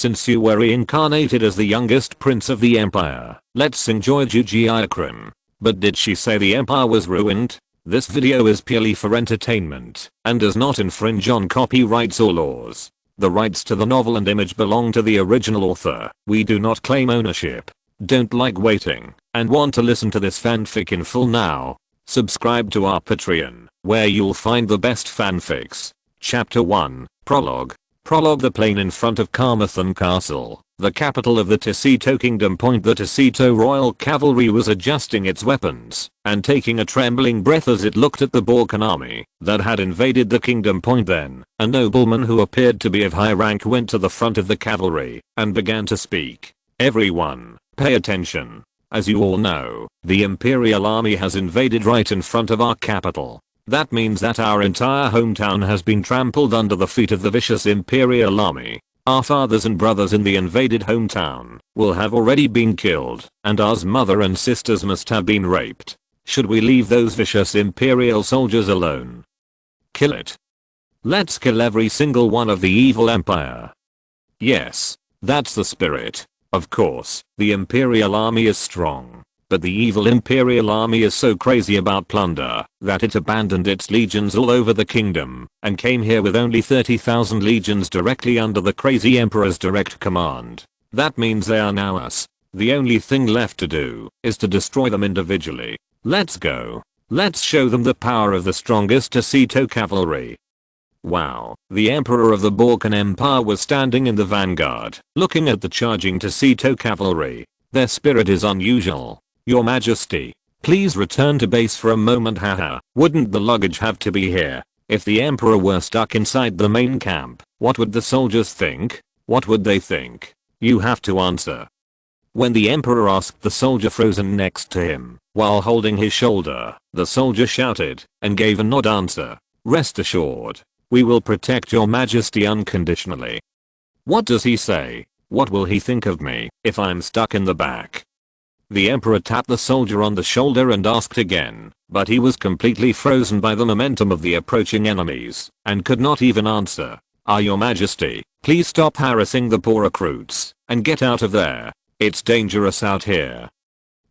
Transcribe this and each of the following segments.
since you were reincarnated as the youngest prince of the empire, let's enjoy Jujiakrim. But did she say the empire was ruined? This video is purely for entertainment and does not infringe on copyrights or laws. The rights to the novel and image belong to the original author. We do not claim ownership. Don't like waiting and want to listen to this fanfic in full now? Subscribe to our Patreon, where you'll find the best fanfics. Chapter 1, Prologue. Prologue. The plain in front of Carmarthen Castle, the capital of the Ticito Kingdom. The Ticito Royal Cavalry was adjusting its weapons and taking a trembling breath as it looked at the Balkan army that had invaded the kingdom. Then, a nobleman who appeared to be of high rank went to the front of the cavalry and began to speak. Everyone, pay attention. As you all know, the Imperial Army has invaded right in front of our capital. That means that our entire hometown has been trampled under the feet of the vicious Imperial Army. Our fathers and brothers in the invaded hometown will have already been killed, and our mother and sisters must have been raped. Should we leave those vicious Imperial soldiers alone? Kill it. Let's kill every single one of the evil empire. Yes, that's the spirit. Of course, the Imperial Army is strong, but the evil Imperial Army is so crazy about plunder that it abandoned its legions all over the kingdom and came here with only 30,000 legions directly under the crazy Emperor's direct command. That means they are now us. The only thing left to do is to destroy them individually. Let's go. Let's show them the power of the strongest Ticito cavalry. Wow, the Emperor of the Balkan Empire was standing in the vanguard, looking at the charging Ticito cavalry. Their spirit is unusual. Your Majesty, please return to base for a moment. Haha, wouldn't the luggage have to be here? If the Emperor were stuck inside the main camp, what would the soldiers think? What would they think? You have to answer. When the Emperor asked the soldier frozen next to him, while holding his shoulder, the soldier shouted and gave an odd answer. Rest assured, we will protect your Majesty unconditionally. What does he say? What will he think of me if I'm stuck in the back? The Emperor tapped the soldier on the shoulder and asked again, but he was completely frozen by the momentum of the approaching enemies and could not even answer. Your Majesty, please stop harassing the poor recruits and get out of there. It's dangerous out here.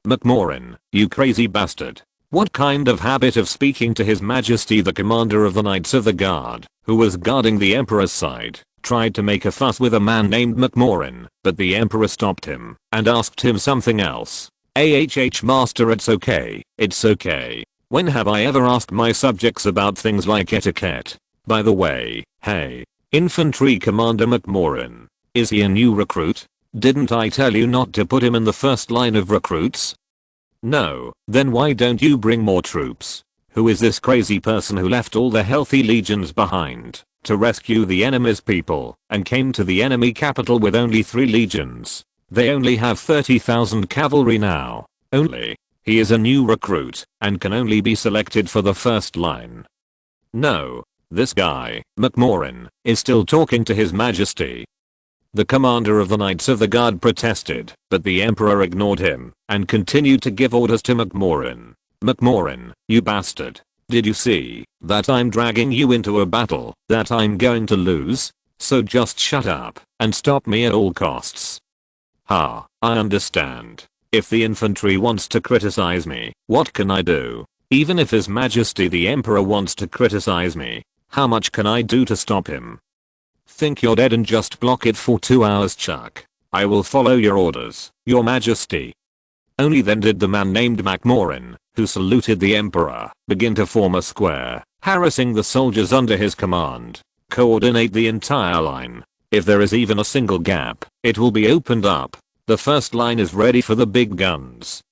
McMoran, you crazy bastard. What kind of habit of speaking to His Majesty the Commander of the Knights of the Guard, who was guarding the Emperor's side, tried to make a fuss with a man named McMoran, but the Emperor stopped him and asked him something else. Master, it's okay. It's okay. When have I ever asked my subjects about things like etiquette? By the way, hey, Infantry Commander McMoran, is he a new recruit? Didn't I tell you not to put him in the first line of recruits? No, then why don't you bring more troops? Who is this crazy person who left all the healthy legions behind to rescue the enemy's people and came to the enemy capital with only 3 legions? They only have 30,000 cavalry now. Only. He is a new recruit and can only be selected for the first line. No, this guy, McMoran, is still talking to His Majesty. The commander of the Knights of the Guard protested, but the Emperor ignored him and continued to give orders to McMoran. McMoran, you bastard. Did you see that I'm dragging you into a battle that I'm going to lose? So just shut up and stop me at all costs. I understand. If the infantry wants to criticize me, what can I do? Even if His Majesty the Emperor wants to criticize me, how much can I do to stop him? Think you're dead and just block it for 2 hours, Chuck. I will follow your orders, Your Majesty. Only then did the man named McMoran, who saluted the Emperor, begin to form a square, harassing the soldiers under his command. Coordinate the entire line. If there is even a single gap, it will be opened up. The first line is ready for the big guns.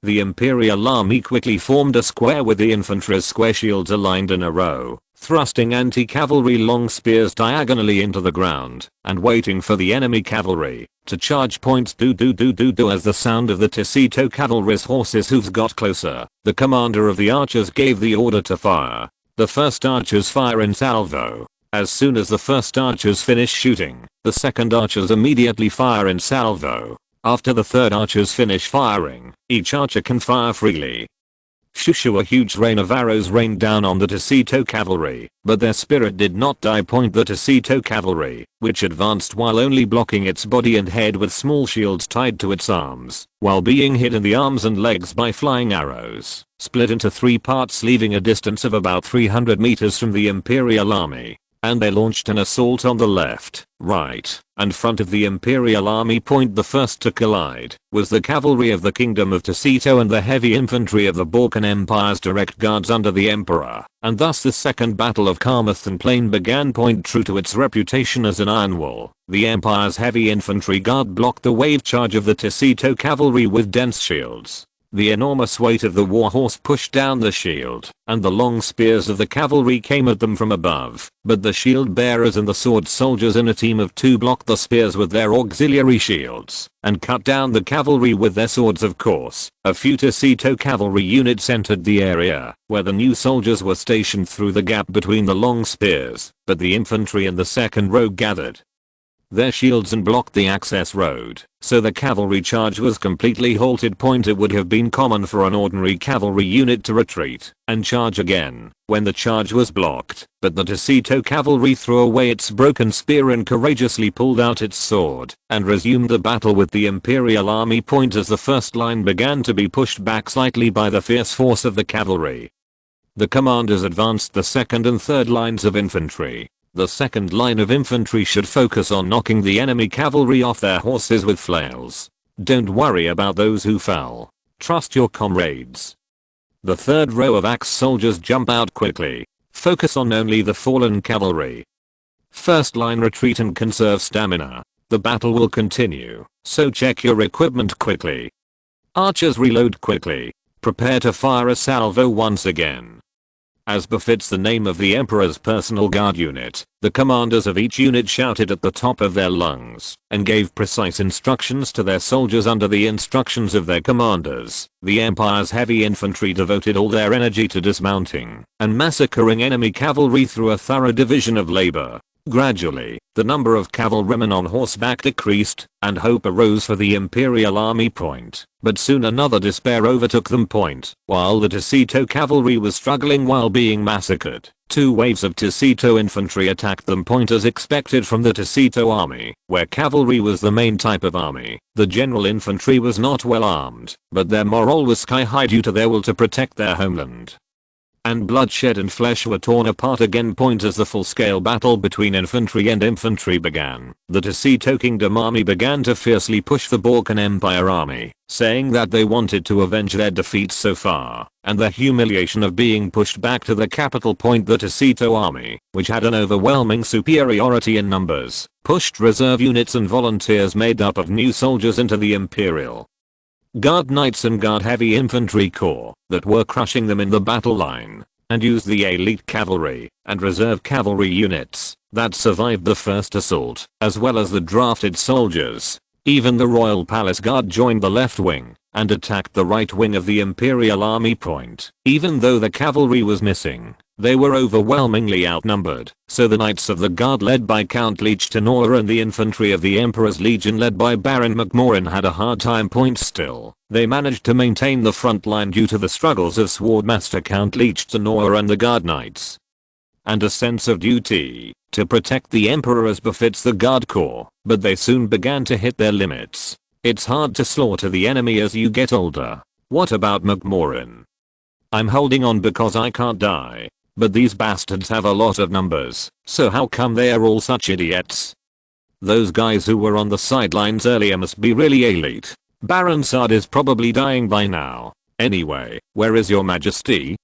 The Imperial Army quickly formed a square with the infantry's square shields aligned in a row, thrusting anti-cavalry long spears diagonally into the ground and waiting for the enemy cavalry to charge. Do as the sound of the Ticito cavalry's horses' hooves got closer, the commander of the archers gave the order to fire. The first archers fire in salvo. As soon as the first archers finish shooting, the second archers immediately fire in salvo. After the third archers finish firing, each archer can fire freely. Shushu, a huge rain of arrows rained down on the Tacito cavalry, but their spirit did not die. The Tacito cavalry, which advanced while only blocking its body and head with small shields tied to its arms, while being hit in the arms and legs by flying arrows, split into 3 parts, leaving a distance of about 300 meters from the Imperial army. And they launched an assault on the left, right, and front of the Imperial army. The first to collide was the cavalry of the Kingdom of Tacito and the heavy infantry of the Balkan Empire's direct guards under the Emperor, and thus the Second Battle of Carmarthen Plain began. True to its reputation as an iron wall, the Empire's heavy infantry guard blocked the wave charge of the Tacito cavalry with dense shields. The enormous weight of the warhorse pushed down the shield, and the long spears of the cavalry came at them from above, but the shield bearers and the sword soldiers in a team of 2 blocked the spears with their auxiliary shields, and cut down the cavalry with their swords. Of course, a few Tacito cavalry units entered the area, where the new soldiers were stationed through the gap between the long spears, but the infantry in the second row gathered their shields and blocked the access road, so the cavalry charge was completely halted. It would have been common for an ordinary cavalry unit to retreat and charge again when the charge was blocked, but the Tacito cavalry threw away its broken spear and courageously pulled out its sword and resumed the battle with the Imperial army. As the first line began to be pushed back slightly by the fierce force of the cavalry, the commanders advanced the second and third lines of infantry. The second line of infantry should focus on knocking the enemy cavalry off their horses with flails. Don't worry about those who fell. Trust your comrades. The third row of axe soldiers jump out quickly. Focus on only the fallen cavalry. First line retreat and conserve stamina. The battle will continue, so check your equipment quickly. Archers reload quickly. Prepare to fire a salvo once again. As befits the name of the Emperor's personal guard unit, the commanders of each unit shouted at the top of their lungs and gave precise instructions to their soldiers under the instructions of their commanders. The Empire's heavy infantry devoted all their energy to dismounting and massacring enemy cavalry through a thorough division of labor. Gradually, the number of cavalrymen on horseback decreased, and hope arose for the Imperial army. But soon another despair overtook them. While the Tacito cavalry was struggling while being massacred, 2 waves of Tacito infantry attacked them. As expected from the Tacito army, where cavalry was the main type of army, the general infantry was not well armed, but their morale was sky high due to their will to protect their homeland. And bloodshed and flesh were torn apart again. As the full-scale battle between infantry and infantry began, the Tacito Kingdom army began to fiercely push the Balkan Empire army, saying that they wanted to avenge their defeats so far, and the humiliation of being pushed back to the capital. The Tacito army, which had an overwhelming superiority in numbers, pushed reserve units and volunteers made up of new soldiers into the Imperial Guard Knights and Guard Heavy Infantry Corps that were crushing them in the battle line, and used the elite cavalry and reserve cavalry units that survived the first assault, as well as the drafted soldiers. Even the Royal Palace Guard joined the left wing and attacked the right wing of the Imperial army. Even though the cavalry was missing, they were overwhelmingly outnumbered, so the Knights of the Guard led by Count Leech Tenora and the infantry of the Emperor's Legion led by Baron McMorin had a hard time. Still, they managed to maintain the front line due to the struggles of Swordmaster Count Leech Tenora and the Guard Knights, and a sense of duty to protect the Emperor as befits the Guard Corps, but they soon began to hit their limits. It's hard to slaughter the enemy as you get older. What about McMorin? I'm holding on because I can't die. But these bastards have a lot of numbers, so how come they are all such idiots? Those guys who were on the sidelines earlier must be really elite. Baron Sard is probably dying by now. Anyway, where is your majesty?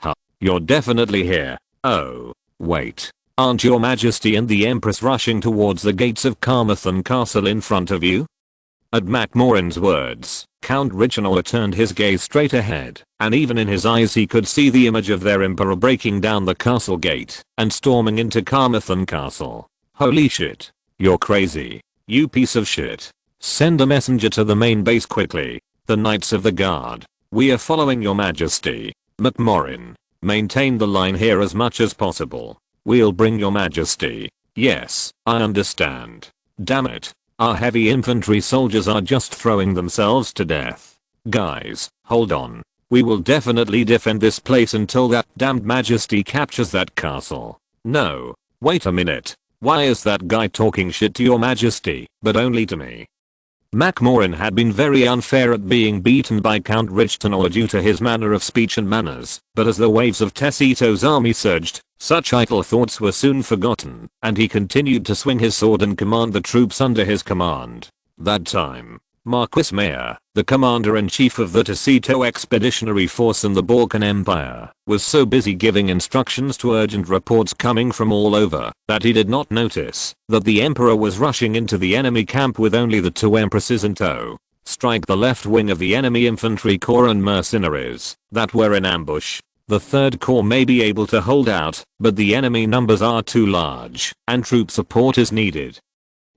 Huh, you're definitely here. Oh, wait. Aren't your majesty and the empress rushing towards the gates of Carmarthen Castle in front of you? At MacMorin's words, Count Richenor turned his gaze straight ahead, and even in his eyes he could see the image of their emperor breaking down the castle gate and storming into Carmarthen Castle. Holy shit. You're crazy. You piece of shit. Send a messenger to the main base quickly. The Knights of the Guard. We are following your majesty. MacMorin. Maintain the line here as much as possible. We'll bring your majesty. Yes, I understand. Damn it. Our heavy infantry soldiers are just throwing themselves to death. Guys, hold on. We will definitely defend this place until that damned majesty captures that castle. No. Wait a minute. Why is that guy talking shit to your majesty, but only to me? Macmorrin had been very unfair at being beaten by Count Richtenor due to his manner of speech and manners, but as the waves of Tessito's army surged, such idle thoughts were soon forgotten, and he continued to swing his sword and command the troops under his command. That time, Marquis Mayer, the commander-in-chief of the Tessito Expeditionary Force in the Balkan Empire, was so busy giving instructions to urgent reports coming from all over that he did not notice that the emperor was rushing into the enemy camp with only the two empresses in tow. Strike the left wing of the enemy infantry corps and mercenaries that were in ambush. The third corps may be able to hold out, but the enemy numbers are too large, and troop support is needed.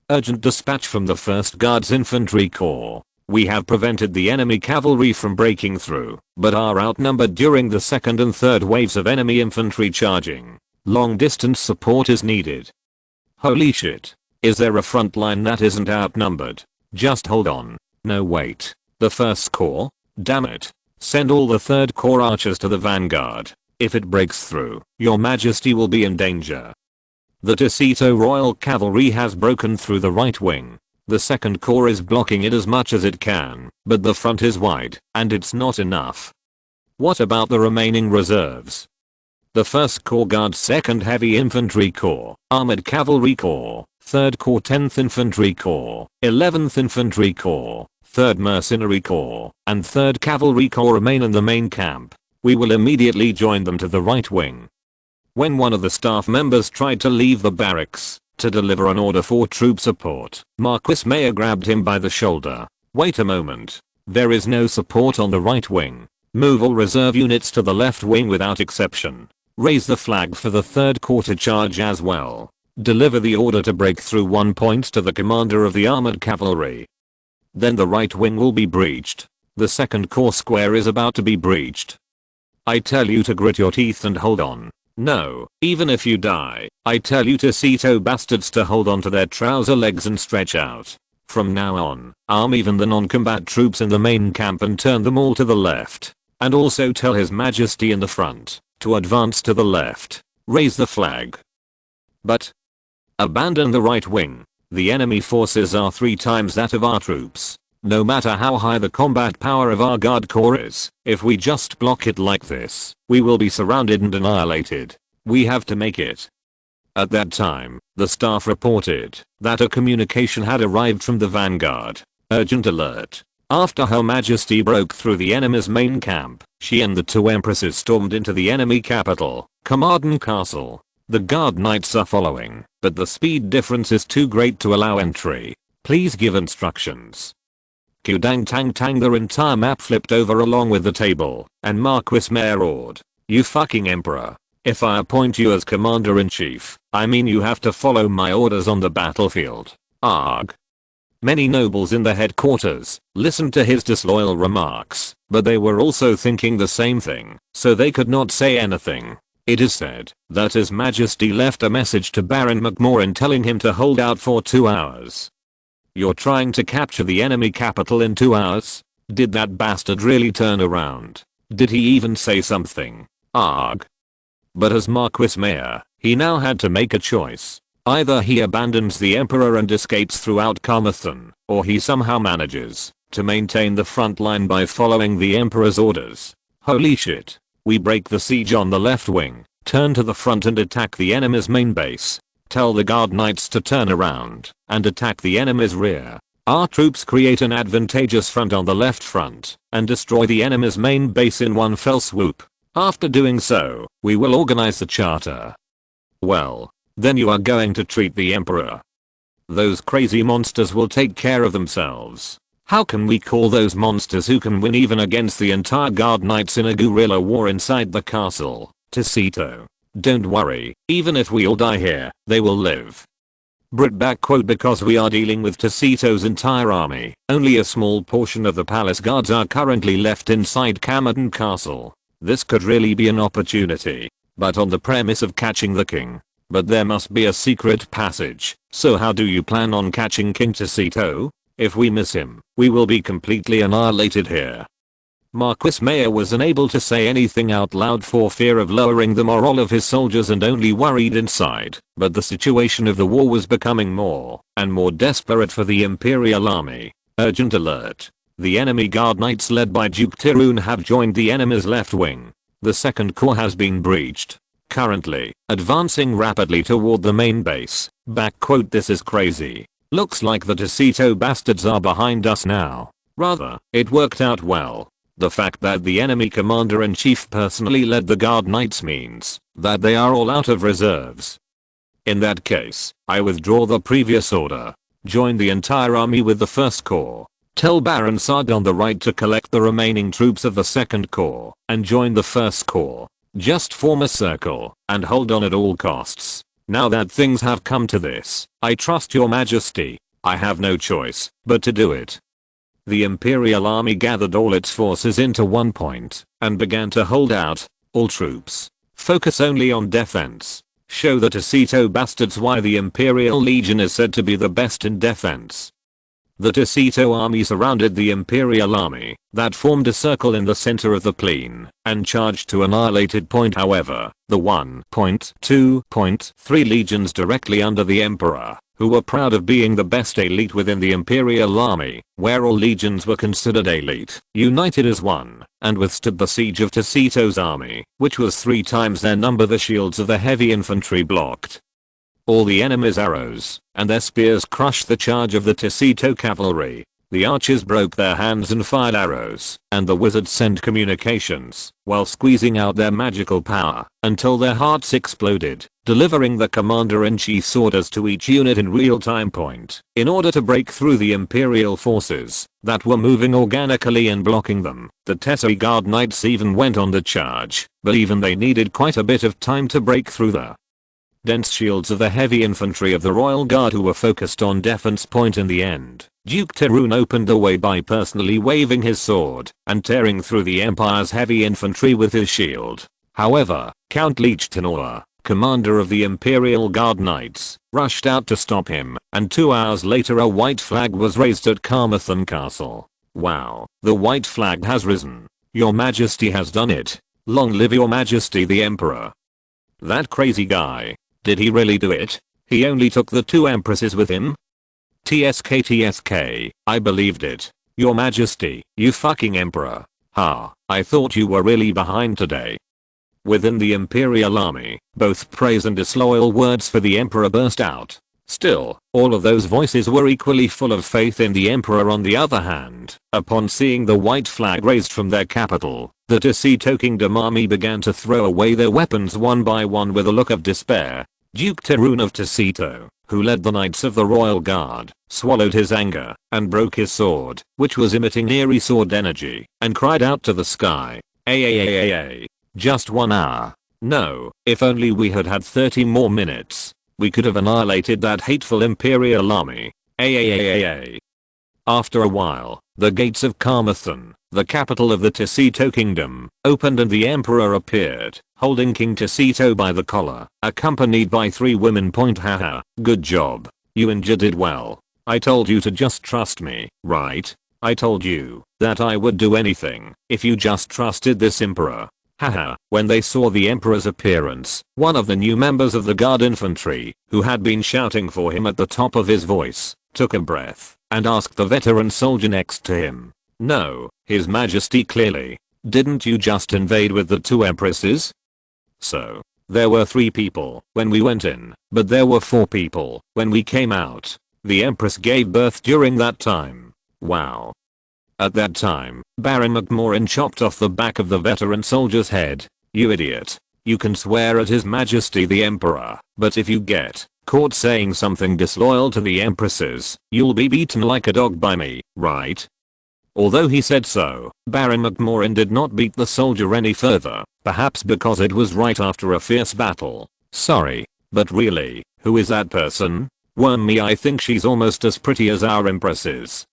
Urgent dispatch from the 1st Guards Infantry Corps. We have prevented the enemy cavalry from breaking through, but are outnumbered during the 2nd and 3rd waves of enemy infantry charging. Long distance support is needed. Holy shit. Is there a front line that isn't outnumbered? Just hold on. No wait. The 1st Corps? Damn it. Send all the 3rd Corps archers to the vanguard. If it breaks through, your majesty will be in danger. The Tessito Royal Cavalry has broken through the right wing. The 2nd Corps is blocking it as much as it can, but the front is wide, and it's not enough. What about the remaining reserves? The 1st Corps Guards 2nd Heavy Infantry Corps, Armored Cavalry Corps, 3rd Corps 10th Infantry Corps, 11th Infantry Corps, 3rd Mercenary Corps, and 3rd Cavalry Corps remain in the main camp. We will immediately join them to the right wing. When one of the staff members tried to leave the barracks to deliver an order for troop support, Marquis Mayer grabbed him by the shoulder. Wait a moment. There is no support on the right wing. Move all reserve units to the left wing without exception. Raise the flag for the 3rd Corps to charge as well. Deliver the order to break through 1 point to the commander of the armored cavalry. Then the right wing will be breached. The 2nd Corps square is about to be breached. I tell you to grit your teeth and hold on. No, even if you die, I tell you Tessito bastards to hold on to their trouser legs and stretch out. From now on, arm even the non-combat troops in the main camp and turn them all to the left. And also tell His Majesty in the front to advance to the left. Raise the flag. But abandon the right wing. The enemy forces are 3 times that of our troops. No matter how high the combat power of our guard corps is, if we just block it like this, we will be surrounded and annihilated. We have to make it. At that time, the staff reported that a communication had arrived from the vanguard. Urgent alert. After Her Majesty broke through the enemy's main camp, she and the 2 empresses stormed into the enemy capital, Carmarthen Castle. The guard knights are following, but the speed difference is too great to allow entry. Please give instructions. Kudang tang tang, the entire map flipped over along with the table, and Marquis Mayer roared, "You fucking emperor. If I appoint you as commander-in-chief, I mean you have to follow my orders on the battlefield." Arg. Many nobles in the headquarters listened to his disloyal remarks, but they were also thinking the same thing, so they could not say anything. It is said that His Majesty left a message to Baron Macmorrin telling him to hold out for 2 hours. You're trying to capture the enemy capital in 2 hours? Did that bastard really turn around? Did he even say something? Arg. But as Marquis Mayer, he now had to make a choice. Either he abandons the emperor and escapes throughout Carmarthen, or he somehow manages to maintain the front line by following the emperor's orders. Holy shit. We break the siege on the left wing, turn to the front and attack the enemy's main base. Tell the guard knights to turn around and attack the enemy's rear. Our troops create an advantageous front on the left front and destroy the enemy's main base in one fell swoop. After doing so, we will organize the charter. Well, then you are going to treat the emperor. Those crazy monsters will take care of themselves. How can we call those monsters who can win even against the entire guard knights in a guerrilla war inside the castle? Tessito. Don't worry, even if we all die here, they will live. Brit back quote, because we are dealing with Tessito's entire army, only a small portion of the palace guards are currently left inside Carmarthen Castle. This could really be an opportunity, but on the premise of catching the king. But there must be a secret passage, so how do you plan on catching King Tessito? If we miss him, we will be completely annihilated here. Marquis Mayer was unable to say anything out loud for fear of lowering the morale of his soldiers and only worried inside, but the situation of the war was becoming more and more desperate for the Imperial army. Urgent alert. The enemy guard knights led by Duke Tirun have joined the enemy's left wing. The second corps has been breached. Currently, advancing rapidly toward the main base. This is crazy. Looks like the Tacito bastards are behind us now. Rather, it worked out well. The fact that the enemy commander-in-chief personally led the guard knights means that they are all out of reserves. In that case, I withdraw the previous order. Join the entire army with the first corps. Tell Baron Sard on the right to collect the remaining troops of the second corps and join the first corps. Just form a circle and hold on at all costs. Now that things have come to this, I trust your majesty. I have no choice but to do it. The Imperial army gathered all its forces into one point and began to hold out. All troops, focus only on defense. Show the Tacito bastards why the Imperial Legion is said to be the best in defense. The Tacito army surrounded the Imperial army that formed a circle in the center of the plain and charged to annihilated point. However, the 1.2.3 legions directly under the Emperor, who were proud of being the best elite within the Imperial army, where all legions were considered elite, united as one and withstood the siege of Tacito's army, which was 3 times their number. The shields of the heavy infantry blocked all the enemy's arrows, and their spears crushed the charge of the Tacito cavalry. The archers broke their hands and fired arrows, and the wizards sent communications while squeezing out their magical power until their hearts exploded, delivering the commander-in-chief's orders to each unit in real-time point in order to break through the Imperial forces that were moving organically and blocking them. The Tessie Guard Knights even went on the charge, but even they needed quite a bit of time to break through the dense shields of the heavy infantry of the Royal Guard, who were focused on defense point. In the end, Duke Tirun opened the way by personally waving his sword and tearing through the Empire's heavy infantry with his shield. However, Count Leech Tenor, commander of the Imperial Guard Knights, rushed out to stop him, and 2 hours later a white flag was raised at Carmarthen Castle. Wow, the white flag has risen. Your Majesty has done it. Long live your Majesty the Emperor. That crazy guy. Did he really do it? He only took the 2 empresses with him? TSK, I believed it. Your Majesty, you fucking Emperor. Ha, I thought you were really behind today. Within the Imperial army, both praise and disloyal words for the Emperor burst out. Still, all of those voices were equally full of faith in the Emperor. On the other hand, upon seeing the white flag raised from their capital, the Tacito Kingdom army began to throw away their weapons one by one with a look of despair. Duke Tirun of Tacito, who led the Knights of the Royal Guard, swallowed his anger and broke his sword, which was emitting eerie sword energy, and cried out to the sky. Just 1 hour. No, if only we had had 30 more minutes. We could have annihilated that hateful Imperial army. After a while, the gates of Carmarthen, the capital of the Tacito Kingdom, opened and the Emperor appeared, holding King Tacito by the collar, accompanied by 3 women. Haha, good job. You did well. I told you to just trust me, right? I told you that I would do anything if you just trusted this Emperor. Haha. When they saw the Emperor's appearance, one of the new members of the Guard Infantry, who had been shouting for him at the top of his voice, took a breath and asked the veteran soldier next to him. No, His Majesty, clearly. Didn't you just invade with the 2 empresses? So, there were 3 people when we went in, but there were 4 people when we came out. The Empress gave birth during that time. Wow. At that time, Baron McMoran chopped off the back of the veteran soldier's head. You idiot. You can swear at His Majesty the Emperor, but if you get caught saying something disloyal to the empresses, you'll be beaten like a dog by me, right? Although he said so, Baron McMoran did not beat the soldier any further, perhaps because it was right after a fierce battle. Sorry, but really, who is that person? Worm me, I think she's almost as pretty as our empresses.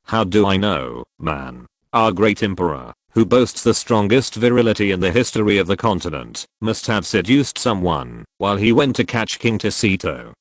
How do I know, man? Our great Emperor, who boasts the strongest virility in the history of the continent, must have seduced someone while he went to catch King Tacito.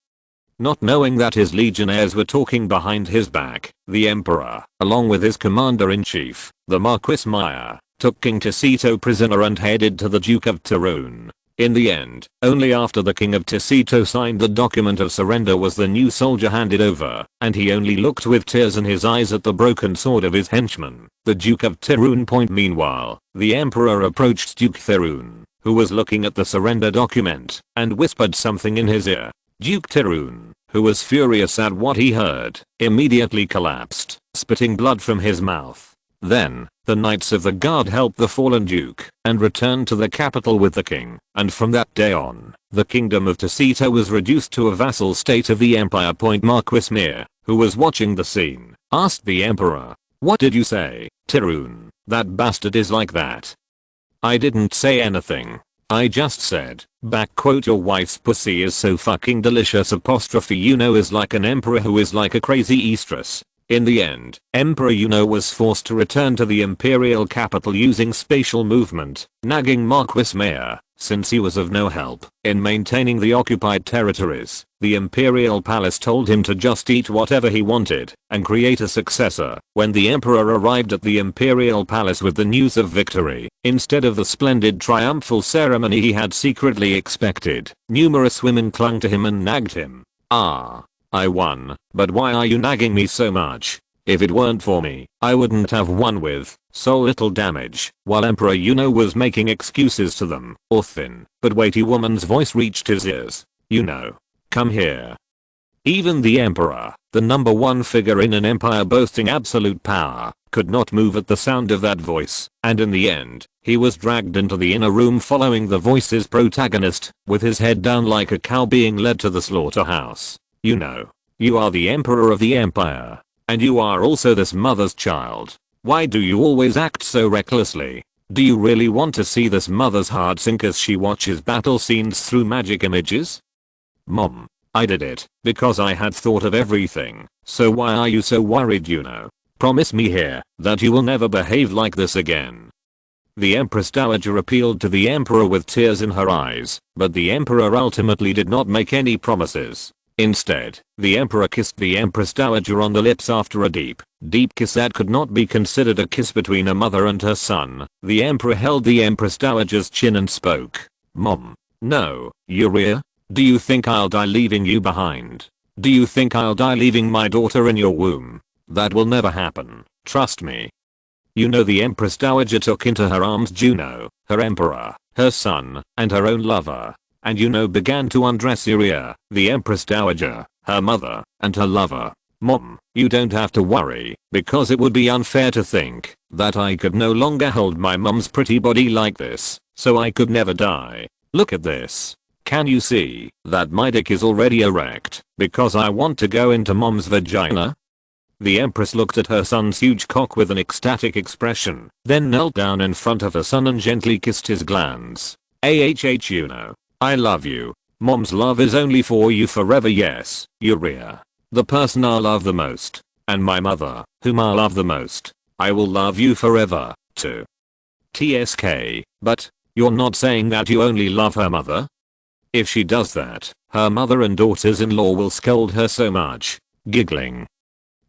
not knowing that his legionnaires were talking behind his back. The emperor, along with his commander-in-chief, the Marquis Maya, took King Tacito prisoner and headed to the Duke of Tarun. In the end, only after the King of Tacito signed the document of surrender was the new soldier handed over, and he only looked with tears in his eyes at the broken sword of his henchman, the Duke of Tarun. Meanwhile, the emperor approached Duke Tarun, who was looking at the surrender document, and whispered something in his ear. Duke Tarun, who was furious at what he heard, immediately collapsed, spitting blood from his mouth. Then, the Knights of the Guard helped the fallen duke and returned to the capital with the king, and from that day on, the kingdom of Tacito was reduced to a vassal state of the empire. Marquis Mir, who was watching the scene, asked the emperor, "What did you say, Tarun? That bastard is like that." "I didn't say anything. I just said, your wife's pussy is so fucking delicious Yuno is like an emperor who is like a crazy estrus." In the end, Emperor Yuno was forced to return to the imperial capital using spatial movement, nagging Marquis Mir, since he was of no help in maintaining the occupied territories. The imperial palace told him to just eat whatever he wanted and create a successor. When the emperor arrived at the imperial palace with the news of victory, instead of the splendid triumphal ceremony he had secretly expected, numerous women clung to him and nagged him. "Ah, I won, but why are you nagging me so much? If it weren't for me, I wouldn't have won with so little damage." While Emperor Yuno was making excuses to them, a thin but weighty woman's voice reached his ears. "Yuno, come here." Even the emperor, the number one figure in an empire boasting absolute power, could not move at the sound of that voice, and in the end, he was dragged into the inner room following the voice's protagonist, with his head down like a cow being led to the slaughterhouse. "Yuno, you are the emperor of the empire. And you are also this mother's child. Why do you always act so recklessly? Do you really want to see this mother's heart sink as she watches battle scenes through magic images?" "Mom, I did it because I had thought of everything. So why are you so worried, Yuno? Promise me here that you will never behave like this again." The Empress Dowager appealed to the emperor with tears in her eyes, but the emperor ultimately did not make any promises. Instead, the emperor kissed the Empress Dowager on the lips after a deep kiss that could not be considered a kiss between a mother and her son. The emperor held the Empress Dowager's chin and spoke. "Mom, no, Uria, do you think I'll die leaving you behind? Do you think I'll die leaving my daughter in your womb? That will never happen, trust me." The Empress Dowager took into her arms Juno, her emperor, her son, and her own lover. And began to undress Uria, the Empress Dowager, her mother, and her lover. "Mom, you don't have to worry, because it would be unfair to think that I could no longer hold my mom's pretty body like this, so I could never die. Look at this. Can you see that my dick is already erect because I want to go into mom's vagina?" The Empress looked at her son's huge cock with an ecstatic expression, then knelt down in front of her son and gently kissed his glands. I love you. Mom's love is only for you forever, yes, Uria. The person I love the most. And my mother, whom I love the most. I will love you forever, too. TSK, but, you're not saying that you only love her mother? If she does that, her mother and daughters-in-law will scold her so much. Giggling.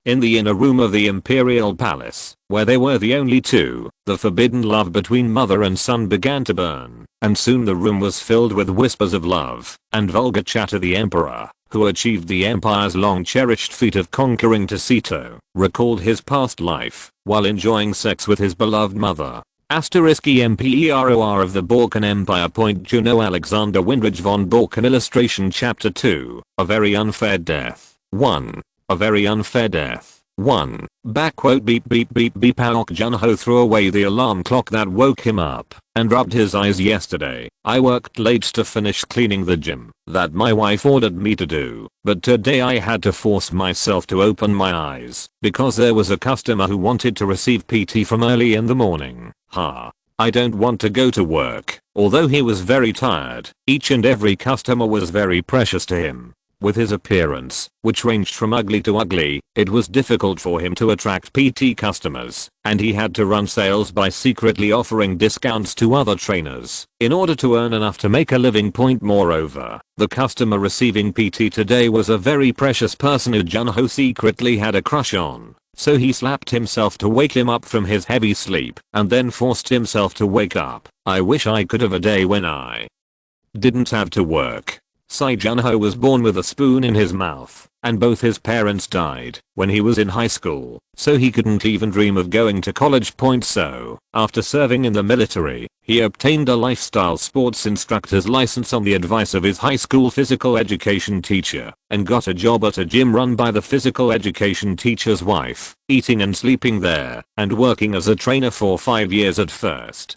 In the inner room of the Imperial Palace, where they were the only two, the forbidden love between mother and son began to burn, and soon the room was filled with whispers of love and vulgar chatter. The emperor, who achieved the empire's long-cherished feat of conquering Tacito, recalled his past life while enjoying sex with his beloved mother. *EMPEROR of the Balkan Empire. Juno Alexander Windridge von Balkan. Illustration Chapter 2, A Very Unfair Death. 1. A very unfair death. 1. Beep beep beep beep. Paok Junho threw away the alarm clock that woke him up and rubbed his eyes yesterday. I worked late to finish cleaning the gym that my wife ordered me to do, but today I had to force myself to open my eyes because there was a customer who wanted to receive PT from early in the morning. I don't want to go to work. Although he was very tired, each and every customer was very precious to him. With his appearance, which ranged from ugly to ugly, it was difficult for him to attract PT customers, and he had to run sales by secretly offering discounts to other trainers in order to earn enough to make a living. Moreover, the customer receiving PT today was a very precious person who Junho secretly had a crush on. So he slapped himself to wake him up from his heavy sleep and then forced himself to wake up. I wish I could have a day when I didn't have to work. Sai Junho was born with a spoon in his mouth, and both his parents died when he was in high school, so he couldn't even dream of going to college. So, after serving in the military, he obtained a lifestyle sports instructor's license on the advice of his high school physical education teacher, and got a job at a gym run by the physical education teacher's wife, eating and sleeping there, and working as a trainer for 5 years at first.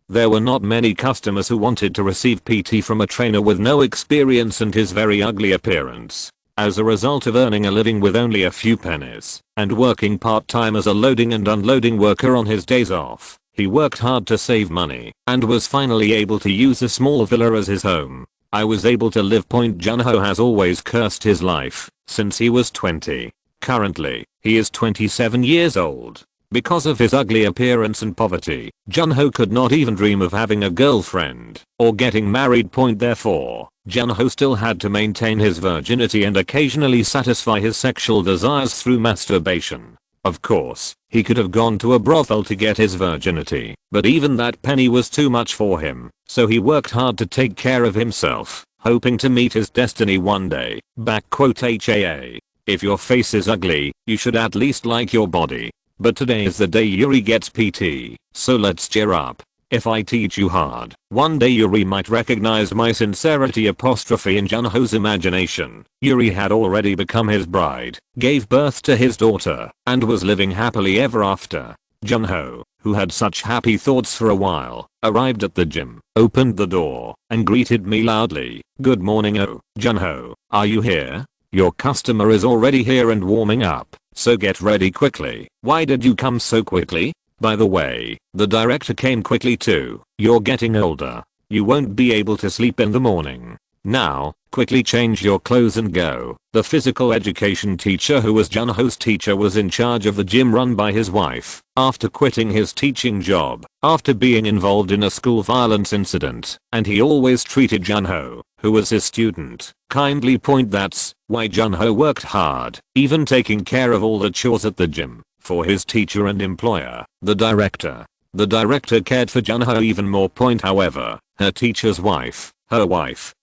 There were not many customers who wanted to receive PT from a trainer with no experience and his very ugly appearance. As a result of earning a living with only a few pennies, and working part-time as a loading and unloading worker on his days off, he worked hard to save money, and was finally able to use a small villa as his home. I was able to live. Junho has always cursed his life, since he was 20. Currently, he is 27 years old. Because of his ugly appearance and poverty, Junho could not even dream of having a girlfriend or getting married. Therefore, Junho still had to maintain his virginity and occasionally satisfy his sexual desires through masturbation. Of course, he could have gone to a brothel to get his virginity, but even that penny was too much for him, so he worked hard to take care of himself, hoping to meet his destiny one day. HAA. If your face is ugly, you should at least like your body. But today is the day Yuri gets PT, so let's cheer up. If I teach you hard, one day Yuri might recognize my sincerity. In Junho's imagination, Yuri had already become his bride, gave birth to his daughter, and was living happily ever after. Junho, who had such happy thoughts for a while, arrived at the gym, opened the door, and greeted me loudly. Good morning. Oh, Junho, are you here? Your customer is already here and warming up. So get ready quickly. Why did you come so quickly? By the way, the director came quickly too. You're getting older. You won't be able to sleep in the morning. Now, quickly change your clothes and go. The physical education teacher who was Junho's teacher was in charge of the gym run by his wife, after quitting his teaching job, after being involved in a school violence incident, and he always treated Junho, who was his student, kindly. That's why Junho worked hard, even taking care of all the chores at the gym, for his teacher and employer, the director. The director cared for Junho even more. However, her teacher's wife,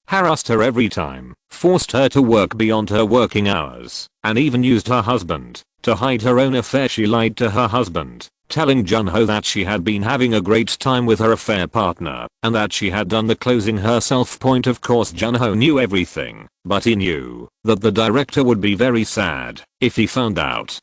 harassed her every time, forced her to work beyond her working hours, and even used her husband. To hide her own affair, she lied to her husband, telling Junho that she had been having a great time with her affair partner, and that she had done the closing herself. Of course Junho knew everything, but he knew that the director would be very sad if he found out.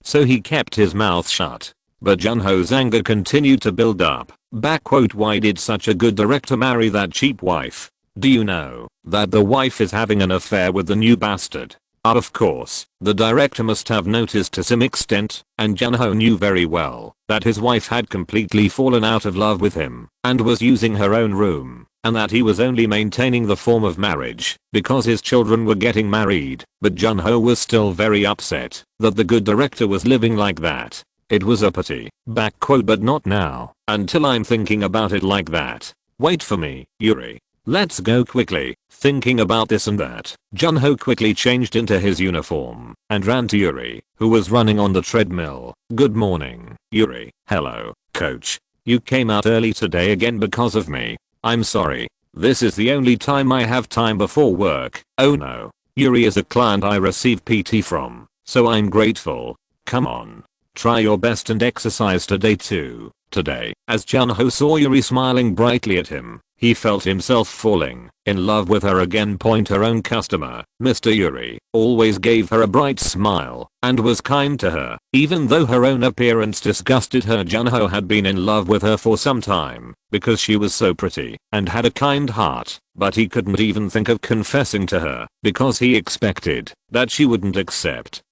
So he kept his mouth shut. But Junho's anger continued to build up. Why did such a good director marry that cheap wife? Do you know that the wife is having an affair with the new bastard? Of course, the director must have noticed to some extent, and Junho knew very well that his wife had completely fallen out of love with him and was using her own room, and that he was only maintaining the form of marriage because his children were getting married. But Junho was still very upset that the good director was living like that. It was a pity. But not now, until I'm thinking about it like that. Wait for me, Yuri. Let's go quickly. Thinking about this and that, Junho quickly changed into his uniform and ran to Yuri, who was running on the treadmill. Good morning, Yuri. Hello, coach. You came out early today again because of me. I'm sorry. This is the only time I have time before work. Oh no. Yuri is a client I receive PT from, so I'm grateful. Come on. Try your best and exercise today too. Today, as Junho saw Yuri smiling brightly at him, he felt himself falling in love with her again. Her own customer, Mr. Yuri, always gave her a bright smile and was kind to her, even though her own appearance disgusted her. Junho had been in love with her for some time because she was so pretty and had a kind heart, but he couldn't even think of confessing to her because he expected that she wouldn't accept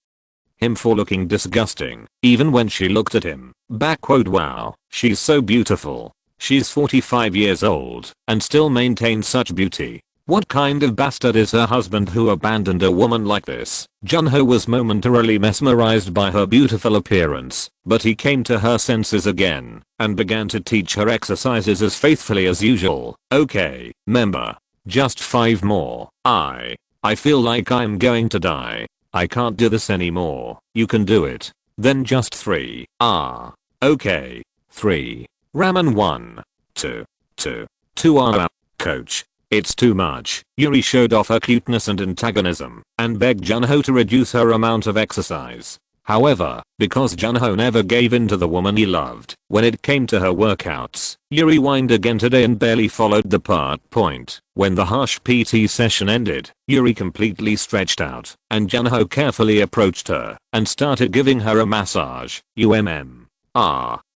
him for looking disgusting, even when she looked at him. Wow, she's so beautiful. She's 45 years old and still maintains such beauty. What kind of bastard is her husband who abandoned a woman like this? Junho was momentarily mesmerized by her beautiful appearance, but he came to her senses again and began to teach her exercises as faithfully as usual. Okay, member. Just 5 more. I feel like I'm going to die. I can't do this anymore. You can do it. Then just 3. Okay. 3. Ramen 1. 2. 2. Coach. It's too much. Yuri showed off her cuteness and antagonism and begged Junho to reduce her amount of exercise. However, because Junho never gave in to the woman he loved, when it came to her workouts, Yuri whined again today and barely followed the point. When the harsh PT session ended, Yuri completely stretched out, and Junho carefully approached her and started giving her a massage.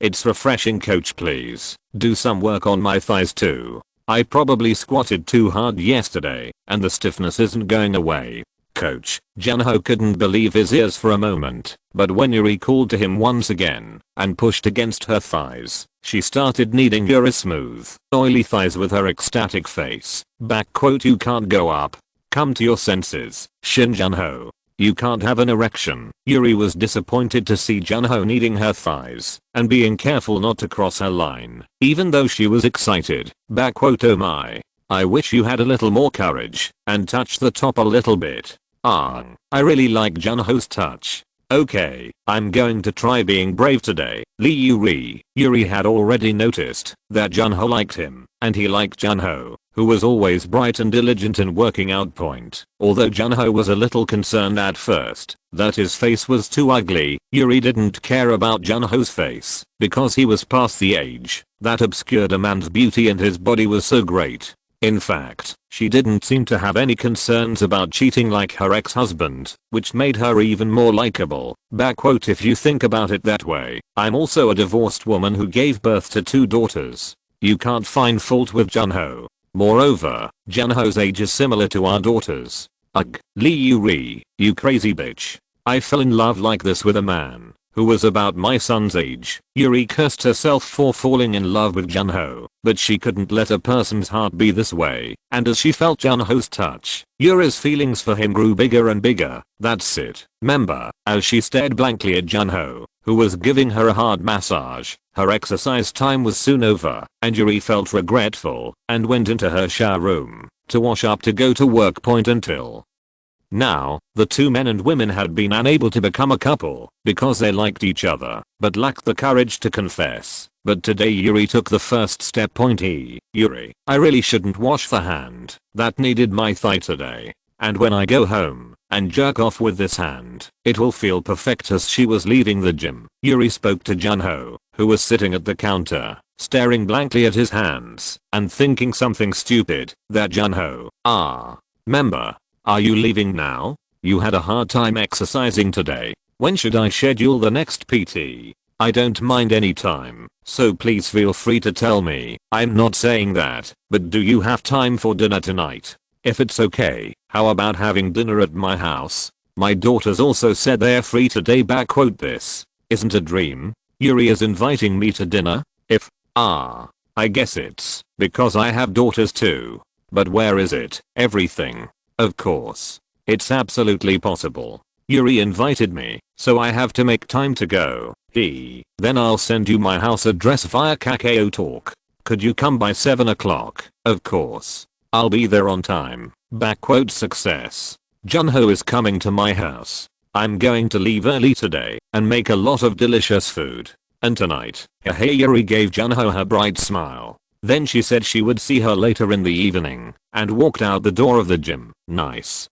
It's refreshing, coach, please. Do some work on my thighs too. I probably squatted too hard yesterday, and the stiffness isn't going away. Coach. Junho couldn't believe his ears for a moment, but when Yuri called to him once again and pushed against her thighs, she started kneading Yuri's smooth, oily thighs with her ecstatic face. You can't go up. Come to your senses, Shin Junho. You can't have an erection. Yuri was disappointed to see Junho kneading her thighs and being careful not to cross her line, even though she was excited. Oh my. I wish you had a little more courage and touch the top a little bit. I really like Junho's touch. Okay, I'm going to try being brave today. Yuri had already noticed that Junho liked him, and he liked Junho, who was always bright and diligent in working out. Although Junho was a little concerned at first that his face was too ugly, Yuri didn't care about Junho's face because he was past the age that obscured a man's beauty, and his body was so great. In fact, she didn't seem to have any concerns about cheating like her ex-husband, which made her even more likable. If you think about it that way, I'm also a divorced woman who gave birth to 2 daughters. You can't find fault with Junho. Moreover, Junho's age is similar to our daughters. Ugh, Yuri, you crazy bitch. I fell in love like this with a man who was about my son's age. Yuri cursed herself for falling in love with Junho, but she couldn't let a person's heart be this way, and as she felt Junho's touch, Yuri's feelings for him grew bigger and bigger. That's it. Member, as she stared blankly at Junho, who was giving her a hard massage, her exercise time was soon over, and Yuri felt regretful and went into her shower room to wash up to go to work. Until now, the 2 men and women had been unable to become a couple because they liked each other but lacked the courage to confess. But today Yuri took the first step. Yuri, I really shouldn't wash the hand that kneaded my thigh today. And when I go home and jerk off with this hand, it will feel perfect. As she was leaving the gym, Yuri spoke to Junho, who was sitting at the counter, staring blankly at his hands and thinking something stupid. That Junho. Member. Are you leaving now? You had a hard time exercising today. When should I schedule the next PT? I don't mind any time, so please feel free to tell me. I'm not saying that, but do you have time for dinner tonight? If it's okay, how about having dinner at my house? My daughters also said they're free today. This isn't a dream. Yuri is inviting me to dinner? I guess it's because I have daughters too. But where is it? Everything. Of course. It's absolutely possible. Yuri invited me, so I have to make time to go. Then I'll send you my house address via Kakao Talk. Could you come by 7 o'clock? Of course. I'll be there on time. Success. Junho is coming to my house. I'm going to leave early today and make a lot of delicious food. And tonight, Yuri gave Junho her bright smile. Then she said she would see her later in the evening and walked out the door of the gym. Nice.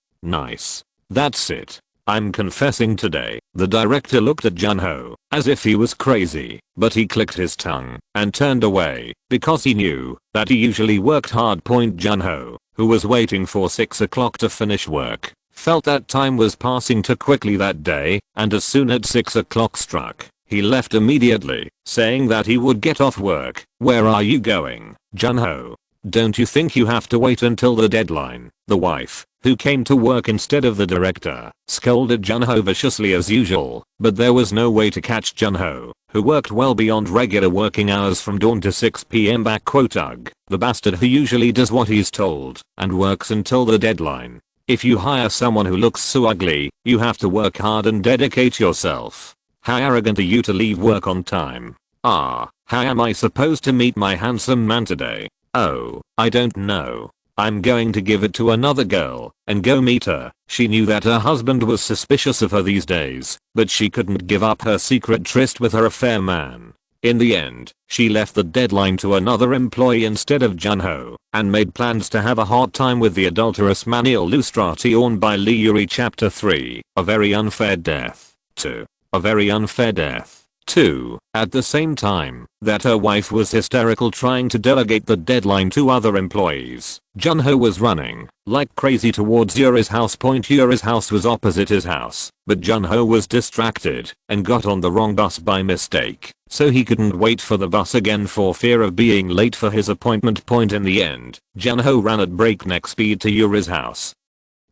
That's it. I'm confessing today. The director looked at Junho as if he was crazy, but he clicked his tongue and turned away because he knew that he usually worked hard. Junho, who was waiting for 6 o'clock to finish work, felt that time was passing too quickly that day, and as soon as 6 o'clock struck, he left immediately, saying that he would get off work. Where are you going, Junho? Don't you think you have to wait until the deadline? The wife who came to work instead of the director, scolded Junho viciously as usual, but there was no way to catch Junho, who worked well beyond regular working hours from dawn to 6 PM. Ugh, the bastard who usually does what he's told and works until the deadline. If you hire someone who looks so ugly, you have to work hard and dedicate yourself. How arrogant are you to leave work on time? How am I supposed to meet my handsome man today? Oh, I don't know. I'm going to give it to another girl and go meet her. She knew that her husband was suspicious of her these days, but she couldn't give up her secret tryst with her affair man. In the end, she left the deadline to another employee instead of Junho, and made plans to have a hot time with the adulterous man illustrated by Lee Yuri. Chapter 3, A Very Unfair Death. 2. A Very Unfair Death. 2. At the same time that her wife was hysterical trying to delegate the deadline to other employees, Junho was running like crazy towards Yuri's house. Yuri's house was opposite his house, but Junho was distracted and got on the wrong bus by mistake, so he couldn't wait for the bus again for fear of being late for his appointment. In the end, Junho ran at breakneck speed to Yuri's house,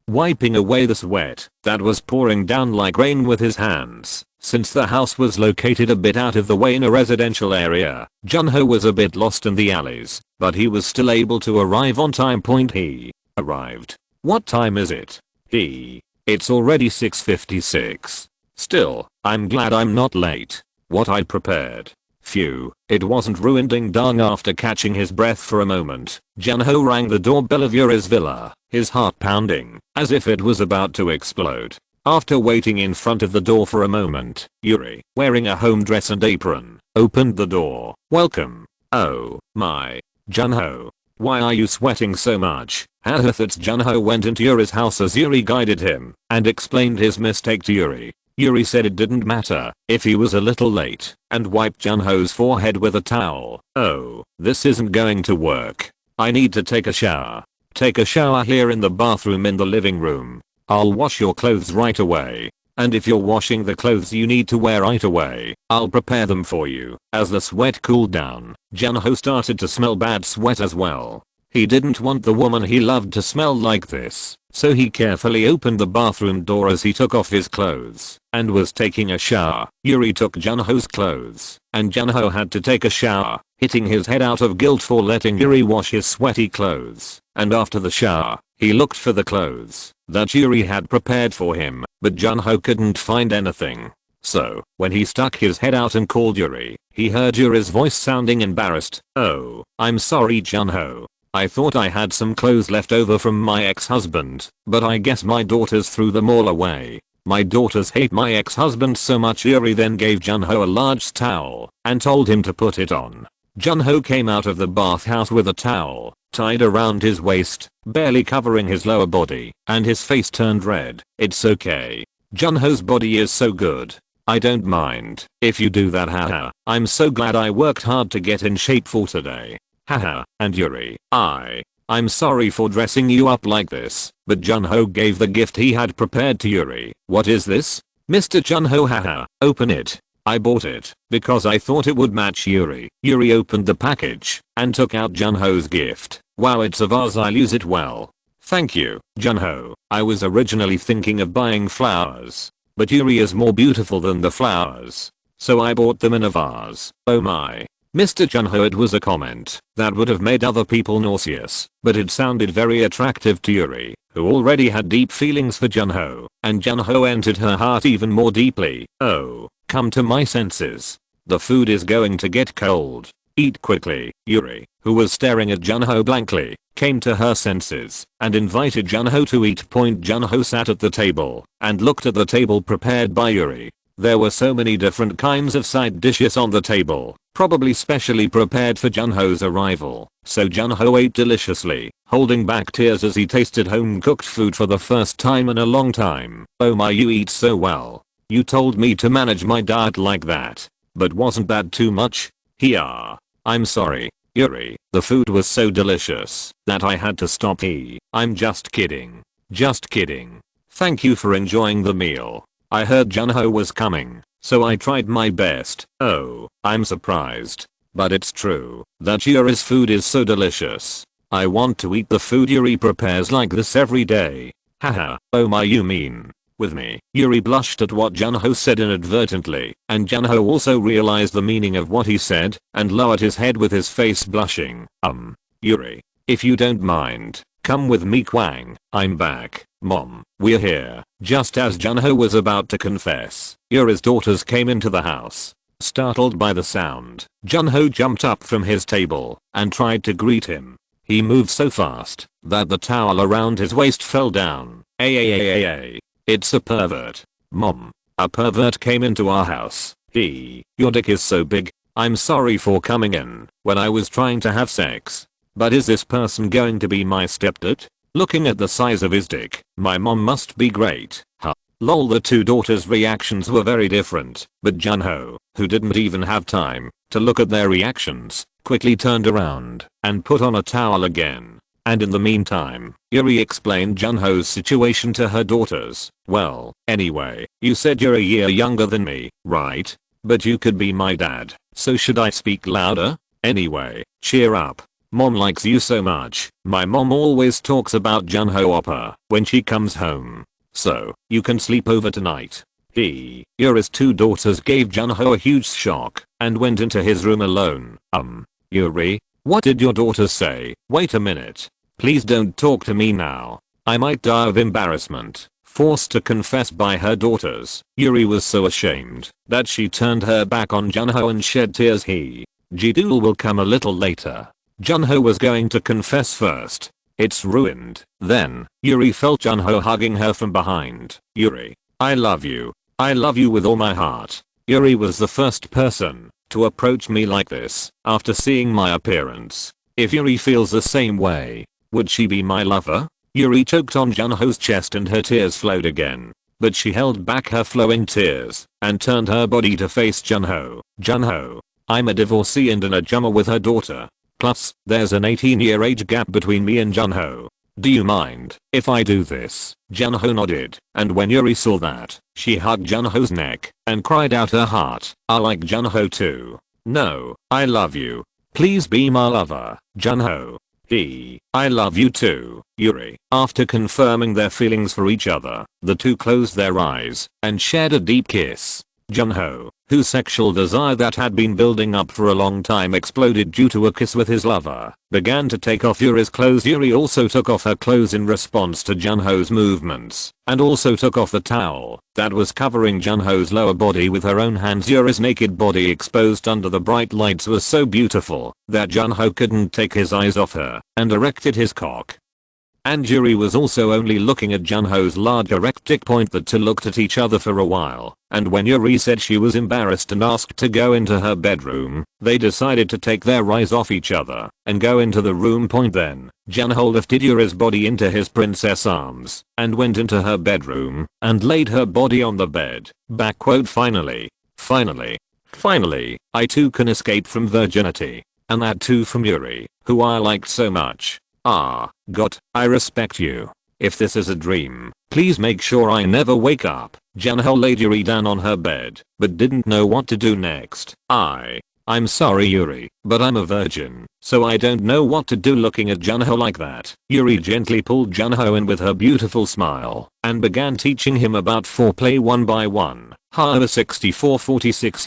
wiping away the sweat that was pouring down like rain with his hands. Since the house was located a bit out of the way in a residential area, Junho was a bit lost in the alleys, but he was still able to arrive on time. He arrived. What time is it? It's already 6:56. Still, I'm glad I'm not late. What I'd prepared. Phew, it wasn't ruined. Ding dong. After catching his breath for a moment, Junho rang the doorbell of Yuri's villa, his heart pounding as if it was about to explode. After waiting in front of the door for a moment, Yuri, wearing a home dress and apron, opened the door. Welcome. Oh my. Junho. Why are you sweating so much? That's Junho went into Yuri's house as Yuri guided him and explained his mistake to Yuri. Yuri said it didn't matter if he was a little late and wiped Junho's forehead with a towel. Oh, this isn't going to work. I need to take a shower. Take a shower here in the bathroom in the living room. I'll wash your clothes right away. And if you're washing the clothes you need to wear right away, I'll prepare them for you. As the sweat cooled down, Junho started to smell bad sweat as well. He didn't want the woman he loved to smell like this, so he carefully opened the bathroom door as he took off his clothes and was taking a shower. Yuri took Junho's clothes, and Junho had to take a shower, hitting his head out of guilt for letting Yuri wash his sweaty clothes. And after the shower, he looked for the clothes that Yuri had prepared for him, but Junho couldn't find anything. So, when he stuck his head out and called Yuri, he heard Yuri's voice sounding embarrassed. Oh, I'm sorry Junho. I thought I had some clothes left over from my ex-husband, but I guess my daughters threw them all away. My daughters hate my ex-husband so much. Yuri then gave Junho a large towel and told him to put it on. Junho came out of the bathhouse with a towel tied around his waist, barely covering his lower body, and his face turned red. It's okay. Junho's body is so good. I don't mind if you do that. Haha. I'm so glad I worked hard to get in shape for today. Haha. And Yuri, I'm sorry for dressing you up like this, but Junho gave the gift he had prepared to Yuri. What is this? Mr. Junho. Haha. Open it. I bought it because I thought it would match Yuri. Yuri opened the package and took out Junho's gift. Wow, it's a vase. I'll use it well. Thank you, Junho. I was originally thinking of buying flowers, but Yuri is more beautiful than the flowers, so I bought them in a vase. Oh my. Mr. Junho. It was a comment that would have made other people nauseous, but it sounded very attractive to Yuri, who already had deep feelings for Junho, and Junho entered her heart even more deeply. Oh, come to my senses. The food is going to get cold. Eat quickly. Yuri, who was staring at Junho blankly, came to her senses and invited Junho to eat. Junho sat at the table and looked at the table prepared by Yuri. There were so many different kinds of side dishes on the table, probably specially prepared for Junho's arrival, so Junho ate deliciously, holding back tears as he tasted home-cooked food for the first time in a long time. Oh my, you eat so well. You told me to manage my diet like that, but wasn't that too much? I'm sorry, Yuri. The food was so delicious that I had to stop. I'm just kidding. Just kidding. Thank you for enjoying the meal. I heard Junho was coming, so I tried my best. Oh, I'm surprised, but it's true that Yuri's food is so delicious. I want to eat the food Yuri prepares like this every day. Haha, oh my, you mean with me? Yuri blushed at what Junho said inadvertently, and Junho also realized the meaning of what he said and lowered his head with his face blushing. Yuri, if you don't mind, come with me Kwang, I'm back. Mom, we're here. Just as Junho was about to confess, Yuri's daughters came into the house. Startled by the sound, Junho jumped up from his table and tried to greet him. He moved so fast that the towel around his waist fell down. It's a pervert. Mom, a pervert came into our house. Your dick is so big. I'm sorry for coming in when I was trying to have sex. But is this person going to be my stepdad? Looking at the size of his dick, my mom must be great. Huh. Lol, the two daughters' reactions were very different, but Junho, who didn't even have time to look at their reactions, quickly turned around and put on a towel again. And in the meantime, Yuri explained Junho's situation to her daughters. Well, anyway, you said you're a year younger than me, right? But you could be my dad, so should I speak louder? Anyway, cheer up. Mom likes you so much. My mom always talks about Junho Oppa when she comes home. So, you can sleep over tonight. Yuri's two daughters gave Junho a huge shock and went into his room alone. Yuri, what did your daughters say? Wait a minute. Please don't talk to me now. I might die of embarrassment. Forced to confess by her daughters, Yuri was so ashamed that she turned her back on Junho and shed tears. Jidul will come a little later. Junho was going to confess first. It's ruined. Then, Yuri felt Junho hugging her from behind. Yuri, I love you. I love you with all my heart. Yuri was the first person to approach me like this after seeing my appearance. If Yuri feels the same way, would she be my lover? Yuri choked on Junho's chest and her tears flowed again. But she held back her flowing tears and turned her body to face Junho. Junho, I'm a divorcee and an ajumma with her daughter. Plus, there's an 18-year age gap between me and Junho. Do you mind if I do this? Junho nodded, and when Yuri saw that, she hugged Junho's neck and cried out her heart. I like Junho too. No, I love you. Please be my lover, Junho. I love you too, Yuri. After confirming their feelings for each other, the two closed their eyes and shared a deep kiss. Junho, whose sexual desire that had been building up for a long time exploded due to a kiss with his lover, began to take off Yuri's clothes. Yuri also took off her clothes in response to Junho's movements, and also took off the towel that was covering Junho's lower body with her own hands. Yuri's naked body exposed under the bright lights was so beautiful that Junho couldn't take his eyes off her and erected his cock. And Yuri was also only looking at Junho's large erect dick point. The two looked at each other for a while, and when Yuri said she was embarrassed and asked to go into her bedroom, they decided to take their eyes off each other and go into the room. Then, Junho lifted Yuri's body into his princess arms and went into her bedroom and laid her body on the bed. Finally, I too can escape from virginity. And that too from Yuri, who I liked so much. God, I respect you. If this is a dream, please make sure I never wake up. Junho laid Yuri down on her bed, but didn't know what to do next. I'm sorry Yuri, but I'm a virgin, so I don't know what to do. Looking at Junho like that, Yuri gently pulled Junho in with her beautiful smile, and began teaching him about foreplay one by one. 6446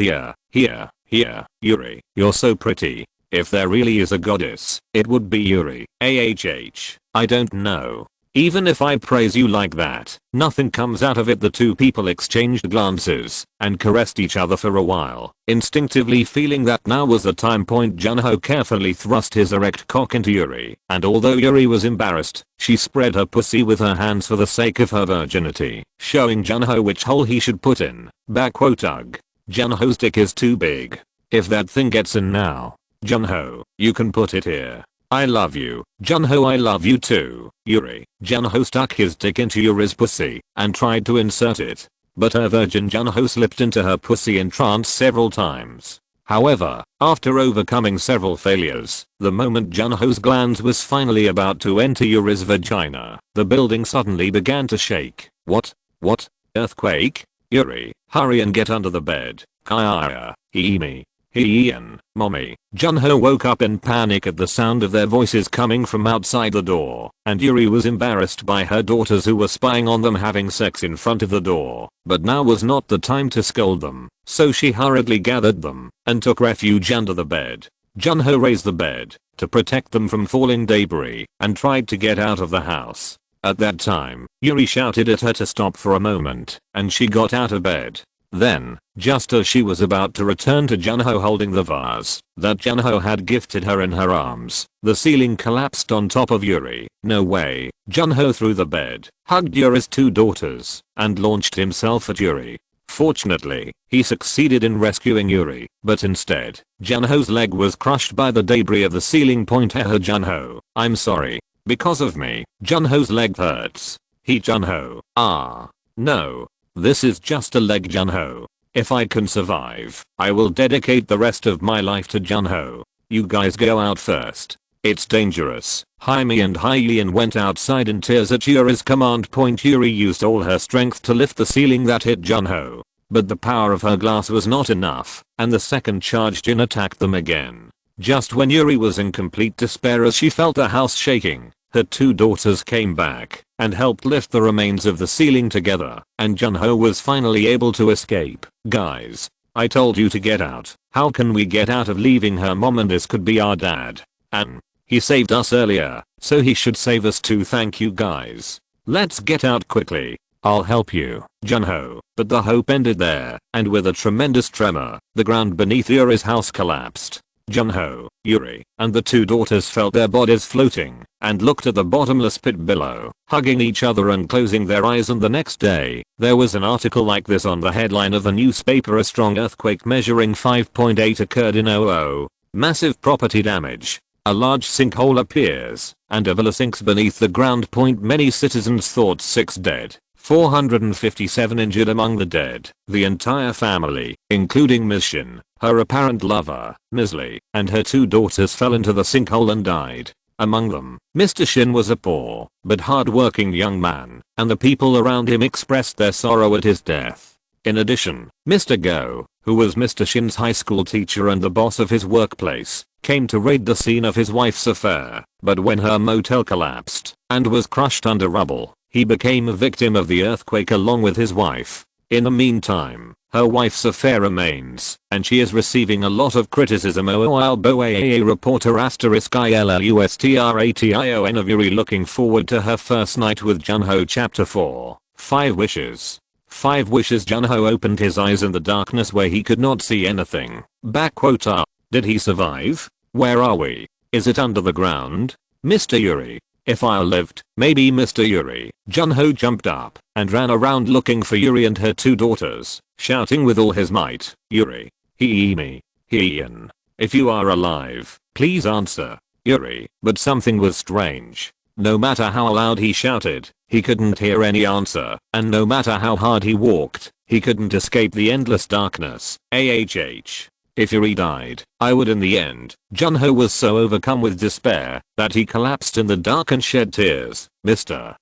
Here, Yuri, you're so pretty. If there really is a goddess, it would be Yuri. I don't know. Even if I praise you like that, nothing comes out of it. The two people exchanged glances and caressed each other for a while, instinctively feeling that now was the time point. Junho carefully thrust his erect cock into Yuri, and although Yuri was embarrassed, she spread her pussy with her hands for the sake of her virginity, showing Junho which hole he should put in. Ugh. Junho's dick is too big. If that thing gets in now, Junho, you can put it here. I love you. Junho, I love you too. Yuri. Junho stuck his dick into Yuri's pussy and tried to insert it, but her virgin Junho slipped into her pussy in trance several times. However, after overcoming several failures, the moment Junho's glands was finally about to enter Yuri's vagina, the building suddenly began to shake. What? Earthquake? Yuri, hurry and get under the bed. Kaya. Me. Ian, mommy. Junho woke up in panic at the sound of their voices coming from outside the door, and Yuri was embarrassed by her daughters who were spying on them having sex in front of the door. But now was not the time to scold them, so she hurriedly gathered them and took refuge under the bed. Junho raised the bed to protect them from falling debris and tried to get out of the house. At that time, Yuri shouted at her to stop for a moment, and she got out of bed. Then, just as she was about to return to Junho holding the vase that Junho had gifted her in her arms, the ceiling collapsed on top of Yuri. No way. Junho threw the bed, hugged Yuri's two daughters, and launched himself at Yuri. Fortunately, he succeeded in rescuing Yuri, but instead, Junho's leg was crushed by the debris of the ceiling. Junho, I'm sorry. Because of me, Junho's leg hurts. Junho. Ah. No. This is just a leg, Junho. If I can survive, I will dedicate the rest of my life to Junho. You guys go out first. It's dangerous. Jaime and Hyein went outside in tears at Yuri's command. Yuri used all her strength to lift the ceiling that hit Junho. But the power of her glass was not enough, and the second charge Jin attacked them again. Just when Yuri was in complete despair as she felt the house shaking, her two daughters came back and helped lift the remains of the ceiling together, and Junho was finally able to escape. Guys, I told you to get out. How can we get out of leaving her mom, and this could be our dad? And he saved us earlier, so he should save us too. Thank you guys. Let's get out quickly. I'll help you, Junho. But the hope ended there, and with a tremendous tremor, the ground beneath Yuri's house collapsed. Junho, Yuri, and the two daughters felt their bodies floating and looked at the bottomless pit below, hugging each other and closing their eyes. And the next day, there was an article like this on the headline of the newspaper: a strong earthquake measuring 5.8 occurred in Oahu. Massive property damage. A large sinkhole appears, and a villa sinks beneath the ground. Many citizens thought 6 dead. 457 injured. Among the dead, the entire family, including Ms. Shin, her apparent lover, Ms. Lee, and her two daughters fell into the sinkhole and died. Among them, Mr. Shin was a poor but hard-working young man, and the people around him expressed their sorrow at his death. In addition, Mr. Go, who was Mr. Shin's high school teacher and the boss of his workplace, came to raid the scene of his wife's affair, but when her motel collapsed and was crushed under rubble, he became a victim of the earthquake along with his wife. In the meantime, her wife's affair remains, and she is receiving a lot of criticism. OALBOAA reporter *ILLUSTRATION of Yuri looking forward to her first night with Junho. Chapter 4. 5 Wishes. 5 wishes. Junho opened his eyes in the darkness where he could not see anything. Did he survive? Where are we? Is it under the ground? Mr. Yuri. If I lived, maybe Mr. Yuri. Junho jumped up and ran around looking for Yuri and her two daughters, shouting with all his might, Yuri. Me. Ian. If you are alive, please answer. Yuri. But something was strange. No matter how loud he shouted, he couldn't hear any answer, and no matter how hard he walked, he couldn't escape the endless darkness. If Yuri died, I would in the end. Junho was so overcome with despair that he collapsed in the dark and shed tears. Mr.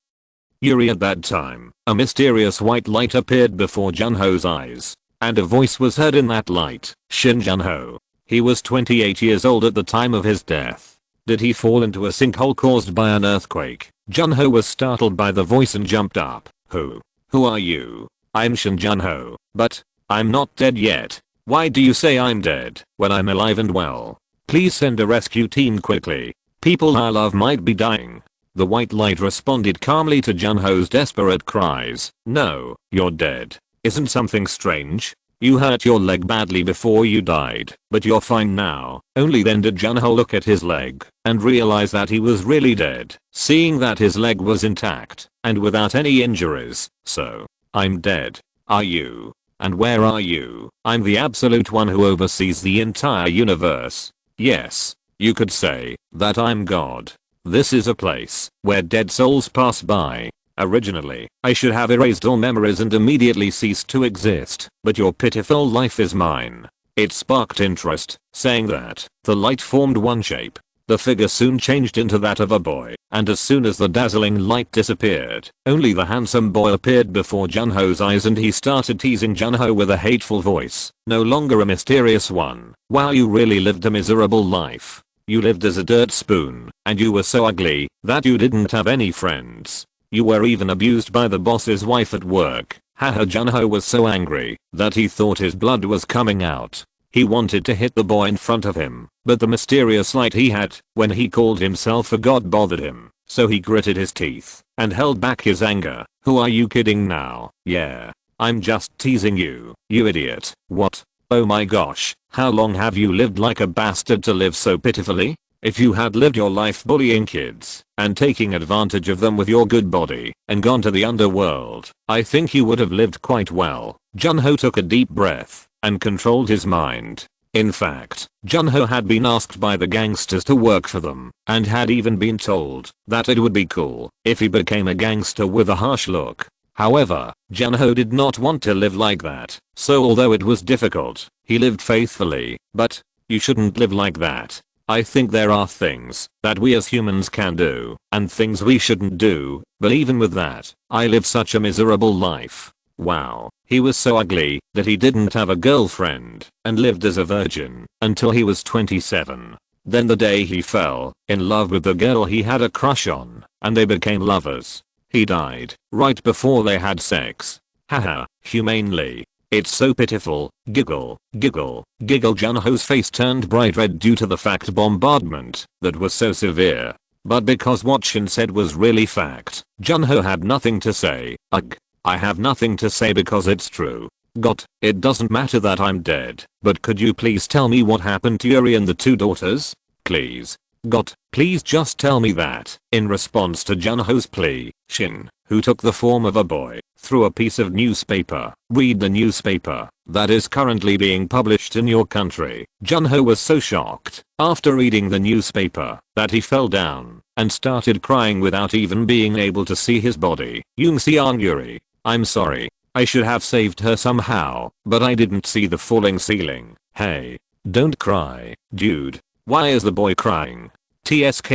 Yuri. At that time, a mysterious white light appeared before Junho's eyes, and a voice was heard in that light. Shin Junho. He was 28 years old at the time of his death. Did he fall into a sinkhole caused by an earthquake? Junho was startled by the voice and jumped up. Who are you? I'm Shin Junho. But I'm not dead yet. Why do you say I'm dead when I'm alive and well? Please send a rescue team quickly. People I love might be dying. The white light responded calmly to Junho's desperate cries. No, you're dead. Isn't something strange? You hurt your leg badly before you died, but you're fine now. Only then did Junho look at his leg and realize that he was really dead, seeing that his leg was intact and without any injuries. So, I'm dead. Are you? And where are you? I'm the absolute one who oversees the entire universe. Yes, you could say that I'm God. This is a place where dead souls pass by. Originally, I should have erased all memories and immediately ceased to exist, but your pitiful life is mine. It sparked interest, saying that the light formed one shape. The figure soon changed into that of a boy, and as soon as the dazzling light disappeared, only the handsome boy appeared before Junho's eyes, and he started teasing Junho with a hateful voice, no longer a mysterious one. Wow, you really lived a miserable life. You lived as a dirt spoon, and you were so ugly that you didn't have any friends. You were even abused by the boss's wife at work. Haha. Junho was so angry that he thought his blood was coming out. He wanted to hit the boy in front of him, but the mysterious light he had when he called himself a god bothered him, so he gritted his teeth and held back his anger. Who are you kidding now? Yeah, I'm just teasing you, you idiot. What? Oh my gosh, how long have you lived like a bastard to live so pitifully? If you had lived your life bullying kids and taking advantage of them with your good body and gone to the underworld, I think you would have lived quite well. Junho took a deep breath and controlled his mind. In fact, Junho had been asked by the gangsters to work for them and had even been told that it would be cool if he became a gangster with a harsh look. However, Junho did not want to live like that, so although it was difficult, he lived faithfully. But you shouldn't live like that. I think there are things that we as humans can do and things we shouldn't do, but even with that, I lived such a miserable life. Wow, he was so ugly that he didn't have a girlfriend and lived as a virgin until he was 27. Then the day he fell in love with the girl he had a crush on and they became lovers, he died right before they had sex. Haha, humanely. It's so pitiful. Giggle, giggle, giggle. Junho's face turned bright red due to the fact bombardment that was so severe. But because what Shin said was really fact, Junho had nothing to say. Ugh. I have nothing to say because it's true. Got, it doesn't matter that I'm dead, but could you please tell me what happened to Yuri and the two daughters? Please. Got, please just tell me that. In response to Junho's plea, Shin, who took the form of a boy, threw a piece of newspaper. Read the newspaper that is currently being published in your country. Junho was so shocked after reading the newspaper that he fell down and started crying without even being able to see his body. Yun Tian. Yuri, I'm sorry. I should have saved her somehow, but I didn't see the falling ceiling. Hey, don't cry, dude. Why is the boy crying? TSK.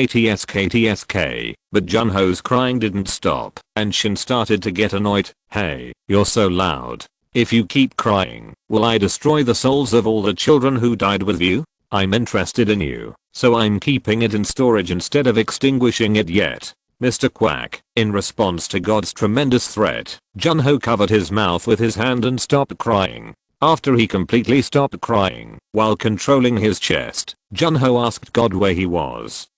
But Junho's crying didn't stop, and Shin started to get annoyed. Hey, you're so loud. If you keep crying, will I destroy the souls of all the children who died with you? I'm interested in you, so I'm keeping it in storage instead of extinguishing it yet. Mr. Quack. In response to God's tremendous threat, Junho covered his mouth with his hand and stopped crying. After he completely stopped crying while controlling his chest, Junho asked God where he was.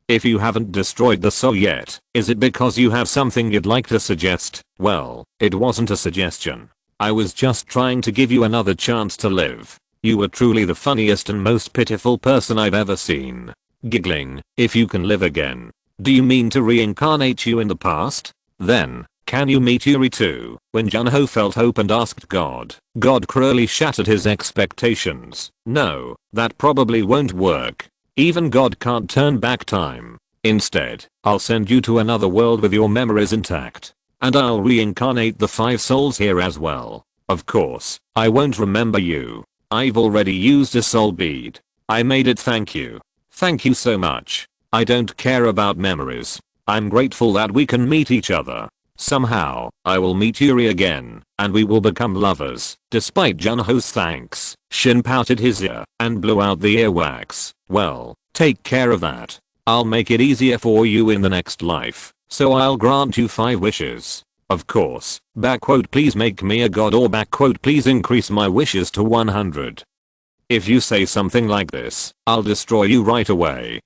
If you haven't destroyed the soul yet, is it because you have something you'd like to suggest? Well, it wasn't a suggestion. I was just trying to give you another chance to live. You were truly the funniest and most pitiful person I've ever seen. Giggling. If you can live again. Do you mean to reincarnate you in the past? Then, can you meet Yuri too? When Junho felt hope and asked God, God cruelly shattered his expectations. No, that probably won't work. Even God can't turn back time. Instead, I'll send you to another world with your memories intact. And I'll reincarnate the 5 souls here as well. Of course, I won't remember you. I've already used a soul bead. I made it. Thank you. Thank you so much. I don't care about memories. I'm grateful that we can meet each other. Somehow, I will meet Yuri again, and we will become lovers. Despite Junho's thanks, Shin pouted his ear and blew out the earwax. Well, take care of that. I'll make it easier for you in the next life, so I'll grant you 5 wishes. Of course, please make me a god, or please increase my wishes to 100. If you say something like this, I'll destroy you right away.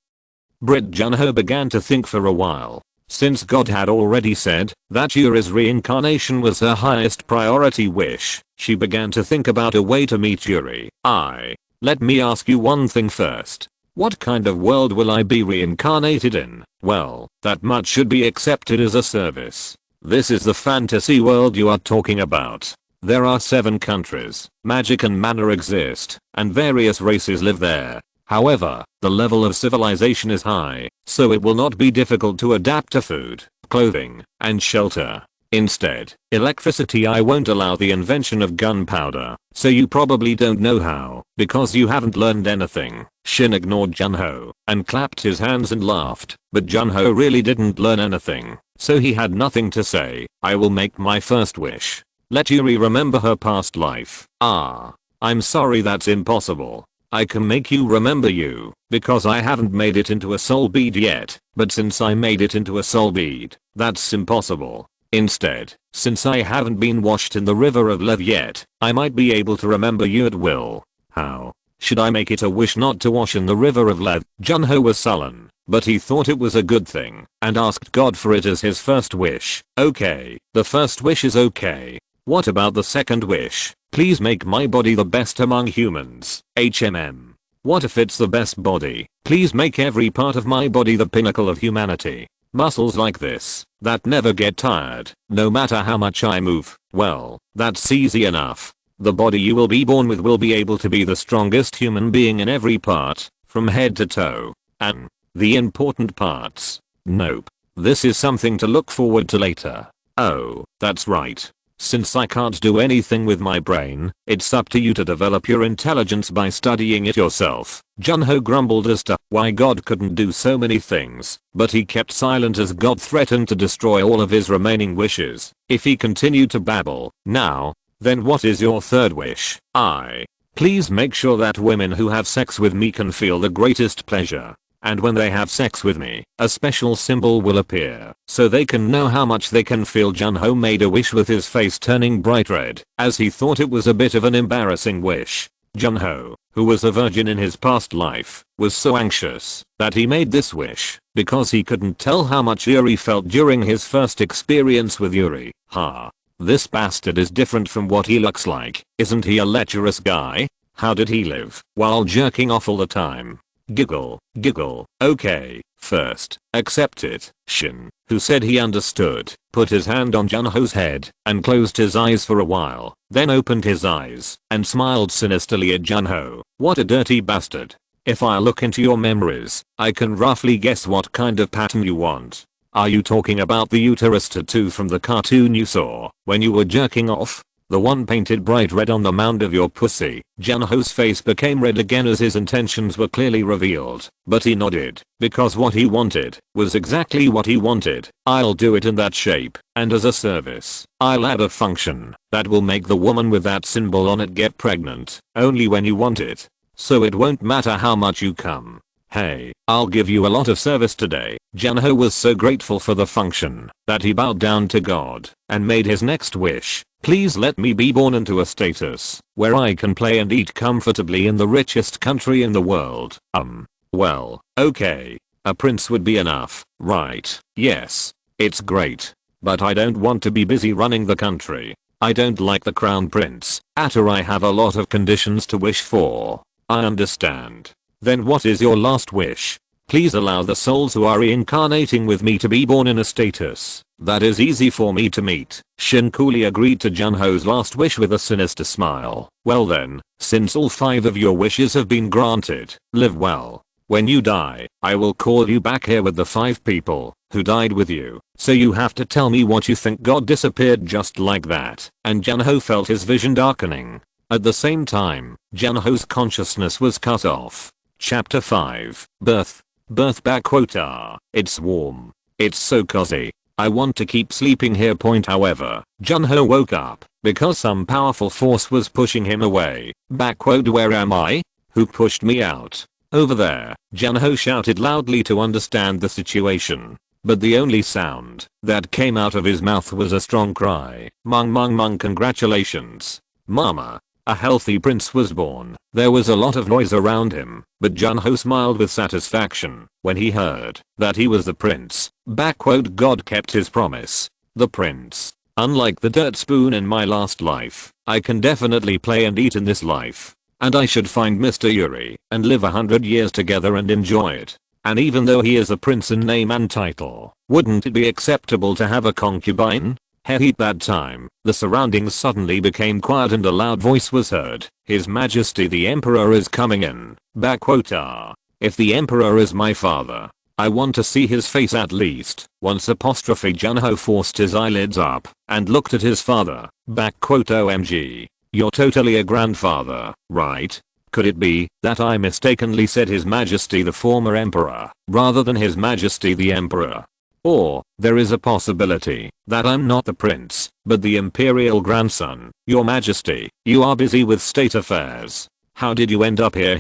Junho began to think for a while. Since God had already said that Yuri's reincarnation was her highest priority wish, she began to think about a way to meet Yuri. Let me ask you one thing first. What kind of world will I be reincarnated in? Well, that much should be accepted as a service. This is the fantasy world you are talking about. There are 7 countries, magic and mana exist, and various races live there. However, the level of civilization is high, so it will not be difficult to adapt to food, clothing, and shelter. Instead, electricity. I won't allow the invention of gunpowder, so you probably don't know how because you haven't learned anything. Shin ignored Junho and clapped his hands and laughed, but Junho really didn't learn anything, so he had nothing to say. I will make my first wish. Let Yuri remember her past life. Ah. I'm sorry, that's impossible. I can make you remember you, because I haven't made it into a soul bead yet, but since I made it into a soul bead, that's impossible. Instead, since I haven't been washed in the river of love yet, I might be able to remember you at will. How? Should I make it a wish not to wash in the river of love? Junho was sullen, but he thought it was a good thing, and asked God for it as his first wish. Okay, the first wish is okay. What about the second wish? Please make my body the best among humans. HMM. What if it's the best body? Please make every part of my body the pinnacle of humanity. Muscles like this, that never get tired, no matter how much I move. Well, that's easy enough. The body you will be born with will be able to be the strongest human being in every part, from head to toe. And the important parts? Nope. This is something to look forward to later. Oh, that's right. Since I can't do anything with my brain, it's up to you to develop your intelligence by studying it yourself. Junho grumbled as to why God couldn't do so many things, but he kept silent as God threatened to destroy all of his remaining wishes if he continued to babble. Now, then what is your third wish? Please make sure that women who have sex with me can feel the greatest pleasure. And when they have sex with me, a special symbol will appear, so they can know how much they can feel. Junho made a wish with his face turning bright red, as he thought it was a bit of an embarrassing wish. Junho, who was a virgin in his past life, was so anxious that he made this wish, because he couldn't tell how much Yuri felt during his first experience with Yuri. This bastard is different from what he looks like. Isn't he a lecherous guy? How did he live while jerking off all the time? Giggle, giggle. Okay, first, accept it. Shin, who said he understood, put his hand on Junho's head and closed his eyes for a while, then opened his eyes and smiled sinisterly at Junho. What a dirty bastard. If I look into your memories, I can roughly guess what kind of pattern you want. Are you talking about the uterus tattoo from the cartoon you saw when you were jerking off? The one painted bright red on the mound of your pussy? Junho's face became red again as his intentions were clearly revealed, but he nodded, because what he wanted was exactly what he wanted. I'll do it in that shape, and as a service, I'll add a function that will make the woman with that symbol on it get pregnant, only when you want it. So it won't matter how much you come. Hey, I'll give you a lot of service today. Junho was so grateful for the function that he bowed down to God and made his next wish. Please let me be born into a status where I can play and eat comfortably in the richest country in the world. Well, okay. A prince would be enough, right? Yes. It's great. But I don't want to be busy running the country. I don't like the crown prince. I have a lot of conditions to wish for. I understand. Then what is your last wish? Please allow the souls who are reincarnating with me to be born in a status that is easy for me to meet. Shin coolly agreed to Junho's last wish with a sinister smile. Well then, since all 5 of your wishes have been granted, live well. When you die, I will call you back here with the 5 people who died with you. So you have to tell me what you think. God disappeared just like that, and Junho felt his vision darkening. At the same time, Junho's consciousness was cut off. Chapter 5. Birth. It's warm. It's so cozy. I want to keep sleeping here. However, Junho woke up because some powerful force was pushing him away. Where am I? Who pushed me out? Over there. Junho shouted loudly to understand the situation. But the only sound that came out of his mouth was a strong cry. Mung, congratulations. Mama. A healthy prince was born. There was a lot of noise around him, but Junho smiled with satisfaction when he heard that he was the prince. God kept his promise. The prince. Unlike the dirt spoon in my last life, I can definitely play and eat in this life. And I should find Mr. Yuri and live 100 years together and enjoy it. And even though he is a prince in name and title, wouldn't it be acceptable to have a concubine? At that time, the surroundings suddenly became quiet and a loud voice was heard. His Majesty the Emperor is coming in. If the Emperor is my father, I want to see his face at least once. Junho forced his eyelids up and looked at his father. OMG. You're totally a grandfather, right? Could it be that I mistakenly said His Majesty the former emperor rather than His Majesty the emperor? Or, there is a possibility that I'm not the prince, but the imperial grandson. Your Majesty, you are busy with state affairs. How did you end up here?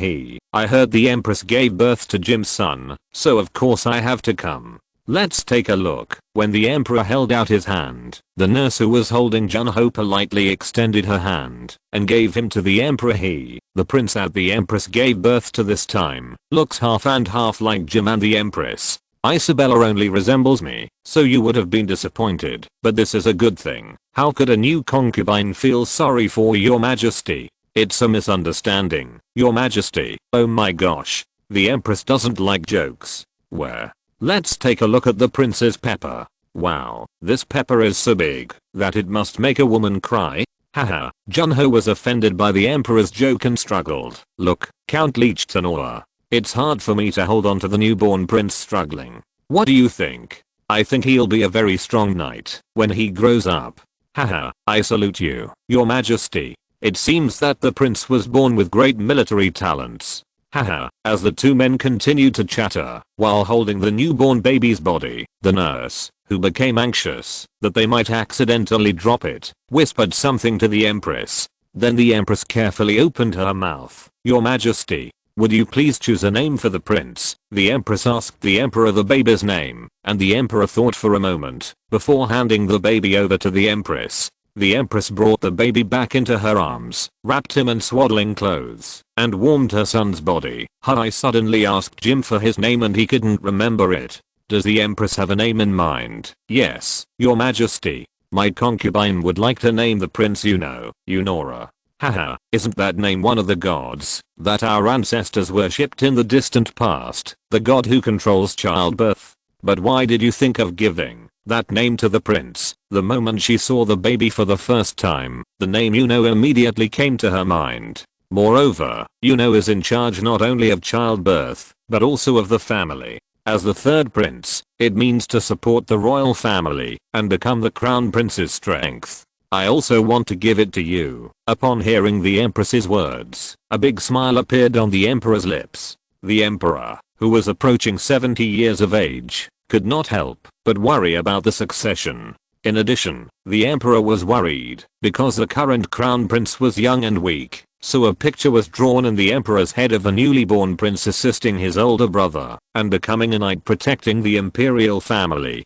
I heard the empress gave birth to Jim's son, so of course I have to come. Let's take a look. When the emperor held out his hand, the nurse who was holding Junho politely extended her hand and gave him to the emperor. The prince that the empress gave birth to this time, looks half and half like Jim and the empress. Isabella only resembles me, so you would have been disappointed, but this is a good thing. How could a new concubine feel sorry for your majesty? It's a misunderstanding, your majesty. Oh my gosh. The empress doesn't like jokes. Where? Let's take a look at the prince's pepper. Wow, this pepper is so big that it must make a woman cry. Haha, Junho was offended by the emperor's joke and struggled. Look, Count Liechtenauer. It's hard for me to hold on to the newborn prince struggling. What do you think? I think he'll be a very strong knight when he grows up. Haha, I salute you, your majesty. It seems that the prince was born with great military talents. Haha, as the two men continued to chatter while holding the newborn baby's body, the nurse, who became anxious that they might accidentally drop it, whispered something to the empress. Then the empress carefully opened her mouth. Your majesty, would you please choose a name for the prince? The empress asked the emperor the baby's name, and the emperor thought for a moment before handing the baby over to the empress. The empress brought the baby back into her arms, wrapped him in swaddling clothes, and warmed her son's body. I suddenly asked Jim for his name and he couldn't remember it. Does the empress have a name in mind? Yes, your majesty. My concubine would like to name the prince Yunora. Haha, isn't that name one of the gods that our ancestors worshipped in the distant past? The god who controls childbirth? But why did you think of giving that name to the prince? The moment she saw the baby for the first time, the name Yuno immediately came to her mind. Moreover, Yuno is in charge not only of childbirth, but also of the family. As the third prince, it means to support the royal family and become the crown prince's strength. I also want to give it to you. Upon hearing the empress's words, a big smile appeared on the emperor's lips. The emperor, who was approaching 70 years of age, could not help but worry about the succession. In addition, the emperor was worried because the current crown prince was young and weak, so a picture was drawn in the emperor's head of a newly born prince assisting his older brother and becoming a knight protecting the imperial family.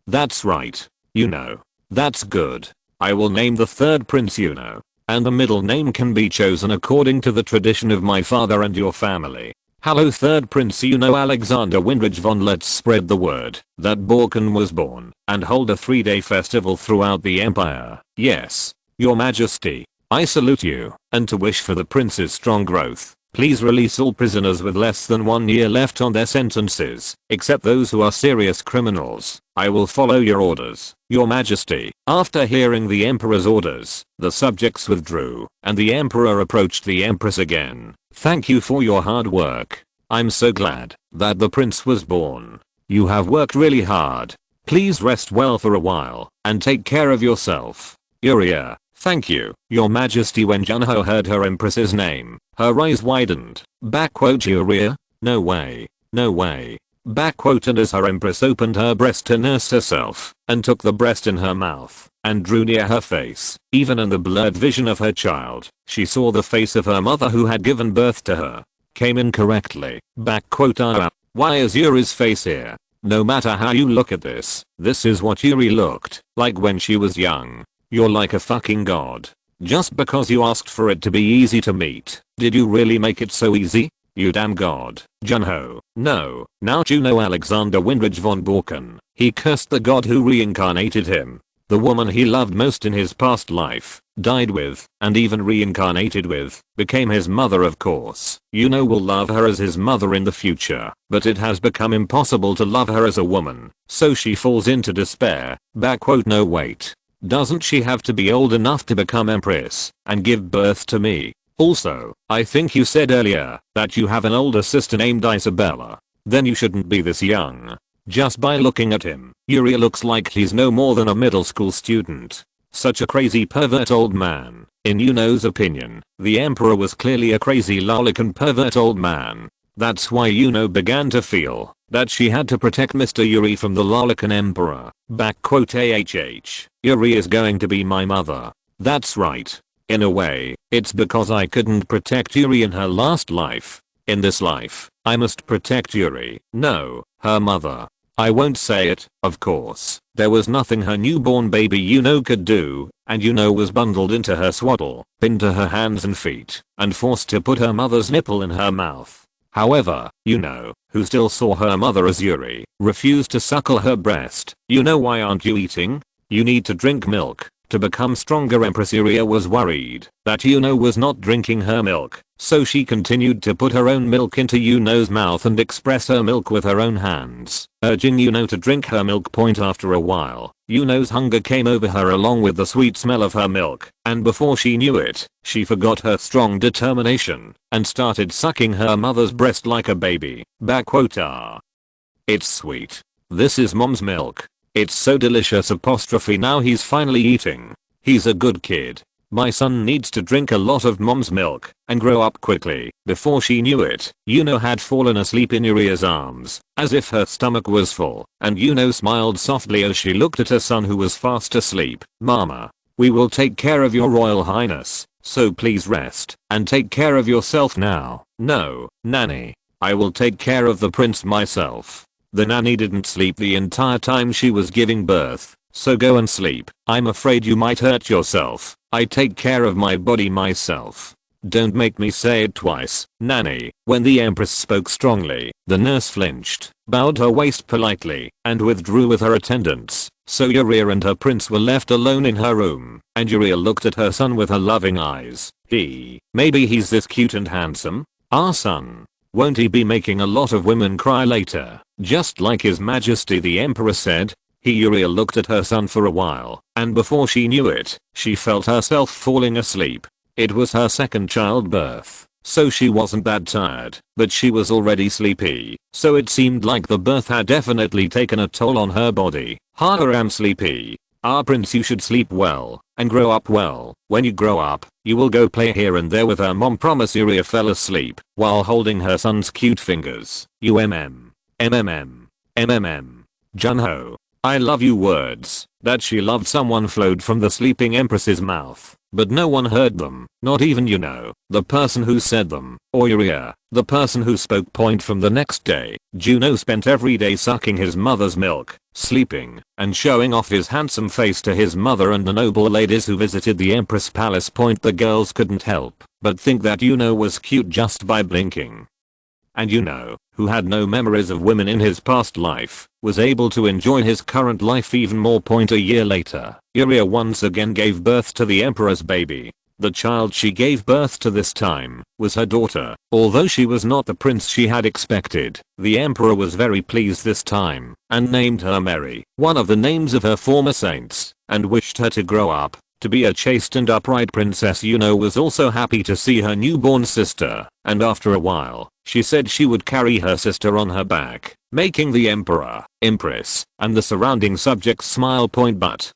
That's right. That's good. I will name the third prince Yuno, and the middle name can be chosen according to the tradition of my father and your family. Hello third prince Alexander Windridge von. Let's spread the word that Borken was born and hold a 3-day festival throughout the empire. Yes, your majesty. I salute you, and to wish for the prince's strong growth, please release all prisoners with less than 1 year left on their sentences, except those who are serious criminals. I will follow your orders, your majesty. After hearing the emperor's orders, the subjects withdrew, and the emperor approached the empress again. Thank you for your hard work. I'm so glad that the prince was born. You have worked really hard. Please rest well for a while, and take care of yourself. Uriah. Thank you, your majesty. When Junho heard her empress's name, her eyes widened. Uriah? No way. No way. And as her empress opened her breast to nurse herself, and took the breast in her mouth, and drew near her face, even in the blurred vision of her child, she saw the face of her mother who had given birth to her. Came incorrectly. Why is Yuri's face here? No matter how you look at this is what Yuri looked like when she was young. You're like a fucking god. Just because you asked for it to be easy to meet, did you really make it so easy? You damn god. Junho. No. Now Juno Alexander Windridge von Borken. He cursed the god who reincarnated him. The woman he loved most in his past life, died with, and even reincarnated with, became his mother of course. Yuno will love her as his mother in the future, but it has become impossible to love her as a woman, so she falls into despair. No wait. Doesn't she have to be old enough to become empress and give birth to me? Also, I think you said earlier that you have an older sister named Isabella. Then you shouldn't be this young. Just by looking at him, Yuri looks like he's no more than a middle school student. Such a crazy pervert old man. In Yuno's opinion, the emperor was clearly a crazy lolicon pervert old man. That's why Yuno began to feel that she had to protect Mr. Yuri from the lolicon emperor. Yuri is going to be my mother. That's right. In a way, it's because I couldn't protect Yuri in her last life. In this life, I must protect Yuri. No, her mother. I won't say it, of course. There was nothing her newborn baby Yuno could do, and Yuno was bundled into her swaddle, pinned to her hands and feet, and forced to put her mother's nipple in her mouth. However, Yuno, who still saw her mother as Yuri, refused to suckle her breast. Yuno, why aren't you eating? You need to drink milk. To become stronger, Empress Yuria was worried that Yuno was not drinking her milk, so she continued to put her own milk into Yuno's mouth and express her milk with her own hands, urging Yuno to drink her milk. After a while, Yuno's hunger came over her along with the sweet smell of her milk, and before she knew it, she forgot her strong determination and started sucking her mother's breast like a baby. It's sweet. This is mom's milk. It's so delicious. Now he's finally eating. He's a good kid. My son needs to drink a lot of mom's milk and grow up quickly. Before she knew it, Yuno had fallen asleep in Yuria's arms, as if her stomach was full, and Yuno smiled softly as she looked at her son who was fast asleep. Mama, we will take care of your royal highness, so please rest and take care of yourself now. No, nanny. I will take care of the prince myself. The nanny didn't sleep the entire time she was giving birth, so go and sleep. I'm afraid you might hurt yourself. I take care of my body myself. Don't make me say it twice, nanny. When the empress spoke strongly, the nurse flinched, bowed her waist politely, and withdrew with her attendants. So Yuria and her prince were left alone in her room, and Yuria looked at her son with her loving eyes. Maybe he's this cute and handsome? Our son. Won't he be making a lot of women cry later, just like his majesty the emperor said? Yuria looked at her son for a while, and before she knew it, she felt herself falling asleep. It was her second childbirth, so she wasn't that tired, but she was already sleepy, so it seemed like the birth had definitely taken a toll on her body. I'm sleepy. Prince, you should sleep well and grow up well. When you grow up, you will go play here and there with her mom. Promise. Yuria fell asleep while holding her son's cute fingers. Junho. I love you words that she loved someone flowed from the sleeping empress's mouth, but no one heard them, not even Yuno, the person who said them, or Yuria, the person who spoke. From the next day, Juno spent every day sucking his mother's milk, sleeping, and showing off his handsome face to his mother and the noble ladies who visited the empress palace. The girls couldn't help but think that Yuno was cute just by blinking. And Yuno, who had no memories of women in his past life, was able to enjoy his current life even more. A year later, Yuria once again gave birth to the emperor's baby. The child she gave birth to this time was her daughter. Although she was not the prince she had expected, the emperor was very pleased this time and named her Mary, one of the names of her former saints, and wished her to grow up to be a chaste and upright princess. Yuno was also happy to see her newborn sister, and after a while, she said she would carry her sister on her back, making the emperor, empress, and the surrounding subjects smile. But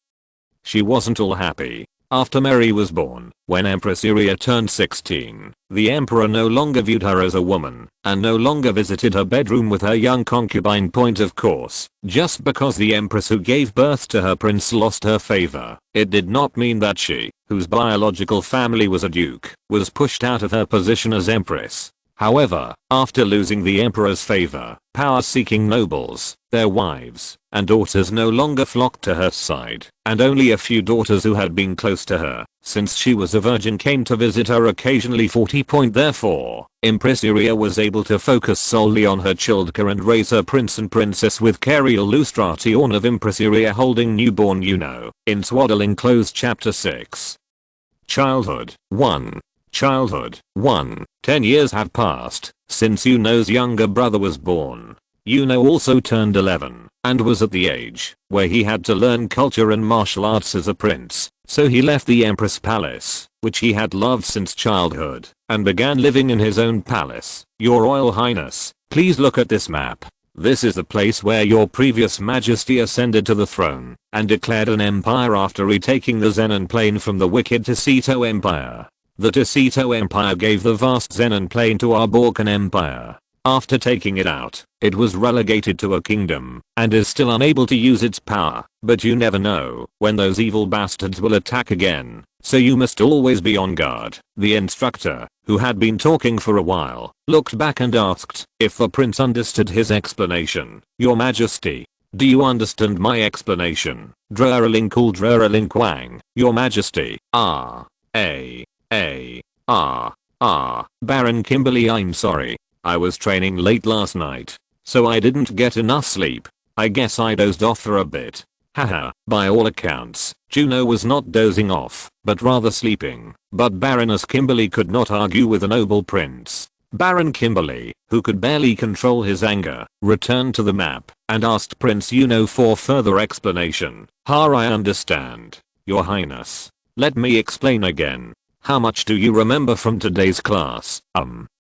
she wasn't all happy. After Mary was born, when Empress Yuria turned 16, the emperor no longer viewed her as a woman, and no longer visited her bedroom with her young concubine. Of course, just because the empress who gave birth to her prince lost her favor, it did not mean that she, whose biological family was a duke, was pushed out of her position as empress. However, after losing the emperor's favor, power-seeking nobles, their wives, and daughters no longer flocked to her side, and only a few daughters who had been close to her since she was a virgin came to visit her occasionally. Therefore, Empress Yuria was able to focus solely on her children and raise her prince and princess with care. Illustration of Empress Yuria holding newborn Yuno in swaddling clothes. Chapter 6. Childhood 1. Childhood 1. 10 years have passed since Yuno's younger brother was born. Yuno also turned 11 and was at the age where he had to learn culture and martial arts as a prince, so he left the Empress Palace, which he had loved since childhood, and began living in his own palace. Your Royal Highness, please look at this map. This is the place where your previous majesty ascended to the throne and declared an empire after retaking the Zenon plain from the wicked Ticito Empire. The Ticito Empire gave the vast Zenon plain to our Balkan Empire. After taking it out, it was relegated to a kingdom and is still unable to use its power, but you never know when those evil bastards will attack again, so you must always be on guard. The instructor, who had been talking for a while, looked back and asked if the prince understood his explanation. Your Majesty, do you understand my explanation? Drurling Quang, Your Majesty. Baron Kimberly, I'm sorry. I was training late last night, so I didn't get enough sleep. I guess I dozed off for a bit. Haha, by all accounts, Juno was not dozing off, but rather sleeping. But Baroness Kimberly could not argue with a noble prince. Baron Kimberly, who could barely control his anger, returned to the map and asked Prince Yuno for further explanation. I understand, Your Highness. Let me explain again. How much do you remember from today's class?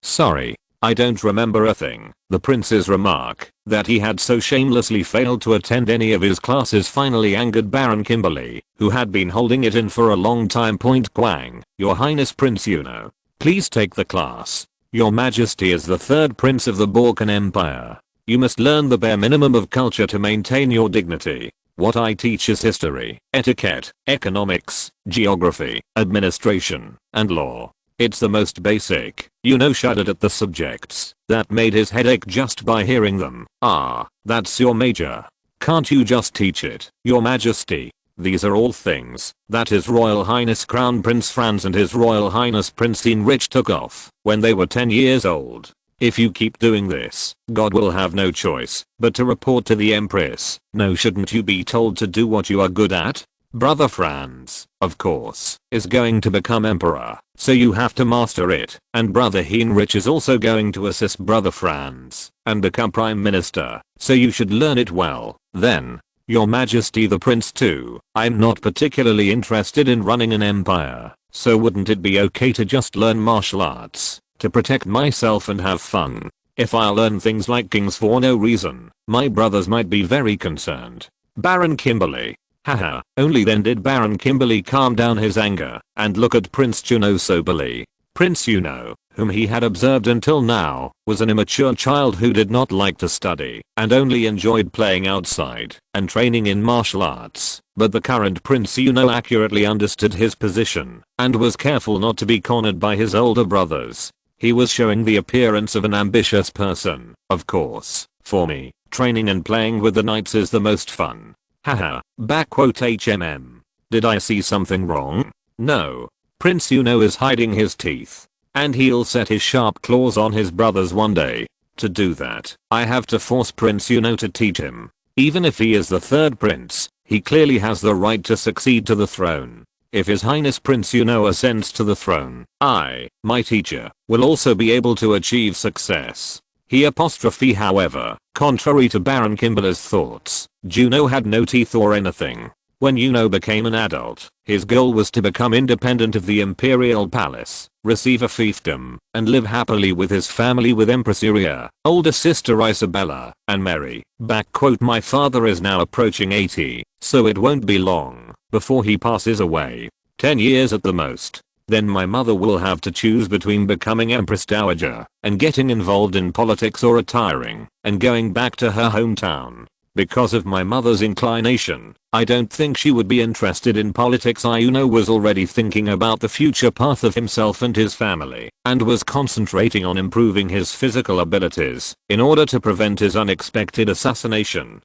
Sorry. I don't remember a thing. The prince's remark that he had so shamelessly failed to attend any of his classes finally angered Baron Kimberly, who had been holding it in for a long time. Quang, Your Highness Prince Yuno, please take the class. Your Majesty is the third prince of the Balkan Empire. You must learn the bare minimum of culture to maintain your dignity. What I teach is history, etiquette, economics, geography, administration, and law. It's the most basic. Yuno shuddered at the subjects that made his head ache just by hearing them. That's your major. Can't you just teach it? Your Majesty, these are all things that His Royal Highness Crown Prince Franz and His Royal Highness Prince Heinrich took off when they were 10 years old. If you keep doing this, God will have no choice but to report to the Empress. No, shouldn't you be told to do what you are good at? Brother Franz, of course, is going to become emperor, so you have to master it, and Brother Heinrich is also going to assist Brother Franz and become prime minister, so you should learn it well. Then, Your Majesty the prince too. I'm not particularly interested in running an empire, so wouldn't it be okay to just learn martial arts to protect myself and have fun? If I learn things like kings for no reason, my brothers might be very concerned. Baron Kimberly. Haha, only then did Baron Kimberly calm down his anger and look at Prince Juno soberly. Prince Yuno, whom he had observed until now, was an immature child who did not like to study and only enjoyed playing outside and training in martial arts. But the current Prince Yuno accurately understood his position and was careful not to be cornered by his older brothers. He was showing the appearance of an ambitious person. Of course, for me, training and playing with the knights is the most fun. Haha, HMM. Did I see something wrong? No. Prince Yuno is hiding his teeth, and he'll set his sharp claws on his brothers one day. To do that, I have to force Prince Yuno to teach him. Even if he is the third prince, he clearly has the right to succeed to the throne. If His Highness Prince Yuno ascends to the throne, I, my teacher, will also be able to achieve success. However, contrary to Baron Kimberly's thoughts, Juno had no teeth or anything. When Yuno became an adult, his goal was to become independent of the imperial palace, receive a fiefdom, and live happily with his family with Empress Iria, older sister Isabella, and Mary. My father is now approaching 80, so it won't be long before he passes away. 10 years at the most. Then my mother will have to choose between becoming Empress Dowager and getting involved in politics or retiring and going back to her hometown. Because of my mother's inclination, I don't think she would be interested in politics. Yuno was already thinking about the future path of himself and his family, and was concentrating on improving his physical abilities in order to prevent his unexpected assassination.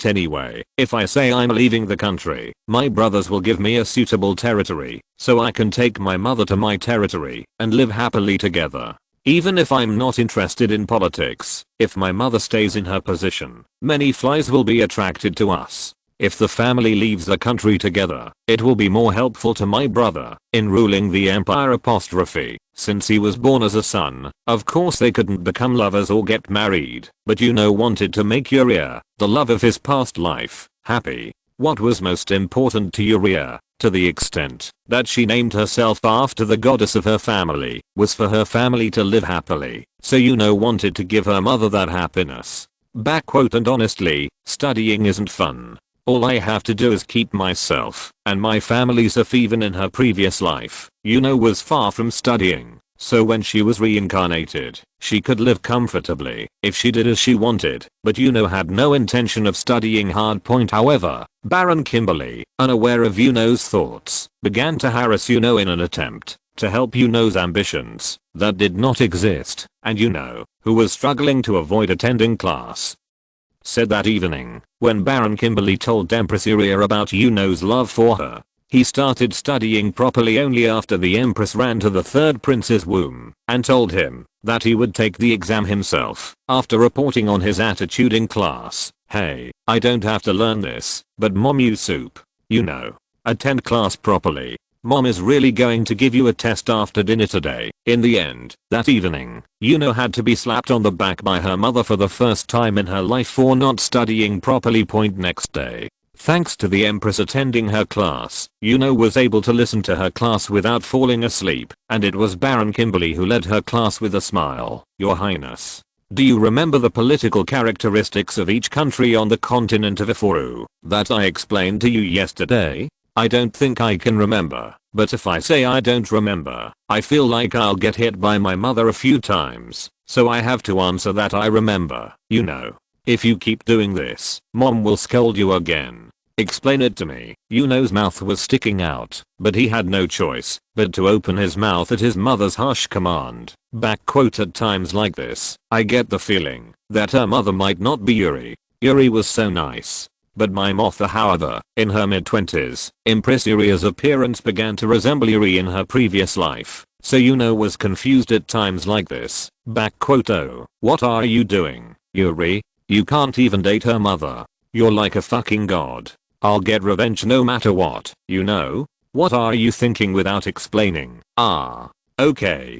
Anyway, if I say I'm leaving the country, my brothers will give me a suitable territory, so I can take my mother to my territory and live happily together. Even if I'm not interested in politics, if my mother stays in her position, many flies will be attracted to us. If the family leaves the country together, it will be more helpful to my brother in ruling the empire. Since he was born as a son, of course they couldn't become lovers or get married, but Yuno wanted to make Yuria, the love of his past life, happy. What was most important to Yuria, to the extent that she named herself after the goddess of her family, was for her family to live happily, so Yuno wanted to give her mother that happiness. And honestly, studying isn't fun. All I have to do is keep myself and my family safe. Even in her previous life, was far from studying. So when she was reincarnated, she could live comfortably if she did as she wanted, but had no intention of studying hard. However, Baron Kimberly, unaware of Yuno's thoughts, began to harass in an attempt to help Yuno's ambitions that did not exist, and who was struggling to avoid attending class, said that evening, when Baron Kimberly told Empress Iria about Yuno's love for her, he started studying properly only after the Empress ran to the third prince's womb and told him that he would take the exam himself after reporting on his attitude in class. Hey, I don't have to learn this, but mom, you soup. Attend class properly. Mom is really going to give you a test after dinner today. In the end, that evening, had to be slapped on the back by her mother for the first time in her life for not studying properly. Next day, thanks to the Empress attending her class, was able to listen to her class without falling asleep, and it was Baron Kimberly who led her class with a smile. Your Highness, do you remember the political characteristics of each country on the continent of Iforu that I explained to you yesterday? I don't think I can remember, but if I say I don't remember, I feel like I'll get hit by my mother a few times, so I have to answer that I remember. If you keep doing this, mom will scold you again. Explain it to me. Yuno's mouth was sticking out, but he had no choice but to open his mouth at his mother's harsh command. At times like this, I get the feeling that her mother might not be Yuri. Yuri was so nice. But my mother, however, in her mid-20s, Empress Iria's appearance began to resemble Yuri in her previous life, so was confused at times like this. Oh, what are you doing, Yuri? You can't even date her mother. You're like a fucking god. I'll get revenge no matter what. What are you thinking without explaining? Okay.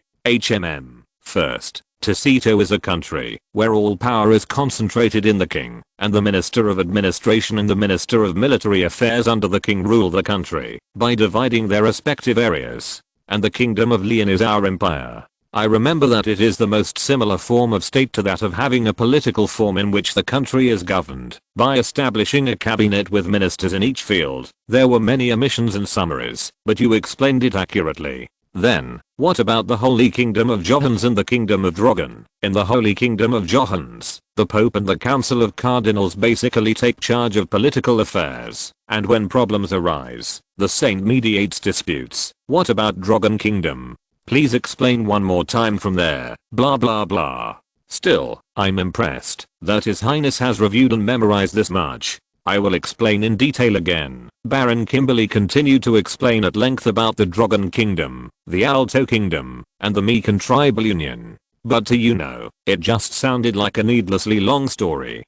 First, Tacito is a country where all power is concentrated in the king, and the Minister of Administration and the Minister of Military Affairs under the king rule the country by dividing their respective areas. And the Kingdom of Leon is our empire. I remember that it is the most similar form of state to that of having a political form in which the country is governed by establishing a cabinet with ministers in each field. There were many omissions and summaries, but you explained it accurately. Then, what about the Holy Kingdom of Johans and the Kingdom of Drogon? In the Holy Kingdom of Johans, the Pope and the Council of Cardinals basically take charge of political affairs, and when problems arise, the Saint mediates disputes. What about Drogon Kingdom? Please explain one more time from there. Blah blah blah. Still, I'm impressed that His Highness has reviewed and memorized this much. I will explain in detail again. Baron Kimberly continued to explain at length about the Drogon Kingdom, the Alto Kingdom, and the Meekan Tribal Union. But to it just sounded like a needlessly long story.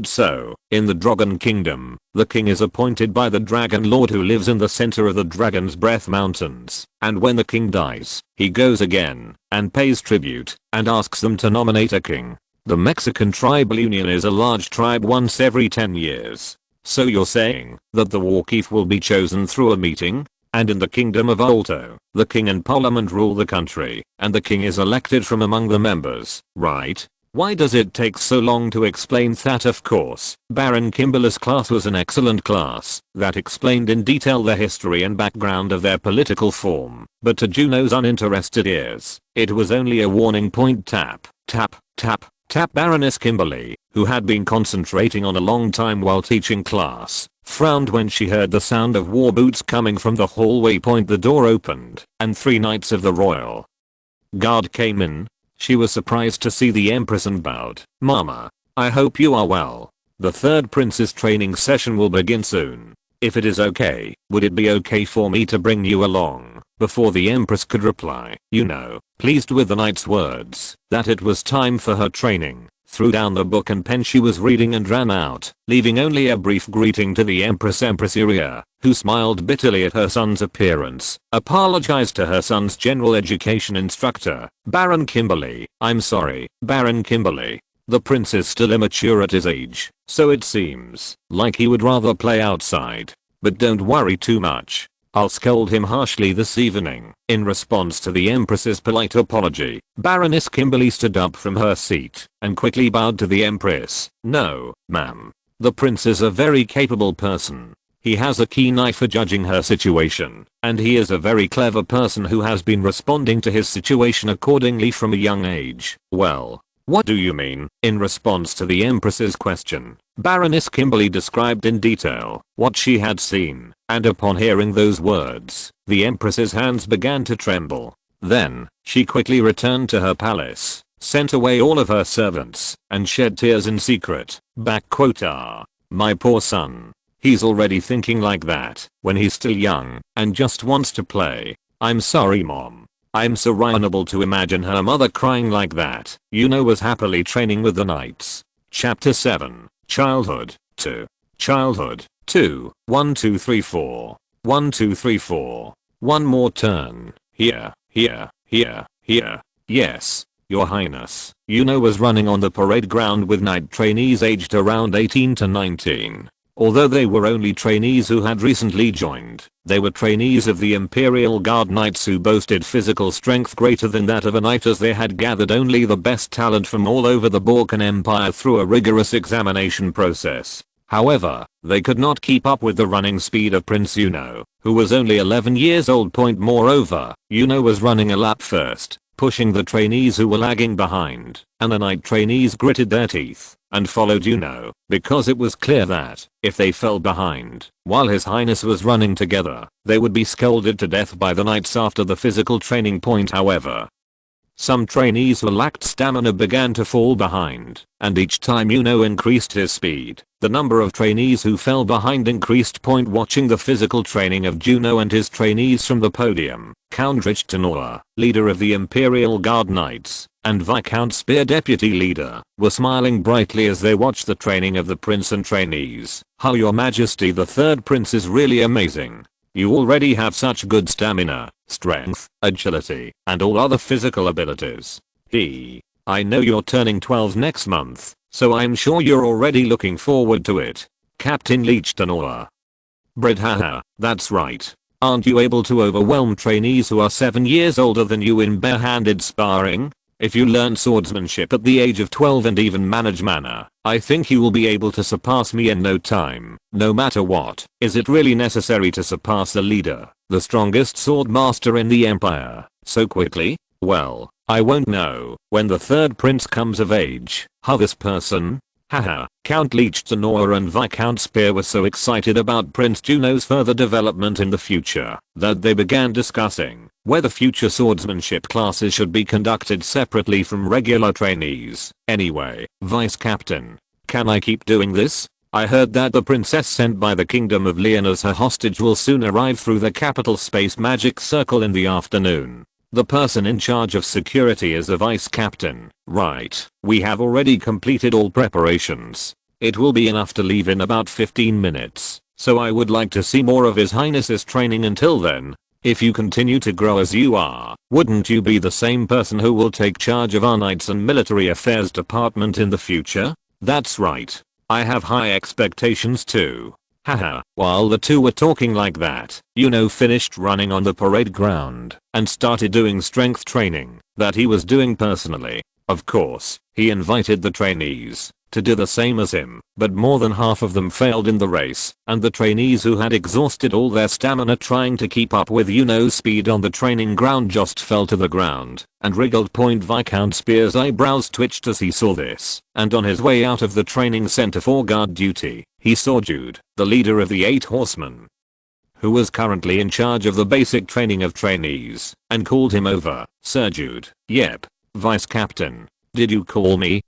So, in the Drogon Kingdom, the king is appointed by the Dragon Lord who lives in the center of the Dragon's Breath Mountains, and when the king dies, he goes again and pays tribute and asks them to nominate a king. The Mexican Tribal Union is a large tribe once every 10 years. So you're saying that the Warkeef will be chosen through a meeting? And in the Kingdom of Alto, the king and parliament rule the country, and the king is elected from among the members, right? Why does it take so long to explain that? Of course, Baron Kimberly's class was an excellent class that explained in detail the history and background of their political form, but to Juno's uninterested ears, it was only a warning point. Tap, tap, tap. Baroness Kimberly, who had been concentrating on a long time while teaching class, frowned when she heard the sound of war boots coming from the hallway. The door opened, and 3 knights of the royal guard came in. She was surprised to see the Empress and bowed. Mama, I hope you are well. The third prince's training session will begin soon. If it is okay, would it be okay for me to bring you along? Before the Empress could reply, pleased with the knight's words that it was time for her training, threw down the book and pen she was reading and ran out, leaving only a brief greeting to the Empress Iria, who smiled bitterly at her son's appearance, apologized to her son's general education instructor, Baron Kimberly. I'm sorry, Baron Kimberly. The prince is still immature at his age, so it seems like he would rather play outside. But don't worry too much. I'll scold him harshly this evening." In response to the Empress's polite apology, Baroness Kimberly stood up from her seat and quickly bowed to the Empress. "No, ma'am. The prince is a very capable person. He has a keen eye for judging her situation, and he is a very clever person who has been responding to his situation accordingly from a young age." "Well, what do you mean?" In response to the Empress's question, Baroness Kimberly described in detail what she had seen, and upon hearing those words, the Empress's hands began to tremble. Then, she quickly returned to her palace, sent away all of her servants, and shed tears in secret. My poor son. He's already thinking like that when he's still young and just wants to play. I'm sorry, Mom. I'm so unable to imagine her mother crying like that. Yuno was happily training with the knights. Chapter 7. Childhood 2. Childhood 2. 1 2 3 4. 1 2 3 4. One more turn. Here, here, here, here. Yes, Your Highness. Yuno was running on the parade ground with knight trainees aged around 18 to 19. Although they were only trainees who had recently joined, they were trainees of the Imperial Guard Knights who boasted physical strength greater than that of a knight, as they had gathered only the best talent from all over the Balkan Empire through a rigorous examination process. However, they could not keep up with the running speed of Prince Yuno, who was only 11 years old. Moreover, Yuno was running a lap first, pushing the trainees who were lagging behind, and the knight trainees gritted their teeth and followed Yuno, because it was clear that, if they fell behind, while His Highness was running together, they would be scolded to death by the knights after the physical training point. However, some trainees who lacked stamina began to fall behind, and each time Yuno increased his speed, the number of trainees who fell behind increased. Watching the physical training of Yuno and his trainees from the podium, Count Richtenauer, leader of the Imperial Guard Knights, and Viscount Spear, deputy leader, were smiling brightly as they watched the training of the prince and trainees. "How, Your Majesty, the third prince is really amazing. You already have such good stamina, strength, agility, and all other physical abilities. I know you're turning 12 next month, so I'm sure you're already looking forward to it." Captain Lichtenauer. Brad, haha, that's right. Aren't you able to overwhelm trainees who are 7 years older than you in barehanded sparring? If you learn swordsmanship at the age of 12 and even manage mana, I think you will be able to surpass me in no time, no matter what. Is it really necessary to surpass the leader, the strongest sword master in the empire, so quickly? Well, I won't know when the third prince comes of age. How, this person? Haha, Count Lichtenauer and Viscount Spear were so excited about Prince Juno's further development in the future that they began discussing whether future swordsmanship classes should be conducted separately from regular trainees. Anyway, Vice Captain, can I keep doing this? I heard that the princess sent by the Kingdom of Leon as her hostage will soon arrive through the capital space magic circle in the afternoon. The person in charge of security is the Vice Captain. Right, we have already completed all preparations. It will be enough to leave in about 15 minutes, so I would like to see more of His Highness's training until then. If you continue to grow as you are, wouldn't you be the same person who will take charge of our Knights and Military Affairs Department in the future? That's right. I have high expectations too. Haha. While the two were talking like that, Yuno finished running on the parade ground and started doing strength training that he was doing personally. Of course, he invited the trainees to do the same as him, but more than half of them failed in the race, and the trainees who had exhausted all their stamina trying to keep up with Yuno's speed on the training ground just fell to the ground and wriggled. Viscount Spear's eyebrows twitched as he saw this, and on his way out of the training center for guard duty, he saw Jude, the leader of the 8 horsemen, who was currently in charge of the basic training of trainees, and called him over. "Sir Jude." "Yep, Vice Captain. Did you call me?"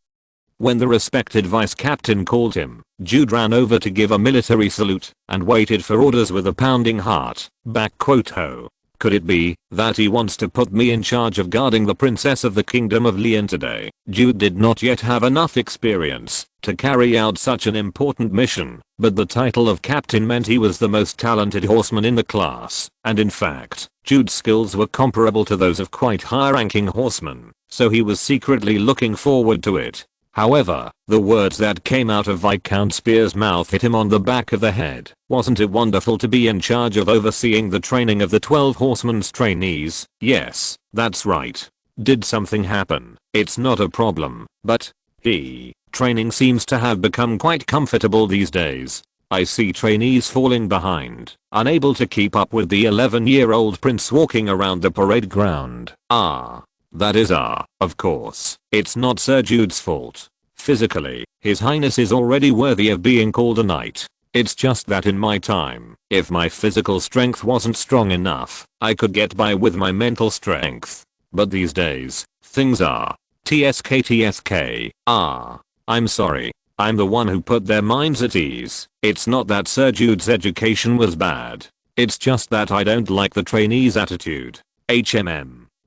When the respected Vice Captain called him, Jude ran over to give a military salute and waited for orders with a pounding heart. Ho. Could it be that he wants to put me in charge of guarding the Princess of the Kingdom of Leon today? Jude did not yet have enough experience to carry out such an important mission, but the title of captain meant he was the most talented horseman in the class, and in fact, Jude's skills were comparable to those of quite high-ranking horsemen, so he was secretly looking forward to it. However, the words that came out of Viscount Spear's mouth hit him on the back of the head. Wasn't it wonderful to be in charge of overseeing the training of the 12 Horsemen's trainees? Yes, that's right. Did something happen? It's not a problem, but training seems to have become quite comfortable these days. I see trainees falling behind, unable to keep up with the 11-year-old prince walking around the parade ground. That is of course, it's not Sir Jude's fault. Physically, His Highness is already worthy of being called a knight. It's just that in my time, if my physical strength wasn't strong enough, I could get by with my mental strength. But these days, things are TSK. I'm sorry. I'm the one who put their minds at ease. It's not that Sir Jude's education was bad. It's just that I don't like the trainees' attitude.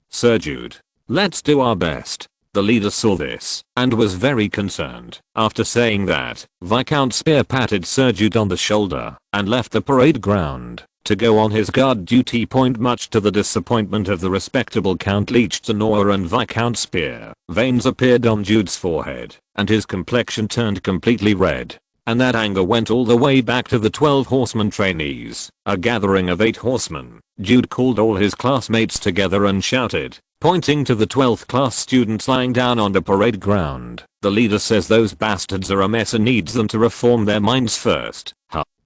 Sir Jude. Let's do our best. The leader saw this and was very concerned. After saying that, Viscount Spear patted Sir Jude on the shoulder and left the parade ground to go on his guard duty point, much to the disappointment of the respectable Count Liechtenauer and Viscount Spear. Veins appeared on Jude's forehead and his complexion turned completely red. And that anger went all the way back to the 12 horsemen trainees, a gathering of 8 horsemen. Jude called all his classmates together and shouted, pointing to the 12th class students lying down on the parade ground. The leader says those bastards are a mess and needs them to reform their minds first.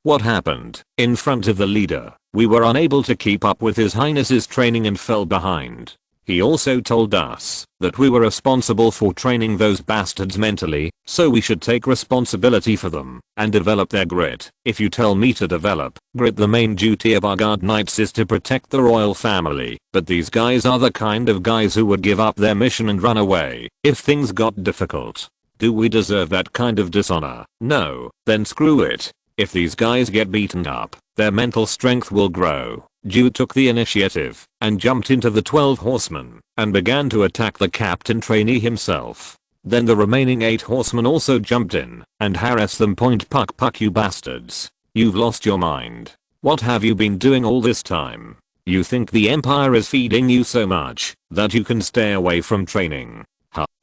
What happened? In front of the leader, we were unable to keep up with His Highness's training and fell behind. He also told us that we were responsible for training those bastards mentally, so we should take responsibility for them and develop their grit. If you tell me to develop grit, the main duty of our guard knights is to protect the royal family. But these guys are the kind of guys who would give up their mission and run away if things got difficult. Do we deserve that kind of dishonor? No. Then screw it. If these guys get beaten up, their mental strength will grow. Jude took the initiative and jumped into the 12 horsemen and began to attack the captain trainee himself. Then the remaining 8 horsemen also jumped in and harassed them. Puck you bastards. You've lost your mind. What have you been doing all this time? You think the Empire is feeding you so much that you can stay away from training?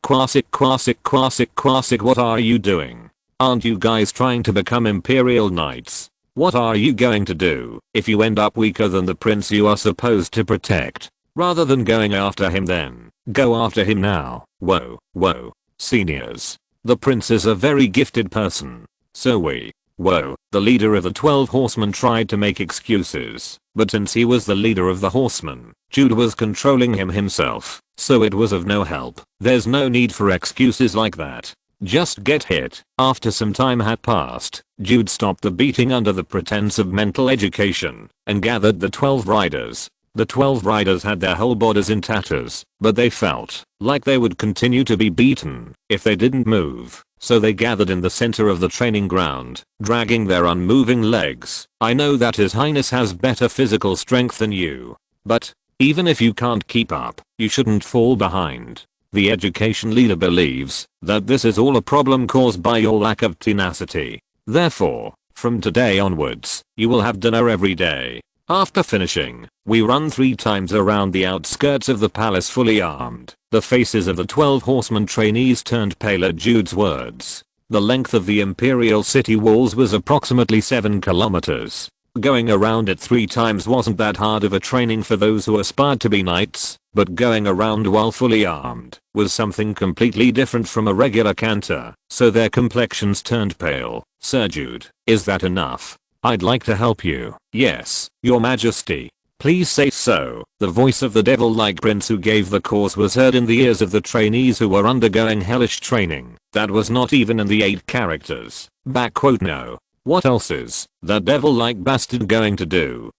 Quasic, what are you doing? Aren't you guys trying to become Imperial Knights? What are you going to do if you end up weaker than the prince you are supposed to protect? Rather than going after him, then go after him now. Whoa. Seniors. The prince is a very gifted person. The leader of the 12 horsemen tried to make excuses, but since he was the leader of the horsemen, Jude was controlling him himself, so it was of no help. There's no need for excuses like that. Just get hit. After some time had passed, Jude stopped the beating under the pretense of mental education and gathered the 12 riders. The 12 riders had their whole bodies in tatters, but they felt like they would continue to be beaten if they didn't move. So they gathered in the center of the training ground, dragging their unmoving legs. I know that His Highness has better physical strength than you, but even if you can't keep up, you shouldn't fall behind. The education leader believes that this is all a problem caused by your lack of tenacity. Therefore, from today onwards, you will have dinner every day. After finishing, we run 3 times around the outskirts of the palace fully armed. The faces of the 12 horsemen trainees turned pale at Jude's words. The length of the imperial city walls was approximately 7 kilometers. Going around it 3 times wasn't that hard of a training for those who aspired to be knights, but going around while fully armed was something completely different from a regular canter, so their complexions turned pale. Sir Jude, is that enough? I'd like to help you. Yes, Your Majesty. Please say so. The voice of the devil-like prince who gave the cause was heard in the ears of the trainees who were undergoing hellish training. That was not even in the 8 characters. No. What else is that devil-like bastard going to do?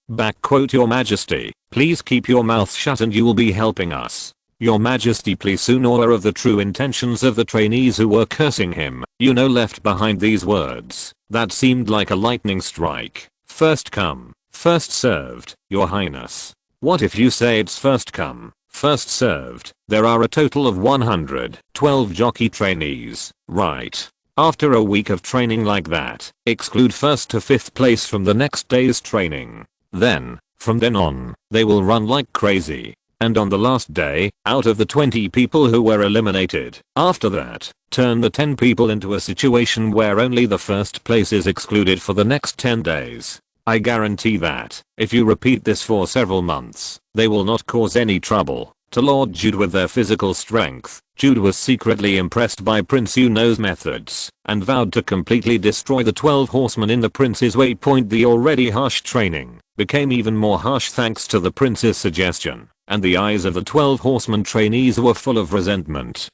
Your Majesty, please keep your mouth shut and you will be helping us. Your Majesty, please soon aware of the true intentions of the trainees who were cursing him. Left behind these words. That seemed like a lightning strike. First come, first served, Your Highness. What if you say it's first come, first served? There are a total of 112 jockey trainees, right? After a week of training like that, exclude 1st to 5th place from the next day's training. Then, from then on, they will run like crazy. And on the last day, out of the 20 people who were eliminated, after that, turn the 10 people into a situation where only the first place is excluded for the next 10 days. I guarantee that, if you repeat this for several months, they will not cause any trouble to Lord Jude with their physical strength. Jude was secretly impressed by Prince Yuno's methods and vowed to completely destroy the 12 horsemen in the prince's waypoint. The already harsh training became even more harsh thanks to the prince's suggestion, and the eyes of the 12 horsemen trainees were full of resentment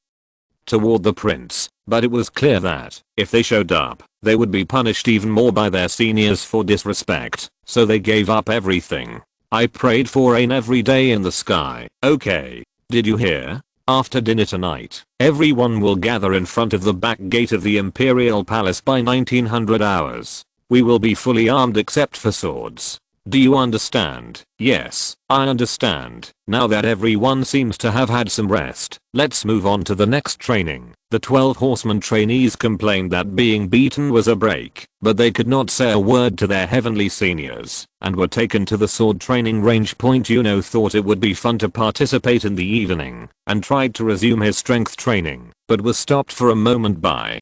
toward the prince, but it was clear that, if they showed up, they would be punished even more by their seniors for disrespect, so they gave up everything. I prayed for rain every day in the sky. Okay, did you hear? After dinner tonight, everyone will gather in front of the back gate of the Imperial Palace by 1900 hours. We will be fully armed except for swords. Do you understand? Yes, I understand. Now that everyone seems to have had some rest, let's move on to the next training. The 12 horsemen trainees complained that being beaten was a break, but they could not say a word to their heavenly seniors, and were taken to the sword training range. Point Yuno thought it would be fun to participate in the evening, and tried to resume his strength training, but was stopped for a moment by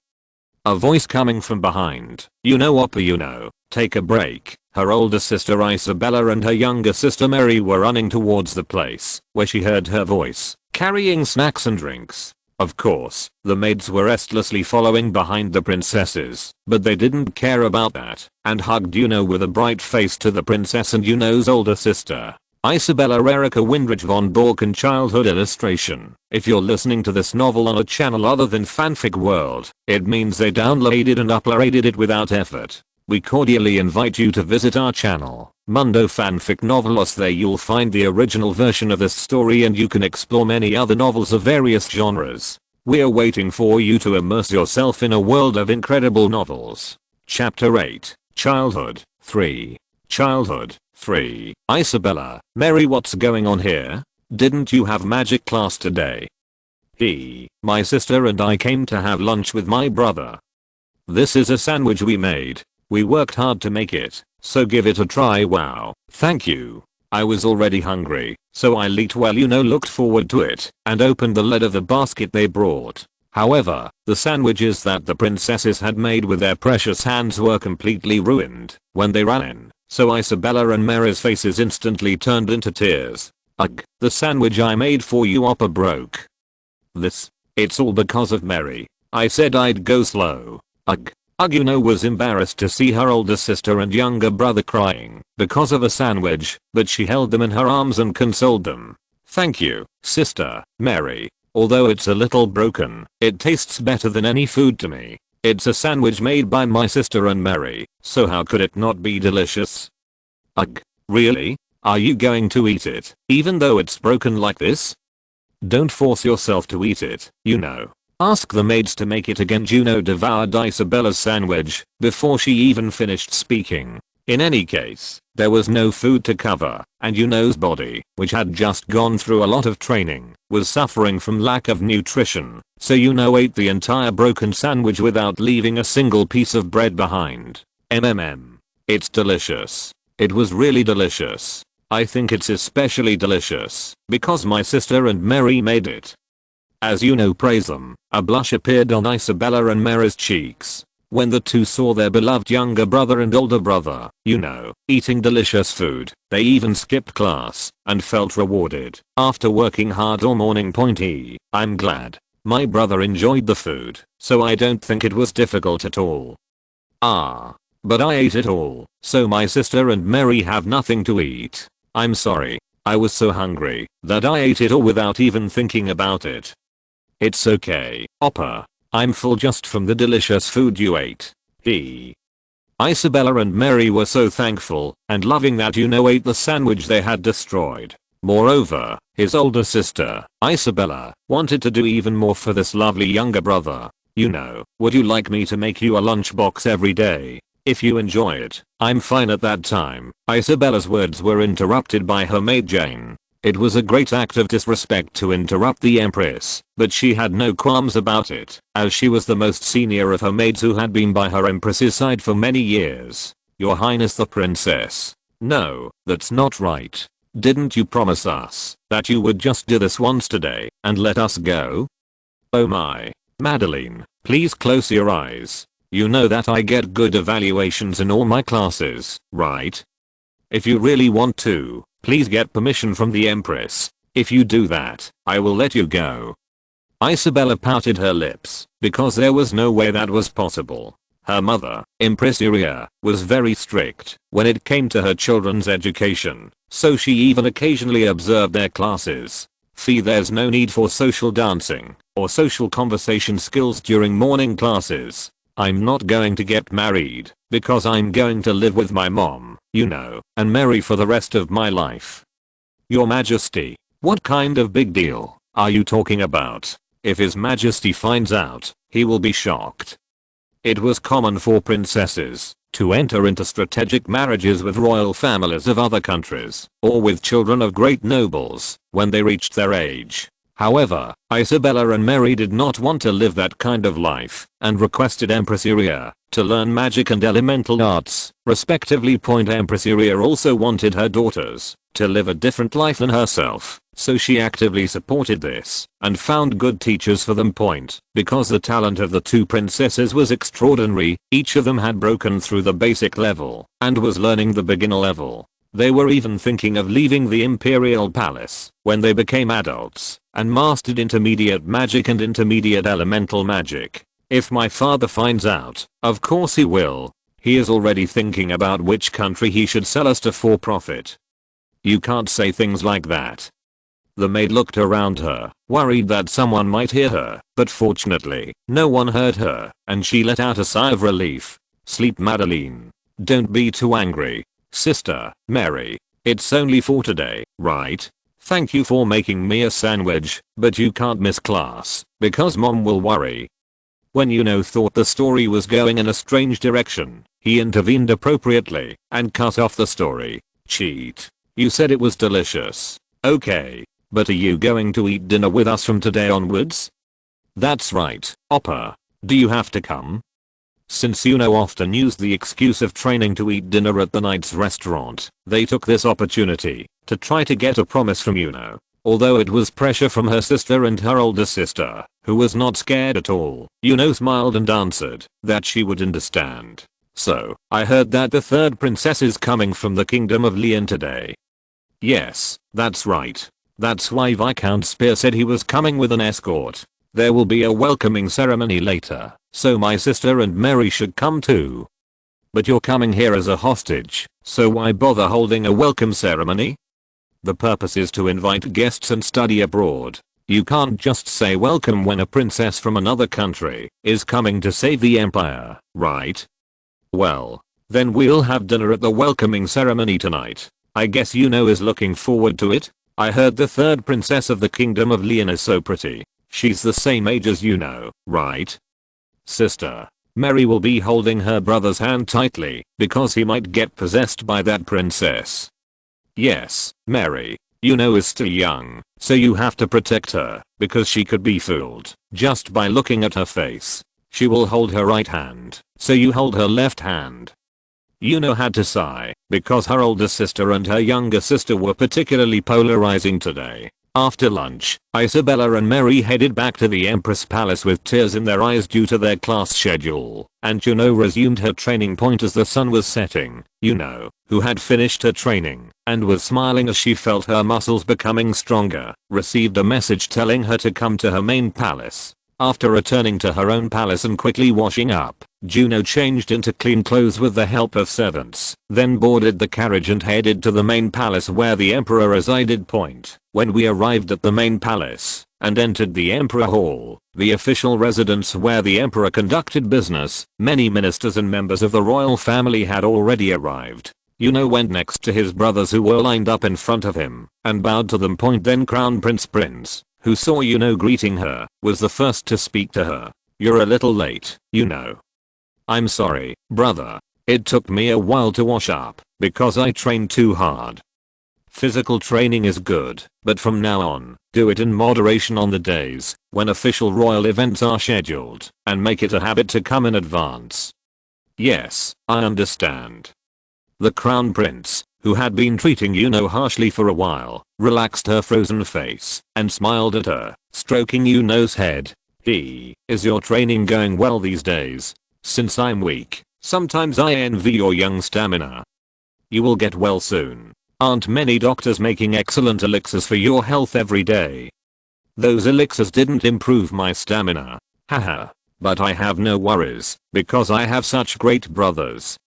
a voice coming from behind. Oppa Yuno, take a break. Her older sister Isabella and her younger sister Mary were running towards the place where she heard her voice, carrying snacks and drinks. Of course, the maids were restlessly following behind the princesses, but they didn't care about that, and hugged Yuno with a bright face to the princess and Yuno's older sister, Isabella Erica Windridge von Borken. Childhood illustration. If you're listening to this novel on a channel other than Fanfic World, it means they downloaded and uploaded it without effort. We cordially invite you to visit our channel, Mundo Fanfic Novelos. There you'll find the original version of this story and you can explore many other novels of various genres. We're waiting for you to immerse yourself in a world of incredible novels. Chapter 8, Childhood, 3. Childhood, 3. Isabella, Mary, what's going on here? Didn't you have magic class today? My sister and I came to have lunch with my brother. This is a sandwich we made. We worked hard to make it, so give it a try. Wow, thank you. I was already hungry, so I ate while looked forward to it and opened the lid of the basket they brought. However, the sandwiches that the princesses had made with their precious hands were completely ruined when they ran in, so Isabella and Mary's faces instantly turned into tears. Ugh, the sandwich I made for you Oppa broke. It's all because of Mary. I said I'd go slow. Ugh. Yuno was embarrassed to see her older sister and younger brother crying because of a sandwich, but she held them in her arms and consoled them. Thank you, sister, Mary. Although it's a little broken, it tastes better than any food to me. It's a sandwich made by my sister and Mary, so how could it not be delicious? Ugh, really? Are you going to eat it, even though it's broken like this? Don't force yourself to eat it, Ask the maids to make it again. Juno devoured Isabella's sandwich before she even finished speaking. In any case, there was no food to cover, and Yuno's body, which had just gone through a lot of training, was suffering from lack of nutrition, so Yuno ate the entire broken sandwich without leaving a single piece of bread behind. It's delicious. It was really delicious. I think it's especially delicious because my sister and Mary made it. As praised them, a blush appeared on Isabella and Mary's cheeks when the two saw their beloved younger brother and older brother, eating delicious food. They even skipped class and felt rewarded after working hard all morning. I'm glad my brother enjoyed the food, so I don't think it was difficult at all. But I ate it all, so my sister and Mary have nothing to eat. I'm sorry. I was so hungry that I ate it all without even thinking about it. It's okay, Oppa. I'm full just from the delicious food you ate. Isabella and Mary were so thankful and loving that ate the sandwich they had destroyed. Moreover, his older sister, Isabella, wanted to do even more for this lovely younger brother. Would you like me to make you a lunchbox every day? If you enjoy it, I'm fine. At that time, Isabella's words were interrupted by her maid Jane. It was a great act of disrespect to interrupt the Empress, but she had no qualms about it, as she was the most senior of her maids who had been by her Empress's side for many years. Your Highness the Princess. No, that's not right. Didn't you promise us that you would just do this once today and let us go? Oh my. Madeline, please close your eyes. You know that I get good evaluations in all my classes, right? If you really want to, please get permission from the Empress. If you do that, I will let you go. Isabella pouted her lips because there was no way that was possible. Her mother, Empress Iria, was very strict when it came to her children's education, so she even occasionally observed their classes. There's no need for social dancing or social conversation skills during morning classes. I'm not going to get married because I'm going to live with my mom, you know, and marry for the rest of my life. Your Majesty, what kind of big deal are you talking about? If His Majesty finds out, he will be shocked. It was common for princesses to enter into strategic marriages with royal families of other countries or with children of great nobles when they reached their age. However, Isabella and Mary did not want to live that kind of life and requested Empress Iria to learn magic and elemental arts, respectively. Empress Iria also wanted her daughters to live a different life than herself, so she actively supported this and found good teachers for them. Because the talent of the two princesses was extraordinary, each of them had broken through the basic level and was learning the beginner level. They were even thinking of leaving the imperial palace when they became adults and mastered intermediate magic and intermediate elemental magic. If my father finds out, of course he will. He is already thinking about which country he should sell us to for profit. You can't say things like that. The maid looked around her, worried that someone might hear her, but fortunately, no one heard her, and she let out a sigh of relief. Sleep, Madeline. Don't be too angry. Sister, Mary, it's only for today, right? Thank you for making me a sandwich, but you can't miss class, because mom will worry. When Yuno thought the story was going in a strange direction, he intervened appropriately and cut off the story. Cheat. You said it was delicious. Okay, but are you going to eat dinner with us from today onwards? That's right, Oppa. Do you have to come? Since Yuno often used the excuse of training to eat dinner at the knight's restaurant, they took this opportunity to try to get a promise from Yuno. Although it was pressure from her sister and her older sister, who was not scared at all, Yuno smiled and answered that she would understand. So, I heard that the third princess is coming from the kingdom of Lian today. Yes, that's right. That's why Viscount Spear said he was coming with an escort. There will be a welcoming ceremony later, so my sister and Mary should come too. But you're coming here as a hostage, so why bother holding a welcome ceremony? The purpose is to invite guests and study abroad. You can't just say welcome when a princess from another country is coming to save the empire, right? Well, then we'll have dinner at the welcoming ceremony tonight. I guess Yuno is looking forward to it. I heard the third princess of the kingdom of Lian is so pretty. She's the same age as Yuno, right? Sister, Mary will be holding her brother's hand tightly because he might get possessed by that princess. Yes, Mary, Yuno is still young, so you have to protect her because she could be fooled just by looking at her face. She will hold her right hand, so you hold her left hand. Yuno had to sigh because her older sister and her younger sister were particularly polarizing today. After lunch, Isabella and Mary headed back to the Empress Palace with tears in their eyes due to their class schedule, and Yuno resumed her training point as the sun was setting. Yuno, who had finished her training and was smiling as she felt her muscles becoming stronger, received a message telling her to come to her main palace. After returning to her own palace and quickly washing up, Juno changed into clean clothes with the help of servants, then boarded the carriage and headed to the main palace where the emperor resided. When we arrived at the main palace and entered the Emperor Hall, the official residence where the emperor conducted business, many ministers and members of the royal family had already arrived. Yuno went next to his brothers who were lined up in front of him and bowed to them. Then Crown Prince, who saw Yuno greeting her, was the first to speak to her. You're a little late, Yuno. I'm sorry, brother. It took me a while to wash up because I trained too hard. Physical training is good, but from now on, do it in moderation on the days when official royal events are scheduled, and make it a habit to come in advance. Yes, I understand. The Crown Prince, who had been treating Yuno harshly for a while, relaxed her frozen face and smiled at her, stroking Yuno's head. Is your training going well these days? Since I'm weak, sometimes I envy your young stamina. You will get well soon. Aren't many doctors making excellent elixirs for your health every day? Those elixirs didn't improve my stamina. Haha. But I have no worries, because I have such great brothers.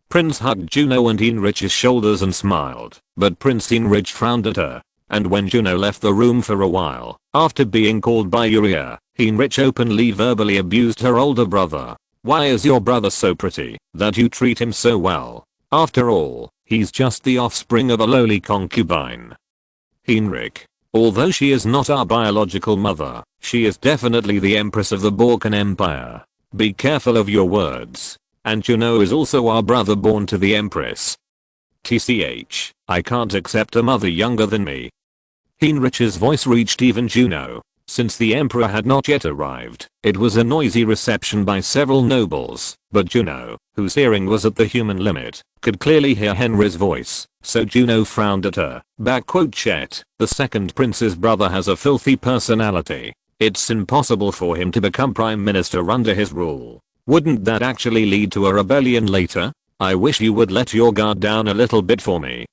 Prince hugged Juno and Heinrich's shoulders and smiled, but Prince Heinrich frowned at her. And when Juno left the room for a while, after being called by Uriah, Heinrich openly verbally abused her older brother. Why is your brother so pretty, that you treat him so well? After all, he's just the offspring of a lowly concubine. Heinrich. Although she is not our biological mother, she is definitely the Empress of the Balkan Empire. Be careful of your words. And Juno is also our brother born to the Empress. TCH, I can't accept a mother younger than me. Heinrich's voice reached even Juno. Since the Emperor had not yet arrived, it was a noisy reception by several nobles, but Juno, whose hearing was at the human limit, could clearly hear Henry's voice, so Juno frowned at her. Chet, the second prince's brother has a filthy personality. It's impossible for him to become prime minister under his rule. Wouldn't that actually lead to a rebellion later? I wish you would let your guard down a little bit for me.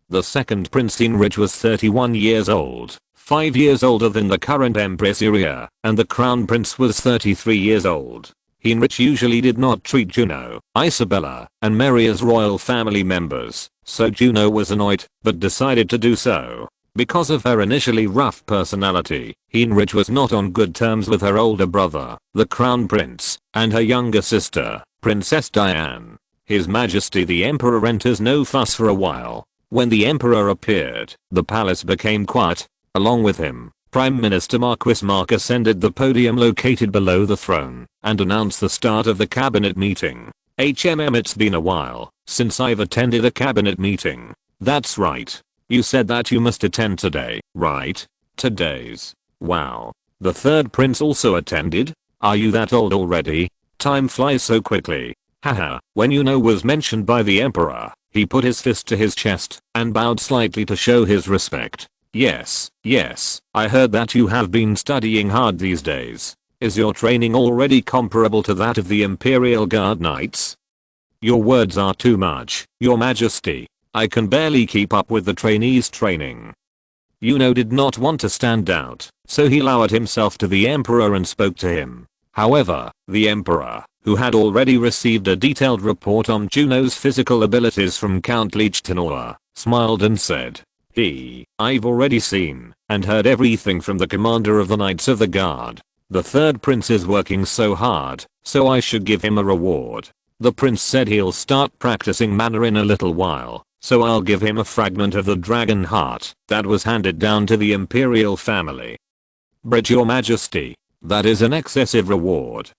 The second Prince Heinrich was 31 years old, 5 years older than the current Empress Iria, and the Crown Prince was 33 years old. Heinrich usually did not treat Juno, Isabella, and Mary as royal family members, so Juno was annoyed, but decided to do so. Because of her initially rough personality, Heinrich was not on good terms with her older brother, the Crown Prince, and her younger sister, Princess Diane. His Majesty the Emperor enters no fuss for a while. When the Emperor appeared, the palace became quiet. Along with him, Prime Minister Marquis Mark ascended the podium located below the throne and announced the start of the cabinet meeting. It's been a while since I've attended a cabinet meeting. That's right. You said that you must attend today, right? Today's. Wow. The third prince also attended? Are you that old already? Time flies so quickly. Haha. When Yuno was mentioned by the Emperor, he put his fist to his chest and bowed slightly to show his respect. Yes, I heard that you have been studying hard these days. Is your training already comparable to that of the Imperial Guard Knights? Your words are too much, Your Majesty. I can barely keep up with the trainees' training. Yuno did not want to stand out, so he lowered himself to the Emperor and spoke to him. However, the Emperor, who had already received a detailed report on Juno's physical abilities from Count Liechtenauer, smiled and said, I've already seen and heard everything from the commander of the Knights of the Guard. The third prince is working so hard, so I should give him a reward. The prince said he'll start practicing mana in a little while, so I'll give him a fragment of the dragon heart that was handed down to the imperial family. But Your Majesty, that is an excessive reward.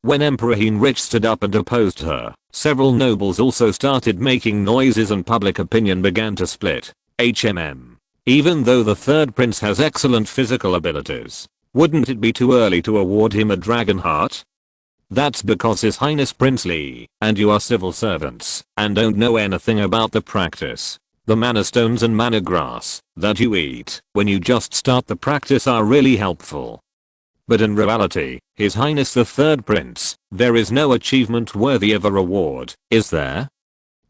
When Emperor Heinrich stood up and opposed her, several nobles also started making noises and public opinion began to split. Even though the third prince has excellent physical abilities, wouldn't it be too early to award him a dragon heart? That's because His Highness Prince Lee and you are civil servants and don't know anything about the practice. The mana stones and mana grass that you eat when you just start the practice are really helpful. But in reality, His Highness the third prince, there is no achievement worthy of a reward, is there?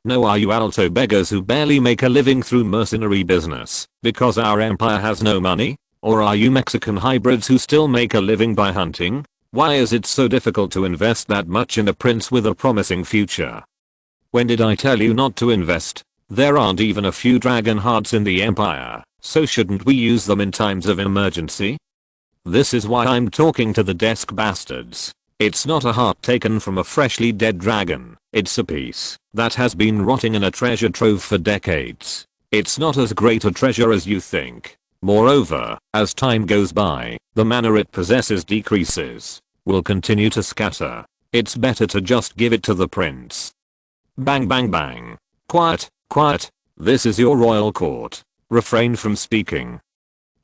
No, are you alto beggars who barely make a living through mercenary business because our empire has no money? Or are you Mexican hybrids who still make a living by hunting? Why is it so difficult to invest that much in a prince with a promising future? When did I tell you not to invest? There aren't even a few dragon hearts in the empire, so shouldn't we use them in times of emergency? This is why I'm talking to the desk bastards. It's not a heart taken from a freshly dead dragon, it's a piece that has been rotting in a treasure trove for decades. It's not as great a treasure as you think. Moreover, as time goes by, the mana it possesses decreases, will continue to scatter. It's better to just give it to the prince. Bang bang bang. Quiet, quiet. This is your royal court. Refrain from speaking.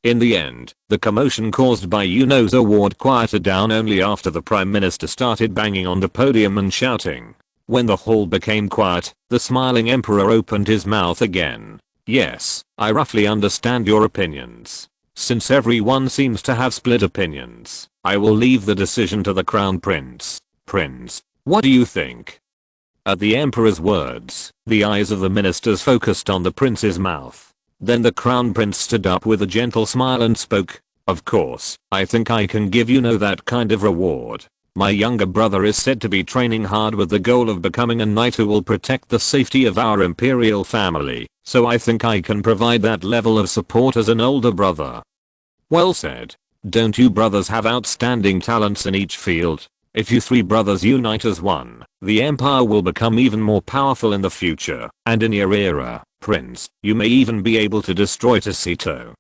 In the end, the commotion caused by Yuno's award quieted down only after the Prime Minister started banging on the podium and shouting, When the hall became quiet, the smiling emperor opened his mouth again. Yes, I roughly understand your opinions. Since everyone seems to have split opinions, I will leave the decision to the crown prince. Prince, what do you think? At the emperor's words, the eyes of the ministers focused on the prince's mouth. Then the crown prince stood up with a gentle smile and spoke. Of course, I think I can give that kind of reward. My younger brother is said to be training hard with the goal of becoming a knight who will protect the safety of our imperial family, so I think I can provide that level of support as an older brother. Well said. Don't you brothers have outstanding talents in each field? If you three brothers unite as one, the empire will become even more powerful in the future, and in your era, Prince, you may even be able to destroy Tacito.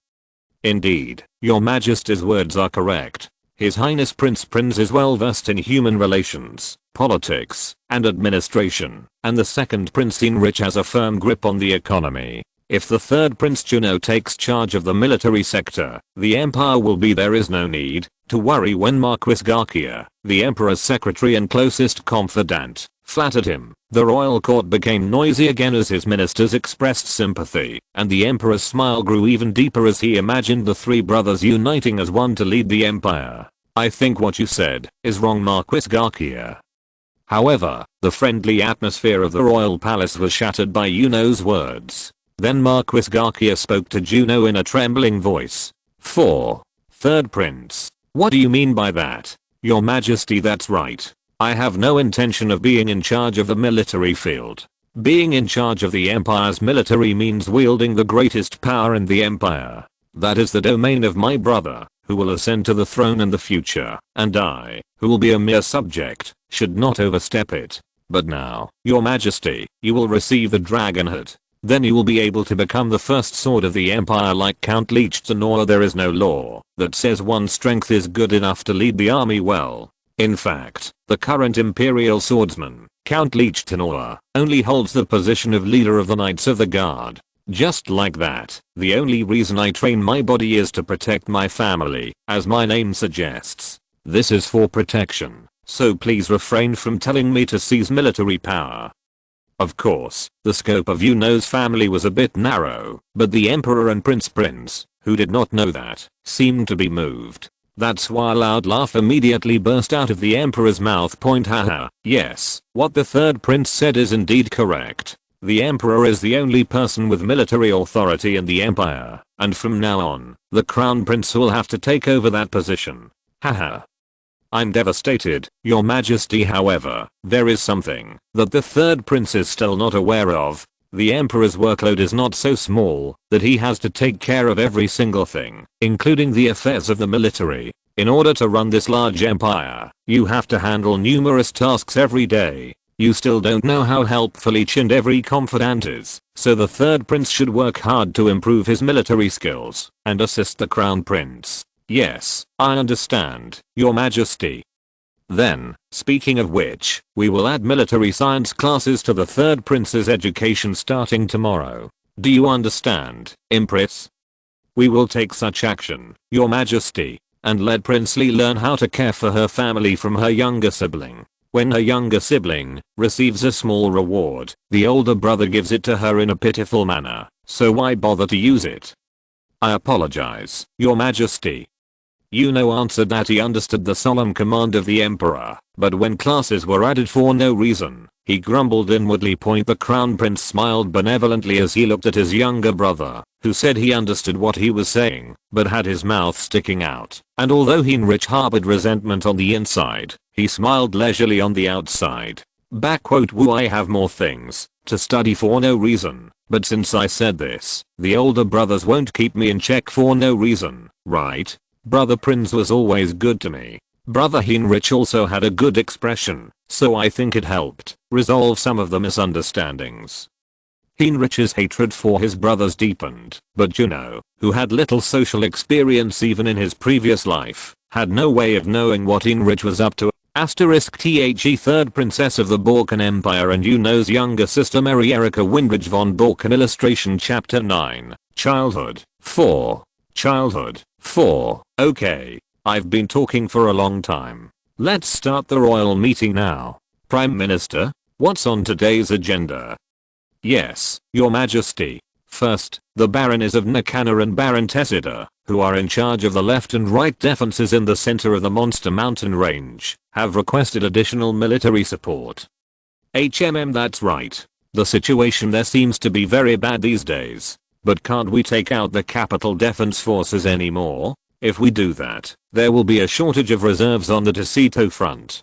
Indeed, your majesty's words are correct. His Highness Prince Prince is well versed in human relations, politics, and administration, and the second Prince Heinrich has a firm grip on the economy. If the third Prince Juno takes charge of the military sector, the empire will be there is no need to worry when Marquis Garcia, the emperor's secretary and closest confidant, flattered him. The royal court became noisy again as his ministers expressed sympathy, and the emperor's smile grew even deeper as he imagined the three brothers uniting as one to lead the empire. I think what you said is wrong, Marquis Garcia. However, the friendly atmosphere of the royal palace was shattered by Juno's words. Then Marquis Garcia spoke to Juno in a trembling voice. Third Prince, what do you mean by that? Your Majesty, that's right. I have no intention of being in charge of the military field. Being in charge of the empire's military means wielding the greatest power in the empire. That is the domain of my brother, who will ascend to the throne in the future, and I, who will be a mere subject, should not overstep it. But now, Your Majesty, you will receive the dragonhood. Then you will be able to become the first sword of the empire like Count Liechtenauer. There is no law that says one's strength is good enough to lead the army well. In fact, the current imperial swordsman, Count Liechtenauer, only holds the position of leader of the Knights of the Guard. Just like that, the only reason I train my body is to protect my family, as my name suggests. This is for protection, so please refrain from telling me to seize military power. Of course, the scope of Yuno's family was a bit narrow, but the Emperor and Prince, who did not know that, seemed to be moved. That's why a loud laugh immediately burst out of the Emperor's mouth. Haha, yes, what the third prince said is indeed correct. The Emperor is the only person with military authority in the Empire, and from now on, the Crown Prince will have to take over that position. Haha. I'm devastated, Your Majesty. However, there is something that the third prince is still not aware of. The Emperor's workload is not so small that he has to take care of every single thing, including the affairs of the military. In order to run this large empire, you have to handle numerous tasks every day. You still don't know how helpful each and every confidant is, so the third prince should work hard to improve his military skills and assist the Crown Prince. Yes, I understand, Your Majesty. Then, speaking of which, we will add military science classes to the third prince's education starting tomorrow. Do you understand, Empress? We will take such action, Your Majesty, and let Princely learn how to care for her family from her younger sibling. When her younger sibling receives a small reward, the older brother gives it to her in a pitiful manner, so why bother to use it? I apologize, Your Majesty. Yuno answered that he understood the solemn command of the Emperor, but when classes were added for no reason, he grumbled inwardly. The Crown Prince smiled benevolently as he looked at his younger brother, who said he understood what he was saying, but had his mouth sticking out, and although Heinrich harbored resentment on the inside, he smiled leisurely on the outside. Woo, I have more things to study for no reason, but since I said this, the older brothers won't keep me in check for no reason, right? Brother Prince was always good to me. Brother Heinrich also had a good expression, so I think it helped resolve some of the misunderstandings. Heinrich's hatred for his brothers deepened, but Juno, who had little social experience even in his previous life, had no way of knowing what Heinrich was up to. *The third princess of the Balkan Empire and Juno's younger sister Mary Erika Windridge von Balkan. Illustration Chapter 9, Childhood. 4. Childhood. 4. Okay. I've been talking for a long time. Let's start the royal meeting now. Prime Minister, What's on today's agenda? Yes, Your Majesty. First, the baronies of Nakana and Baron Tessida, who are in charge of the left and right defenses in the center of the Monster Mountain range, have requested additional military support. That's right. The situation there seems to be very bad these days. But can't we take out the capital defense forces anymore? If we do that, there will be a shortage of reserves on the Tessito front.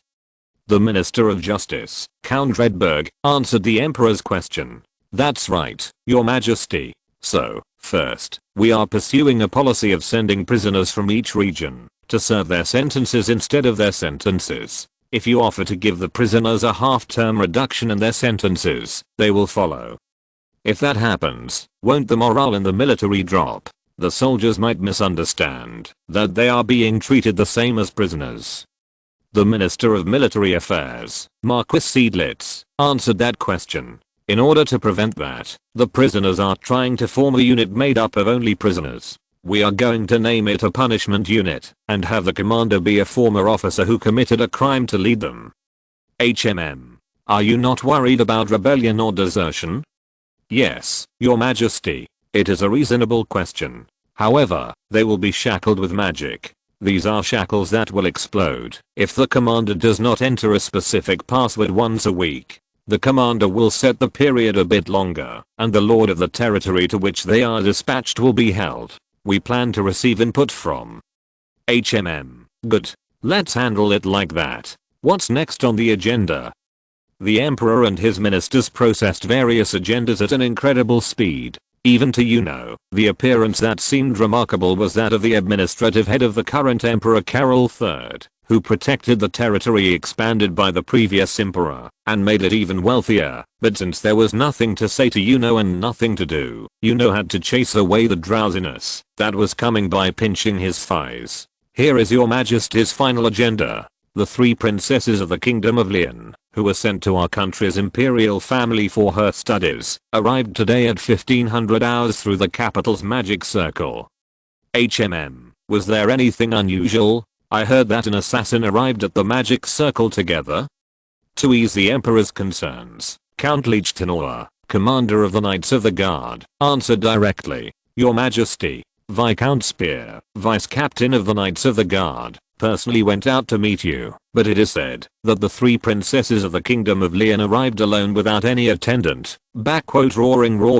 The Minister of Justice, Count Redberg, answered the Emperor's question. That's right, Your Majesty. So, first, we are pursuing a policy of sending prisoners from each region to serve their sentences instead of their sentences. If you offer to give the prisoners a half-term reduction in their sentences, they will follow. If that happens, won't the morale in the military drop? The soldiers might misunderstand that they are being treated the same as prisoners. The Minister of Military Affairs, Marquis Seidlitz, answered that question. In order to prevent that, the prisoners are trying to form a unit made up of only prisoners. We are going to name it a punishment unit and have the commander be a former officer who committed a crime to lead them. Are you not worried about rebellion or desertion? Yes, Your Majesty. It is a reasonable question. However, they will be shackled with magic. These are shackles that will explode if the commander does not enter a specific password once a week. The commander will set the period a bit longer, and the lord of the territory to which they are dispatched will be held. We plan to receive input from Good. Let's handle it like that. What's next on the agenda? The Emperor and his ministers processed various agendas at an incredible speed. Even to the appearance that seemed remarkable was that of the administrative head of the current Emperor Carol III, who protected the territory expanded by the previous emperor and made it even wealthier. But since there was nothing to say to and nothing to do, had to chase away the drowsiness that was coming by pinching his thighs. Here is Your Majesty's final agenda. The 3 princesses of the Kingdom of Lian, who were sent to our country's imperial family for her studies, arrived today at 1500 hours through the capital's magic circle. Was there anything unusual? I heard that an assassin arrived at the magic circle together. To ease the Emperor's concerns, Count Liechtenauer, commander of the Knights of the Guard, answered directly. Your Majesty, Viscount Spear, vice captain of the Knights of the Guard, personally went out to meet you, but it is said that the 3 princesses of the Kingdom of Lian arrived alone without any attendant. Roaring roar.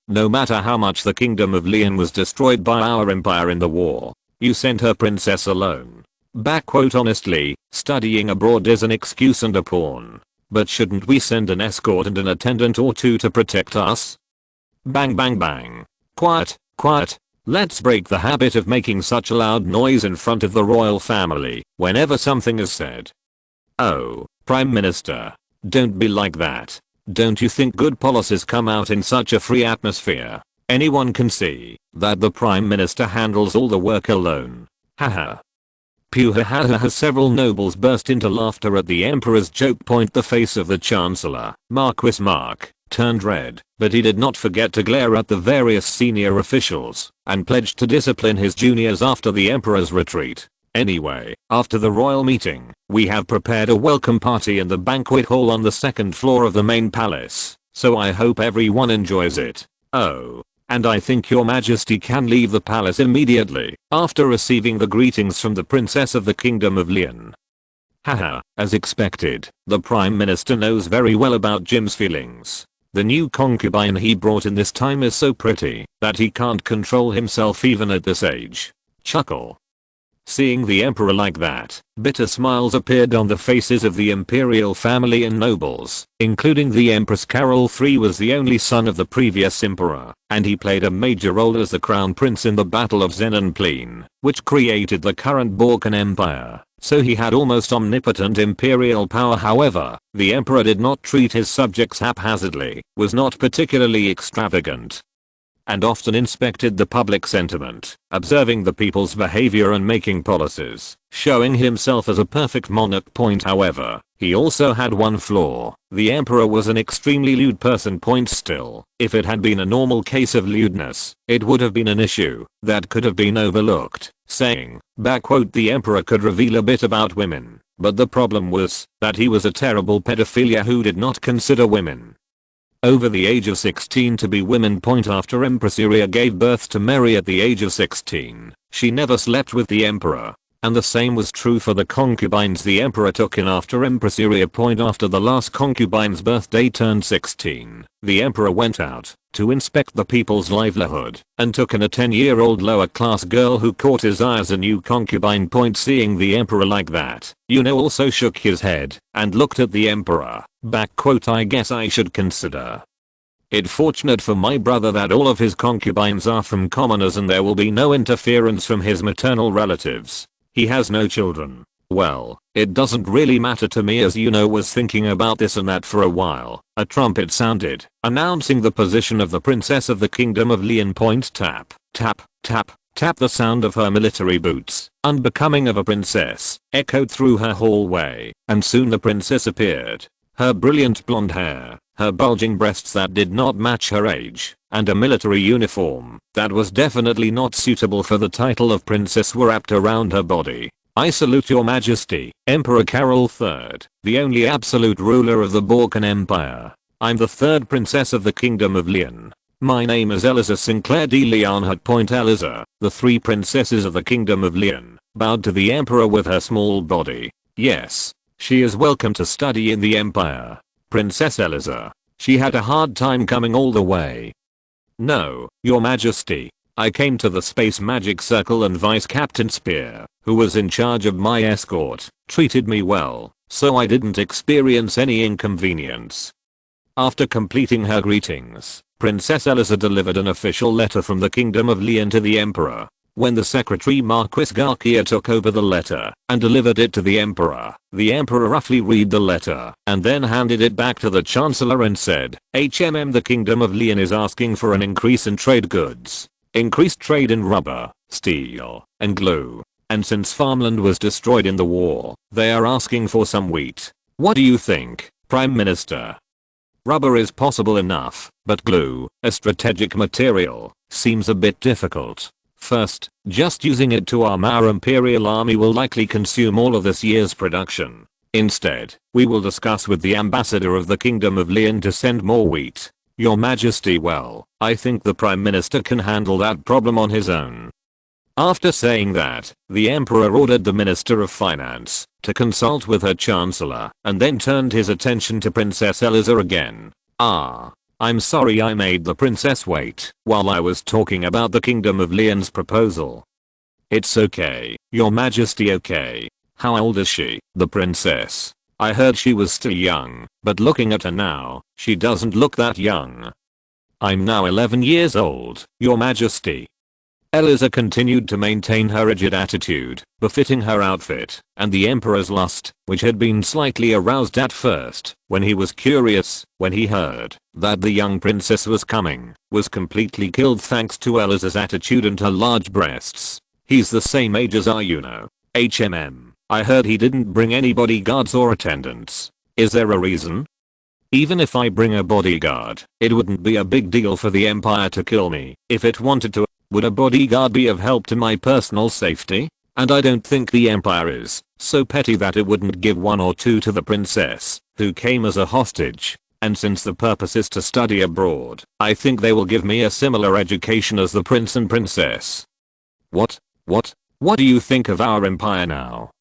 No matter how much the Kingdom of Lian was destroyed by our empire in the war, you sent her princess alone. Honestly, studying abroad is an excuse and a pawn. But shouldn't we send an escort and an attendant or 2 to protect us? Bang bang bang. Quiet, quiet. Let's break the habit of making such a loud noise in front of the royal family whenever something is said. Oh, Prime Minister. Don't be like that. Don't you think good policies come out in such a free atmosphere? Anyone can see that the Prime Minister handles all the work alone. Haha. Pew ha ha ha. Several nobles burst into laughter at the Emperor's joke. The face of the Chancellor, Marquis Mark, turned red, but he did not forget to glare at the various senior officials and pledged to discipline his juniors after the Emperor's retreat. Anyway, after the royal meeting, we have prepared a welcome party in the banquet hall on the 2nd floor of the main palace, so I hope everyone enjoys it. Oh, and I think Your Majesty can leave the palace immediately after receiving the greetings from the Princess of the Kingdom of Lian. Haha, as expected, the Prime Minister knows very well about Jim's feelings. The new concubine he brought in this time is so pretty that he can't control himself even at this age. Chuckle. Seeing the Emperor like that, bitter smiles appeared on the faces of the imperial family and nobles, including the Empress Carol III was the only son of the previous emperor, and he played a major role as the crown prince in the Battle of Zenonplane, which created the current Balkan Empire. So he had almost omnipotent imperial power. However, the emperor did not treat his subjects haphazardly, was not particularly extravagant, and often inspected the public sentiment, observing the people's behavior and making policies, showing himself as a perfect monarch. However, he also had one flaw. The emperor was an extremely lewd person. Still, if it had been a normal case of lewdness, it would have been an issue that could have been overlooked, saying, the emperor could reveal a bit about women, but the problem was that he was a terrible pedophile who did not consider women over the age of 16 to be women. After Empress Iria gave birth to Mary at the age of 16, she never slept with the emperor. And the same was true for the concubines the emperor took in after Empress Iria. After the last concubine's birthday turned 16, the emperor went out to inspect the people's livelihood and took in a 10-year-old lower class girl who caught his eye as a new concubine. Seeing the emperor like that, also shook his head and looked at the emperor. I guess I should consider it fortunate for my brother that all of his concubines are from commoners and there will be no interference from his maternal relatives. He has no children. Well, it doesn't really matter to me, as was thinking about this and that for a while. A trumpet sounded, announcing the position of the princess of the kingdom of Lian. Tap, tap, tap, tap. The sound of her military boots, unbecoming of a princess, echoed through her hallway, and soon the princess appeared. Her brilliant blonde hair, her bulging breasts that did not match her age, and a military uniform that was definitely not suitable for the title of princess were wrapped around her body. I salute your majesty, Emperor Carol III, the only absolute ruler of the Balkan Empire. I'm the third princess of the kingdom of Lian. My name is Eliza Sinclair de Leonhardt. Eliza, the three princesses of the kingdom of Lian, bowed to the emperor with her small body. Yes, she is welcome to study in the empire. Princess Eliza. She had a hard time coming all the way. No, your majesty. I came to the Space Magic Circle and Vice Captain Spear, who was in charge of my escort, treated me well, so I didn't experience any inconvenience. After completing her greetings, Princess Eliza delivered an official letter from the Kingdom of Lian to the Emperor. When the secretary Marquis Garcia took over the letter and delivered it to the emperor roughly read the letter and then handed it back to the chancellor and said, the Kingdom of Lian is asking for an increase in trade goods, increased trade in rubber, steel, and glue. And since farmland was destroyed in the war, they are asking for some wheat. What do you think, Prime Minister? Rubber is possible enough, but glue, a strategic material, seems a bit difficult. First, just using it to arm our imperial army will likely consume all of this year's production. Instead, we will discuss with the ambassador of the Kingdom of Lian to send more wheat. Your Majesty, well, I think the Prime Minister can handle that problem on his own. After saying that, the Emperor ordered the Minister of Finance to consult with her Chancellor and then turned his attention to Princess Eliza again. I'm sorry I made the princess wait while I was talking about the Kingdom of Lian's proposal. It's okay, Your Majesty. Okay. How old is she, the princess? I heard she was still young, but looking at her now, she doesn't look that young. I'm now 11 years old, Your Majesty. Eliza continued to maintain her rigid attitude, befitting her outfit, and the Emperor's lust, which had been slightly aroused at first, when he was curious, when he heard that the young princess was coming, was completely killed thanks to Eliza's attitude and her large breasts. He's the same age as I, I heard he didn't bring any bodyguards or attendants. Is there a reason? Even if I bring a bodyguard, it wouldn't be a big deal for the Empire to kill me. If it wanted to, would a bodyguard be of help to my personal safety? And I don't think the Empire is so petty that it wouldn't give one or two to the princess, who came as a hostage. And since the purpose is to study abroad, I think they will give me a similar education as the prince and princess. What do you think of our empire now?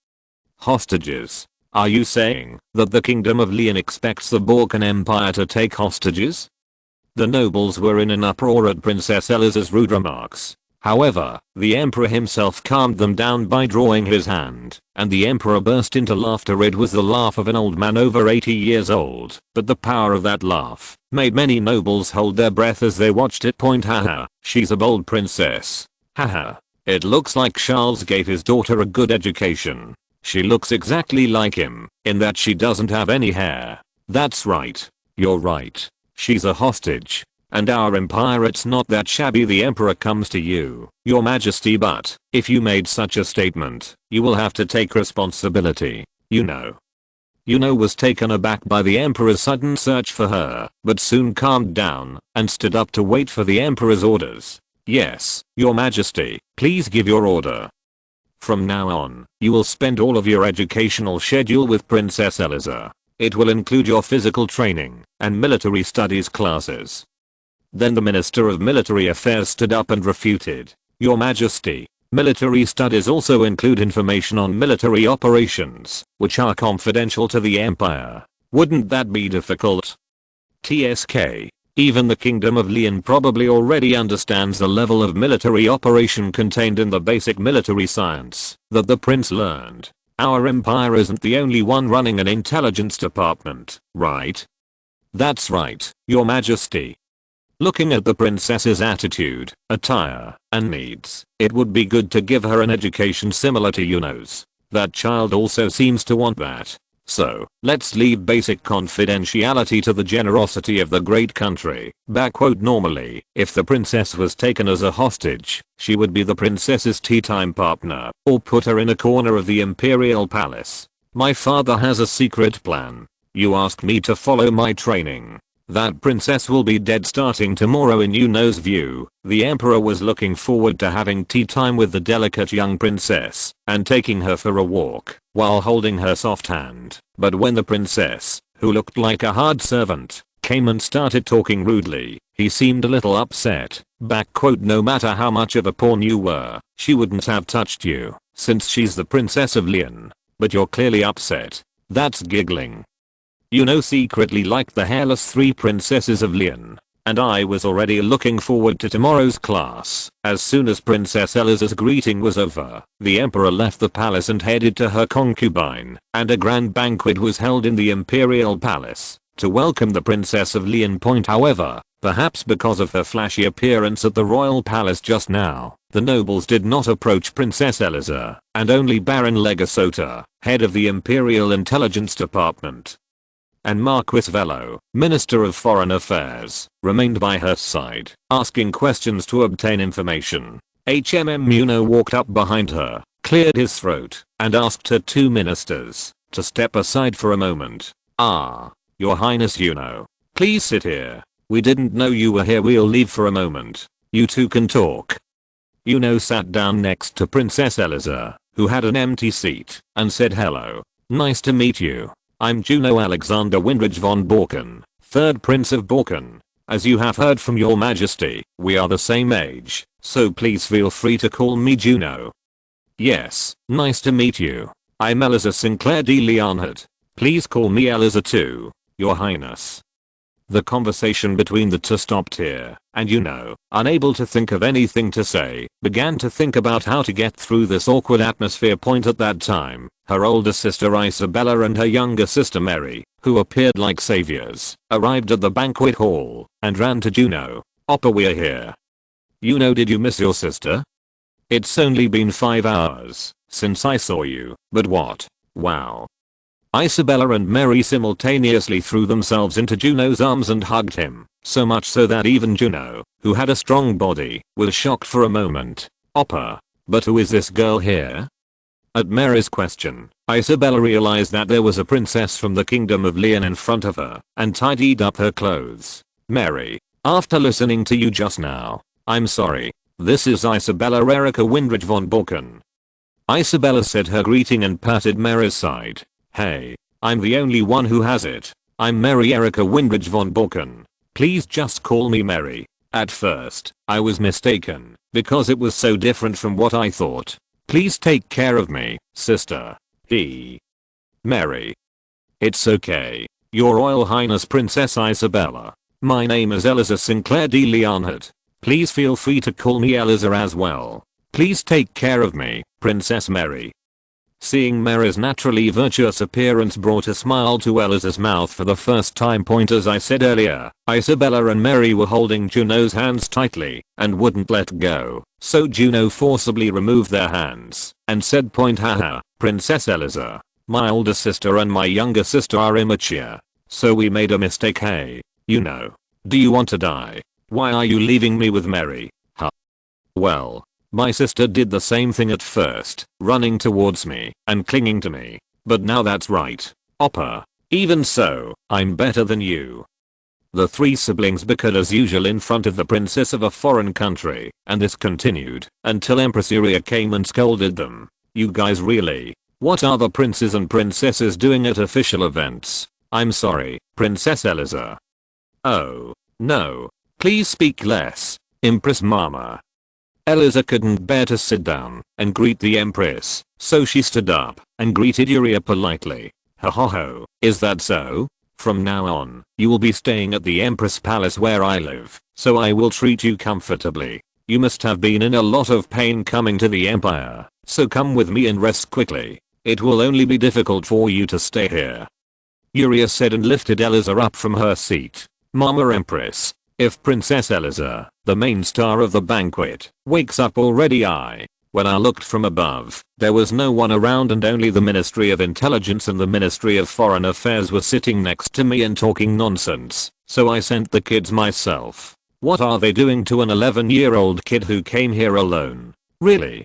Hostages? Are you saying that the Kingdom of Lian expects the Balkan Empire to take hostages? The nobles were in an uproar at Princess Eliza's rude remarks. However, the emperor himself calmed them down by drawing his hand, and the emperor burst into laughter. It was the laugh of an old man over 80 years old, but the power of that laugh made many nobles hold their breath as they watched it. Haha, she's a bold princess. Haha, it looks like Charles gave his daughter a good education. She looks exactly like him, in that she doesn't have any hair. That's right. You're right. She's a hostage. And our empire, it's not that shabby. The emperor comes to you, Your Majesty, but if you made such a statement, you will have to take responsibility. Yuno was taken aback by the emperor's sudden search for her, but soon calmed down and stood up to wait for the emperor's orders. Yes, Your Majesty, please give your order. From now on, you will spend all of your educational schedule with Princess Eliza. It will include your physical training and military studies classes." Then the Minister of Military Affairs stood up and refuted. "Your Majesty, military studies also include information on military operations, which are confidential to the Empire. Wouldn't that be difficult?" TSK. Even the Kingdom of Lian probably already understands the level of military operation contained in the basic military science that the prince learned. Our empire isn't the only one running an intelligence department, right? "That's right, Your Majesty." Looking at the princess's attitude, attire, and needs, it would be good to give her an education similar to Yuno's. That child also seems to want that. So, let's leave basic confidentiality to the generosity of the great country. Normally, if the princess was taken as a hostage, she would be the princess's tea time partner, or put her in a corner of the imperial palace. My father has a secret plan. You asked me to follow my training. That princess will be dead starting tomorrow in Yuno's view. The emperor was looking forward to having tea time with the delicate young princess and taking her for a walk while holding her soft hand. But when the princess, who looked like a hard servant, came and started talking rudely, he seemed a little upset. No matter how much of a pawn you were, she wouldn't have touched you since she's the Princess of Lian. But you're clearly upset. That's giggling. Yuno secretly liked the hairless three princesses of Lian, and I was already looking forward to tomorrow's class. As soon as Princess Eliza's greeting was over, the emperor left the palace and headed to her concubine, and a grand banquet was held in the imperial palace to welcome the Princess of Lian. However, perhaps because of her flashy appearance at the royal palace just now, the nobles did not approach Princess Eliza, and only Baron Legasota, head of the Imperial Intelligence Department, and Marquis Velo, Minister of Foreign Affairs, remained by her side, asking questions to obtain information. Yuno walked up behind her, cleared his throat, and asked her two ministers to step aside for a moment. Your Highness Yuno, please sit here. We didn't know you were here. We'll leave for a moment. You two can talk." Yuno sat down next to Princess Eliza, who had an empty seat, and said, "Hello. Nice to meet you. I'm Juno Alexander Windridge von Borken, 3rd Prince of Borken. As you have heard from your majesty, we are the same age, so please feel free to call me Juno." "Yes, nice to meet you. I'm Eliza Sinclair de Leonhardt. Please call me Eliza too, your highness." The conversation between the two stopped here, and Yuno, unable to think of anything to say, began to think about how to get through this awkward atmosphere. At that time, her older sister Isabella and her younger sister Mary, who appeared like saviors, arrived at the banquet hall and ran to Juno. "Oppa, we're here." "Yuno, did you miss your sister? It's only been 5 hours since I saw you, but what? Wow." Isabella and Mary simultaneously threw themselves into Juno's arms and hugged him, so much so that even Juno, who had a strong body, was shocked for a moment. "Oppa, but who is this girl here?" At Mary's question, Isabella realized that there was a princess from the Kingdom of Lian in front of her, and tidied up her clothes. "Mary, after listening to you just now, I'm sorry. This is Isabella Erica Windridge von Borken." Isabella said her greeting and patted Mary's side. "Hey, I'm the only one who has it. I'm Mary Erica Windridge von Borken. Please just call me Mary." At first, I was mistaken, because it was so different from what I thought. "Please take care of me, sister. Mary." "It's okay, Your Royal Highness Princess Isabella. My name is Eliza Sinclair de Leonhardt. Please feel free to call me Eliza as well. Please take care of me, Princess Mary." Seeing Mary's naturally virtuous appearance brought a smile to Eliza's mouth for the first time. As I said earlier, Isabella and Mary were holding Juno's hands tightly and wouldn't let go, so Juno forcibly removed their hands and said, "Haha, Princess Eliza, my older sister and my younger sister are immature, so we made a mistake. Hey, Yuno, do you want to die? Why are you leaving me with Mary? Huh? Well, my sister did the same thing at first, running towards me and clinging to me. But now that's right. Oppa. Even so, I'm better than you." The three siblings bickered as usual in front of the princess of a foreign country, and this continued until Empress Iria came and scolded them. You guys really? What are the princes and princesses doing at official events? I'm sorry, Princess Eliza. Oh, no. Please speak less, Empress Mama. Eliza couldn't bear to sit down and greet the Empress, so she stood up and greeted Yuria politely. Ho ho ho, is that so? From now on, you will be staying at the Empress Palace where I live, so I will treat you comfortably. You must have been in a lot of pain coming to the Empire, so come with me and rest quickly. It will only be difficult for you to stay here. Yuria said and lifted Eliza up from her seat. Mama Empress, if Princess Eliza, the main star of the banquet, wakes up already When I looked from above, there was no one around and only the Ministry of Intelligence and the Ministry of Foreign Affairs were sitting next to me and talking nonsense, so I sent the kids myself. What are they doing to an 11-year-old kid who came here alone? Really?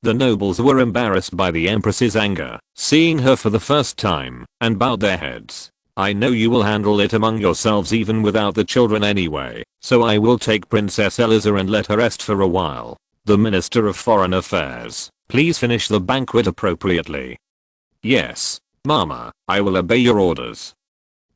The nobles were embarrassed by the Empress's anger, seeing her for the first time, and bowed their heads. I know you will handle it among yourselves even without the children anyway, so I will take Princess Eliza and let her rest for a while. The Minister of Foreign Affairs, please finish the banquet appropriately. Yes, Mama, I will obey your orders.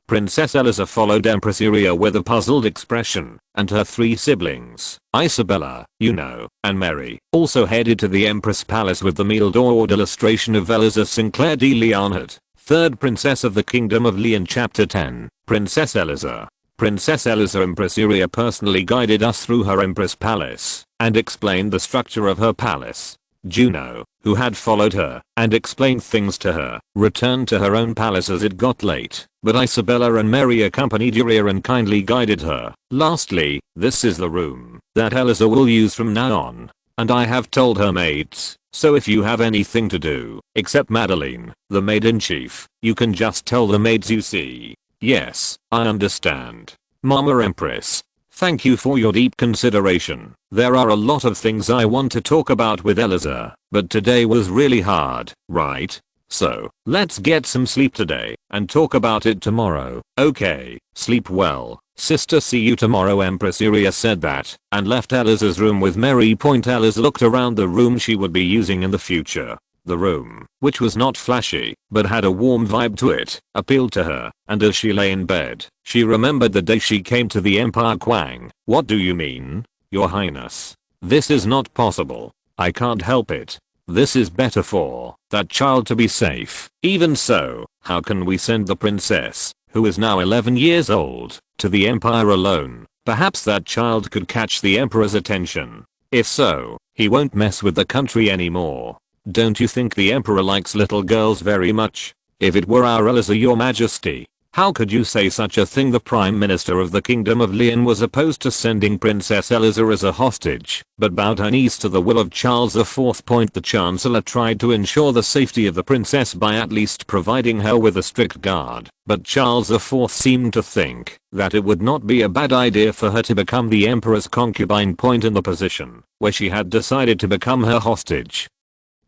Princess Eliza followed Empress Yuria with a puzzled expression, and her 3 siblings, Isabella, Yuno, and Mary, also headed to the Empress Palace with the meal door illustration of Eliza Sinclair de Leonhardt, 3rd Princess of the Kingdom of Leon Chapter 10, Princess Eliza. Princess Eliza Empress Yuria personally guided us through her Empress Palace, and explained the structure of her palace. Juno, who had followed her and explained things to her, returned to her own palace as it got late, but Isabella and Mary accompanied Yuria and kindly guided her. Lastly, this is the room that Eliza will use from now on, and I have told her maids, so if you have anything to do, except Madeline, the maid-in-chief, you can just tell the maids you see. Yes, I understand. Mama Empress. Thank you for your deep consideration. There are a lot of things I want to talk about with Eliza, but today was really hard, right? So, let's get some sleep today and talk about it tomorrow. Okay, sleep well, sister. See you tomorrow. Empress Yuria said that and left Eliza's room with Mary. Eliza looked around the room she would be using in the future. The room, which was not flashy, but had a warm vibe to it, appealed to her, and as she lay in bed, she remembered the day she came to the Empire. Quang, what do you mean? Your Highness. This is not possible. I can't help it. This is better for that child to be safe. Even so, how can we send the princess, who is now 11 years old, to the Empire alone? Perhaps that child could catch the Emperor's attention. If so, he won't mess with the country anymore. Don't you think the Emperor likes little girls very much? If it were our Eliza, Your Majesty. How could you say such a thing? The Prime Minister of the Kingdom of Leon was opposed to sending Princess Eliza as a hostage, but bowed her knees to the will of Charles IV. The Chancellor tried to ensure the safety of the princess by at least providing her with a strict guard, but Charles IV seemed to think that it would not be a bad idea for her to become the Emperor's concubine. In the position where she had decided to become her hostage,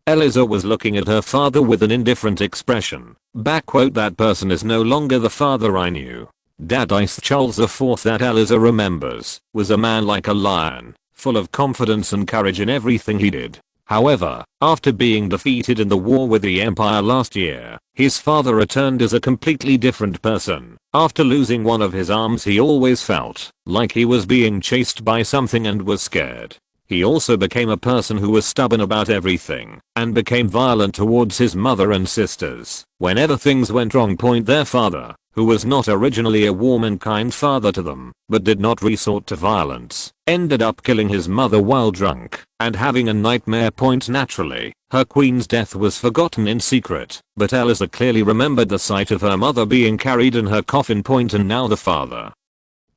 Eliza was looking at her father with an indifferent expression. That person is no longer the father I knew. Dad. Charles IV, that Eliza remembers, was a man like a lion, full of confidence and courage in everything he did. However, after being defeated in the war with the Empire last year, his father returned as a completely different person. After losing one of his arms, he always felt like he was being chased by something and was scared. He also became a person who was stubborn about everything and became violent towards his mother and sisters whenever things went wrong. Their father, who was not originally a warm and kind father to them, but did not resort to violence, ended up killing his mother while drunk and having a nightmare. Naturally, her queen's death was forgotten in secret, but Eliza clearly remembered the sight of her mother being carried in her coffin. And now the father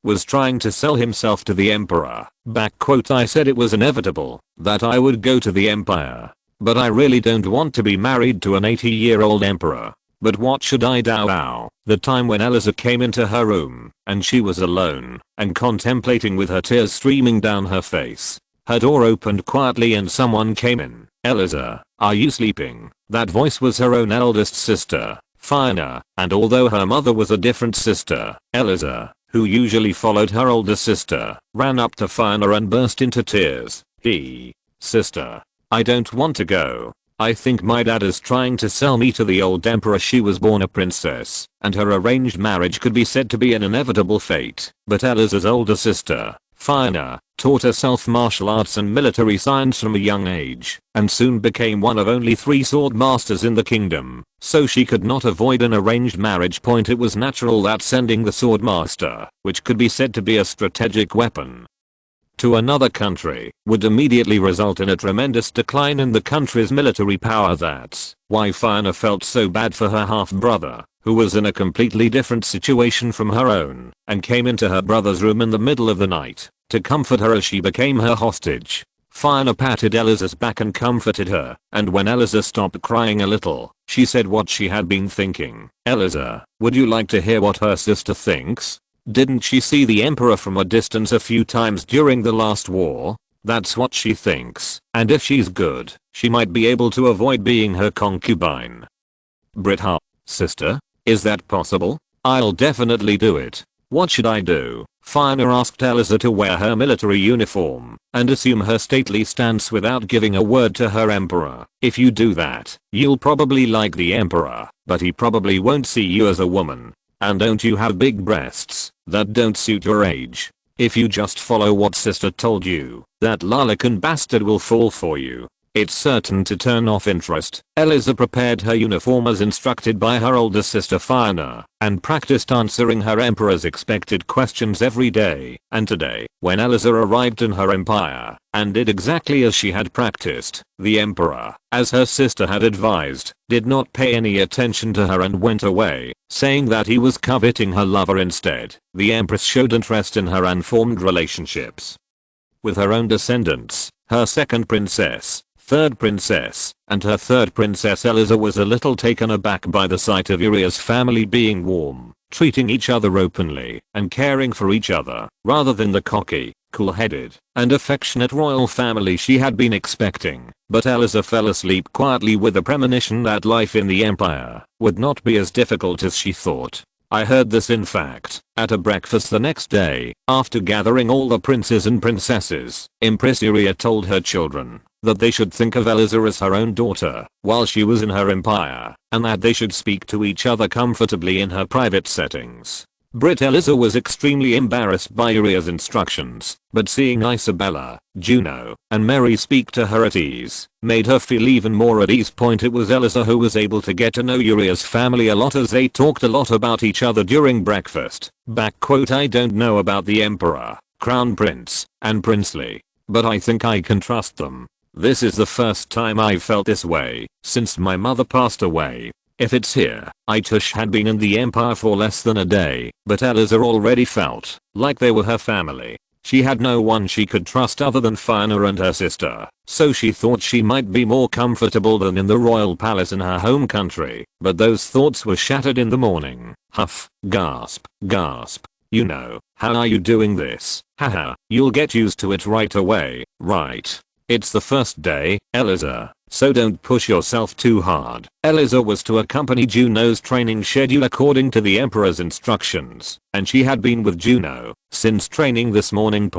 was trying to sell himself to the Emperor. I said it was inevitable that I would go to the Empire, but I really don't want to be married to an 80-year-old Emperor. But what should I do? The time when Eliza came into her room, and she was alone, and contemplating with her tears streaming down her face. Her door opened quietly and someone came in. Eliza, are you sleeping? That voice was her own eldest sister, Fiona, and although her mother was a different sister, Eliza, who usually followed her older sister, ran up to Fiona and burst into tears. Sister, I don't want to go. I think my dad is trying to sell me to the old emperor. She was born a princess, and her arranged marriage could be said to be an inevitable fate. But Eliza's older sister, Fiona, taught herself martial arts and military science from a young age, and soon became one of only 3 sword masters in the kingdom. So she could not avoid an arranged marriage. It was natural that sending the sword master, which could be said to be a strategic weapon, to another country would immediately result in a tremendous decline in the country's military power. That's why Fiona felt so bad for her half-brother, who was in a completely different situation from her own, and came into her brother's room in the middle of the night to comfort her as she became her hostage. Fiona patted Eliza's back and comforted her, and when Eliza stopped crying a little, she said what she had been thinking. "Eliza, would you like to hear what her sister thinks? Didn't she see the emperor from a distance a few times during the last war? That's what she thinks, and if she's good, she might be able to avoid being her concubine." Brit: "Sister? Is that possible? I'll definitely do it. What should I do?" Fiona asked Eliza to wear her military uniform and assume her stately stance without giving a word to her emperor. "If you do that, you'll probably like the emperor, but he probably won't see you as a woman. And don't you have big breasts that don't suit your age? If you just follow what sister told you, that larlican bastard will fall for you. It's certain to turn off interest." Eliza prepared her uniform as instructed by her older sister Fiona, and practiced answering her emperor's expected questions every day. And today, when Eliza arrived in her empire, and did exactly as she had practiced, the emperor, as her sister had advised, did not pay any attention to her and went away, saying that he was coveting her lover instead. The empress showed interest in her and formed relationships with her own descendants. Her second princess, third princess, and her third princess Eliza was a little taken aback by the sight of Uriah's family being warm, treating each other openly, and caring for each other, rather than the cocky, cool-headed, and affectionate royal family she had been expecting. But Eliza fell asleep quietly with a premonition that life in the empire would not be as difficult as she thought. I heard this in fact, at a breakfast the next day, after gathering all the princes and princesses. Empress Uriah told her children that they should think of Eliza as her own daughter while she was in her empire, and that they should speak to each other comfortably in her private settings. Brit: Eliza was extremely embarrassed by Uriah's instructions, but seeing Isabella, Juno, and Mary speak to her at ease, made her feel even more at ease. It was Eliza who was able to get to know Uriah's family a lot as they talked a lot about each other during breakfast. "I don't know about the emperor, crown prince, and princely, but I think I can trust them. This is the first time I've felt this way since my mother passed away. If it's here." Itush had been in the empire for less than a day, but Eliza already felt like they were her family. She had no one she could trust other than Fiona and her sister, so she thought she might be more comfortable than in the royal palace in her home country. But those thoughts were shattered in the morning. Huff, gasp, gasp. "You know, how are you doing this? Haha, you'll get used to it right away, right? It's the first day, Eliza, so don't push yourself too hard." Eliza was to accompany Juno's training schedule according to the emperor's instructions, and she had been with Juno since training this morning.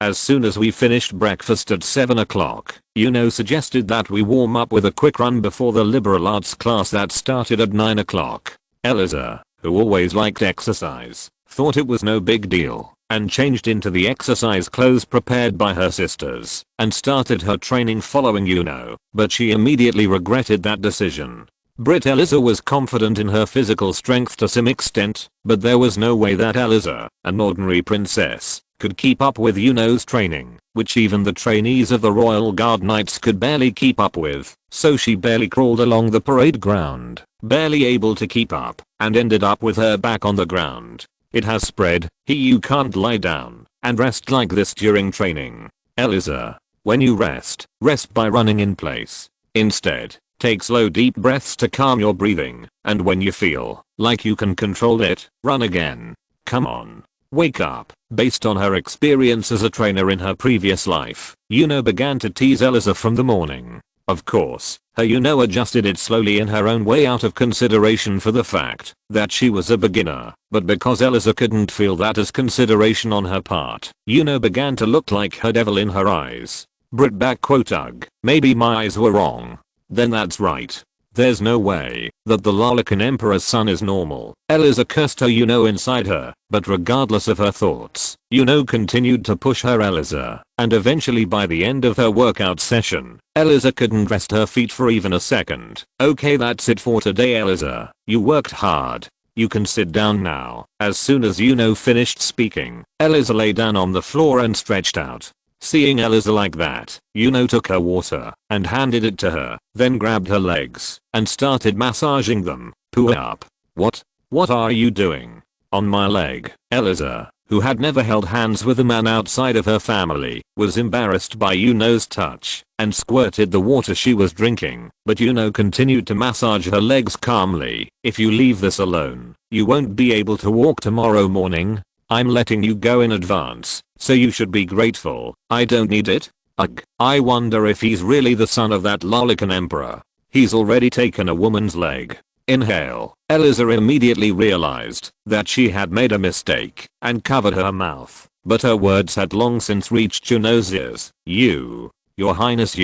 As soon as we finished breakfast at 7 o'clock, Juno suggested that we warm up with a quick run before the liberal arts class that started at 9 o'clock. Eliza, who always liked exercise, thought it was no big deal, and changed into the exercise clothes prepared by her sisters, and started her training following Juno, but she immediately regretted that decision. Brit: Eliza was confident in her physical strength to some extent, but there was no way that Eliza, an ordinary princess, could keep up with Juno's training, which even the trainees of the Royal Guard Knights could barely keep up with, so she barely crawled along the parade ground, barely able to keep up, and ended up with her back on the ground. "It has spread. You can't lie down and rest like this during training. Eliza, when you rest by running in place. Instead, take slow deep breaths to calm your breathing, and when you feel like you can control it, run again. Come on. Wake up." Based on her experience as a trainer in her previous life, Juno began to tease Eliza from the morning. Of course, her Juno adjusted it slowly in her own way out of consideration for the fact that she was a beginner, but because Eliza couldn't feel that as consideration on her part, Juno began to look like her devil in her eyes. Brit: "Ugh, maybe my eyes were wrong. Then that's right. There's no way that the Lolican Emperor's son is normal. Eliza cursed her inside her, but regardless of her thoughts, continued to push her Eliza, and eventually by the end of her workout session, Eliza couldn't rest her feet for even a second. Okay, that's it for today, Eliza. You worked hard. You can sit down now. As soon as finished speaking, Eliza lay down on the floor and stretched out. Seeing Eliza like that, took her water and handed it to her, then grabbed her legs and started massaging them. Pull up. What are you doing? On my leg. Eliza, who had never held hands with a man outside of her family, was embarrassed by Yuno's touch and squirted the water she was drinking, but continued to massage her legs calmly. If you leave this alone, you won't be able to walk tomorrow morning. I'm letting you go in advance, so you should be grateful. I don't need it. Ugh. I wonder if he's really the son of that Lolican Emperor. He's already taken a woman's leg. Inhale. Eliza immediately realized that she had made a mistake and covered her mouth, but her words had long since reached Yuno's ears. Your Highness,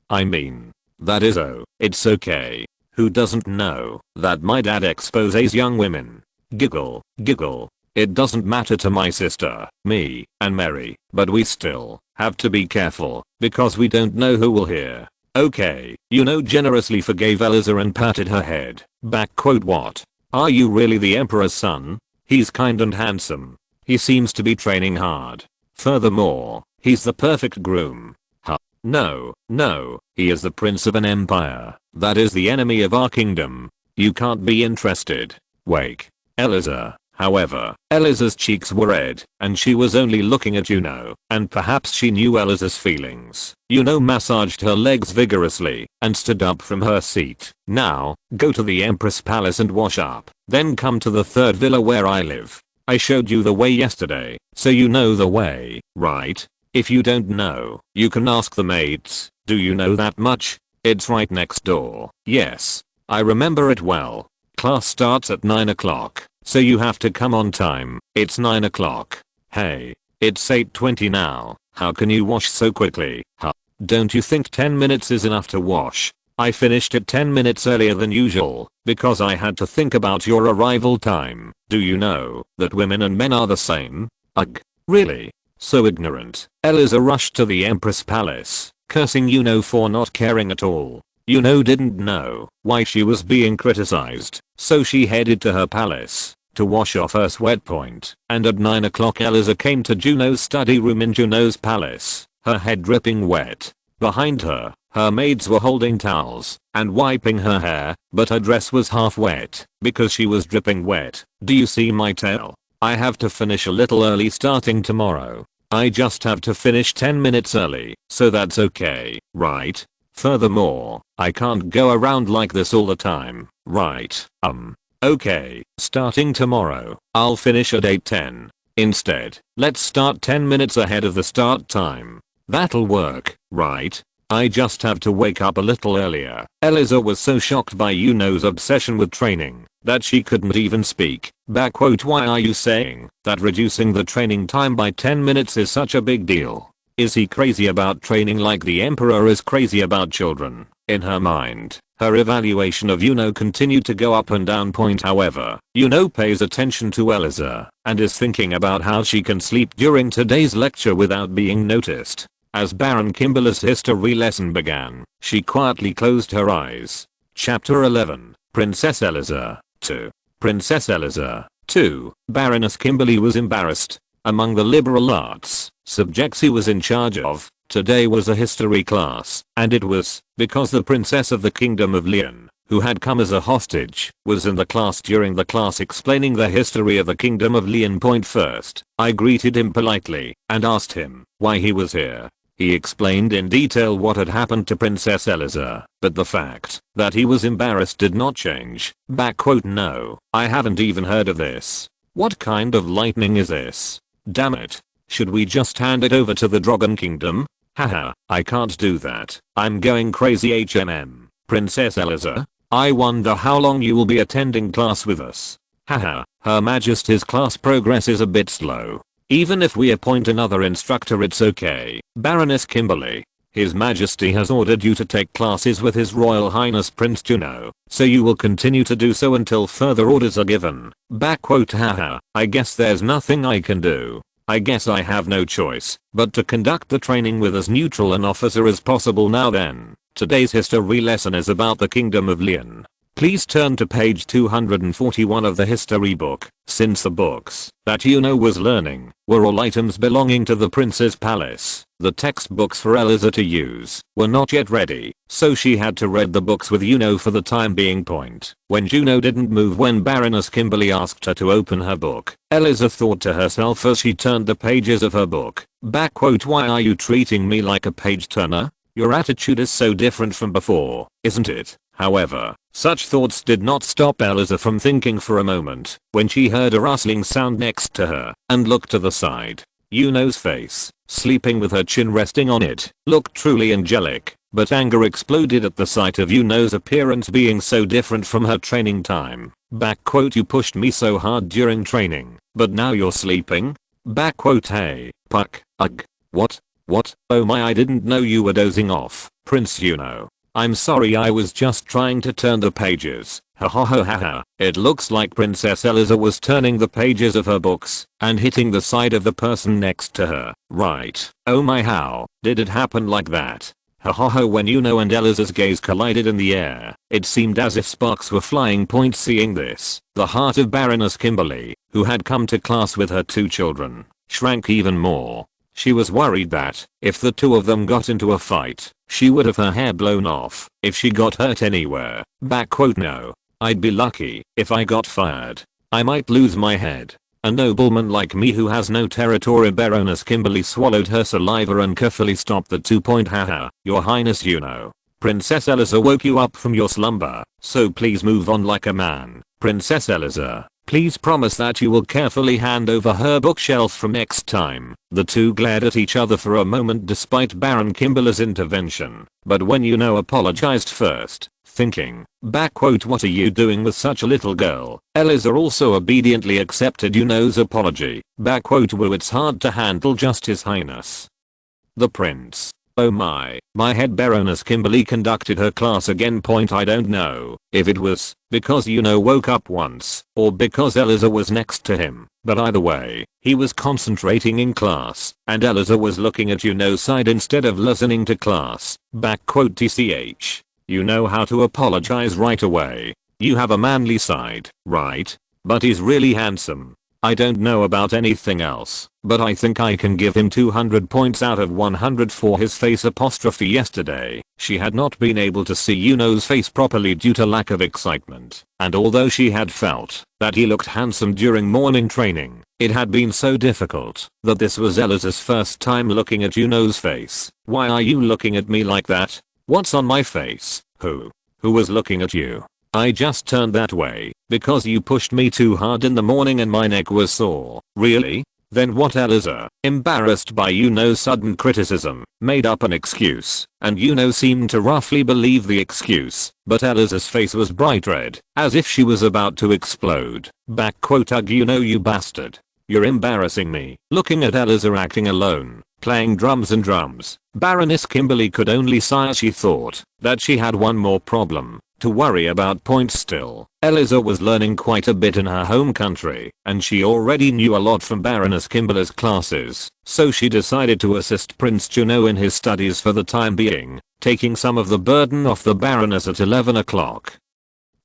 I mean, that is it's okay. Who doesn't know that my dad exposes young women? Giggle, giggle. It doesn't matter to my sister, me, and Mary, but we still have to be careful because we don't know who will hear. Okay, generously forgave Eliza and patted her head. What? Are you really the Emperor's son? He's kind and handsome. He seems to be training hard. Furthermore, he's the perfect groom. Huh? No, he is the prince of an empire that is the enemy of our kingdom. You can't be interested. Wake. Eliza. However, Eliza's cheeks were red, and she was only looking at and perhaps she knew Eliza's feelings. Massaged her legs vigorously, and stood up from her seat. Now, go to the Empress Palace and wash up. Then come to the third villa where I live. I showed you the way yesterday, so you know the way, right? If you don't know, you can ask the maids. Do you know that much? It's right next door. Yes. I remember it well. Class starts at 9 o'clock. So you have to come on time. It's 9 o'clock. Hey, it's 8:20 now. How can you wash so quickly? Huh? Don't you think 10 minutes is enough to wash? I finished it 10 minutes earlier than usual because I had to think about your arrival time. Do you know that women and men are the same? Ugh. Really? So ignorant. Eliza rushed to the Empress Palace, cursing for not caring at all. Didn't know why she was being criticized, so she headed to her palace to wash off her sweat point. And at 9 o'clock Eliza came to Juno's study room in Juno's palace, her head dripping wet. Behind her, her maids were holding towels and wiping her hair, but her dress was half wet because she was dripping wet. Do you see my tail? I have to finish a little early starting tomorrow. I just have to finish 10 minutes early, so that's okay, right? Furthermore, I can't go around like this all the time, right? Okay, starting tomorrow, I'll finish at 8:10. Instead, let's start 10 minutes ahead of the start time. That'll work, right? I just have to wake up a little earlier. Eliza was so shocked by Yuno's obsession with training that she couldn't even speak. Why are you saying that reducing the training time by 10 minutes is such a big deal? Is he crazy about training like the Emperor is crazy about children? In her mind, her evaluation of continued to go up and down. However, pays attention to Eliza and is thinking about how she can sleep during today's lecture without being noticed. As Baron Kimberly's history lesson began, she quietly closed her eyes. Chapter 11, Princess Eliza 2. Princess Eliza 2. Baroness Kimberly was embarrassed. Among the liberal arts subjects he was in charge of, today was a history class, and it was because the princess of the kingdom of Lien, who had come as a hostage, was in the class. During the class explaining the history of the kingdom of Lien. First, I greeted him politely and asked him why he was here. He explained in detail what had happened to Princess Eliza, but the fact that he was embarrassed did not change. No, I haven't even heard of this. What kind of lightning is this? Damn it. Should we just hand it over to the Dragon Kingdom? Haha, I can't do that. I'm going crazy. Princess Eliza, I wonder how long you will be attending class with us. Haha, Her Majesty's class progress is a bit slow. Even if we appoint another instructor, it's okay. Baroness Kimberly. His Majesty has ordered you to take classes with His Royal Highness Prince Juno, so you will continue to do so until further orders are given. Haha, I guess there's nothing I can do. I guess I have no choice but to conduct the training with as neutral an officer as possible. Now then, today's history lesson is about the Kingdom of Lian. Please turn to page 241 of the history book. Since the books that Yuno was learning were all items belonging to the prince's palace, the textbooks for Eliza to use were not yet ready, so she had to read the books with Yuno for the time being. When Juno didn't move when Baroness Kimberly asked her to open her book, Eliza thought to herself as she turned the pages of her book, "Why are you treating me like a page turner? Your attitude is so different from before, isn't it?" However, such thoughts did not stop Eliza from thinking for a moment when she heard a rustling sound next to her and looked to the side. Yuno's face, sleeping with her chin resting on it, looked truly angelic, but anger exploded at the sight of Yuno's appearance being so different from her training time. "You pushed me so hard during training, but now you're sleeping?" "Hey, Puck, ugh. What? Oh my, I didn't know you were dozing off, Prince Yuno. I'm sorry, I was just trying to turn the pages." Ha ha ha ha ha. It looks like Princess Eliza was turning the pages of her books and hitting the side of the person next to her. Right. Oh my, how did it happen like that? Ha ha ha. When Yuno and Eliza's gaze collided in the air, it seemed as if sparks were flying. Seeing this, the heart of Baroness Kimberly, who had come to class with her two children, shrank even more. She was worried that, if the two of them got into a fight, she would have her hair blown off if she got hurt anywhere. No. I'd be lucky if I got fired. I might lose my head. A nobleman like me who has no territory. Baroness Kimberly swallowed her saliva and carefully stopped the 2. Haha, Your Highness Yuno. Princess Eliza woke you up from your slumber, so please move on like a man. Princess Eliza, please promise that you will carefully hand over her bookshelf from next time. The two glared at each other for a moment despite Baron Kimberly's intervention, but when Yuno apologized first, thinking, "What are you doing with such a little girl?" Eliza also obediently accepted Yuno's apology. Woo, it's hard to handle, just His Highness. The prince. Oh my head. Baroness Kimberly conducted her class again. I don't know if it was because Yuno woke up once or because Eliza was next to him, but either way, he was concentrating in class and Eliza was looking at Yuno's side instead of listening to class. Tch. You know how to apologize right away. You have a manly side, right? But he's really handsome. I don't know about anything else, but I think I can give him 200 points out of 100 for his face. Yesterday, she had not been able to see Yuno's face properly due to lack of excitement, and although she had felt that he looked handsome during morning training, it had been so difficult that this was Eliza's first time looking at Yuno's face. "Why are you looking at me like that? What's on my face? Who was looking at you? I just turned that way because you pushed me too hard in the morning and my neck was sore." "Really? Then what?" Eliza, embarrassed by Yuno's sudden criticism, made up an excuse, and Yuno seemed to roughly believe the excuse, but Eliza's face was bright red, as if she was about to explode. Ugh, Yuno, you bastard. You're embarrassing me." Looking at Eliza acting alone, playing drums and drums, Baroness Kimberly could only sigh as she thought that she had one more problem to worry about. Still, Eliza was learning quite a bit in her home country, and she already knew a lot from Baroness Kimberly's classes, so she decided to assist Prince Juno in his studies for the time being, taking some of the burden off the Baroness at 11 o'clock.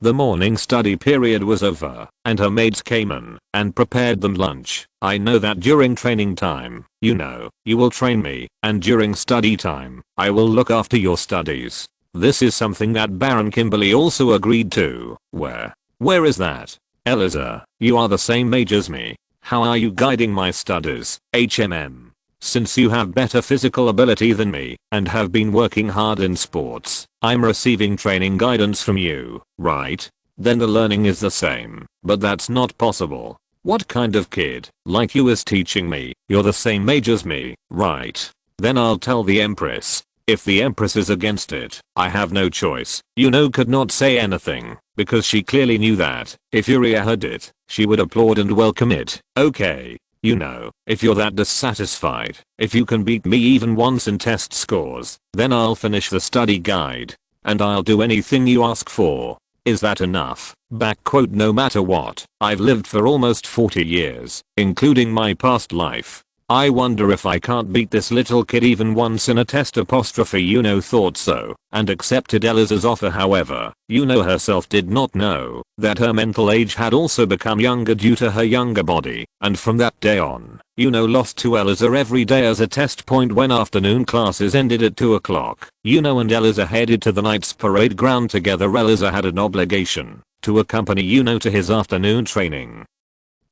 The morning study period was over, and her maids came in and prepared them lunch. "I know that during training time, you will train me, and during study time, I will look after your studies." This is something that Baron Kimberly also agreed to. Where is that? "Eliza, you are the same age as me. How are you guiding my studies, HMM? Since you have better physical ability than me and have been working hard in sports, I'm receiving training guidance from you, right? Then the learning is the same, but that's not possible. What kind of kid like you is teaching me? You're the same age as me, right? Then I'll tell the Empress. If the Empress is against it, I have no choice." Yuno could not say anything, because she clearly knew that, if Yuria heard it, she would applaud and welcome it. "Okay. You know, if you're that dissatisfied, if you can beat me even once in test scores, then I'll finish the study guide. And I'll do anything you ask for. Is that enough? No matter what, I've lived for almost 40 years, including my past life. I wonder if I can't beat this little kid even once in a test. Yuno thought so, and accepted Eliza's offer. However, Yuno herself did not know that her mental age had also become younger due to her younger body, and from that day on, Yuno lost to Eliza every day as a test point. When afternoon classes ended at 2 o'clock, Yuno and Eliza headed to the Knights Parade ground together. Eliza had an obligation to accompany Yuno to his afternoon training,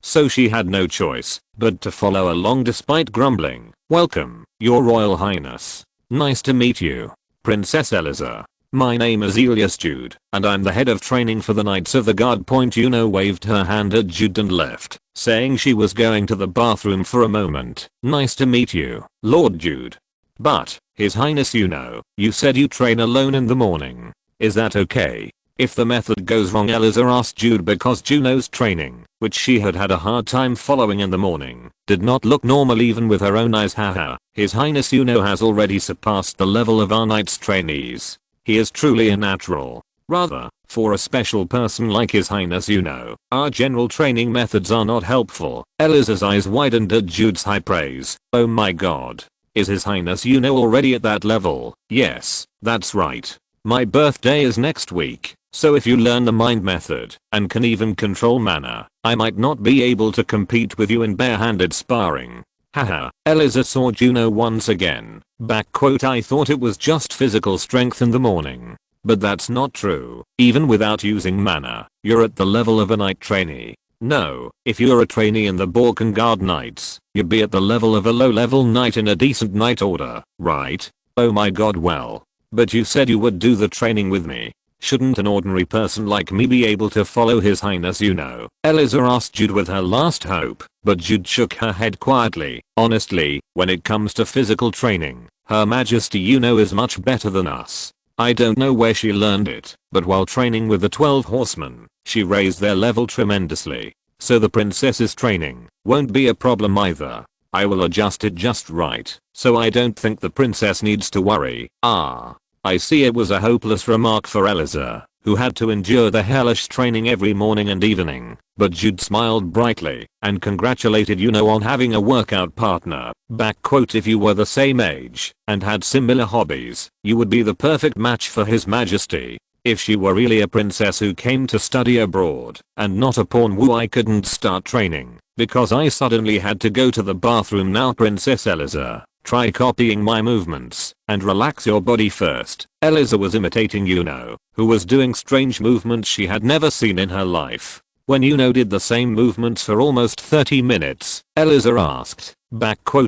so she had no choice but to follow along despite grumbling. "Welcome, your royal highness. Nice to meet you, Princess Eliza. My name is Elias Jude, and I'm the head of training for the Knights of the Guard." Yuno waved her hand at Jude and left, saying she was going to the bathroom for a moment. "Nice to meet you, Lord Jude. But, His Highness Yuno, you said you train alone in the morning. Is that okay? If the method goes wrong?" Eliza asked Jude, because Juno's training, which she had had a hard time following in the morning, did not look normal even with her own eyes. Haha, His Highness Yuno has already surpassed the level of our Knights trainees. He is truly a natural. Rather, for a special person like His Highness Yuno, our general training methods are not helpful. Eliza's eyes widened at Jude's high praise. Oh my god. Is His Highness Yuno already at that level? Yes, that's right. My birthday is next week. So if you learn the mind method, and can even control mana, I might not be able to compete with you in barehanded sparring. Haha, Eliza saw Juno once again. I thought it was just physical strength in the morning. But that's not true. Even without using mana, you're at the level of a knight trainee. No, if you're a trainee in the Balkan Guard Knights, you'd be at the level of a low-level knight in a decent knight order, right? Oh my god, well. But you said you would do the training with me. Shouldn't an ordinary person like me be able to follow His Highness Yuno? Eliza asked Jude with her last hope, but Jude shook her head quietly. Honestly, when it comes to physical training, Her Majesty Yuno is much better than us. I don't know where she learned it, but while training with the 12 horsemen, she raised their level tremendously. So the princess's training won't be a problem either. I will adjust it just right, so I don't think the princess needs to worry. Ah. I see. It was a hopeless remark for Eliza, who had to endure the hellish training every morning and evening, but Jude smiled brightly and congratulated Yuno on having a workout partner. If you were the same age and had similar hobbies, you would be the perfect match for His Majesty. If she were really a princess who came to study abroad and not a pawn woo, I couldn't start training because I suddenly had to go to the bathroom now. Princess Eliza, try copying my movements and relax your body first. Eliza was imitating Yuno, who was doing strange movements she had never seen in her life. When Yuno did the same movements for almost 30 minutes, Eliza asked,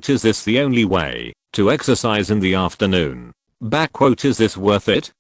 "Is this the only way to exercise in the afternoon? Is this worth it?"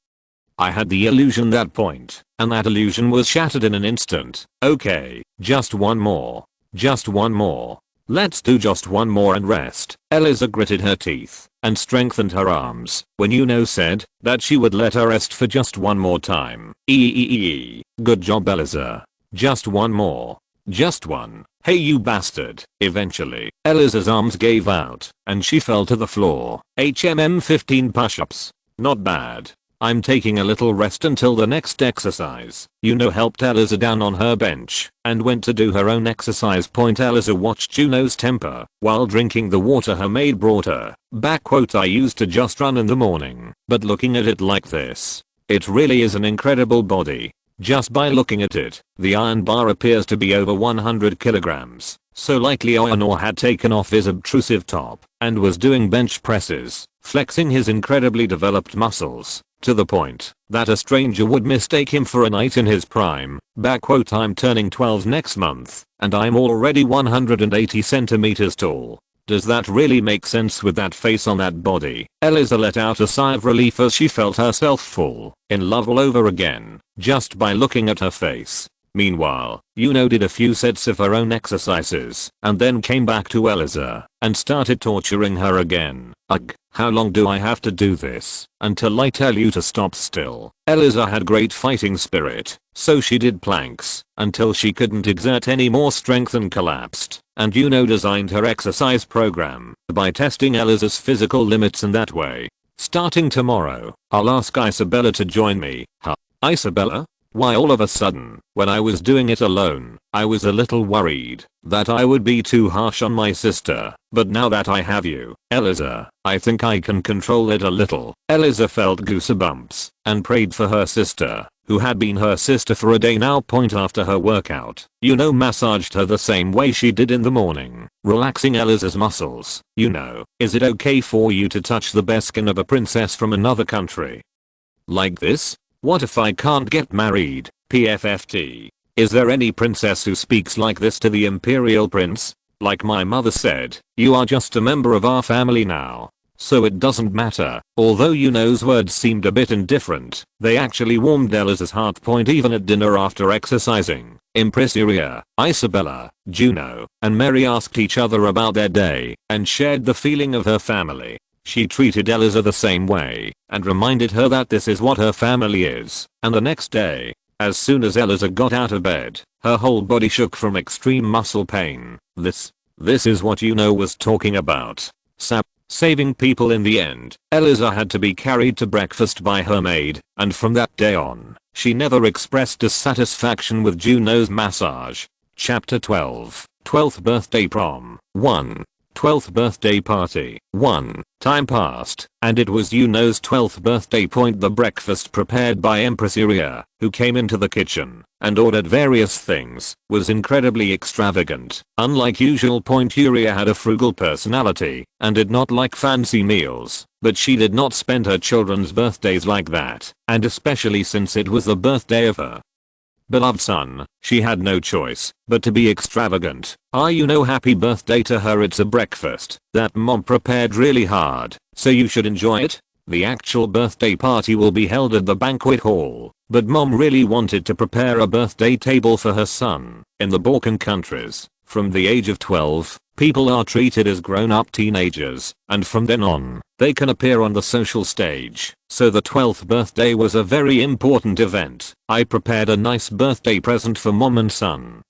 I had the illusion that point, and that illusion was shattered in an instant. Okay, just one more. Just one more. Let's do just one more and rest. Eliza gritted her teeth and strengthened her arms when Yuno said that she would let her rest for just one more time. Good job, Eliza. Just one more. Just one. Hey you bastard. Eventually, Eliza's arms gave out and she fell to the floor. 15 push-ups. Not bad. I'm taking a little rest until the next exercise. Yuno helped Eliza down on her bench and went to do her own exercise. Eliza watched Juno's temper while drinking the water her maid brought her. I used to just run in the morning, but looking at it like this, it really is an incredible body. Just by looking at it, the iron bar appears to be over 100 kilograms. So likely Oyonor had taken off his obtrusive top and was doing bench presses, flexing his incredibly developed muscles, to the point that a stranger would mistake him for a knight in his prime. I'm turning 12 next month, and I'm already 180 centimeters tall. Does that really make sense with that face on that body? Eliza let out a sigh of relief as she felt herself fall in love all over again, just by looking at her face. Meanwhile, Yuno did a few sets of her own exercises and then came back to Eliza and started torturing her again. Ugh, how long do I have to do this until I tell you to stop still? Eliza had great fighting spirit, so she did planks until she couldn't exert any more strength and collapsed. And Yuno designed her exercise program by testing Eliza's physical limits in that way. Starting tomorrow, I'll ask Isabella to join me. Huh? Isabella? Why all of a sudden, when I was doing it alone, I was a little worried that I would be too harsh on my sister, but now that I have you, Eliza, I think I can control it a little. Eliza felt goosebumps and prayed for her sister, who had been her sister for a day now. After her workout, Yuno massaged her the same way she did in the morning, relaxing Eliza's muscles. Yuno, is it okay for you to touch the bare skin of a princess from another country? Like this? What if I can't get married? PFFT. Is there any princess who speaks like this to the imperial prince? Like my mother said, you are just a member of our family now, so it doesn't matter. Although Yuno's words seemed a bit indifferent, they actually warmed Eliza's heart. Even at dinner after exercising, Impresaria, Isabella, Juno, and Mary asked each other about their day and shared the feeling of her family. She treated Eliza the same way and reminded her that this is what her family is. And the next day, as soon as Eliza got out of bed, her whole body shook from extreme muscle pain. This is what Yuno was talking about. Saving people in the end. Eliza had to be carried to breakfast by her maid, and from that day on, she never expressed dissatisfaction with Juno's massage. Chapter 12. 12th Birthday Prom. 1. 12th birthday party. 1. Time passed, and it was Yuno's 12th birthday. The breakfast prepared by Impresaria, who came into the kitchen and ordered various things, was incredibly extravagant. Unlike usual, Yuria had a frugal personality and did not like fancy meals, but she did not spend her children's birthdays like that, and especially since it was the birthday of her beloved son, she had no choice but to be extravagant. Happy birthday to her. It's a breakfast that mom prepared really hard, so you should enjoy it. The actual birthday party will be held at the banquet hall, but mom really wanted to prepare a birthday table for her son. In the Balkan countries, from the age of 12, people are treated as grown-up teenagers, and from then on, they can appear on the social stage. So the 12th birthday was a very important event. I prepared a nice birthday present for mom and son,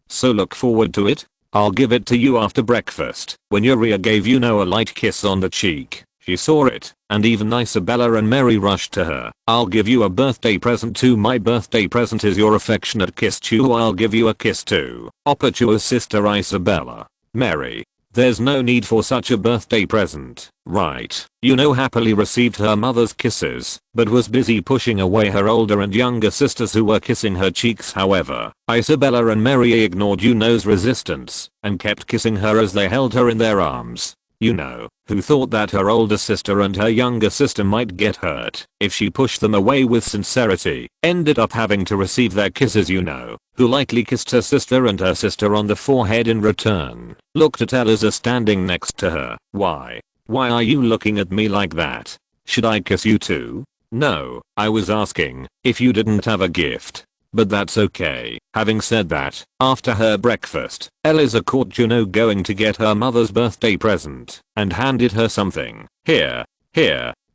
so look forward to it. I'll give it to you after breakfast. When Yuria gave Yuno a light kiss on the cheek, she saw it, and even Isabella and Mary rushed to her. I'll give you a birthday present too. My birthday present is your affectionate kiss. Chew. I'll give you a kiss too. Opachua's sister Isabella. Mary. There's no need for such a birthday present, right? Yuno happily received her mother's kisses, but was busy pushing away her older and younger sisters who were kissing her cheeks. However, Isabella and Mary ignored Yuno's resistance and kept kissing her as they held her in their arms. Yuno, who thought that her older sister and her younger sister might get hurt if she pushed them away with sincerity, ended up having to receive their kisses. Yuno, who lightly kissed her sister and her sister on the forehead in return, looked at Eliza standing next to her. Why are you looking at me like that? Should I kiss you too? No, I was asking if you didn't have a gift. But that's okay. Having said that, after her breakfast, Eliza caught Juno going to get her mother's birthday present and handed her something. Here,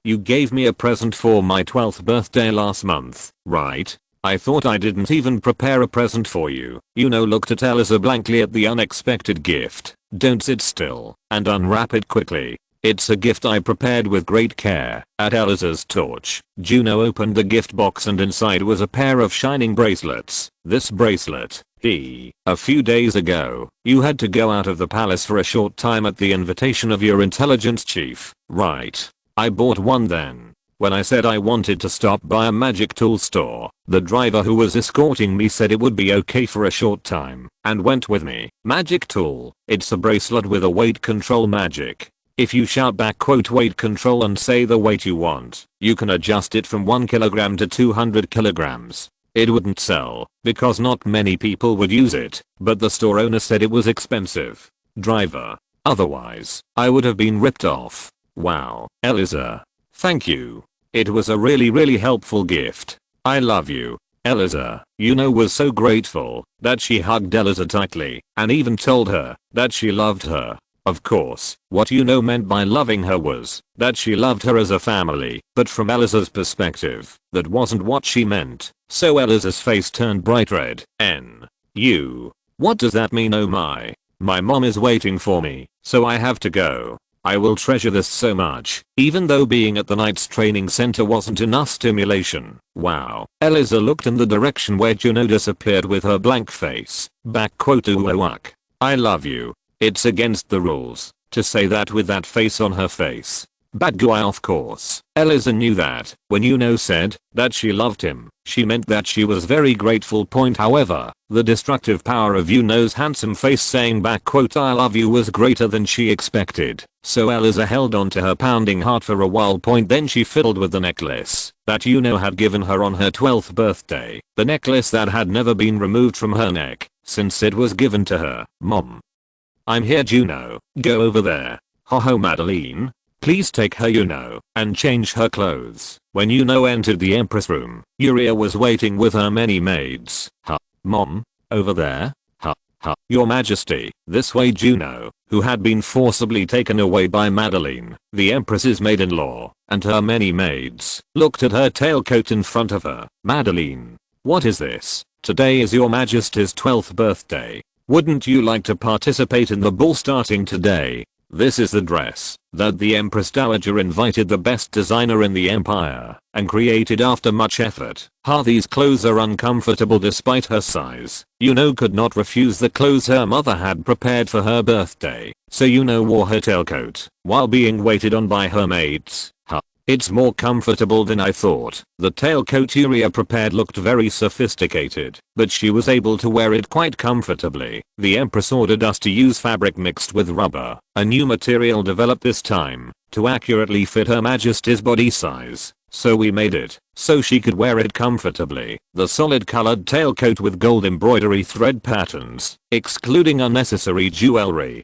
you gave me a present for my 12th birthday last month, right? I thought I didn't even prepare a present for you. Yuno looked at Eliza blankly at the unexpected gift. Don't sit still and unwrap it quickly. It's a gift I prepared with great care. At Eliza's torch, Juno opened the gift box and inside was a pair of shining bracelets. This bracelet, a few days ago, you had to go out of the palace for a short time at the invitation of your intelligence chief, right? I bought one then. When I said I wanted to stop by a magic tool store, the driver who was escorting me said it would be okay for a short time, and went with me. Magic tool, it's a bracelet with a weight control magic. If you shout back weight control and say the weight you want, you can adjust it from 1 kilogram to 200 kilograms. It wouldn't sell, because not many people would use it, but the store owner said it was expensive. Driver. Otherwise, I would have been ripped off. Wow, Eliza. Thank you. It was a really helpful gift. I love you. Eliza, was so grateful that she hugged Eliza tightly and even told her that she loved her. Of course, what meant by loving her was that she loved her as a family, but from Eliza's perspective, that wasn't what she meant. So Eliza's face turned bright red. What does that mean? Oh my. My mom is waiting for me, so I have to go. I will treasure this so much, even though being at the Knights training center wasn't enough stimulation. Wow. Eliza looked in the direction where Juno disappeared with her blank face. Uwak. I love you. It's against the rules to say that with that face on her face. Bad guy, of course. Eliza knew that when said that she loved him, she meant that she was very grateful. However, the destructive power of Yuno's handsome face saying I love you was greater than she expected. So Eliza held on to her pounding heart for a while. Then she fiddled with the necklace that had given her on her 12th birthday. The necklace that had never been removed from her neck since it was given to her. Mom. I'm here, Juno. Go over there. Ho Madeline. Please take her and change her clothes. When entered the Empress room, Yuria was waiting with her many maids. Mom? Over there? Your Majesty. This way. Juno, who had been forcibly taken away by Madeline, the Empress's maid-in-law, and her many maids, looked at her tailcoat in front of her. Madeline. What is this? Today is your Majesty's 12th birthday. Wouldn't you like to participate in the ball starting today? This is the dress that the Empress Dowager invited the best designer in the empire and created after much effort. These clothes are uncomfortable despite her size. Could not refuse the clothes her mother had prepared for her birthday, so wore her tailcoat while being waited on by her maids. It's more comfortable than I thought. The tailcoat Yuria prepared looked very sophisticated, but she was able to wear it quite comfortably. The Empress ordered us to use fabric mixed with rubber, a new material developed this time to accurately fit Her Majesty's body size. So we made it so she could wear it comfortably. The solid colored tailcoat with gold embroidery thread patterns, excluding unnecessary jewelry,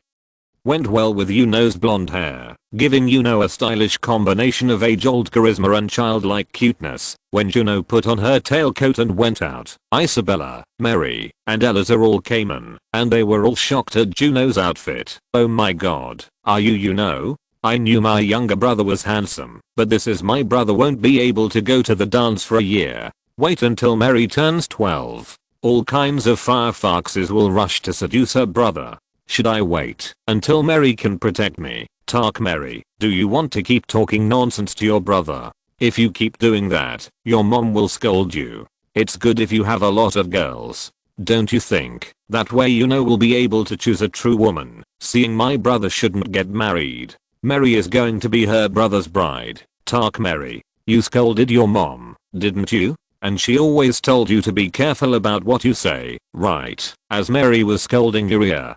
went well with Yuno's blonde hair, giving Yuno a stylish combination of age-old charisma and childlike cuteness. When Juno put on her tailcoat and went out, Isabella, Mary, and Eliza all came in, and they were all shocked at Juno's outfit. Oh my god, are you Yuno? I knew my younger brother was handsome, but this is my brother won't be able to go to the dance for a year. Wait until Mary turns 12. All kinds of firefoxes will rush to seduce her brother. Should I wait until Mary can protect me? Talk Mary, do you want to keep talking nonsense to your brother? If you keep doing that, your mom will scold you. It's good if you have a lot of girls. Don't you think? That way will be able to choose a true woman. Seeing my brother shouldn't get married. Mary is going to be her brother's bride. Talk Mary, you scolded your mom, didn't you? And she always told you to be careful about what you say, right? As Mary was scolding Yuria,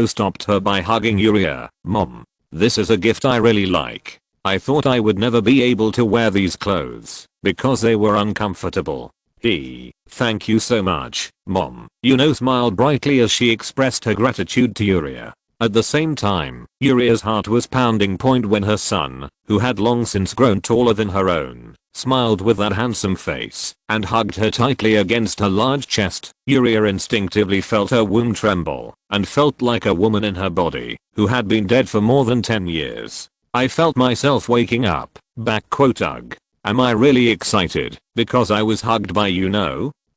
stopped her by hugging Yuria. Mom, this is a gift I really like. I thought I would never be able to wear these clothes because they were uncomfortable. Thank you so much, Mom. Smiled brightly as she expressed her gratitude to Yuria. At the same time, Yuria's heart was pounding when her son, who had long since grown taller than her own, smiled with that handsome face and hugged her tightly against her large chest. Yuria instinctively felt her womb tremble and felt like a woman in her body who had been dead for more than 10 years. I felt myself waking up. Ugh. Am I really excited because I was hugged by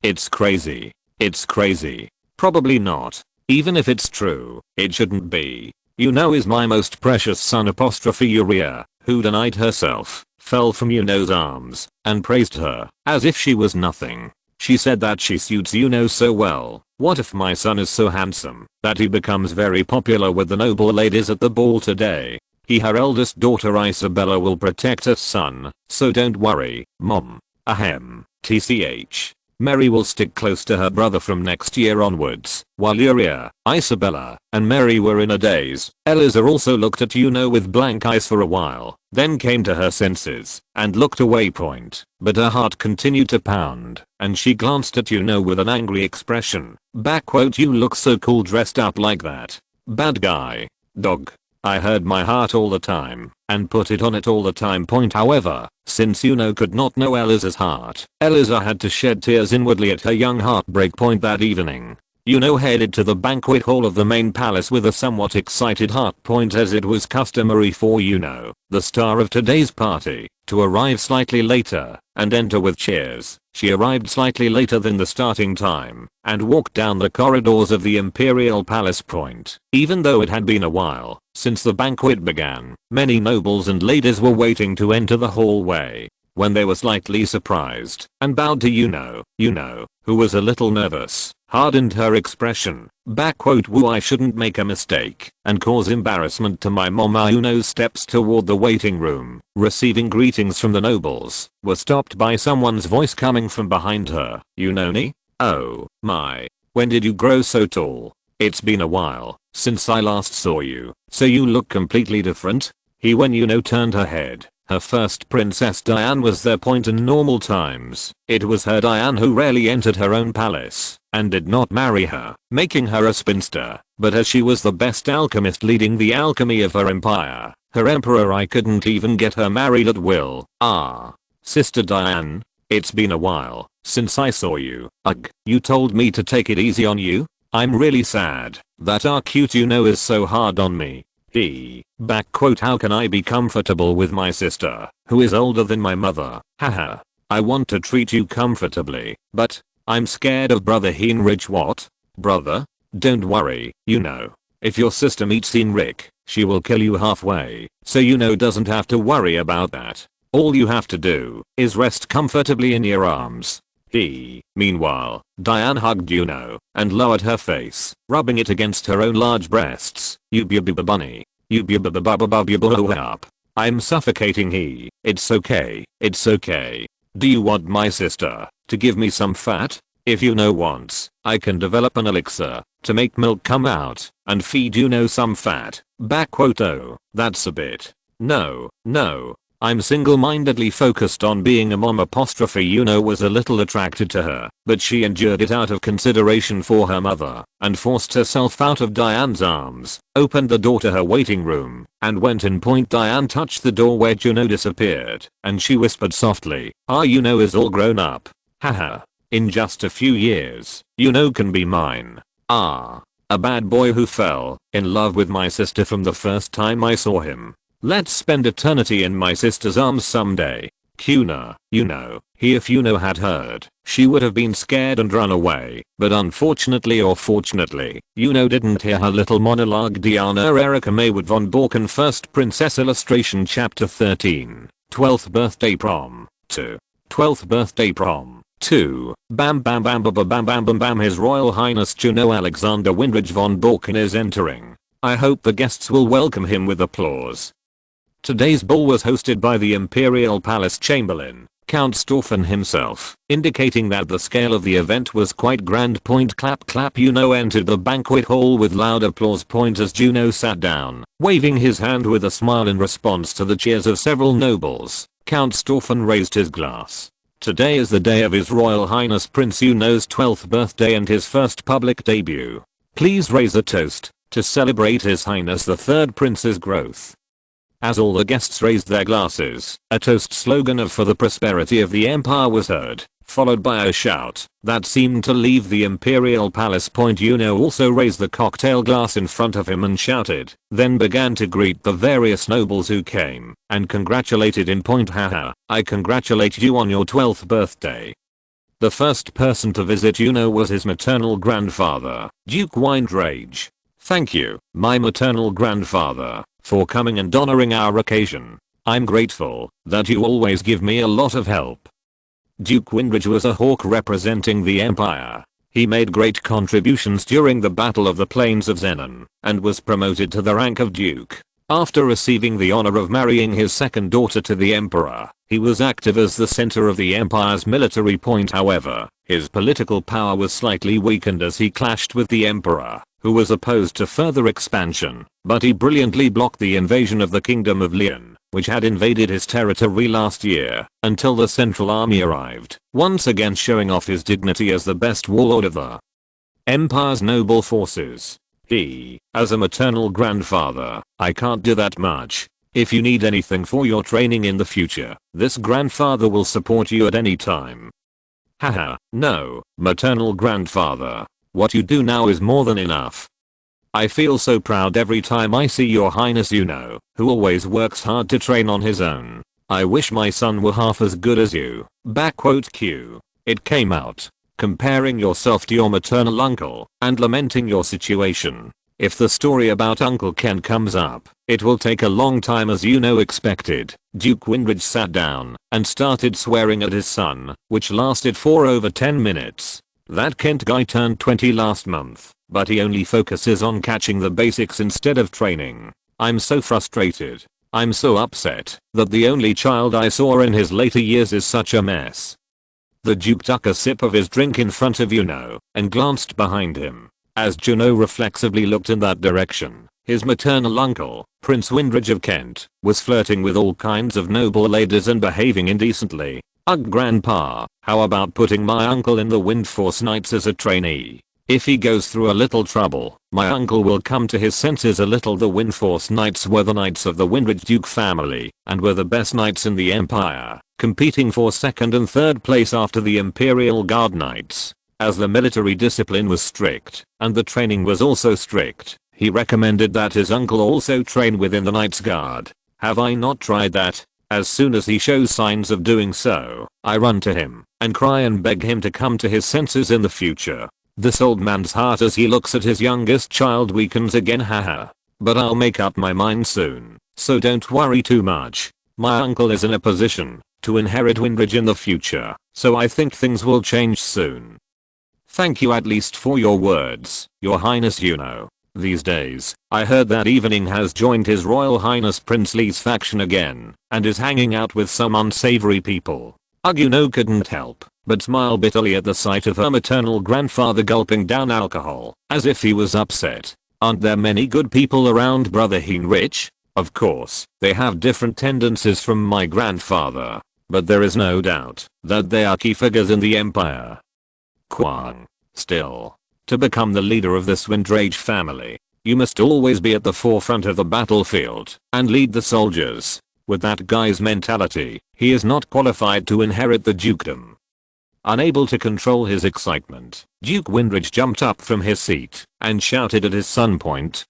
It's crazy. It's crazy. Probably not. Even if it's true, it shouldn't be. Is my most precious son. Yuria, who denied herself, fell from Yuno's arms and praised her as if she was nothing. She said that she suits so well. What if my son is so handsome that he becomes very popular with the noble ladies at the ball today? Her eldest daughter Isabella will protect her son, so don't worry, Mom. Ahem. TCH. Mary will stick close to her brother from next year onwards. While Yuria, Isabella, and Mary were in a daze, Eliza also looked at with blank eyes for a while, then came to her senses and looked away. But her heart continued to pound, and she glanced at with an angry expression. You look so cool dressed up like that. Bad guy. Dog. I heard my heart all the time and put it on it all the time. However, since Yuno could not know Eliza's heart, Eliza had to shed tears inwardly at her young heartbreak. That evening, Yuno headed to the banquet hall of the main palace with a somewhat excited heart. As it was customary for Yuno, the star of today's party, to arrive slightly later and enter with cheers. She arrived slightly later than the starting time and walked down the corridors of the Imperial Palace. Even though it had been a while since the banquet began, many nobles and ladies were waiting to enter the hallway when they were slightly surprised and bowed to Yuno. Yuno, who was a little nervous, hardened her expression. Woo, I shouldn't make a mistake and cause embarrassment to my mom. Yuno's steps toward the waiting room, receiving greetings from the nobles, were stopped by someone's voice coming from behind her. Yunoni? Oh my. When did you grow so tall? It's been a while since I last saw you, so you look completely different. When Yuno turned her head, her first princess Diane was there. In normal times, it was her Diane who rarely entered her own palace and did not marry her, making her a spinster. But as she was the best alchemist leading the alchemy of her empire, her emperor, I couldn't even get her married at will. Sister Diane, it's been a while since I saw you. Ugh, you told me to take it easy on you? I'm really sad that our cute Yuno is so hard on me. How can I be comfortable with my sister, who is older than my mother? Haha. I want to treat you comfortably, but I'm scared of brother Heinrich. What? Brother? Don't worry, Yuno. If your sister meets Heinrich, she will kill you halfway, so Yuno doesn't have to worry about that. All you have to do is rest comfortably in your arms. Meanwhile, Diane hugged Yuno and lowered her face, rubbing it against her own large breasts. You bunny. You up. I'm suffocating. It's okay. It's okay. Do you want my sister to give me some fat? If Yuno wants, I can develop an elixir to make milk come out and feed Yuno some fat. Oh, that's a bit. No. I'm single-mindedly focused on being a mom. Yuno was a little attracted to her, but she endured it out of consideration for her mother and forced herself out of Diane's arms, opened the door to her waiting room, and went in. Diane touched the door where Yuno disappeared, and she whispered softly, Yuno is all grown up. Haha. In just a few years, Yuno can be mine. A bad boy who fell in love with my sister from the first time I saw him. Let's spend eternity in my sister's arms someday. Yuno. If Yuno had heard, she would have been scared and run away, but unfortunately or fortunately, Yuno didn't hear her little monologue. Diana Erika Maywood von Borken, First Princess Illustration Chapter 13, 12th Birthday Prom 2. 12th Birthday Prom 2. Bam bam bam bam bam bam bam bam. His Royal Highness Juno Alexander Windridge von Borken is entering. I hope the guests will welcome him with applause. Today's ball was hosted by the Imperial Palace Chamberlain, Count Storfen himself, indicating that the scale of the event was quite grand. Clap clap. Yuno entered the banquet hall with loud applause. As Juno sat down, waving his hand with a smile in response to the cheers of several nobles, Count Storfen raised his glass. Today is the day of His Royal Highness Prince Yuno's 12th birthday and his first public debut. Please raise a toast to celebrate His Highness the Third Prince's growth. As all the guests raised their glasses, a toast slogan of "For the prosperity of the Empire" was heard, followed by a shout that seemed to leave the Imperial Palace. Yuno also raised the cocktail glass in front of him and shouted, then began to greet the various nobles who came and congratulated in. Haha, I congratulate you on your 12th birthday. The first person to visit Yuno was his maternal grandfather, Duke Windrage. Thank you, my maternal grandfather, for coming and honoring our occasion. I'm grateful that you always give me a lot of help. Duke Windridge was a hawk representing the Empire. He made great contributions during the Battle of the Plains of Zenon and was promoted to the rank of Duke. After receiving the honor of marrying his second daughter to the Emperor, he was active as the center of the Empire's military. However, his political power was slightly weakened as he clashed with the Emperor, who was opposed to further expansion, but he brilliantly blocked the invasion of the Kingdom of Lyon, which had invaded his territory last year, until the Central Army arrived, once again showing off his dignity as the best warlord of the Empire's noble forces. As a maternal grandfather, I can't do that much. If you need anything for your training in the future, this grandfather will support you at any time. Haha, no, maternal grandfather. What you do now is more than enough. I feel so proud every time I see your highness Yuno, who always works hard to train on his own. I wish my son were half as good as you. Backquote Q. It came out. Comparing yourself to your maternal uncle and lamenting your situation. If the story about Uncle Ken comes up, it will take a long time as Yuno expected. Duke Windridge sat down and started swearing at his son, which lasted for over 10 minutes. That Kent guy turned 20 last month, but he only focuses on catching the basics instead of training. I'm so frustrated. I'm so upset that the only child I saw in his later years is such a mess. The Duke took a sip of his drink in front of Yuno and glanced behind him. As Juno reflexively looked in that direction, his maternal uncle, Prince Windridge of Kent, was flirting with all kinds of noble ladies and behaving indecently. Ugh, grandpa, how about putting my uncle in the Windforce Knights as a trainee? If he goes through a little trouble, my uncle will come to his senses a little. The Windforce Knights were the knights of the Windridge Duke family and were the best knights in the empire, competing for second and third place after the Imperial Guard Knights. As the military discipline was strict and the training was also strict, he recommended that his uncle also train within the Knights Guard. Have I not tried that? As soon as he shows signs of doing so, I run to him and cry and beg him to come to his senses in the future. This old man's heart as he looks at his youngest child weakens again, haha. But I'll make up my mind soon, so don't worry too much. My uncle is in a position to inherit Windridge in the future, so I think things will change soon. Thank you at least for your words, your highness Yuno. These days, I heard that Evening has joined His Royal Highness Prince Lee's faction again, and is hanging out with some unsavory people. Yuno couldn't help but smile bitterly at the sight of her maternal grandfather gulping down alcohol, as if he was upset. Aren't there many good people around, Brother Heinrich? Of course, they have different tendencies from my grandfather, but there is no doubt that they are key figures in the empire. Kwang. Still, to become the leader of this Windridge family, you must always be at the forefront of the battlefield and lead the soldiers. With that guy's mentality, he is not qualified to inherit the dukedom. Unable to control his excitement, Duke Windridge jumped up from his seat and shouted at his son.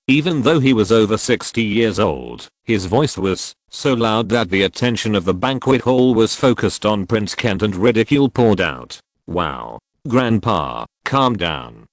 Even though he was over 60 years old, his voice was so loud that the attention of the banquet hall was focused on Prince Kent and ridicule poured out. Wow. Grandpa, calm down.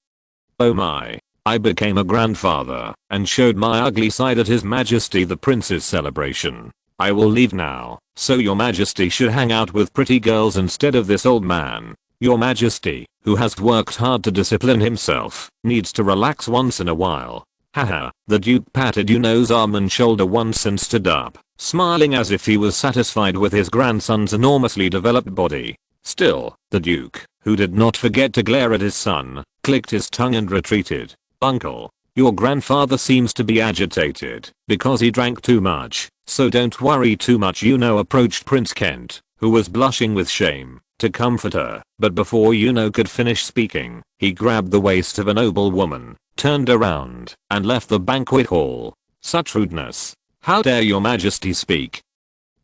Oh my. I became a grandfather and showed my ugly side at His Majesty the Prince's celebration. I will leave now, so your majesty should hang out with pretty girls instead of this old man. Your majesty, who has worked hard to discipline himself, needs to relax once in a while. Haha, the Duke patted Yuno's arm and shoulder once and stood up, smiling as if he was satisfied with his grandson's enormously developed body. Still, the Duke, who did not forget to glare at his son, clicked his tongue and retreated. Uncle, your grandfather seems to be agitated because he drank too much. So don't worry too much. Yuno approached Prince Kent, who was blushing with shame, to comfort her, but before Yuno could finish speaking, he grabbed the waist of a noble woman, turned around, and left the banquet hall. Such rudeness. How dare your majesty speak?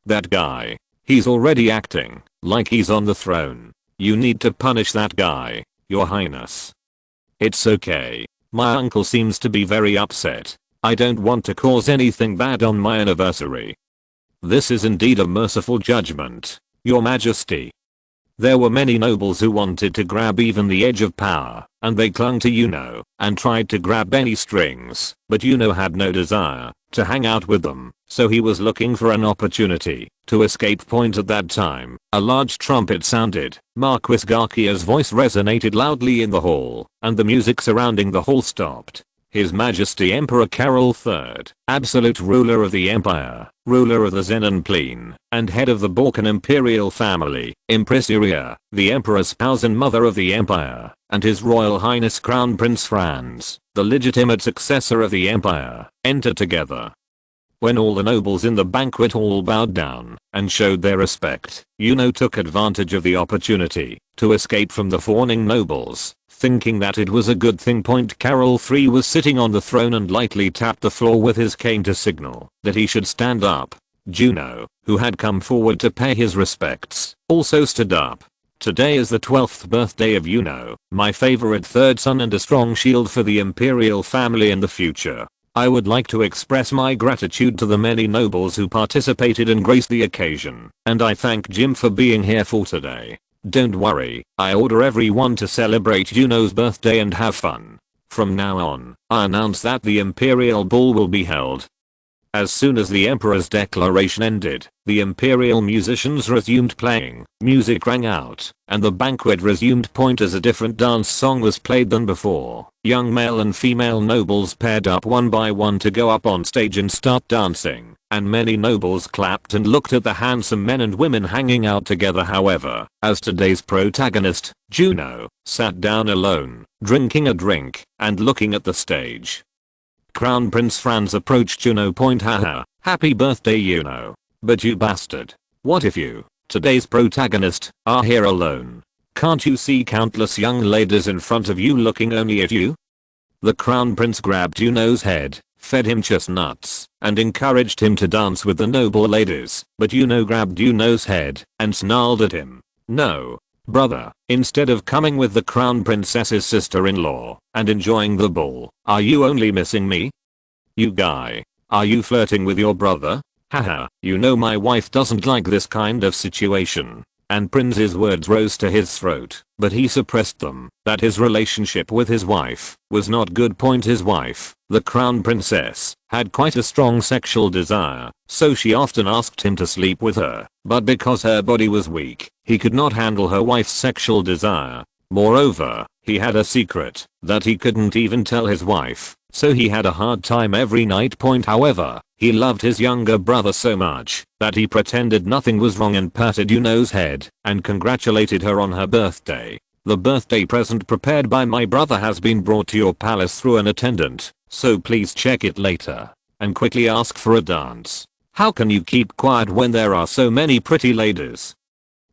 That guy. He's already acting like he's on the throne. You need to punish that guy, your highness. It's okay. My uncle seems to be very upset. I don't want to cause anything bad on my anniversary. This is indeed a merciful judgment, your majesty. There were many nobles who wanted to grab even the edge of power, and they clung to Yuno and tried to grab any strings, but Yuno had no desire to hang out with them, so he was looking for an opportunity to escape. At that time, a large trumpet sounded. Marquis Garcia's voice resonated loudly in the hall, and the music surrounding the hall stopped. His Majesty Emperor Carol III, absolute ruler of the empire, ruler of the Zenon Plain, and head of the Balkan imperial family, Impresaria, the emperor's spouse and mother of the empire, and His Royal Highness Crown Prince Franz, the legitimate successor of the empire, entered together. When all the nobles in the banquet hall bowed down and showed their respect, Yuno took advantage of the opportunity to escape from the fawning nobles, Thinking that it was a good thing, Carol 3 was sitting on the throne and lightly tapped the floor with his cane to signal that he should stand up. Juno, who had come forward to pay his respects, also stood up. Today is the 12th birthday of Yuno, my favorite third son and a strong shield for the imperial family in the future. I would like to express my gratitude to the many nobles who participated and graced the occasion, and I thank Jim for being here for today. Don't worry, I order everyone to celebrate Yuno's birthday and have fun. From now on, I announce that the imperial ball will be held. As soon as the emperor's declaration ended, the imperial musicians resumed playing, music rang out, and the banquet resumed. As a different dance song was played than before. Young male and female nobles paired up one by one to go up on stage and start dancing, and many nobles clapped and looked at the handsome men and women hanging out together. However, as today's protagonist, Juno, sat down alone, drinking a drink, and looking at the stage. Crown Prince Franz approached Juno. Haha, happy birthday Yuno. But you bastard. What if you, today's protagonist, are here alone? Can't you see countless young ladies in front of you looking only at you? The Crown Prince grabbed Juno's head, fed him chestnuts, and encouraged him to dance with the noble ladies, but Yuno grabbed Juno's head and snarled at him. No, brother, instead of coming with the Crown Princess's sister-in-law and enjoying the ball, are you only missing me? You guy, are you flirting with your brother? Haha, you know my wife doesn't like this kind of situation. And Prince's words rose to his throat, but he suppressed them, that his relationship with his wife was not good. His wife, the Crown Princess, had quite a strong sexual desire, so she often asked him to sleep with her, but because her body was weak, he could not handle her wife's sexual desire. Moreover, he had a secret that he couldn't even tell his wife, so he had a hard time every night. However, he loved his younger brother so much that he pretended nothing was wrong and patted Yuno's head and congratulated her on her birthday. The birthday present prepared by my brother has been brought to your palace through an attendant, so please check it later and quickly ask for a dance. How can you keep quiet when there are so many pretty ladies?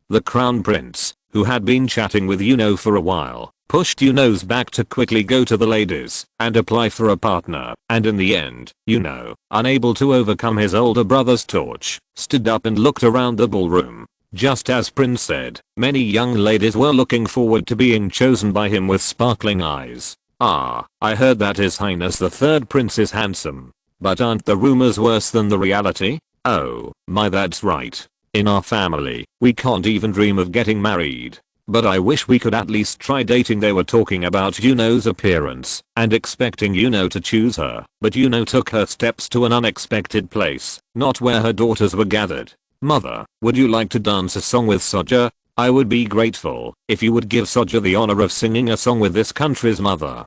The Crown Prince, who had been chatting with Yuno for a while, pushed Yuno's back to quickly go to the ladies and apply for a partner, and in the end, Yuno, unable to overcome his older brother's torch, stood up and looked around the ballroom. Just as Prince said, many young ladies were looking forward to being chosen by him with sparkling eyes. Ah, I heard that His Highness the Third Prince is handsome. But aren't the rumors worse than the reality? Oh, my, that's right. In our family, we can't even dream of getting married. But I wish we could at least try dating. They were talking about Yuno's appearance and expecting Yuno to choose her, but Yuno took her steps to an unexpected place, not where her daughters were gathered. Mother, would you like to dance a song with Soja? I would be grateful if you would give Soja the honor of singing a song with this country's mother.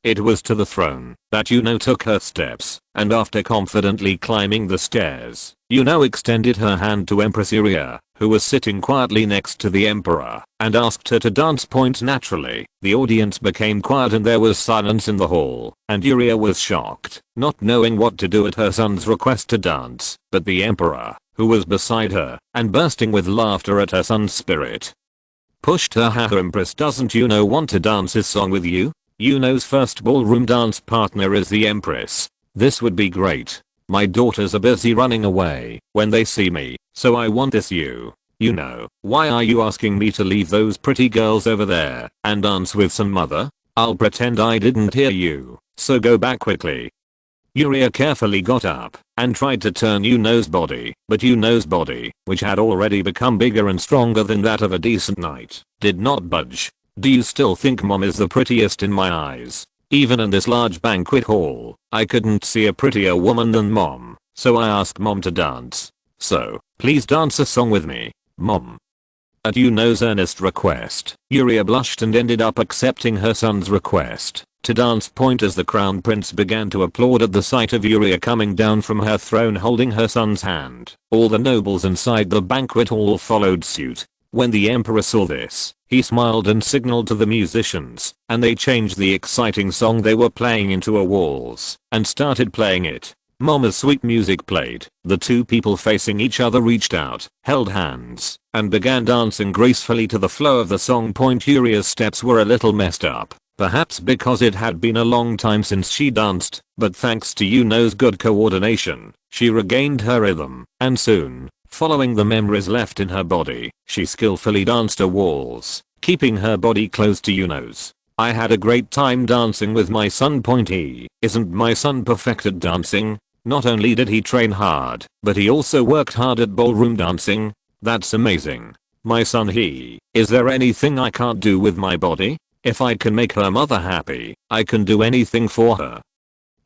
It was to the throne that Yuno took her steps, and after confidently climbing the stairs, Yuno extended her hand to Empress Yuria, who was sitting quietly next to the emperor, and asked her to dance. Naturally, the audience became quiet and there was silence in the hall, and Yuria was shocked, not knowing what to do at her son's request to dance, but the emperor, who was beside her, and bursting with laughter at her son's spirit, pushed her. Haha, Empress, doesn't Yuno want to dance his song with you? Yuno's first ballroom dance partner is the Empress. This would be great. My daughters are busy running away when they see me, so I want this. Yuno, why are you asking me to leave those pretty girls over there and dance with some mother? I'll pretend I didn't hear you, so go back quickly. Yuria carefully got up and tried to turn Yuno's body, but Yuno's body, which had already become bigger and stronger than that of a decent knight, did not budge. Do you still think Mom is the prettiest in my eyes? Even in this large banquet hall, I couldn't see a prettier woman than Mom, so I asked Mom to dance. So, please dance a song with me, Mom. At Yuno's earnest request, Yuria blushed and ended up accepting her son's request to dance. As the Crown Prince began to applaud at the sight of Yuria coming down from her throne holding her son's hand, all the nobles inside the banquet hall followed suit. When the emperor saw this, he smiled and signaled to the musicians, and they changed the exciting song they were playing into a waltz and started playing it. Mom, as sweet music played, the two people facing each other reached out, held hands, and began dancing gracefully to the flow of the song. Yuria's steps were a little messed up, perhaps because it had been a long time since she danced, but thanks to Yuno's good coordination, she regained her rhythm, and soon, following the memories left in her body, she skillfully danced to walls, keeping her body close to Yuno's. I had a great time dancing with my son. He isn't my son perfect at dancing? Not only did he train hard, but he also worked hard at ballroom dancing. That's amazing. My son, is there anything I can't do with my body? If I can make her mother happy, I can do anything for her.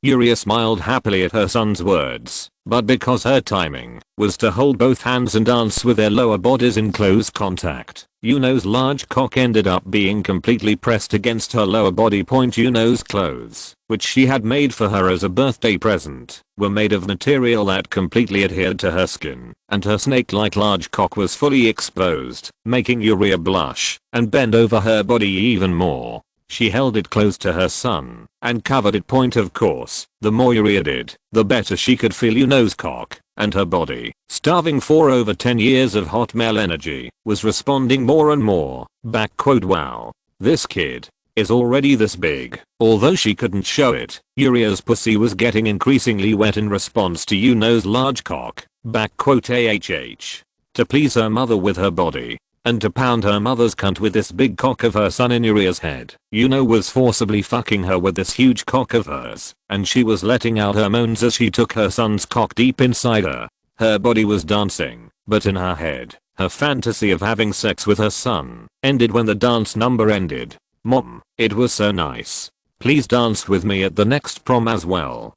Yuria smiled happily at her son's words, but because her timing was to hold both hands and dance with their lower bodies in close contact, Yuno's large cock ended up being completely pressed against her lower body. Yuno's clothes, which she had made for her as a birthday present, were made of material that completely adhered to her skin, and her snake-like large cock was fully exposed, making Yuria blush and bend over her body even more. She held it close to her son and covered it. Of course, the more Yuria did, the better she could feel Yuno's cock, and her body, starving for over 10 years of hot male energy, was responding more and more. Wow, this kid is already this big. Although she couldn't show it, Yuria's pussy was getting increasingly wet in response to Yuno's large cock. AHH. To please her mother with her body, and to pound her mother's cunt with this big cock of her son in Yuria's head, Yuno was forcibly fucking her with this huge cock of hers, and she was letting out her moans as she took her son's cock deep inside her. Her body was dancing, but in her head, her fantasy of having sex with her son ended when the dance number ended. Mom, it was so nice. Please dance with me at the next prom as well.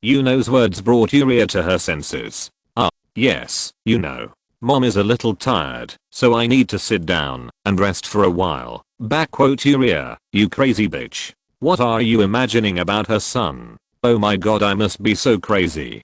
Yuno's words brought Yuria to her senses. Yes, Mom is a little tired, so I need to sit down and rest for a while. Yuria, you crazy bitch. What are you imagining about her son? Oh my god, I must be so crazy.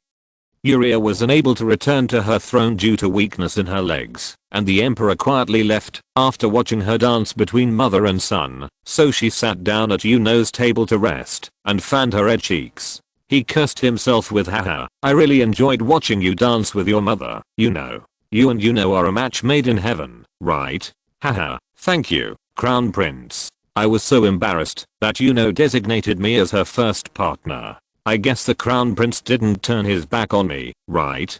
Yuria was unable to return to her throne due to weakness in her legs, and the emperor quietly left after watching her dance between mother and son, so she sat down at Yuno's table to rest and fanned her red cheeks. He cursed himself with haha, I really enjoyed watching you dance with your mother, Yuno. You and Yuno are a match made in heaven, right? Haha, thank you, Crown Prince. I was so embarrassed that Yuno designated me as her first partner. I guess the Crown Prince didn't turn his back on me, right?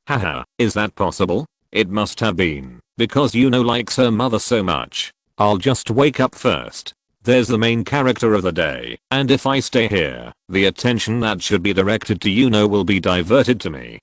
Haha, is that possible? It must have been, because Yuno likes her mother so much. I'll just wake up first. There's the main character of the day, and if I stay here, the attention that should be directed to Yuno will be diverted to me.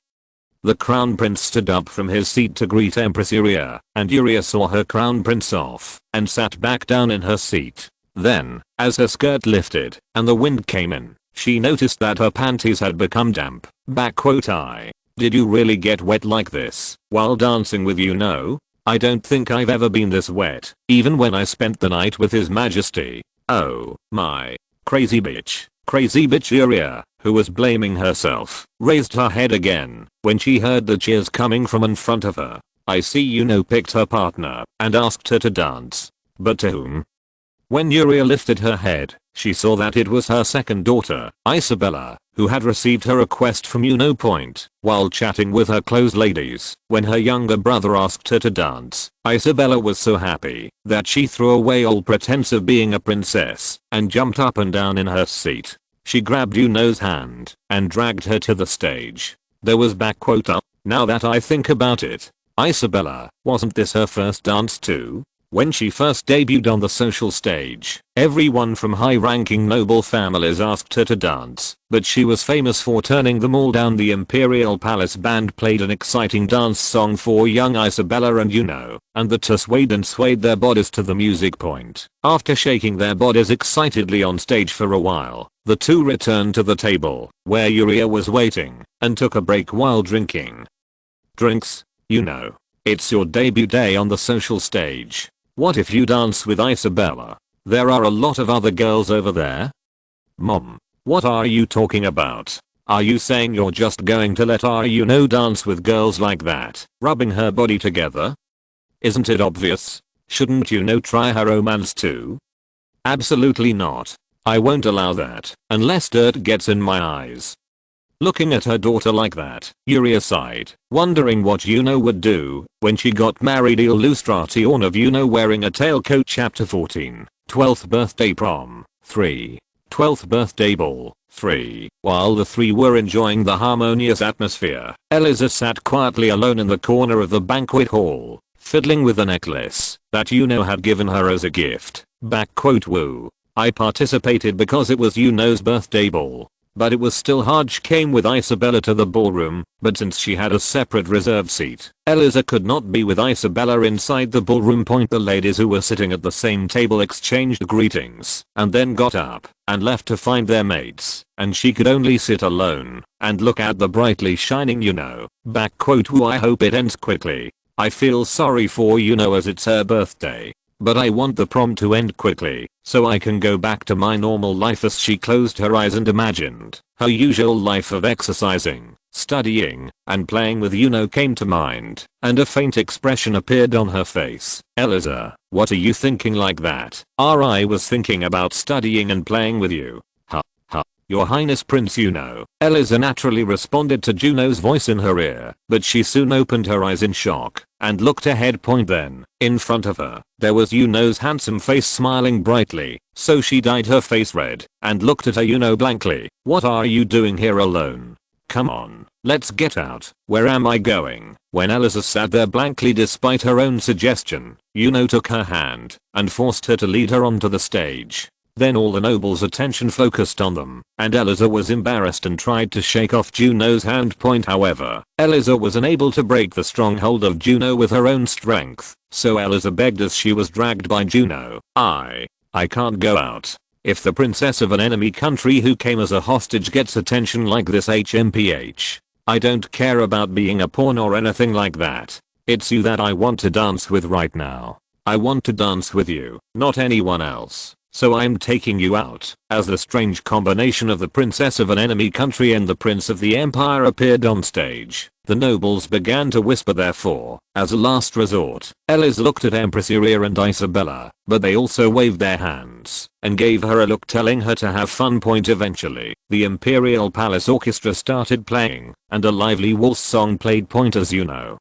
The Crown Prince stood up from his seat to greet Empress Yuria, and Yuria saw her Crown Prince off and sat back down in her seat. Then, as her skirt lifted and the wind came in, she noticed that her panties had become damp. Did you really get wet like this while dancing with Yuno? I don't think I've ever been this wet, even when I spent the night with His Majesty. Oh my. Crazy bitch. Crazy bitch. Yuria, who was blaming herself, raised her head again when she heard the cheers coming from in front of her. I see Yuno picked her partner and asked her to dance. But to whom? When Yuria lifted her head, she saw that it was her second daughter, Isabella, who had received her request from Yuno while chatting with her close ladies. When her younger brother asked her to dance, Isabella was so happy that she threw away all pretense of being a princess and jumped up and down in her seat. She grabbed Yuno's hand and dragged her to the stage. There was now that I think about it, Isabella, wasn't this her first dance too? When she first debuted on the social stage, everyone from high-ranking noble families asked her to dance, but she was famous for turning them all down. The Imperial Palace Band played an exciting dance song for young Isabella and Yuno, and the two swayed and swayed their bodies to the music. After shaking their bodies excitedly on stage for a while, the two returned to the table, where Yuria was waiting, and took a break while drinking. Drinks? Yuno, it's your debut day on the social stage. What if you dance with Isabella? There are a lot of other girls over there. Mom, what are you talking about? Are you saying you're just going to let Yuno dance with girls like that, rubbing her body together? Isn't it obvious? Shouldn't Yuno try her romance too? Absolutely not. I won't allow that, unless dirt gets in my eyes. Looking at her daughter like that, Yuria sighed, wondering what Yuno would do when she got married. Illustration of Yuno wearing a tailcoat. Chapter 14, 12th birthday prom, 3. 12th birthday ball, 3. While the three were enjoying the harmonious atmosphere, Eliza sat quietly alone in the corner of the banquet hall, fiddling with a necklace that Yuno had given her as a gift. Woo. I participated because it was Yuno's birthday ball. But it was still hard. She came with Isabella to the ballroom, but since she had a separate reserved seat, Eliza could not be with Isabella inside the ballroom. The ladies who were sitting at the same table exchanged greetings and then got up and left to find their mates, and she could only sit alone and look at the brightly shining Yuno. Woo. I hope it ends quickly. I feel sorry for Yuno as it's her birthday. But I want the prom to end quickly, so I can go back to my normal life. As she closed her eyes and imagined her usual life of exercising, studying, and playing with Yuno came to mind, and a faint expression appeared on her face. Eliza, what are you thinking like that? I was thinking about studying and playing with you. Your Highness Prince Yuno. Eliza naturally responded to Juno's voice in her ear, but she soon opened her eyes in shock and looked ahead. Then, in front of her, there was Yuno's handsome face smiling brightly, so she dyed her face red and looked at her Yuno blankly. What are you doing here alone? Come on, let's get out. Where am I going? When Eliza sat there blankly despite her own suggestion, Yuno took her hand and forced her to lead her onto the stage. Then all the nobles' attention focused on them, and Eliza was embarrassed and tried to shake off Juno's hand. However, Eliza was unable to break the strong hold of Juno with her own strength, so Eliza begged as she was dragged by Juno. I can't go out. If the princess of an enemy country who came as a hostage gets attention like this, I don't care about being a pawn or anything like that. It's you that I want to dance with right now. I want to dance with you, not anyone else. So I'm taking you out. As the strange combination of the princess of an enemy country and the prince of the empire appeared on stage, the nobles began to whisper. Therefore, as a last resort, Eliza looked at Empress Yuria and Isabella, but they also waved their hands and gave her a look telling her to have fun. Eventually, the Imperial Palace Orchestra started playing, and a lively waltz song played. As Yuno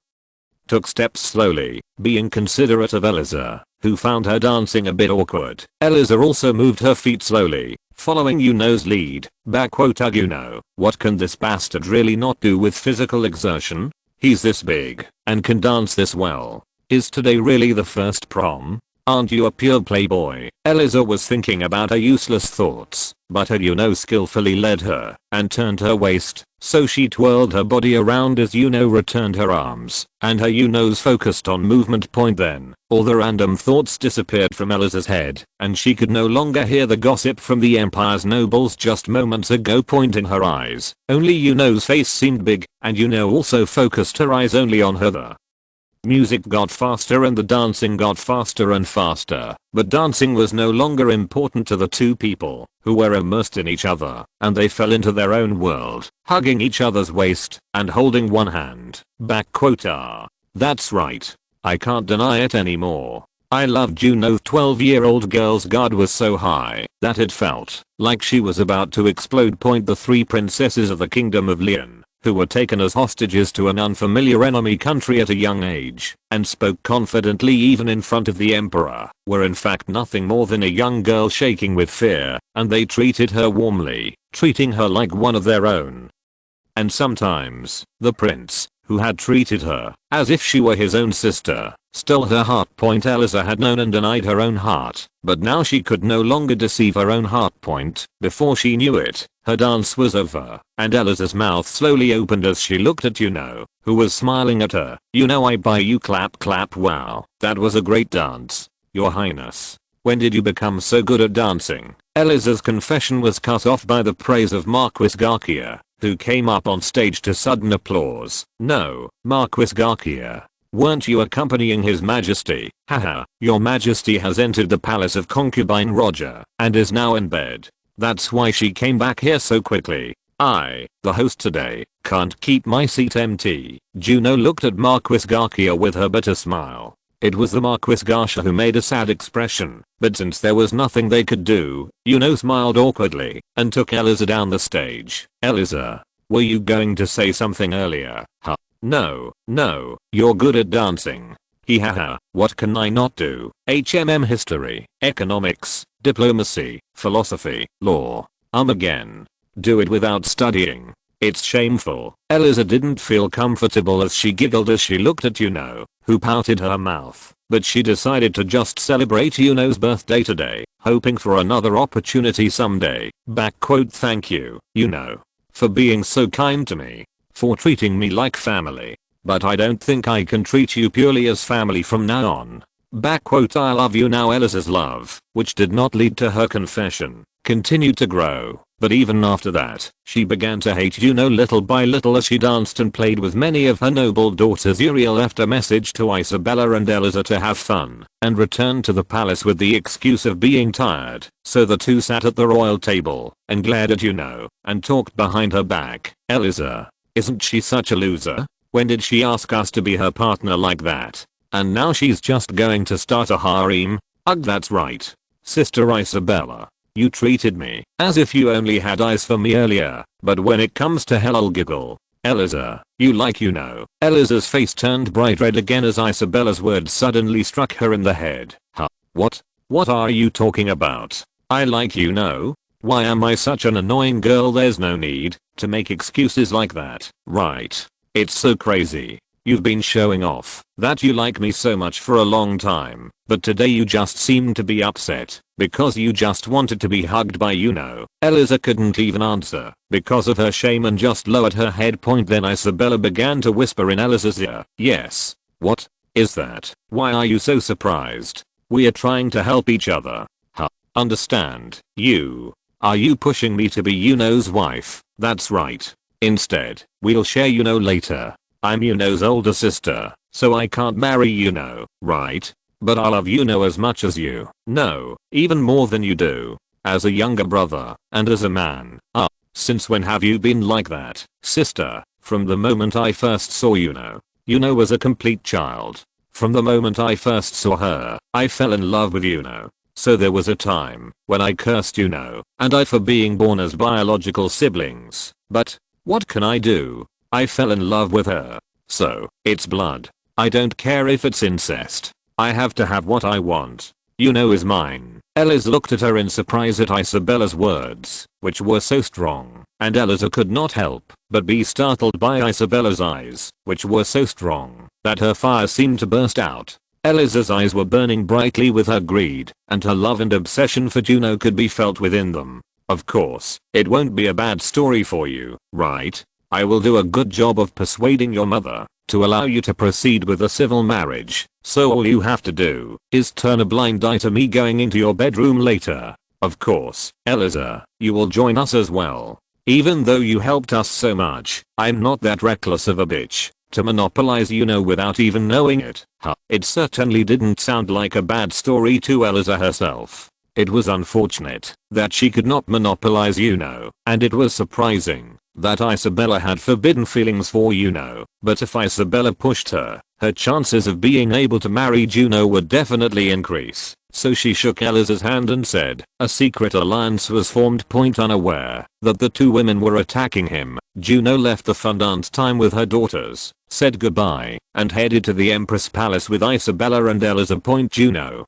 took steps slowly, being considerate of Eliza, who found her dancing a bit awkward. Eliza also moved her feet slowly, following Yuno's lead. Yuno, what can this bastard really not do with physical exertion? He's this big and can dance this well. Is today really the first prom? Aren't you a pure playboy? Eliza was thinking about her useless thoughts, but her Yuno skillfully led her and turned her waist, so she twirled her body around as Yuno returned her arms, and her Yunos focused on movement. Then, all the random thoughts disappeared from Eliza's head, and she could no longer hear the gossip from the empire's nobles just moments ago. In her eyes, only Yuno's face seemed big, and Yuno also focused her eyes only on her. The music got faster and the dancing got faster and faster, but dancing was no longer important to the two people, who were immersed in each other, and they fell into their own world, hugging each other's waist and holding one hand. That's right. I can't deny it anymore. I loved Juno. 12-year-old girl's guard was so high that it felt like she was about to explode. The three princesses of the kingdom of Lyon, who were taken as hostages to an unfamiliar enemy country at a young age and spoke confidently even in front of the emperor, were in fact nothing more than a young girl shaking with fear, and they treated her warmly, treating her like one of their own. And sometimes, the prince, who had treated her as if she were his own sister, stole her heart. Eliza had known and denied her own heart, but now she could no longer deceive her own heart. Before she knew it, her dance was over, and Eliza's mouth slowly opened as she looked at Yuno, who was smiling at her. Yuno, I buy you. Clap clap. Wow, that was a great dance. Your Highness, when did you become so good at dancing? Eliza's confession was cut off by the praise of Marquis Garcia, who came up on stage to sudden applause. No, Marquis Garcia. Weren't you accompanying His Majesty? Haha, Your Majesty has entered the palace of concubine Roger and is now in bed. That's why she came back here so quickly. I, the host today, can't keep my seat empty. Juno looked at Marquis Garcia with her bitter smile. It was the Marquis Garcia who made a sad expression, but since there was nothing they could do, Yuno smiled awkwardly and took Eliza down the stage. Eliza, Were you going to say something earlier? Huh? No, you're good at dancing. Haha, what can I not do? History, economics, diplomacy, philosophy, law. Again. Do it without studying. It's shameful. Eliza didn't feel comfortable as she giggled as she looked at Yuno, who pouted her mouth, but she decided to just celebrate Yuno's birthday today, hoping for another opportunity someday. Thank you, Yuno, for being so kind to me, for treating me like family, but I don't think I can treat you purely as family from now on. I love you now. Eliza's love, which did not lead to her confession, continued to grow, but even after that, she began to hate Yuno little by little as she danced and played with many of her noble daughters. Uriel left a message to Isabella and Eliza to have fun, and returned to the palace with the excuse of being tired, so the two sat at the royal table, and glared at Yuno, and talked behind her back. Eliza, isn't she such a loser? When did she ask us to be her partner like that? And now she's just going to start a harem? Ugh, that's right. Sister Isabella. You treated me as if you only had eyes for me earlier, but when it comes to hell I'll giggle. Eliza, you like Yuno. Eliza's face turned bright red again as Isabella's words suddenly struck her in the head. Huh? What? What are you talking about? I like Yuno? Why am I such an annoying girl? There's no need to make excuses like that, right? It's so crazy. You've been showing off that you like me so much for a long time, but today you just seem to be upset because you just wanted to be hugged by Yuno. Eliza couldn't even answer because of her shame and just lowered her head. Then Isabella began to whisper in Eliza's ear. Yes. What is that? Why are you so surprised? We are trying to help each other. Huh? Understand? Are you pushing me to be Yuno's wife? That's right. Instead, we'll share Yuno later. I'm Yuno's older sister, so I can't marry Yuno, right? But I love Yuno as much as you. No, even more than you do. As a younger brother, and as a man. Since when have you been like that, sister? From the moment I first saw Yuno. Yuno was a complete child. From the moment I first saw her, I fell in love with Yuno. So there was a time when I cursed Yuno and I for being born as biological siblings. But what can I do? I fell in love with her. So, it's blood. I don't care if it's incest. I have to have what I want. Yuno is mine. Eliza looked at her in surprise at Isabella's words, which were so strong, and Eliza could not help but be startled by Isabella's eyes, which were so strong that her fire seemed to burst out. Eliza's eyes were burning brightly with her greed, and her love and obsession for Yuno could be felt within them. Of course, it won't be a bad story for you, right? I will do a good job of persuading your mother to allow you to proceed with a civil marriage, so all you have to do is turn a blind eye to me going into your bedroom later. Of course, Eliza, you will join us as well. Even though you helped us so much, I'm not that reckless of a bitch to monopolize Yuno without even knowing it. Huh. It certainly didn't sound like a bad story to Eliza herself. It was unfortunate that she could not monopolize Yuno, and it was surprising that Isabella had forbidden feelings for Yuno, but if Isabella pushed her, her chances of being able to marry Yuno would definitely increase. So she shook Eliza's hand and said, a secret alliance was formed. Unaware that the two women were attacking him, Yuno left the fun dance time with her daughters, said goodbye, and headed to the Empress Palace with Isabella and Eliza. Yuno,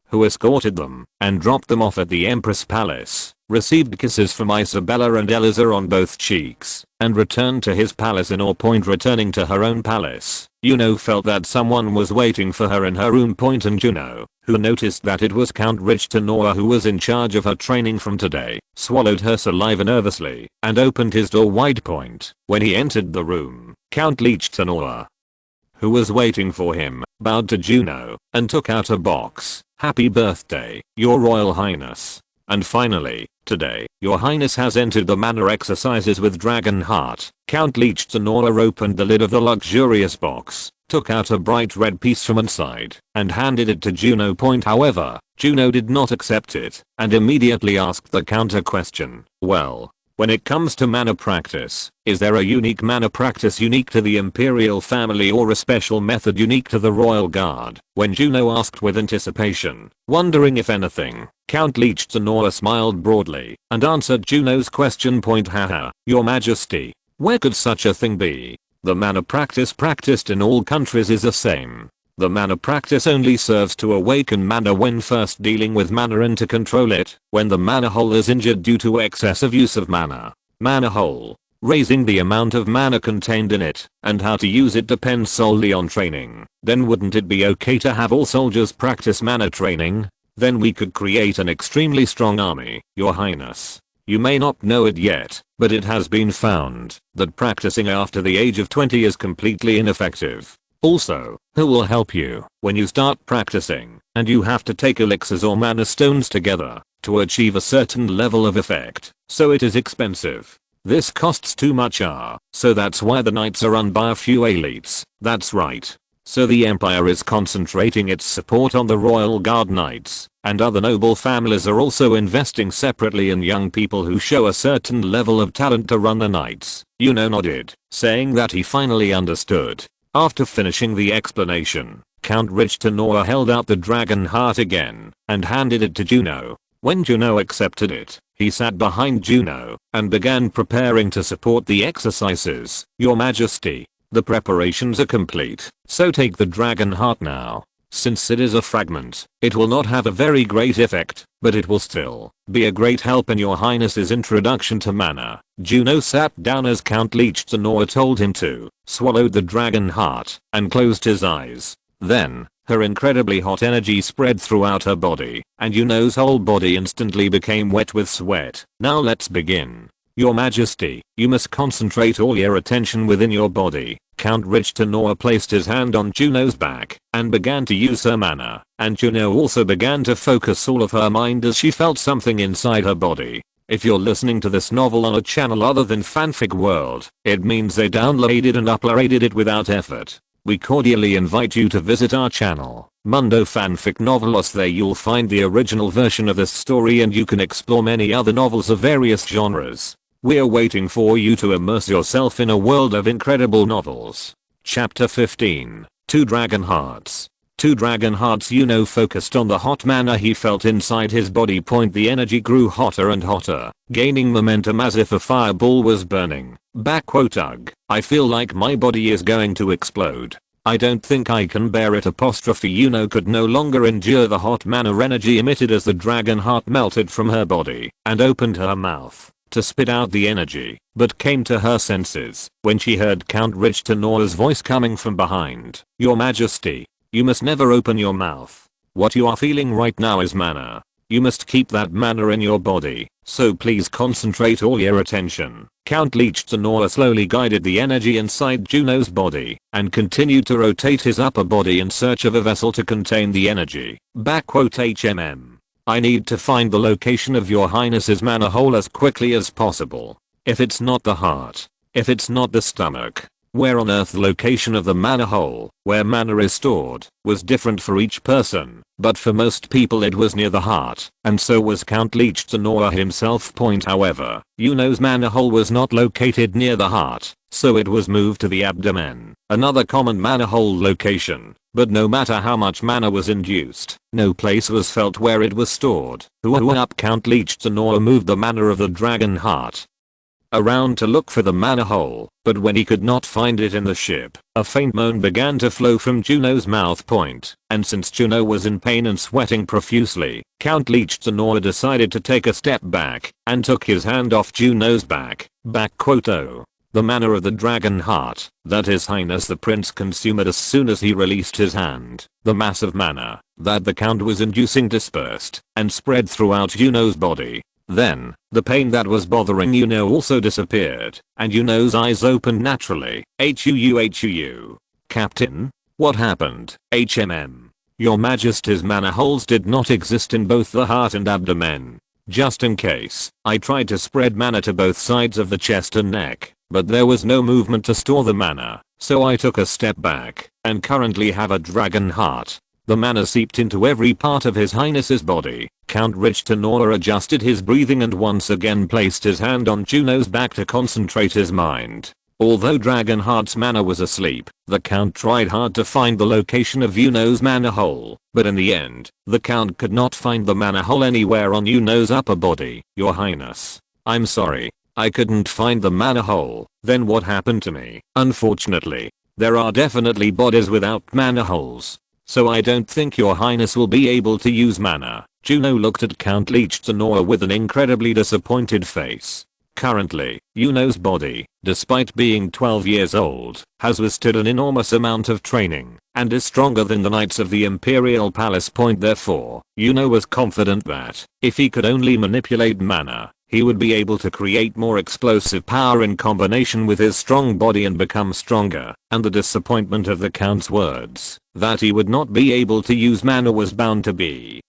who escorted them and dropped them off at the Empress Palace, received kisses from Isabella and Eliza on both cheeks, and returned to his palace in awe. Returning to her own palace, Yuno felt that someone was waiting for her in her room. And Yuno, who noticed that it was Count Richtenoa who was in charge of her training from today, swallowed her saliva nervously and opened his door wide. When he entered the room, Count Lichtenoa, who was waiting for him, bowed to Yuno and took out a box. Happy birthday, Your Royal Highness. And finally, today, Your Highness has entered the manor exercises with Dragonheart. Count Lichtenoa opened the lid of the luxurious box, took out a bright red piece from inside, and handed it to Juno. However, Juno did not accept it, and immediately asked the counter question. Well, when it comes to mana practice, is there a unique mana practice unique to the Imperial family or a special method unique to the Royal Guard? When Juno asked with anticipation, wondering if anything, Count Lichtenoa smiled broadly and answered Juno's question. Haha, Your Majesty, Where could such a thing be? The mana practice practiced in all countries is the same. The mana practice only serves to awaken mana when first dealing with mana and to control it when the mana hole is injured due to excessive use of mana. Mana hole. Raising the amount of mana contained in it and how to use it depends solely on training. Then wouldn't it be okay to have all soldiers practice mana training? Then we could create an extremely strong army, Your Highness. You may not know it yet, but it has been found that practicing after the age of 20 is completely ineffective. Also, who will help you when you start practicing and you have to take elixirs or mana stones together to achieve a certain level of effect, so it is expensive. This costs too much so that's why the knights are run by a few elites. That's right. So the empire is concentrating its support on the royal guard knights, and other noble families are also investing separately in young people who show a certain level of talent to run the knights. Yuno nodded, saying that he finally understood. After finishing the explanation, Count Richtenor held out the dragon heart again and handed it to Juno. When Juno accepted it, he sat behind Juno and began preparing to support the exercises. Your Majesty, the preparations are complete, so take the dragon heart now. Since it is a fragment, it will not have a very great effect, but it will still be a great help in Your Highness's introduction to mana. Juno sat down as Count Liechtenor told him to, swallowed the dragon heart, and closed his eyes. Then, her incredibly hot energy spread throughout her body, and Juno's whole body instantly became wet with sweat. Now let's begin. Your Majesty, you must concentrate all your attention within your body. Count Richtenor placed his hand on Juno's back and began to use her mana, and Juno also began to focus all of her mind as she felt something inside her body. If you're listening to this novel on a channel other than Fanfic World, it means they downloaded and uploaded it without effort. We cordially invite you to visit our channel, Mundo Fanfic Novelos. There you'll find the original version of this story and you can explore many other novels of various genres. We're waiting for you to immerse yourself in a world of incredible novels. Chapter 15, 2 Dragon Hearts. 2 Dragon Hearts. Yuno focused on the hot mana he felt inside his body. The energy grew hotter and hotter, gaining momentum as if a fireball was burning. Ugh, I feel like my body is going to explode. I don't think I can bear it. Yuno could no longer endure the hot mana energy emitted as the dragon heart melted from her body and opened her mouth to spit out the energy, but came to her senses when she heard Count Richtenor's voice coming from behind. Your Majesty, you must never open your mouth. What you are feeling right now is mana. You must keep that mana in your body, so please concentrate all your attention. Count Liechtenor slowly guided the energy inside Juno's body and continued to rotate his upper body in search of a vessel to contain the energy. HMM. I need to find the location of Your Highness's mana hole as quickly as possible. If it's not the heart, if it's not the stomach, where on earth the location of the mana hole, where mana is stored, was different for each person, but for most people it was near the heart, and so was Count Liechtenor himself. However, Yuno's mana hole was not located near the heart, so it was moved to the abdomen, another common mana hole location. But no matter how much mana was induced, no place was felt where it was stored. Count Liechtenor moved the mana of the dragon heart around to look for the mana hole, but when he could not find it in the ship, a faint moan began to flow from Juno's mouth point, and since Juno was in pain and sweating profusely, Count Liechtenor decided to take a step back and took his hand off Juno's back. The mana of the dragon heart that His Highness the Prince consumed as soon as he released his hand. The mass of mana that the Count was inducing dispersed and spread throughout Juno's body. Then, the pain that was bothering Yuno also disappeared, and Yuno's eyes opened naturally. HUU. Captain? What happened? HMM. Your Majesty's mana holes did not exist in both the heart and abdomen. Just in case, I tried to spread mana to both sides of the chest and neck, but there was no movement to store the mana, so I took a step back, and currently have a dragon heart. The mana seeped into every part of His Highness's body. Count Richtenor adjusted his breathing and once again placed his hand on Juno's back to concentrate his mind. Although Dragonheart's mana was asleep, the Count tried hard to find the location of Yuno's mana hole, but in the end, the Count could not find the mana hole anywhere on Yuno's upper body. Your Highness, I'm sorry. I couldn't find the mana hole. Then what happened to me? Unfortunately, there are definitely bodies without mana holes. So I don't think your highness will be able to use mana. Juno looked at Count Lichtenauer with an incredibly disappointed face. Currently, Yuno's body, despite being 12 years old, has withstood an enormous amount of training, and is stronger than the Knights of the Imperial Palace. Therefore, Yuno was confident that, if he could only manipulate mana, he would be able to create more explosive power in combination with his strong body and become stronger, and the disappointment of the Count's words, that he would not be able to use mana, was bound to be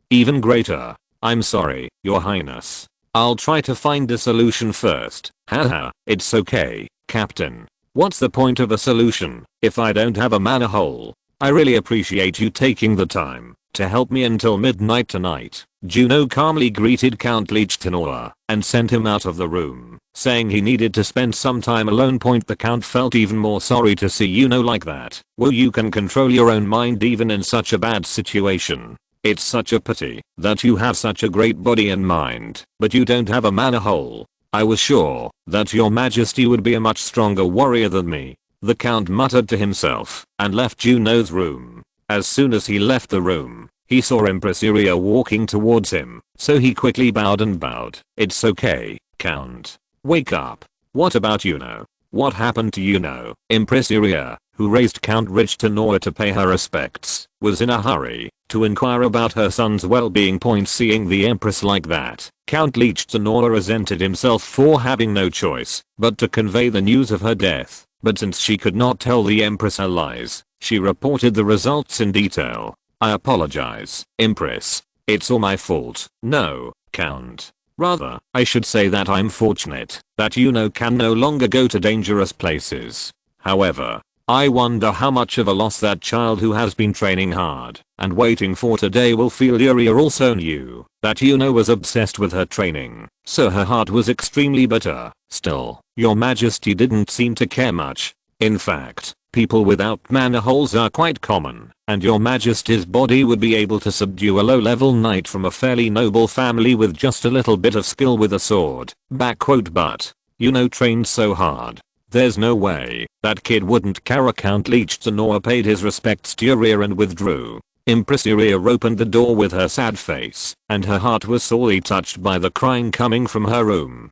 even greater. I'm sorry, your highness. I'll try to find a solution first. Haha, it's okay, Captain. What's the point of a solution if I don't have a mana hole? I really appreciate you taking the time to help me until midnight tonight. Juno calmly greeted Count Lichtenauer and sent him out of the room, saying he needed to spend some time alone. The Count felt even more sorry to see Juno like that. Well, you can control your own mind even in such a bad situation. It's such a pity that you have such a great body and mind, but you don't have a mana hole. I was sure that your majesty would be a much stronger warrior than me. The Count muttered to himself and left Juno's room. As soon as he left the room, he saw Empress Iria walking towards him, so he quickly bowed and bowed. It's okay, Count. Wake up. What about Yuno? What happened to Yuno? Empress Iria, who raised Count Lichtenauer to pay her respects, was in a hurry to inquire about her son's well-being. Seeing the Empress like that, Count Lichtenauer resented himself for having no choice but to convey the news of her death. But since she could not tell the Empress her lies, she reported the results in detail. I apologize, Empress. It's all my fault. No, Count. Rather, I should say that I'm fortunate that Yuno can no longer go to dangerous places. However, I wonder how much of a loss that child who has been training hard and waiting for today will feel. Iria also knew that Yuno was obsessed with her training, so her heart was extremely bitter. Still, your majesty didn't seem to care much. In fact, people without mana holes are quite common, and your majesty's body would be able to subdue a low-level knight from a fairly noble family with just a little bit of skill with a sword. But Yuno trained so hard. There's no way that kid wouldn't care. Count Lichtenauer paid his respects to Iria and withdrew. Empress Iria opened the door with her sad face, and her heart was sorely touched by the crying coming from her room.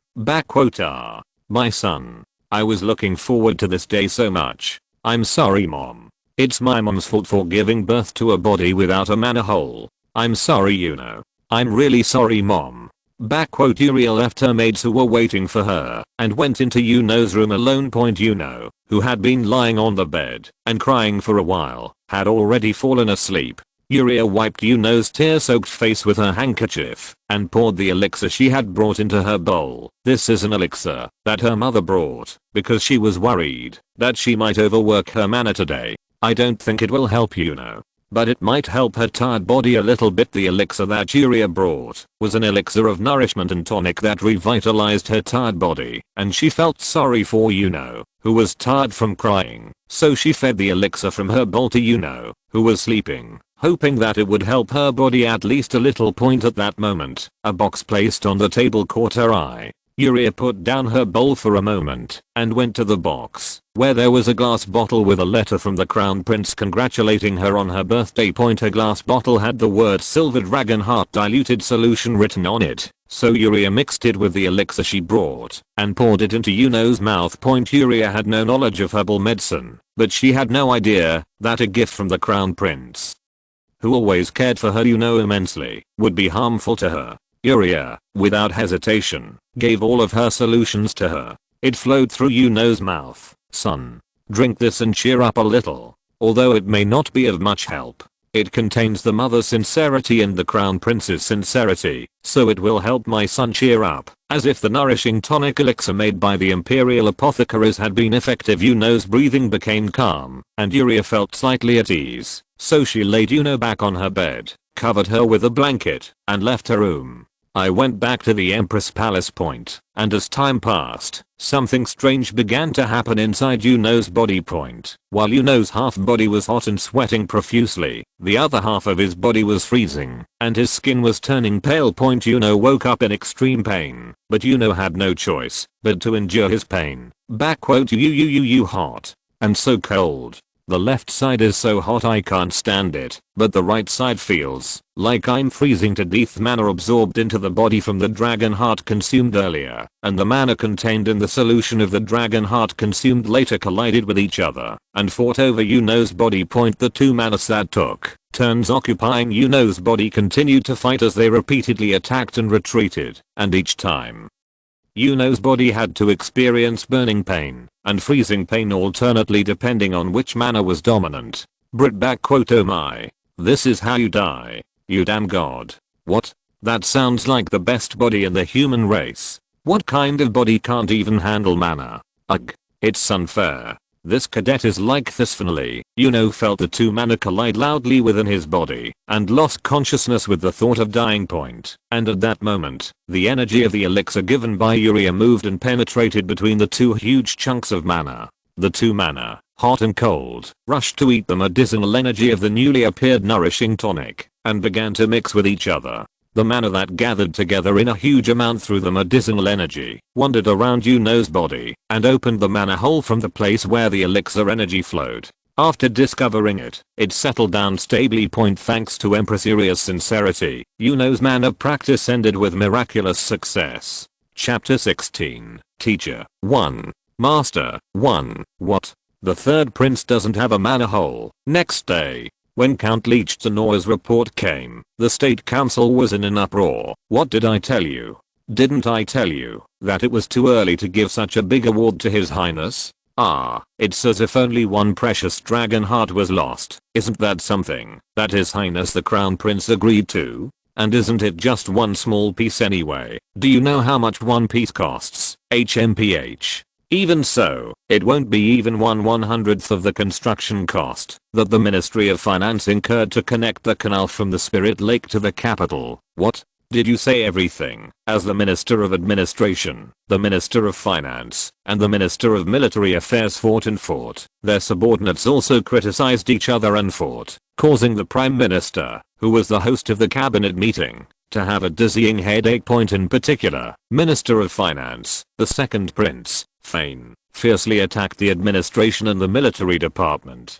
My son. I was looking forward to this day so much. I'm sorry, Mom. It's my mom's fault for giving birth to a body without a mana hole. I'm sorry, Yuno. I'm really sorry, Mom. Iria left her maids who were waiting for her and went into Yuno's room alone. Yuno, who had been lying on the bed and crying for a while, had already fallen asleep. Iria wiped Yuno's tear-soaked face with her handkerchief and poured the elixir she had brought into her bowl. This is an elixir that her mother brought because she was worried that she might overwork her mana today. I don't think it will help Yuno, but it might help her tired body a little bit. The elixir that Iria brought was an elixir of nourishment and tonic that revitalized her tired body, and she felt sorry for Yuno, who was tired from crying, so she fed the elixir from her bowl to Yuno, who was sleeping, hoping that it would help her body at least a little. At that moment, a box placed on the table caught her eye. Iria put down her bowl for a moment and went to the box, where there was a glass bottle with a letter from the Crown Prince congratulating her on her birthday. Her glass bottle had the word Silver Dragon Heart Diluted Solution written on it, so Iria mixed it with the elixir she brought and poured it into Yuno's mouth. Iria had no knowledge of herbal medicine, but she had no idea that a gift from the Crown Prince, who always cared for her Yuno immensely, would be harmful to her. Iria, without hesitation, gave all of her solutions to her. It flowed through Yuno's mouth. Son, drink this and cheer up a little. Although it may not be of much help, it contains the mother's sincerity and the Crown Prince's sincerity, so it will help my son cheer up. As if the nourishing tonic elixir made by the Imperial apothecaries had been effective, Yuno's breathing became calm, and Iria felt slightly at ease, so she laid Yuno back on her bed, covered her with a blanket, and left her room. I went back to the Empress Palace point, and as time passed, something strange began to happen inside Yuno's body point. While Yuno's half body was hot and sweating profusely, the other half of his body was freezing, and his skin was turning pale. Yuno woke up in extreme pain, but Yuno had no choice but to endure his pain. You hot. And so cold. The left side is so hot I can't stand it, but the right side feels like I'm freezing to death. Mana absorbed into the body from the dragon heart consumed earlier, and the mana contained in the solution of the dragon heart consumed later collided with each other and fought over Yuno's body point. The 2 mana that took turns occupying Yuno's body continued to fight as they repeatedly attacked and retreated, and each time Yuno's body had to experience burning pain and freezing pain alternately depending on which mana was dominant. Oh my. This is how you die. You damn god. What? That sounds like the best body in the human race. What kind of body can't even handle mana? Ugh. It's unfair. This cadet is like this. Finally, Yuno felt the 2 mana collide loudly within his body and lost consciousness with the thought of dying point. And at that moment, the energy of the elixir given by Yuria moved and penetrated between the 2 huge chunks of mana. The 2 mana, hot and cold, rushed to eat the medicinal energy of the newly appeared nourishing tonic and began to mix with each other. The mana that gathered together in a huge amount through the medicinal energy wandered around Yuno's body and opened the mana hole from the place where the elixir energy flowed. After discovering it, it settled down stably. Thanks to Empress Yuria's sincerity, Yuno's mana practice ended with miraculous success. Chapter 16. Teacher 1. Master 1. What? The third prince doesn't have a mana hole. Next day, when Count Lichtenauer's report came, the state council was in an uproar. What did I tell you? Didn't I tell you that it was too early to give such a big award to His Highness? It's as if only one precious dragon heart was lost. Isn't that something that His Highness the Crown Prince agreed to? And isn't it just one small piece anyway? Do you know how much one piece costs? HMPH. Even so, it won't be even 1/100th of the construction cost that the Ministry of Finance incurred to connect the canal from the Spirit Lake to the capital. What? Did you say everything? As the Minister of Administration, the Minister of Finance, and the Minister of Military Affairs fought and fought, their subordinates also criticized each other and fought, causing the Prime Minister, who was the host of the cabinet meeting, to have a dizzying headache. In particular, Minister of Finance, the second prince, Fane, fiercely attacked the administration and the military department.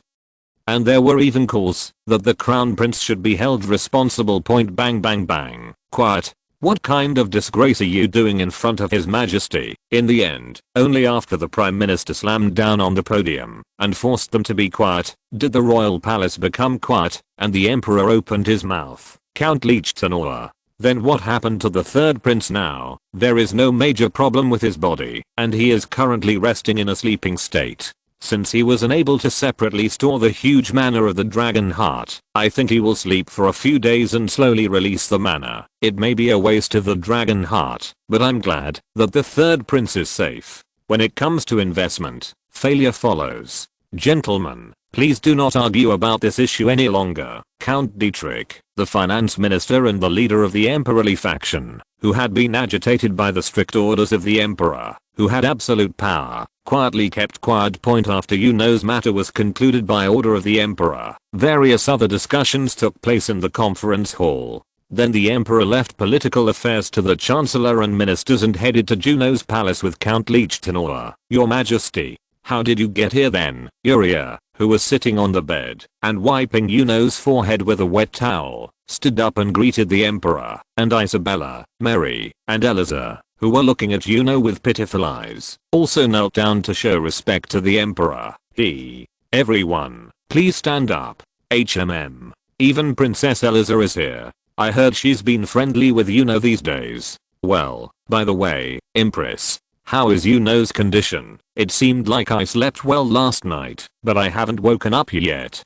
And there were even calls that the crown prince should be held responsible. Bang bang bang. Quiet. What kind of disgrace are you doing in front of His Majesty? In the end, only after the Prime Minister slammed down on the podium and forced them to be quiet, did the royal palace become quiet, and the emperor opened his mouth. Count Lichtenauer. Then what happened to the third prince now? There is no major problem with his body, and he is currently resting in a sleeping state. Since he was unable to separately store the huge mana of the dragon heart, I think he will sleep for a few days and slowly release the mana. It may be a waste of the dragon heart, but I'm glad that the third prince is safe. When it comes to investment, failure follows. Gentlemen, please do not argue about this issue any longer. Count Dietrich, the finance minister and the leader of the emperorly faction, who had been agitated by the strict orders of the emperor, who had absolute power, quietly kept quiet. After Yuno's matter was concluded by order of the emperor, various other discussions took place in the conference hall. Then the emperor left political affairs to the chancellor and ministers and headed to Juno's palace with Count Lichtenauer. Your Majesty, how did you get here then? Yuria, who was sitting on the bed and wiping Yuno's forehead with a wet towel, stood up and greeted the emperor, and Isabella, Mary, and Eliza, who were looking at Yuno with pitiful eyes, also knelt down to show respect to the emperor. Everyone, please stand up. Even Princess Eliza is here. I heard she's been friendly with Yuno these days. Well, by the way, Empress, how is Yuno's condition? It seemed like I slept well last night, but I haven't woken up yet.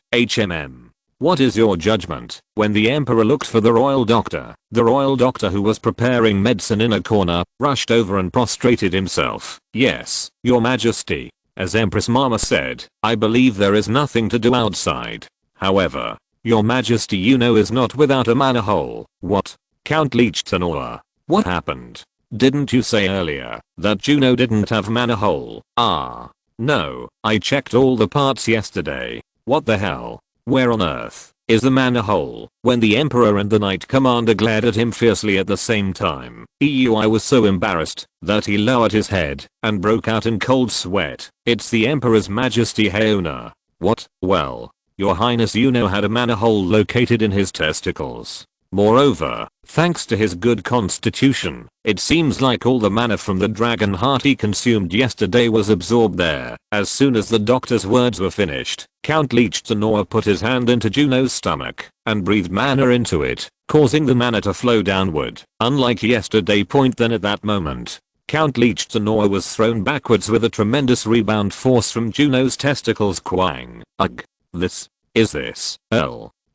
What is your judgment? When the emperor looked for the royal doctor who was preparing medicine in a corner, rushed over and prostrated himself. Yes, your majesty. As Empress Mama said, I believe there is nothing to do outside. However, your majesty, Yuno is not without a mana hole. What? Count Lichtenauer. What happened? Didn't you say earlier that Juno didn't have mana hole? Ah. No, I checked all the parts yesterday. What the hell? Where on earth is the mana hole? When the Emperor and the Knight Commander glared at him fiercely at the same time, I was so embarrassed that he lowered his head and broke out in cold sweat. It's the Emperor's Majesty Haona. What? Well, Your Highness Yuno had a mana hole located in his testicles. Moreover, thanks to his good constitution, it seems like all the mana from the dragon heart he consumed yesterday was absorbed there. As soon as the doctor's words were finished, Count Liechtenauer put his hand into Juno's stomach and breathed mana into it, causing the mana to flow downward. Unlike yesterday, then at that moment, Count Liechtenauer was thrown backwards with a tremendous rebound force from Juno's testicles. Quang. Ugh. This.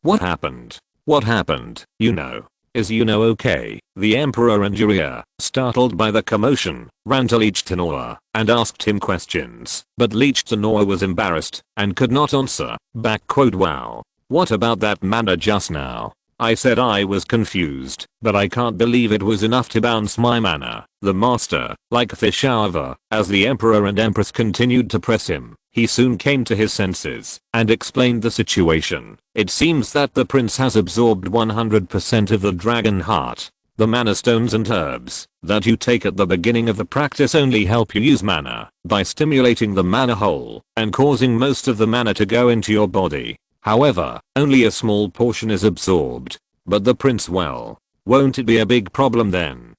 What happened? What happened? Yuno. Is Yuno okay? The Emperor and Yuria, startled by the commotion, ran to Liechtenauer and asked him questions, but Liechtenauer was embarrassed and could not answer. Wow. What about that mana just now? I said I was confused, but I can't believe it was enough to bounce my mana. The master, like a fish however, as the Emperor and Empress continued to press him, he soon came to his senses and explained the situation. It seems that the prince has absorbed 100% of the dragon heart. The mana stones and herbs that you take at the beginning of the practice only help you use mana by stimulating the mana hole and causing most of the mana to go into your body. However, only a small portion is absorbed. But the prince, well, won't it be a big problem then?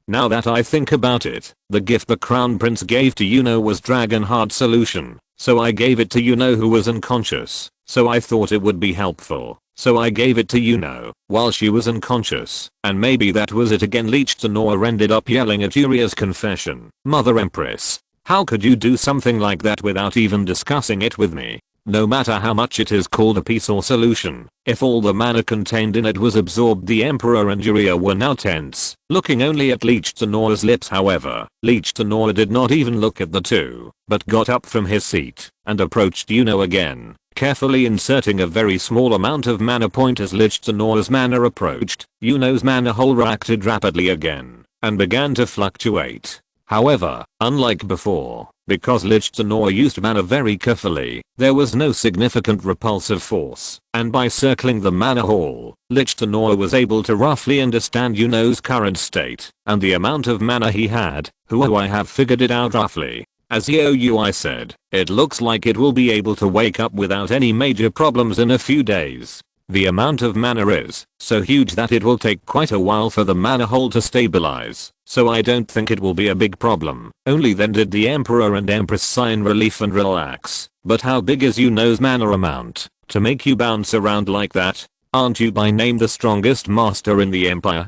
Now that I think about it, the gift the crown prince gave to Yuno was dragon heart solution, so I gave it to Yuno who was unconscious, so I thought it would be helpful, so I gave it to Yuno while she was unconscious, and maybe that was it again. Liechtenauer ended up yelling at Yuria's confession. Mother Empress, how could you do something like that without even discussing it with me? No matter how much it is called a piece or solution, if all the mana contained in it was absorbed. The Emperor and Yuria were now tense, looking only at Liechtenauer's lips. However, Liechtenauer did not even look at the two, but got up from his seat and approached Yuno again, carefully inserting a very small amount of mana point. As Liechtenauer's mana approached, Yuno's mana hole reacted rapidly again and began to fluctuate. However, unlike before, because Liechtenauer used mana very carefully, there was no significant repulsive force, and by circling the mana hole, Liechtenauer was able to roughly understand Yuno's current state and the amount of mana he had. I have figured it out roughly. As I said, it looks like it will be able to wake up without any major problems in a few days. The amount of mana is so huge that it will take quite a while for the mana hole to stabilize, so I don't think it will be a big problem. Only then did the Emperor and Empress sigh in relief and relax. But how big is Yuno's mana amount to make you bounce around like that? Aren't you by name the strongest master in the Empire?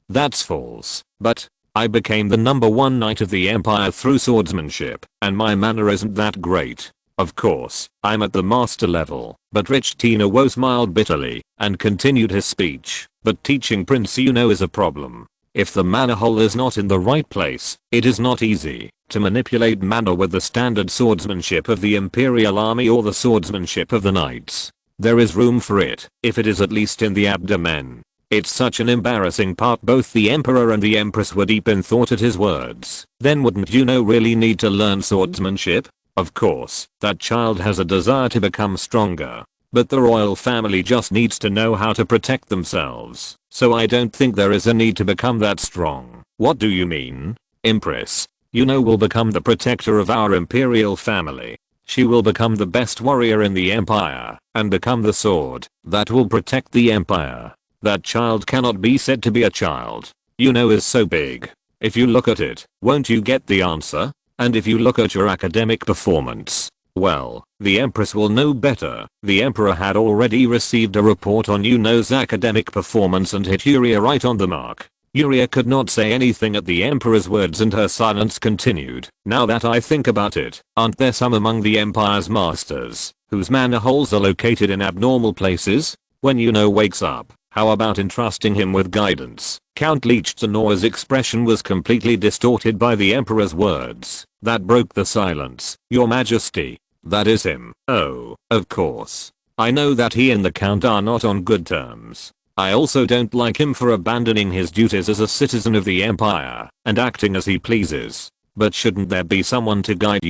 That's false. But I became the #1 knight of the Empire through swordsmanship, and my mana isn't that great. Of course, I'm at the master level, but Liechtenauer smiled bitterly and continued his speech. But teaching Prince Yuno is a problem. If the mana hole is not in the right place, it is not easy to manipulate mana with the standard swordsmanship of the Imperial Army or the swordsmanship of the Knights. There is room for it if it is at least in the abdomen. It's such an embarrassing part. Both the Emperor and the Empress were deep in thought at his words. Then wouldn't Yuno really need to learn swordsmanship? Of course, that child has a desire to become stronger, but the royal family just needs to know how to protect themselves, so I don't think there is a need to become that strong. What do you mean? Empress, Yuno will become the protector of our imperial family. She will become the best warrior in the empire, and become the sword that will protect the empire. That child cannot be said to be a child. Yuno is so big. If you look at it, won't you get the answer? And if you look at your academic performance, well, the Empress will know better. The Emperor had already received a report on Yuno's academic performance and hit Yuria right on the mark. Yuria could not say anything at the Emperor's words and her silence continued. Now that I think about it, aren't there some among the Empire's masters whose mana holes are located in abnormal places? When Yuno wakes up, how about entrusting him with guidance? Count Liechtenauer's expression was completely distorted by the Emperor's words that broke the silence. Your Majesty, that is him. Oh, of course. I know that he and the Count are not on good terms. I also don't like him for abandoning his duties as a citizen of the empire and acting as he pleases. But shouldn't there be someone to guide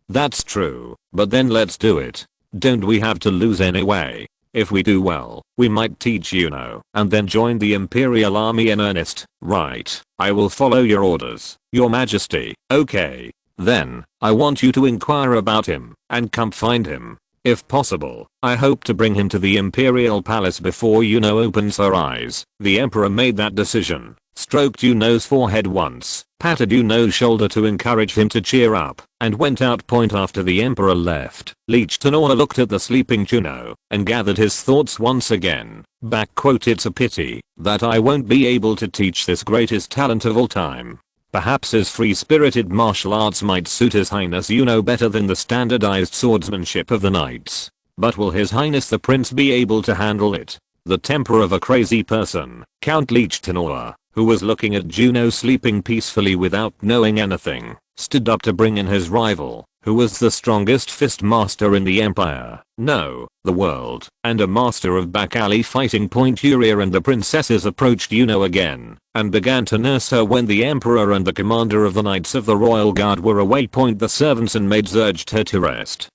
That's true, but then let's do it. Don't we have to lose anyway? If we do well, we might teach and then join the Imperial Army in earnest. Right, I will follow your orders, Your Majesty. Okay. Then, I want you to inquire about him and come find him. If possible, I hope to bring him to the Imperial Palace before opens her eyes. The Emperor made that decision, stroked Yuno's forehead once, patted Yuno's shoulder to encourage him to cheer up, and went out. After the Emperor left, Leech Tenor looked at the sleeping Yuno and gathered his thoughts once again. It's a pity that I won't be able to teach this greatest talent of all time. Perhaps his free-spirited martial arts might suit His Highness better than the standardized swordsmanship of the knights. But will His Highness the Prince be able to handle it? The temper of a crazy person, Count Leech Tenor, who was looking at Juno sleeping peacefully without knowing anything, stood up to bring in his rival, who was the strongest fist master in the empire, no, the world, and a master of back alley fighting. Yuria and the princesses approached Yuno again, and began to nurse her when the emperor and the commander of the Knights of the Royal Guard were away. The servants and maids urged her to rest,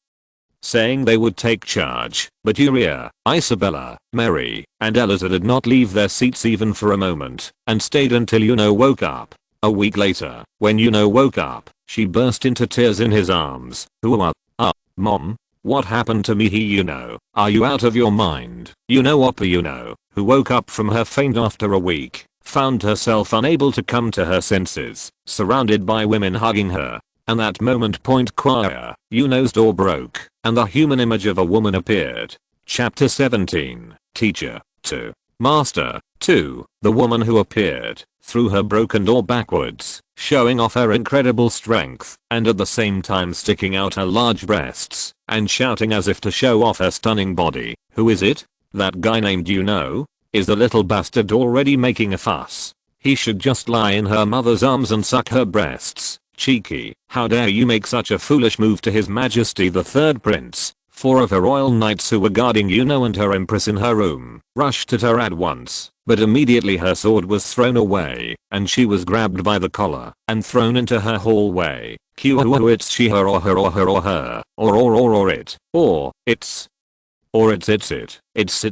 saying they would take charge, but Yuria, Isabella, Mary, and Eliza did not leave their seats even for a moment, and stayed until Yuno woke up. A week later, when Yuno woke up, she burst into tears in his arms. Mom? What happened to me? Are you out of your mind? Yuno, who woke up from her faint after a week, found herself unable to come to her senses, surrounded by women hugging her. And that moment. Yuno's door broke, and the human image of a woman appeared. Chapter 17, Teacher, 2. Master, 2. The woman who appeared threw her broken door backwards, showing off her incredible strength, and at the same time sticking out her large breasts, and shouting as if to show off her stunning body. Who is it? That guy named Yuno? Is the little bastard already making a fuss? He should just lie in her mother's arms and suck her breasts. Cheeky, how dare you make such a foolish move to His Majesty the Third Prince. 4 of her royal knights who were guarding Yuno and her empress in her room rushed at her at once, but immediately her sword was thrown away, and she was grabbed by the collar and thrown into her hallway. It's she, her, or her, or her, or her, or it, or it's. Or it's it. If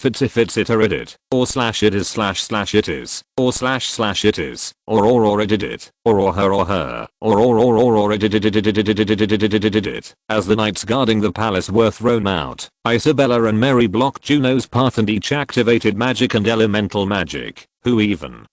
it's it or it, or slash it is slash it is, or slash it is, or it did it, or her, or it did it. As the knights guarding the palace were thrown out, Isabella and Mary blocked Juno's path and each activated magic and elemental magic. Who even?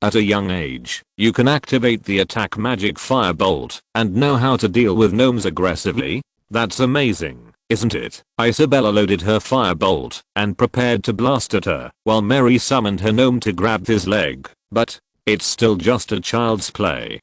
At a young age, you can activate the attack magic Firebolt and know how to deal with gnomes aggressively? That's amazing, isn't it? Isabella loaded her firebolt and prepared to blast at her, while Mary summoned her gnome to grab his leg. But it's still just a child's play.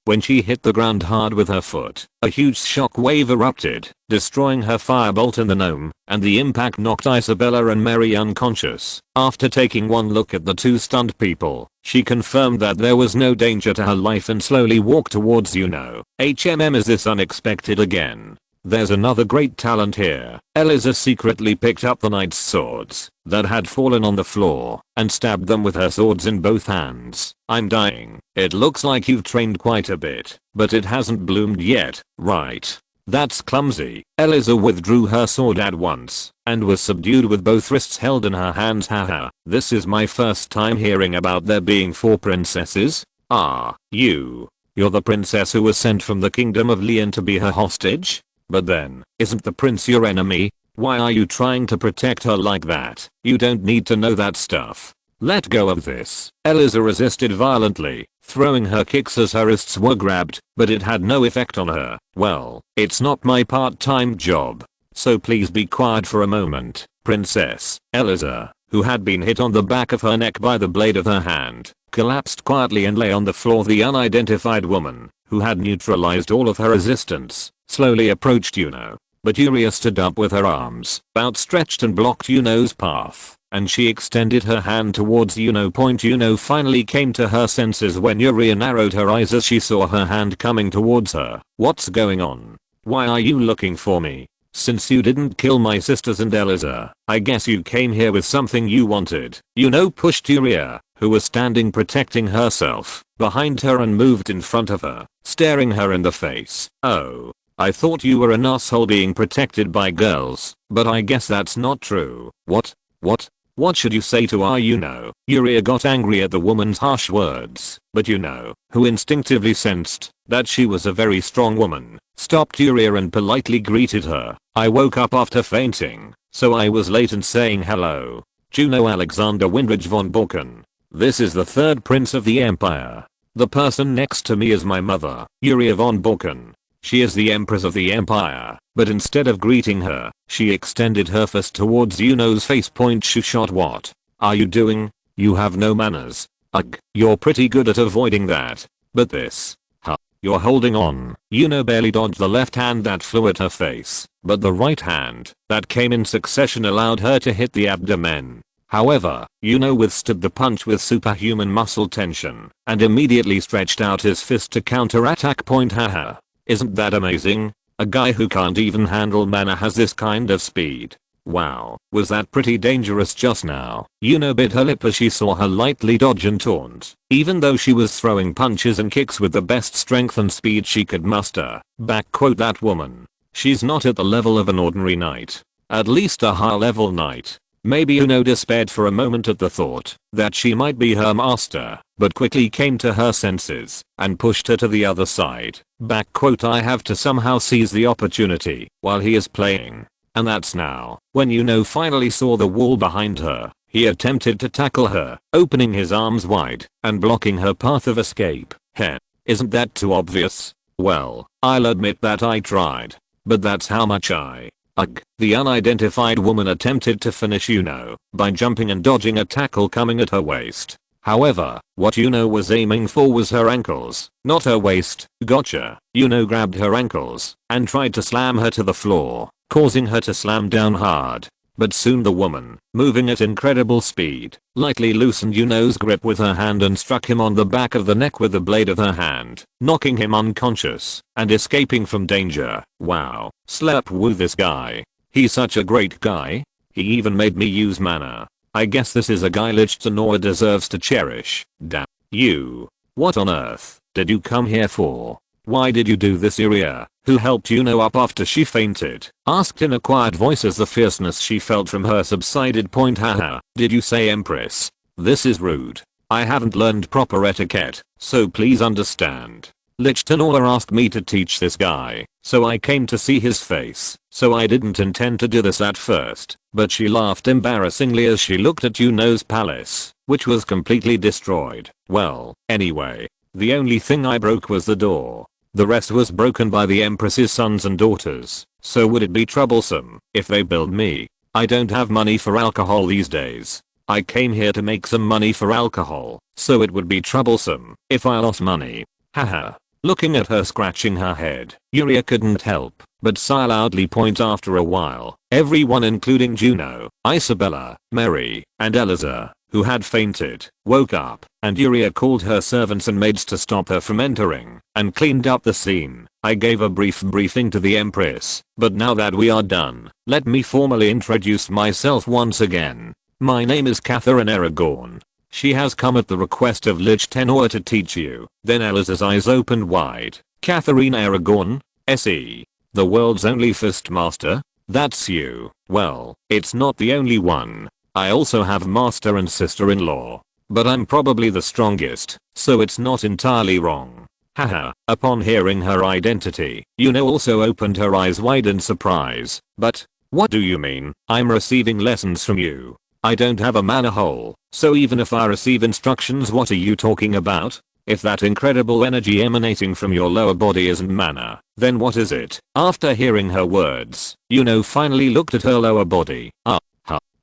When she hit the ground hard with her foot, a huge shock wave erupted, destroying her firebolt and the gnome, and the impact knocked Isabella and Mary unconscious. After taking one look at the two stunned people, she confirmed that there was no danger to her life and slowly walked towards Yuno. Is this unexpected again? There's another great talent here. Eliza secretly picked up the knight's swords that had fallen on the floor and stabbed them with her swords in both hands. I'm dying. It looks like you've trained quite a bit, but it hasn't bloomed yet, right? That's clumsy. Eliza withdrew her sword at once and was subdued with both wrists held in her hands. Haha. This is my first time hearing about there being 4 princesses. You're the princess who was sent from the kingdom of Lian to be her hostage? But then, isn't the prince your enemy? Why are you trying to protect her like that? You don't need to know that stuff. Let go of this. Eliza resisted violently, throwing her kicks as her wrists were grabbed, but it had no effect on her. Well, it's not my part-time job. So please be quiet for a moment, Princess. Eliza, who had been hit on the back of her neck by the blade of her hand, collapsed quietly and lay on the floor. The unidentified woman, who had neutralized all of her resistance, slowly approached Yuno, but Yuria stood up with her arms outstretched and blocked Yuno's path, and she extended her hand towards Yuno. Yuno finally came to her senses when Yuria narrowed her eyes as she saw her hand coming towards her. What's going on? Why are you looking for me? Since you didn't kill my sisters and Eliza, I guess you came here with something you wanted. Yuno pushed Yuria, who was standing protecting herself, behind her and moved in front of her, staring her in the face. Oh. I thought you were an asshole being protected by girls, but I guess that's not true. What? What should you say to our Yuno? Yuria got angry at the woman's harsh words, but Yuno, who instinctively sensed that she was a very strong woman, stopped Yuria and politely greeted her. I woke up after fainting, so I was late in saying hello. Juno Alexander Windridge von Borken. This is the third prince of the empire. The person next to me is my mother, Yuria von Borken. She is the empress of the empire, but instead of greeting her, she extended her fist towards Yuno's face. Shot. What are you doing? You have no manners. Ugh, you're pretty good at avoiding that. But this. You're holding on. Yuno barely dodged the left hand that flew at her face, but the right hand that came in succession allowed her to hit the abdomen. However, Yuno withstood the punch with superhuman muscle tension, and immediately stretched out his fist to counterattack. Haha. Isn't that amazing? A guy who can't even handle mana has this kind of speed. Wow, was that pretty dangerous just now? Yuno bit her lip as she saw her lightly dodge and taunt, even though she was throwing punches and kicks with the best strength and speed she could muster. That woman. She's not at the level of an ordinary knight. At least a high level knight. Maybe Yuno despaired for a moment at the thought that she might be her master, but quickly came to her senses and pushed her to the other side. I have to somehow seize the opportunity while he is playing. And that's now. When Yuno finally saw the wall behind her, he attempted to tackle her, opening his arms wide and blocking her path of escape. Heh. Isn't that too obvious? Well, I'll admit that I tried. But that's how much I. Ugh. The unidentified woman attempted to finish Yuno by jumping and dodging a tackle coming at her waist. However, what Yuno was aiming for was her ankles, not her waist. Gotcha. Yuno grabbed her ankles and tried to slam her to the floor, causing her to slam down hard. But soon the woman, moving at incredible speed, lightly loosened Yuno's grip with her hand and struck him on the back of the neck with the blade of her hand, knocking him unconscious and escaping from danger. Wow. Slap woo this guy. He's such a great guy. He even made me use mana. I guess this is a guy Lich Tenor deserves to cherish. Damn you. What on earth did you come here for? Why did you do this? Yuria, who helped Yuno up after she fainted, asked in a quiet voice as the fierceness she felt from her subsided. Haha, did you say empress? This is rude. I haven't learned proper etiquette, so please understand. Lich Tenor asked me to teach this guy, so I came to see his face. So I didn't intend to do this at first, but she laughed embarrassingly as she looked at Yuno's palace, which was completely destroyed. Well, anyway, the only thing I broke was the door. The rest was broken by the Empress's sons and daughters, so would it be troublesome if they build me? I don't have money for alcohol these days. I came here to make some money for alcohol, so it would be troublesome if I lost money. Haha. Looking at her scratching her head, Yuria couldn't help but sigh loudly. After a while, everyone including Juno, Isabella, Mary, and Eliza, who had fainted, woke up, and Yuria called her servants and maids to stop her from entering, and cleaned up the scene. I gave a brief briefing to the Empress, but now that we are done, let me formally introduce myself once again. My name is Catherine Aragorn. She has come at the request of Lich Tenor to teach you. Then Eliza's eyes opened wide. Catherine Aragorn? SE. The world's only fist master? That's you. Well, it's not the only one. I also have master and sister-in-law. But I'm probably the strongest, so it's not entirely wrong. Haha. Upon hearing her identity, Yuno also opened her eyes wide in surprise. But, what do you mean? I'm receiving lessons from you. I don't have a mana hole, so even if I receive instructions, what are you talking about? If that incredible energy emanating from your lower body isn't mana, then what is it? After hearing her words, Yuno finally looked at her lower body.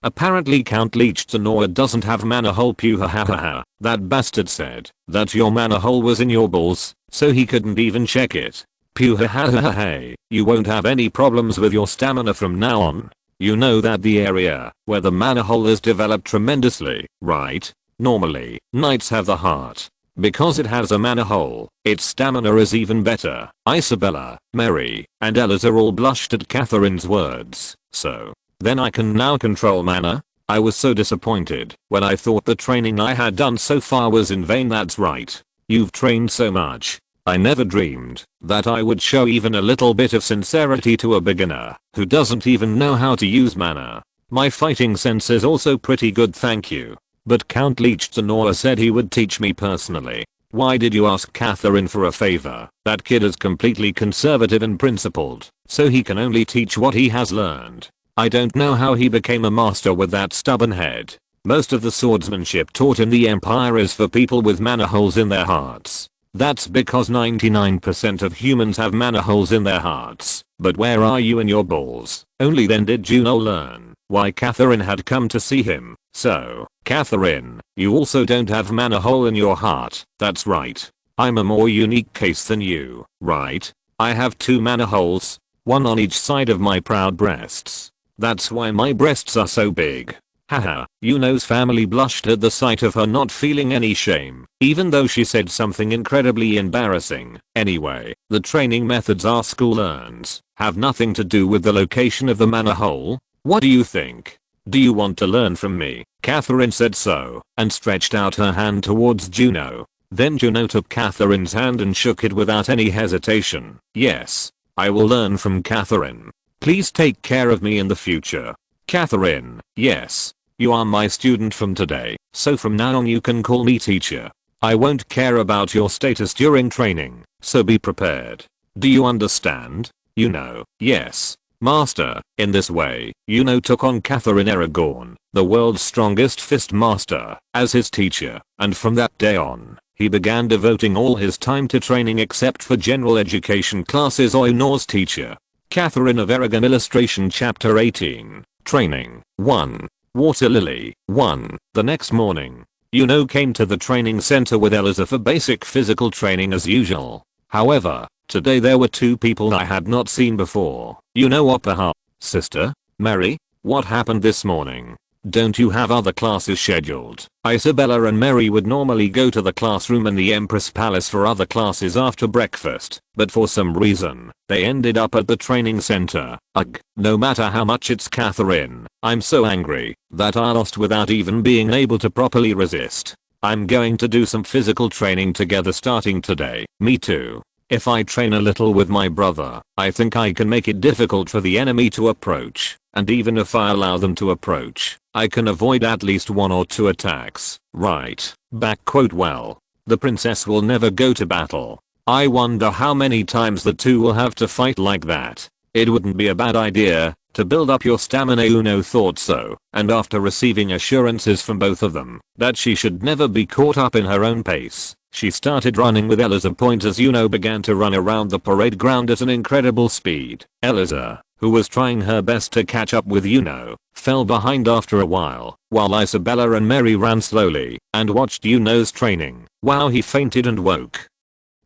Apparently Count Lich Tenor doesn't have mana hole. Hahaha. That bastard said that your mana hole was in your balls, so he couldn't even check it. Hey, you won't have any problems with your stamina from now on. You know that the area where the mana hole is developed tremendously, right? Normally, knights have the heart. Because it has a mana hole, its stamina is even better. Isabella, Mary, and Eliza all blushed at Catherine's words. So, then I can now control mana? I was so disappointed when I thought the training I had done so far was in vain. That's right. You've trained so much. I never dreamed that I would show even a little bit of sincerity to a beginner who doesn't even know how to use mana. My fighting sense is also pretty good, thank you. But Count Leech Tenora said he would teach me personally. Why did you ask Catherine for a favor? That kid is completely conservative and principled, so he can only teach what he has learned. I don't know how he became a master with that stubborn head. Most of the swordsmanship taught in the Empire is for people with mana holes in their hearts. That's because 99% of humans have mana holes in their hearts. But where are you and your balls? Only then did Juno learn why Catherine had come to see him. So, Catherine, you also don't have mana hole in your heart. That's right. I'm a more unique case than you, right? I have 2 mana holes, one on each side of my proud breasts. That's why my breasts are so big. Haha, Yuno's family blushed at the sight of her not feeling any shame, even though she said something incredibly embarrassing. Anyway, the training methods our school learns have nothing to do with the location of the mana hole. What do you think? Do you want to learn from me? Catherine said so, and stretched out her hand towards Juno. Then Juno took Catherine's hand and shook it without any hesitation. Yes, I will learn from Catherine. Please take care of me in the future. Catherine, yes. You are my student from today, so from now on you can call me teacher. I won't care about your status during training, so be prepared. Do you understand? Yuno, yes. Master. In this way, Yuno took on Catherine Aragorn, the world's strongest fist master, as his teacher, and from that day on, he began devoting all his time to training except for general education classes or Yuno's teacher. Catherine of Aragon illustration chapter 18. Training 1. Water Lily 1. The next morning, Yuno came to the training center with Eliza for basic physical training as usual. However, today there were 2 people I had not seen before. Yuno Opaha. Sister, Mary, what happened this morning? Don't you have other classes scheduled? Isabella and Mary would normally go to the classroom in the Empress Palace for other classes after breakfast, but for some reason, they ended up at the training center. Ugh, no matter how much it's Catherine, I'm so angry that I lost without even being able to properly resist. I'm going to do some physical training together starting today. Me too. If I train a little with my brother, I think I can make it difficult for the enemy to approach, and even if I allow them to approach, I can avoid at least 1 or 2 attacks, right? Well, the princess will never go to battle. I wonder how many times the 2 will have to fight like that. It wouldn't be a bad idea to build up your stamina. Yuno thought so, and after receiving assurances from both of them that she should never be caught up in her own pace, she started running with Eliza point as Yuno began to run around the parade ground at an incredible speed. Eliza, who was trying her best to catch up with Yuno, fell behind after a while Isabella and Mary ran slowly and watched Yuno's training. Wow, he fainted and woke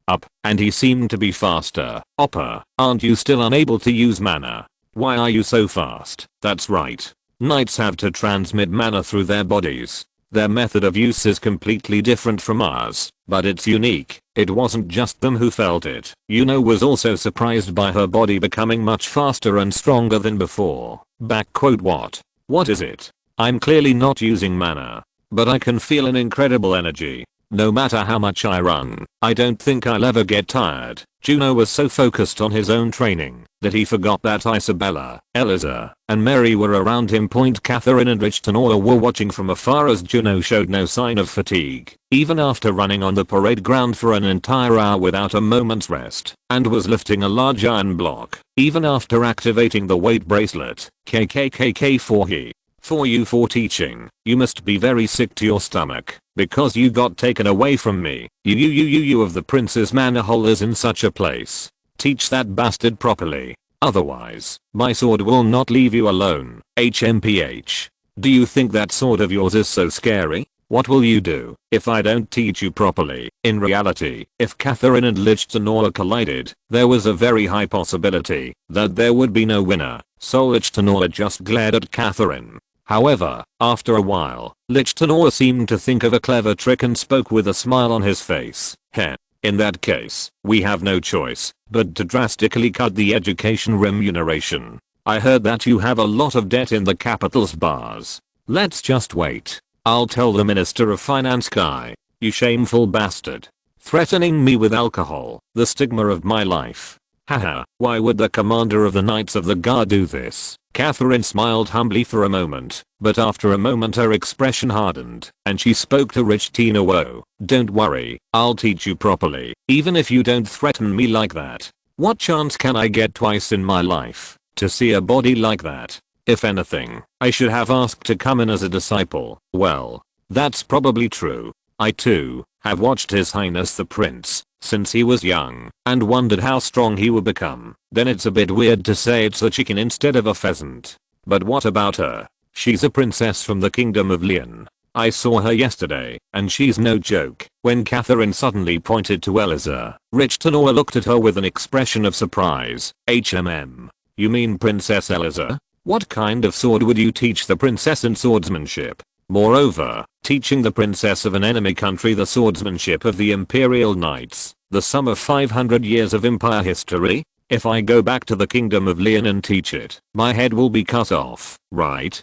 up, and he seemed to be faster. Oppa, aren't you still unable to use mana? Why are you so fast? That's right. Knights have to transmit mana through their bodies. Their method of use is completely different from ours, but it's unique. It wasn't just them who felt it. Yuno was also surprised by her body becoming much faster and stronger than before. What is it? I'm clearly not using mana, but I can feel an incredible energy. No matter how much I run, I don't think I'll ever get tired. Juno was so focused on his own training that he forgot that Isabella, Eliza, and Mary were around him. Catherine and Tenora were watching from afar as Juno showed no sign of fatigue, even after running on the parade ground for an entire hour without a moment's rest, and was lifting a large iron block, even after activating the weight bracelet. For you for teaching, you must be very sick to your stomach, because you got taken away from me. You of the prince's mana hole is in such a place. Teach that bastard properly. Otherwise, my sword will not leave you alone. HMPH. Do you think that sword of yours is so scary? What will you do if I don't teach you properly? In reality, if Catherine and Lichtenor collided, there was a very high possibility that there would be no winner, so Lichtenor just glared at Catherine. However, after a while, Lichtenor seemed to think of a clever trick and spoke with a smile on his face. Heh. In that case, we have no choice but to drastically cut the education remuneration. I heard that you have a lot of debt in the capital's bars. Let's just wait. I'll tell the Minister of Finance guy. You shameful bastard. Threatening me with alcohol, the stigma of my life. Haha, why would the commander of the Knights of the Guard do this? Catherine smiled humbly for a moment, but after a moment her expression hardened, and she spoke to Rich Tino. Don't worry, I'll teach you properly, even if you don't threaten me like that. What chance can I get twice in my life to see a body like that? If anything, I should have asked to come in as a disciple. Well, that's probably true. I too have watched His Highness the Prince since he was young and wondered how strong he would become. Then it's a bit weird to say it's a chicken instead of a pheasant. But what about her? She's a princess from the kingdom of Lyon. I saw her yesterday, and she's no joke. When Catherine suddenly pointed to Eliza, Rich Tenor looked at her with an expression of surprise. You mean Princess Eliza? What kind of sword would you teach the princess in swordsmanship? Moreover, teaching the princess of an enemy country the swordsmanship of the Imperial Knights, the sum of 500 years of empire history? If I go back to the kingdom of Lyon and teach it, my head will be cut off, right?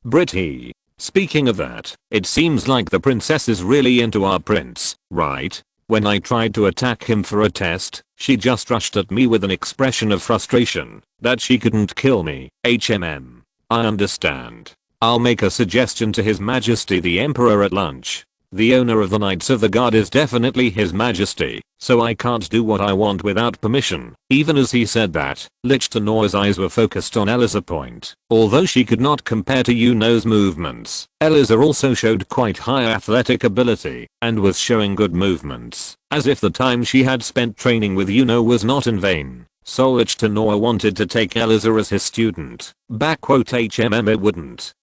Britty. Speaking of that, it seems like the princess is really into our prince, right? When I tried to attack him for a test, she just rushed at me with an expression of frustration that she couldn't kill me. I understand. I'll make a suggestion to His Majesty the Emperor at lunch. The owner of the Knights of the Guard is definitely His Majesty, so I can't do what I want without permission. Even as he said that, Lichtenor's eyes were focused on Eliza Point. Although she could not compare to Yuno's movements, Eliza also showed quite high athletic ability and was showing good movements, as if the time she had spent training with Yuno was not in vain. So Lichtenor wanted to take Eliza as his student. It wouldn't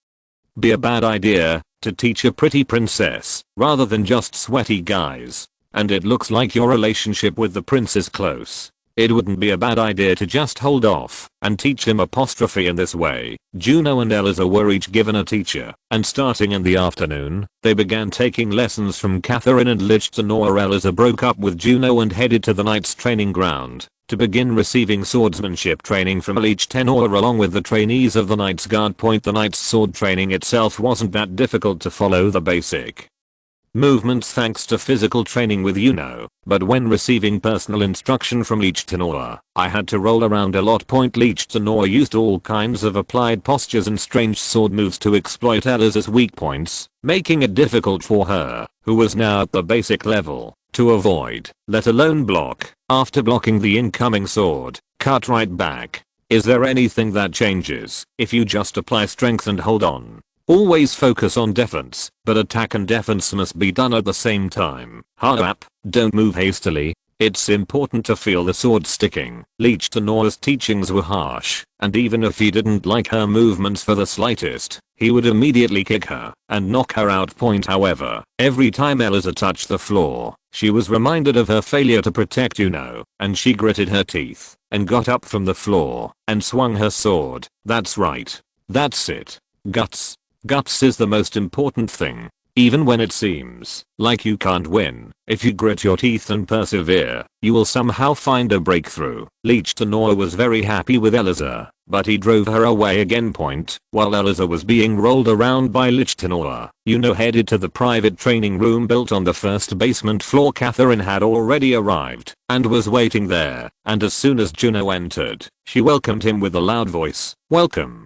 be a bad idea to teach a pretty princess rather than just sweaty guys. And it looks like your relationship with the prince is close. It wouldn't be a bad idea to just hold off and teach him apostrophe in this way. Juno and Eliza were each given a teacher, and starting in the afternoon, they began taking lessons from Catherine and Lichtenor. Eliza broke up with Juno and headed to the Knights training ground to begin receiving swordsmanship training from Lichtenor along with the trainees of the Knights Guard. The Knights sword training itself wasn't that difficult to follow the basic movements thanks to physical training with Yuno, but when receiving personal instruction from Lichtenor, I had to roll around a lot. Lichtenor used all kinds of applied postures and strange sword moves to exploit Eliza's weak points, making it difficult for her, who was now at the basic level, to avoid, let alone block. After blocking the incoming sword, cut right back. Is there anything that changes if you just apply strength and hold on? Always focus on defense, but attack and defense must be done at the same time. Hard up, don't move hastily. It's important to feel the sword sticking. Lichtenor's teachings were harsh, and even if he didn't like her movements for the slightest, he would immediately kick her and knock her out. However, every time Eliza touched the floor, she was reminded of her failure to protect Yuno, and she gritted her teeth and got up from the floor and swung her sword. That's right. That's it. Guts. Guts is the most important thing. Even when it seems like you can't win, if you grit your teeth and persevere, you will somehow find a breakthrough. Lichtenor was very happy with Eliza, but he drove her away again. While Eliza was being rolled around by Lichtenor, Yuno headed to the private training room built on the first basement floor. Catherine had already arrived and was waiting there, and as soon as Juno entered, she welcomed him with a loud voice. Welcome.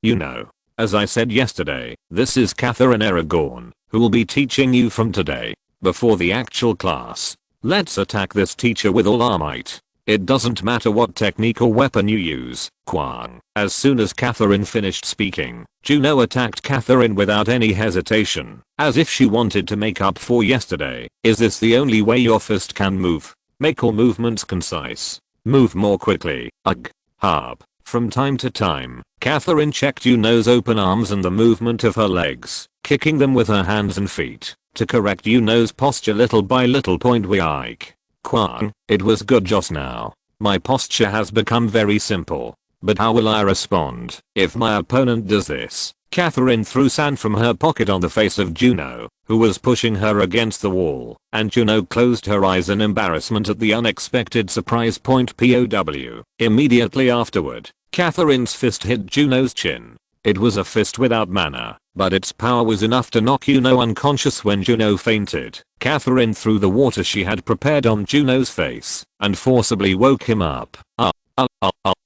Yuno. As I said yesterday, this is Catherine Aragorn, who will be teaching you from today. Before the actual class, let's attack this teacher with all our might. It doesn't matter what technique or weapon you use. Quang. As soon as Catherine finished speaking, Juno attacked Catherine without any hesitation, as if she wanted to make up for yesterday. Is this the only way your fist can move? Make all movements concise. Move more quickly. Ugh. Harp. From time to time, Catherine checked Yuno's open arms and the movement of her legs, kicking them with her hands and feet, to correct Yuno's posture little by little. Weik. Quang, it was good just now. My posture has become very simple. But how will I respond if my opponent does this? Catherine threw sand from her pocket on the face of Juno, who was pushing her against the wall, and Juno closed her eyes in embarrassment at the unexpected surprise point POW. Immediately afterward, Catherine's fist hit Juno's chin. It was a fist without mana, but its power was enough to knock Juno unconscious when Juno fainted. Catherine threw the water she had prepared on Juno's face, and forcibly woke him up.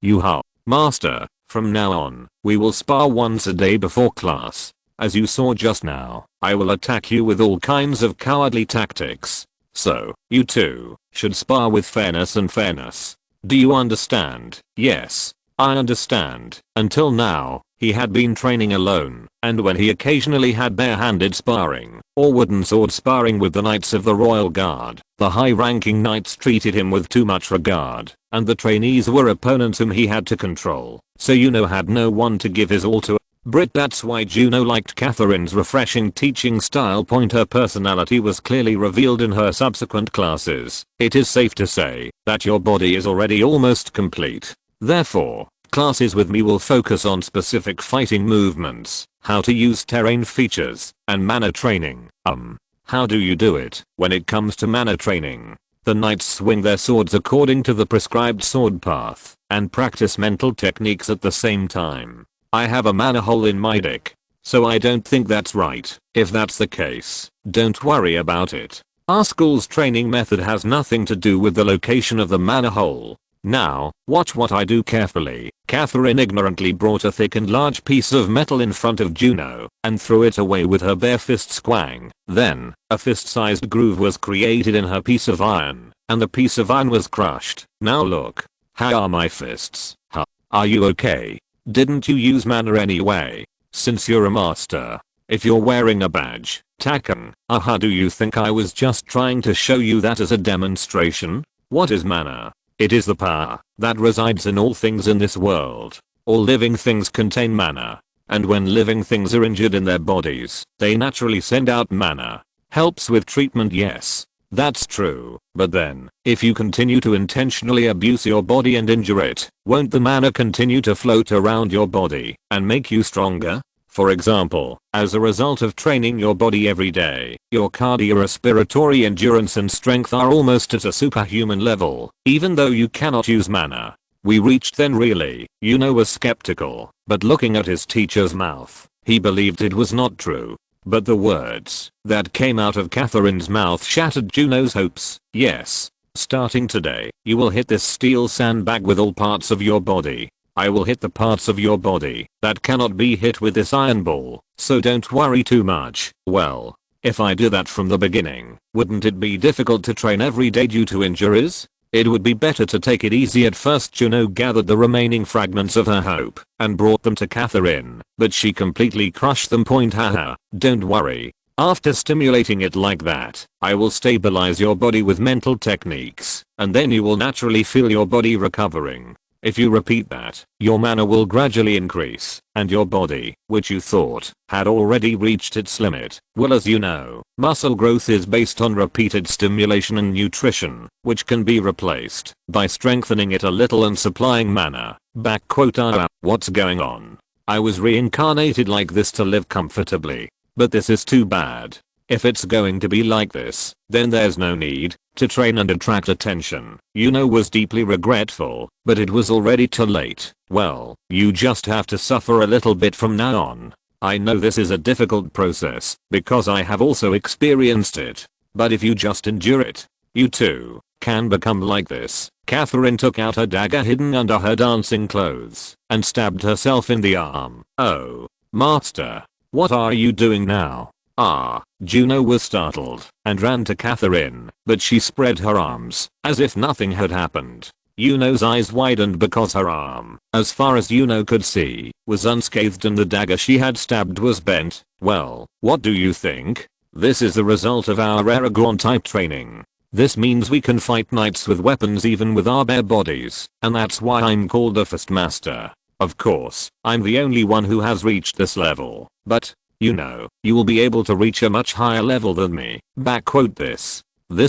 You how, master. From now on, we will spar once a day before class. As you saw just now, I will attack you with all kinds of cowardly tactics. So, you two, should spar with fairness and fairness. Do you understand? Yes, I understand. Until now, he had been training alone, and when he occasionally had bare-handed sparring, or wooden sword sparring with the Knights of the Royal Guard, the high-ranking knights treated him with too much regard, and the trainees were opponents whom he had to control, so Juno had no one to give his all to. That's why Juno liked Catherine's refreshing teaching style. Her personality was clearly revealed in her subsequent classes. It is safe to say that your body is already almost complete. Therefore, classes with me will focus on specific fighting movements, how to use terrain features, and mana training. How do you do it? When it comes to mana training, the knights swing their swords according to the prescribed sword path, and practice mental techniques at the same time. I have a mana hole in my deck, so I don't think that's right. If that's the case, don't worry about it. Our school's training method has nothing to do with the location of the mana hole. Now, watch what I do carefully. Catherine ignorantly brought a thick and large piece of metal in front of Juno, and threw it away with her bare fist squang. Then, a fist-sized groove was created in her piece of iron, and the piece of iron was crushed. Now look. How are my fists? Huh? Are you okay? Didn't you use mana anyway? Since you're a master. If you're wearing a badge, Taken. Do you think I was just trying to show you that as a demonstration? What is mana? It is the power that resides in all things in this world. All living things contain mana, and when living things are injured in their bodies, they naturally send out mana. Helps with treatment, yes. That's true, but then, if you continue to intentionally abuse your body and injure it, won't the mana continue to float around your body and make you stronger? For example, as a result of training your body every day, your cardiorespiratory endurance and strength are almost at a superhuman level, even though you cannot use mana. We reached then really, Juno was skeptical, but looking at his teacher's mouth, he believed it was not true. But the words that came out of Catherine's mouth shattered Juno's hopes. Yes, starting today, you will hit this steel sandbag with all parts of your body. I will hit the parts of your body that cannot be hit with this iron ball, so don't worry too much. Well, if I do that from the beginning, wouldn't it be difficult to train every day due to injuries? It would be better to take it easy at first. Juno gathered the remaining fragments of her hope and brought them to Catherine, but she completely crushed them. Haha, don't worry. After stimulating it like that, I will stabilize your body with mental techniques, and then you will naturally feel your body recovering. If you repeat that, your mana will gradually increase, and your body, which you thought had already reached its limit, will, as you know, muscle growth is based on repeated stimulation and nutrition, which can be replaced by strengthening it a little and supplying mana. What's going on? I was reincarnated like this to live comfortably, but this is too bad. If it's going to be like this, then there's no need to train and attract attention. Juno was deeply regretful, but it was already too late. Well, you just have to suffer a little bit from now on. I know this is a difficult process, because I have also experienced it. But if you just endure it, you too can become like this. Catherine took out her dagger hidden under her dancing clothes, and stabbed herself in the arm. Oh, master, what are you doing now? Juno was startled and ran to Catherine, but she spread her arms as if nothing had happened. Juno's eyes widened because her arm, as far as Juno could see, was unscathed and the dagger she had stabbed was bent. Well, what do you think? This is the result of our Aragorn type training. This means we can fight knights with weapons even with our bare bodies, and that's why I'm called a Fist Master. Of course, I'm the only one who has reached this level, but you know, you will be able to reach a much higher level than me. This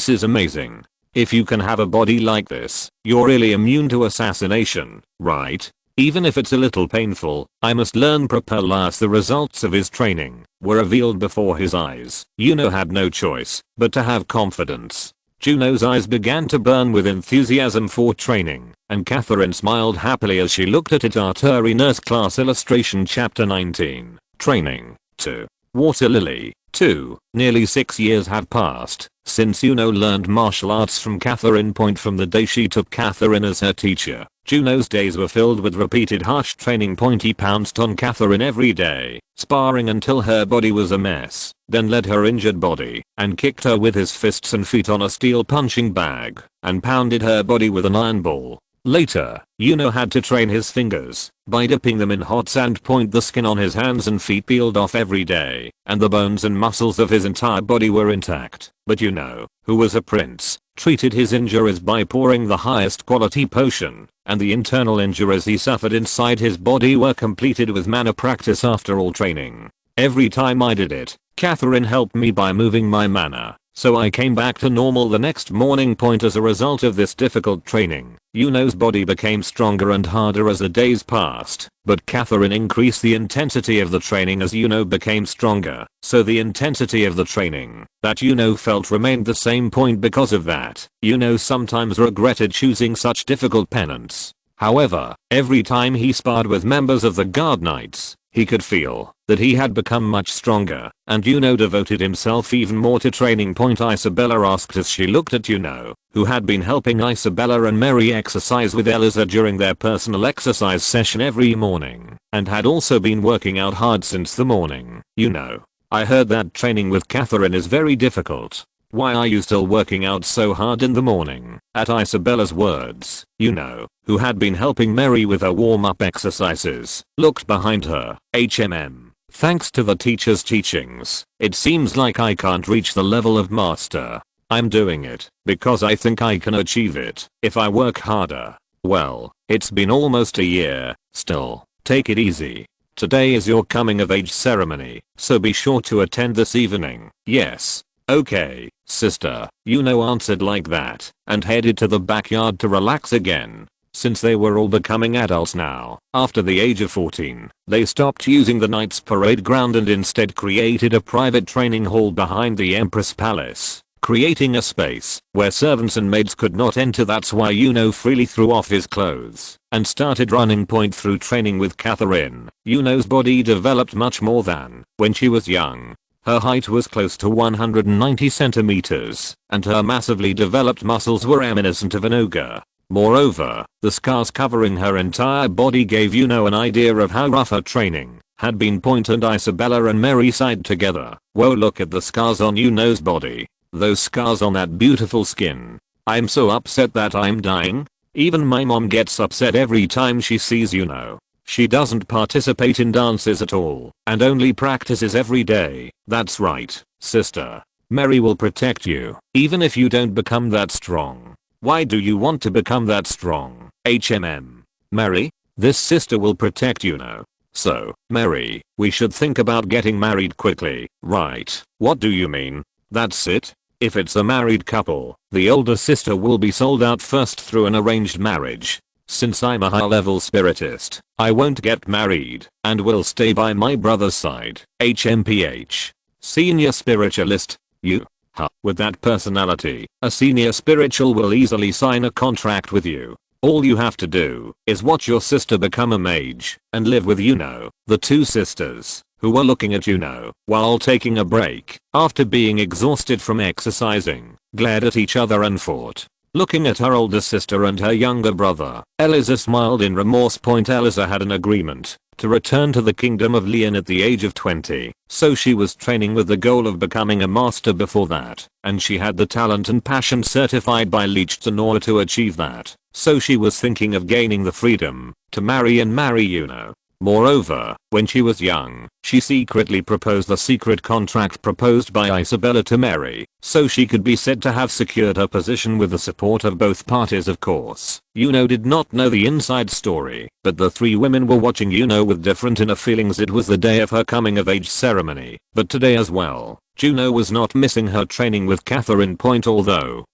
is amazing. If you can have a body like this, you're really immune to assassination, right? Even if it's a little painful, I must learn proper. As the results of his training were revealed before his eyes, Yuno had no choice but to have confidence. Juno's eyes began to burn with enthusiasm for training, and Catherine smiled happily as she looked at it. Artillery Nurse Class Illustration Chapter 19. Training 2. Water Lily 2. Nearly 6 years had passed since Yuno learned martial arts from Catherine. From the day she took Catherine as her teacher, Juno's days were filled with repeated harsh training. He pounced on Catherine every day, sparring until her body was a mess, then led her injured body and kicked her with his fists and feet on a steel punching bag and pounded her body with an iron ball. Later, Yuno had to train his fingers by dipping them in hot sand. The skin on his hands and feet peeled off every day, and the bones and muscles of his entire body were intact. But Yuno, who was a prince, treated his injuries by pouring the highest quality potion, and the internal injuries he suffered inside his body were completed with mana practice. After all training, every time I did it, Catherine helped me by moving my mana, so I came back to normal the next morning. As a result of this difficult training, Yuno's body became stronger and harder as the days passed, but Catherine increased the intensity of the training as Yuno became stronger, so the intensity of the training that Yuno felt remained the same. Because of that, Yuno sometimes regretted choosing such difficult penance. However, every time he sparred with members of the Guard Knights, he could feel that he had become much stronger, and Yuno devoted himself even more to training. Isabella asked as she looked at Yuno, who had been helping Isabella and Mary exercise with Eliza during their personal exercise session every morning, and had also been working out hard since the morning. Yuno, I heard that training with Catherine is very difficult. Why are you still working out so hard in the morning? At Isabella's words, Yuno, who had been helping Mary with her warm-up exercises, looked behind her. Thanks to the teacher's teachings, it seems like I can't reach the level of master. I'm doing it because I think I can achieve it if I work harder. Well, it's been almost a year. Still, take it easy. Today is your coming of age ceremony, so be sure to attend this evening. Yes. Okay, sister. Yuno answered like that and headed to the backyard to relax again. Since they were all becoming adults now, after the age of 14, they stopped using the Knights Parade ground and instead created a private training hall behind the Empress Palace, creating a space where servants and maids could not enter. That's why Yuno freely threw off his clothes and started running. Through training with Catherine, Yuno's body developed much more than when she was young. Her height was close to 190 centimeters, and her massively developed muscles were reminiscent of an ogre. Moreover, the scars covering her entire body gave Yuno an idea of how rough her training had been. And Isabella and Mary sighed together. Whoa, look at the scars on Yuno's body. Those scars on that beautiful skin. I'm so upset that I'm dying. Even my mom gets upset every time she sees Yuno. She doesn't participate in dances at all and only practices every day. That's right, sister. Mary will protect you, even if you don't become that strong. Why do you want to become that strong? Mary, this sister will protect Yuno. So, Mary, we should think about getting married quickly, right? What do you mean? That's it? If it's a married couple, the older sister will be sold out first through an arranged marriage. Since I'm a high-level spiritist, I won't get married and will stay by my brother's side. HMPH. Senior spiritualist. You. With that personality, a senior spiritual will easily sign a contract with you. All you have to do is watch your sister become a mage and live with Yuno. The two sisters, who were looking at Yuno while taking a break after being exhausted from exercising, glared at each other and fought. Looking at her older sister and her younger brother, Eliza smiled in remorse. Eliza had an agreement to return to the kingdom of Leon at the age of 20, so she was training with the goal of becoming a master before that, and she had the talent and passion certified by Leech in order to achieve that, so she was thinking of gaining the freedom to marry Yuno. Moreover, when she was young, she secretly proposed the secret contract proposed by Isabella to Mary, so she could be said to have secured her position with the support of both parties. Of course, Yuno did not know the inside story, but the three women were watching Yuno with different inner feelings. It was the day of her coming of age ceremony, but today as well, Yuno was not missing her training with Catherine. Although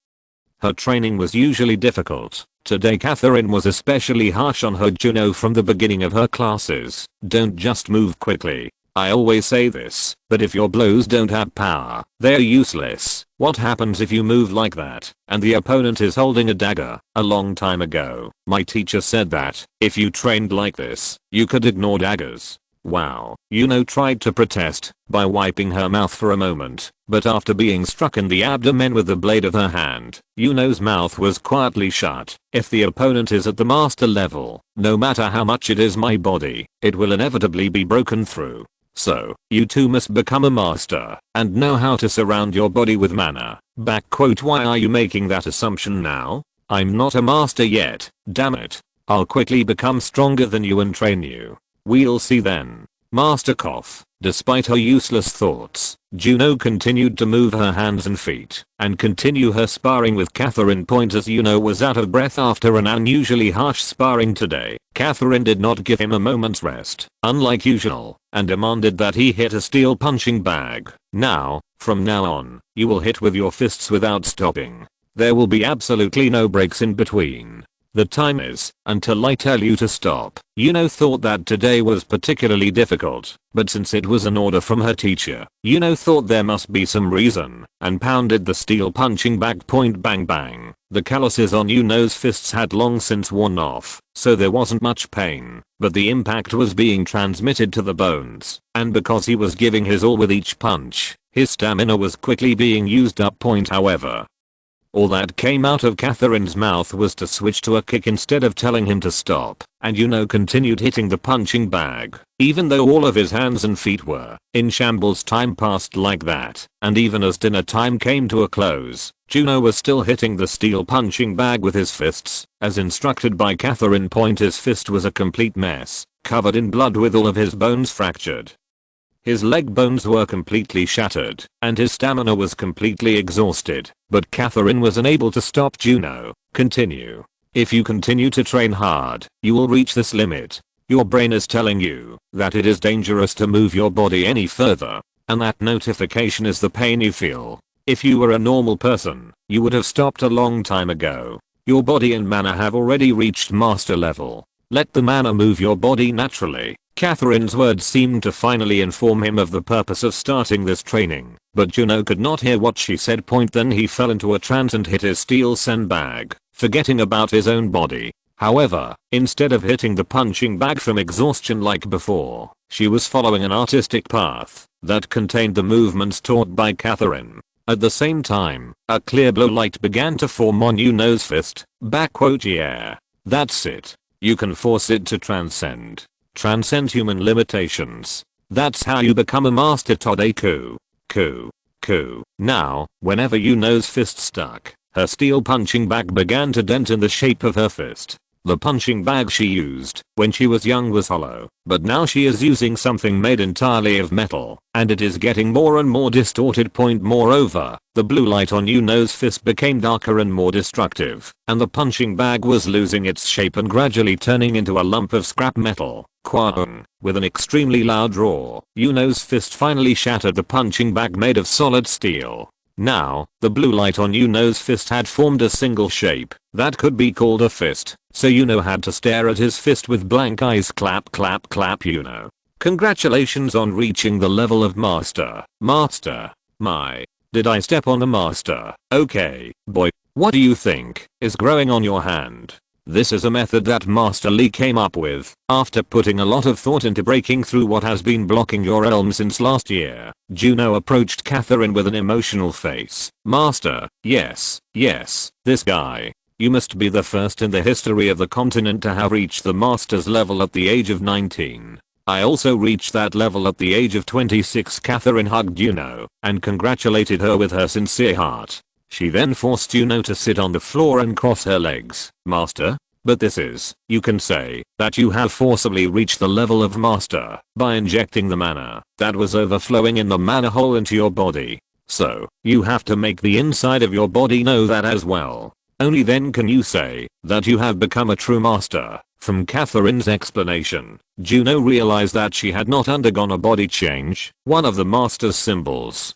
Her training was usually difficult. Today Catherine was especially harsh on her Juno from the beginning of her classes. Don't just move quickly. I always say this, but if your blows don't have power, they're useless. What happens if you move like that, and the opponent is holding a dagger? A long time ago, my teacher said that, if you trained like this, you could ignore daggers. Wow. Yuno tried to protest, by wiping her mouth for a moment, but after being struck in the abdomen with the blade of her hand, Yuno's mouth was quietly shut. If the opponent is at the master level, no matter how much it is my body, it will inevitably be broken through. So, you too must become a master, and know how to surround your body with mana. Why are you making that assumption now? I'm not a master yet, damn it. I'll quickly become stronger than you and train you. We'll see then. Master cough. Despite her useless thoughts, Juno continued to move her hands and feet, and continue her sparring with Catherine. As Yuno was out of breath after an unusually harsh sparring today, Catherine did not give him a moment's rest, unlike usual, and demanded that he hit a steel punching bag. Now, from now on, you will hit with your fists without stopping. There will be absolutely no breaks in between. The time is, until I tell you to stop. Yuno thought that today was particularly difficult, but since it was an order from her teacher, Yuno thought there must be some reason, and pounded the steel punching bag. Bang bang. The calluses on Yuno's fists had long since worn off, so there wasn't much pain, but the impact was being transmitted to the bones, and because he was giving his all with each punch, his stamina was quickly being used up. However, all that came out of Catherine's mouth was to switch to a kick instead of telling him to stop, and Yuno continued hitting the punching bag, even though all of his hands and feet were in shambles. Time passed like that, and even as dinner time came to a close, Juno was still hitting the steel punching bag with his fists, as instructed by Catherine. His fist was a complete mess, covered in blood with all of his bones fractured. His leg bones were completely shattered, and his stamina was completely exhausted, but Catherine was unable to stop Juno. Continue. If you continue to train hard, you will reach this limit. Your brain is telling you that it is dangerous to move your body any further, and that notification is the pain you feel. If you were a normal person, you would have stopped a long time ago. Your body and mana have already reached master level. Let the mana move your body naturally. Catherine's words seemed to finally inform him of the purpose of starting this training, but Juno could not hear what she said. Then he fell into a trance and hit his steel sandbag, forgetting about his own body. However, instead of hitting the punching bag from exhaustion like before, she was following an artistic path that contained the movements taught by Catherine. At the same time, a clear blue light began to form on Yuno's fist. Yeah. That's it. You can force it to transcend human limitations. That's how you become a master. Today. Now, whenever Yuno's fist stuck, her steel punching bag began to dent in the shape of her fist. The punching bag she used when she was young was hollow, but now she is using something made entirely of metal, and it is getting more and more distorted. Moreover, the blue light on Yuno's fist became darker and more destructive, and the punching bag was losing its shape and gradually turning into a lump of scrap metal. Quang. With an extremely loud roar, Yuno's fist finally shattered the punching bag made of solid steel. Now, the blue light on Yuno's fist had formed a single shape that could be called a fist, so Yuno had to stare at his fist with blank eyes. Clap Yuno. Congratulations on reaching the level of master. My. Did I step on a master? Okay, boy. What do you think is growing on your hand? This is a method that Master Lee came up with after putting a lot of thought into breaking through what has been blocking your realm since last year. Juno approached Catherine with an emotional face. Master, yes, this guy. You must be the first in the history of the continent to have reached the master's level at the age of 19. I also reached that level at the age of 26. Catherine hugged Juno and congratulated her with her sincere heart. She then forced Juno to sit on the floor and cross her legs. Master? But this is, you can say, that you have forcibly reached the level of master by injecting the mana that was overflowing in the mana hole into your body. So, you have to make the inside of your body know that as well. Only then can you say that you have become a true master. From Catherine's explanation, Juno realized that she had not undergone a body change, one of the master's symbols.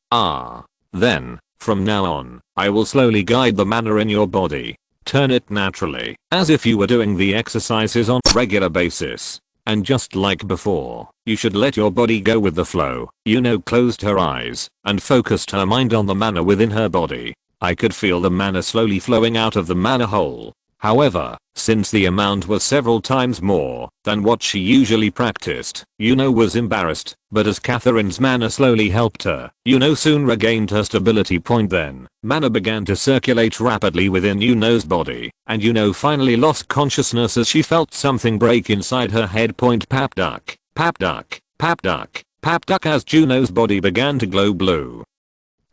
Then, From now on, I will slowly guide the mana in your body. Turn it naturally, as if you were doing the exercises on a regular basis. And just like before, you should let your body go with the flow. Yuno closed her eyes and focused her mind on the mana within her body. I could feel the mana slowly flowing out of the mana hole. However, since the amount was several times more than what she usually practiced, Yuno was embarrassed, but as Catherine's mana slowly helped her, Yuno soon regained her stability point. Then, mana began to circulate rapidly within Yuno's body, and Yuno finally lost consciousness as she felt something break inside her head. Pap duck, pap duck, pap duck, pap duck as Juno's body began to glow blue.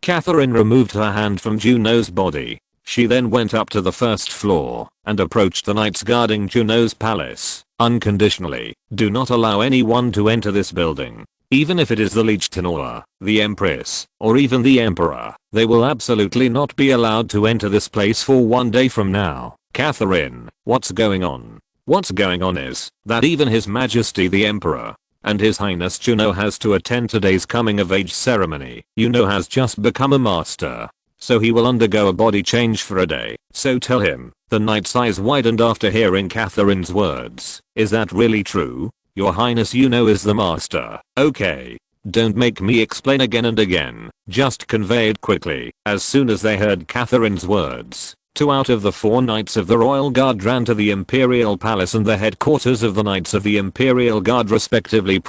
Catherine removed her hand from Juno's body. She then went up to the first floor and approached the knights guarding Juno's palace. Unconditionally, do not allow anyone to enter this building. Even if it is the Liechtenauer, the Empress, or even the Emperor, they will absolutely not be allowed to enter this place for 1 day from now. Catherine, what's going on? What's going on is that even His Majesty the Emperor and His Highness Juno has to attend today's coming of age ceremony. Yuno has just become a master, so he will undergo a body change for a day. So tell him. The knight's eyes widened after hearing Catherine's words. Is that really true? Your Highness, Yuno is the master. Okay. Don't make me explain again and again. Just convey it quickly. As soon as they heard Catherine's words, 2 out of the 4 knights of the Royal Guard ran to the Imperial Palace and the headquarters of the Knights of the Imperial Guard respectively.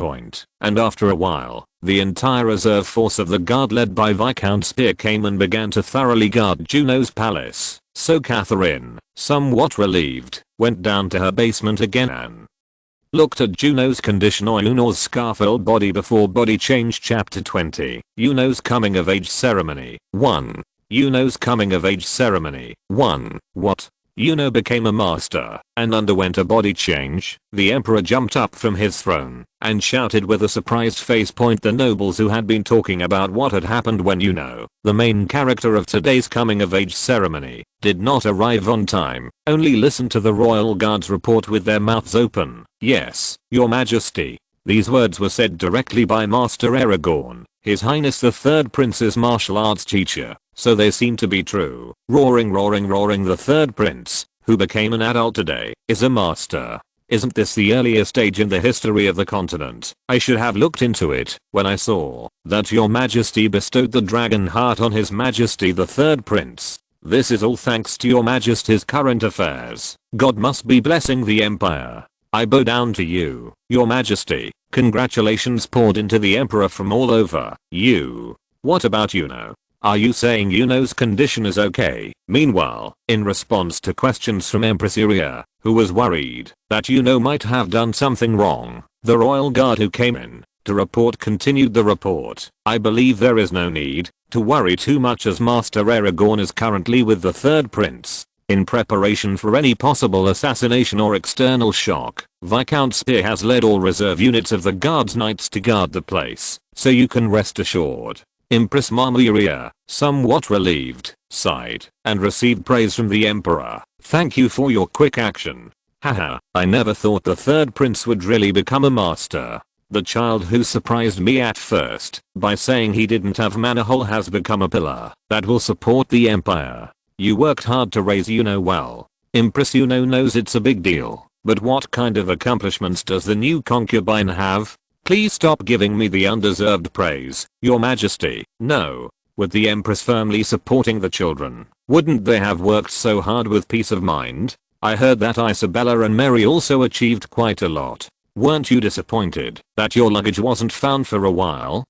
And after a while, the entire reserve force of the guard led by Viscount Spear came and began to thoroughly guard Juno's palace. So Catherine, somewhat relieved, went down to her basement again and looked at Juno's condition or Yuno's scar-filled body before body change. Chapter 20. Yuno's coming of age ceremony. 1. Yuno's coming of age ceremony. 1. What? Yuno became a master and underwent a body change. The emperor jumped up from his throne and shouted with a surprised face. The nobles who had been talking about what had happened when Yuno, the main character of today's coming of age ceremony, did not arrive on time, only listened to the royal guard's report with their mouths open. Yes, your majesty. These words were said directly by Master Aragorn, His Highness the Third Prince's martial arts teacher, so they seem to be true. Roaring, roaring, roaring. The third prince, who became an adult today, is a master. Isn't this the earliest age in the history of the continent? I should have looked into it when I saw that your majesty bestowed the dragon heart on His Majesty the Third Prince. This is all thanks to your majesty's current affairs. God must be blessing the empire. I bow down to you, your majesty. Congratulations poured into the emperor from all over. What about Yuno? Are you saying Yuno's condition is okay? Meanwhile, in response to questions from Empress Iria, who was worried that Yuno might have done something wrong, the royal guard who came in to report continued the report. I believe there is no need to worry too much as Master Aragorn is currently with the third prince, in preparation for any possible assassination or external shock. Viscount Spear has led all reserve units of the guard's knights to guard the place, so you can rest assured. Empress Mama Iria, somewhat relieved, sighed, and received praise from the emperor. Thank you for your quick action. Haha, I never thought the third prince would really become a master. The child who surprised me at first by saying he didn't have mana hole has become a pillar that will support the empire. You worked hard to raise Yuno well. Empress Yuno knows it's a big deal, but what kind of accomplishments does the new concubine have? Please stop giving me the undeserved praise, your majesty. No. With the empress firmly supporting the children, wouldn't they have worked so hard with peace of mind? I heard that Isabella and Mary also achieved quite a lot. Weren't you disappointed that your luggage wasn't found for a while?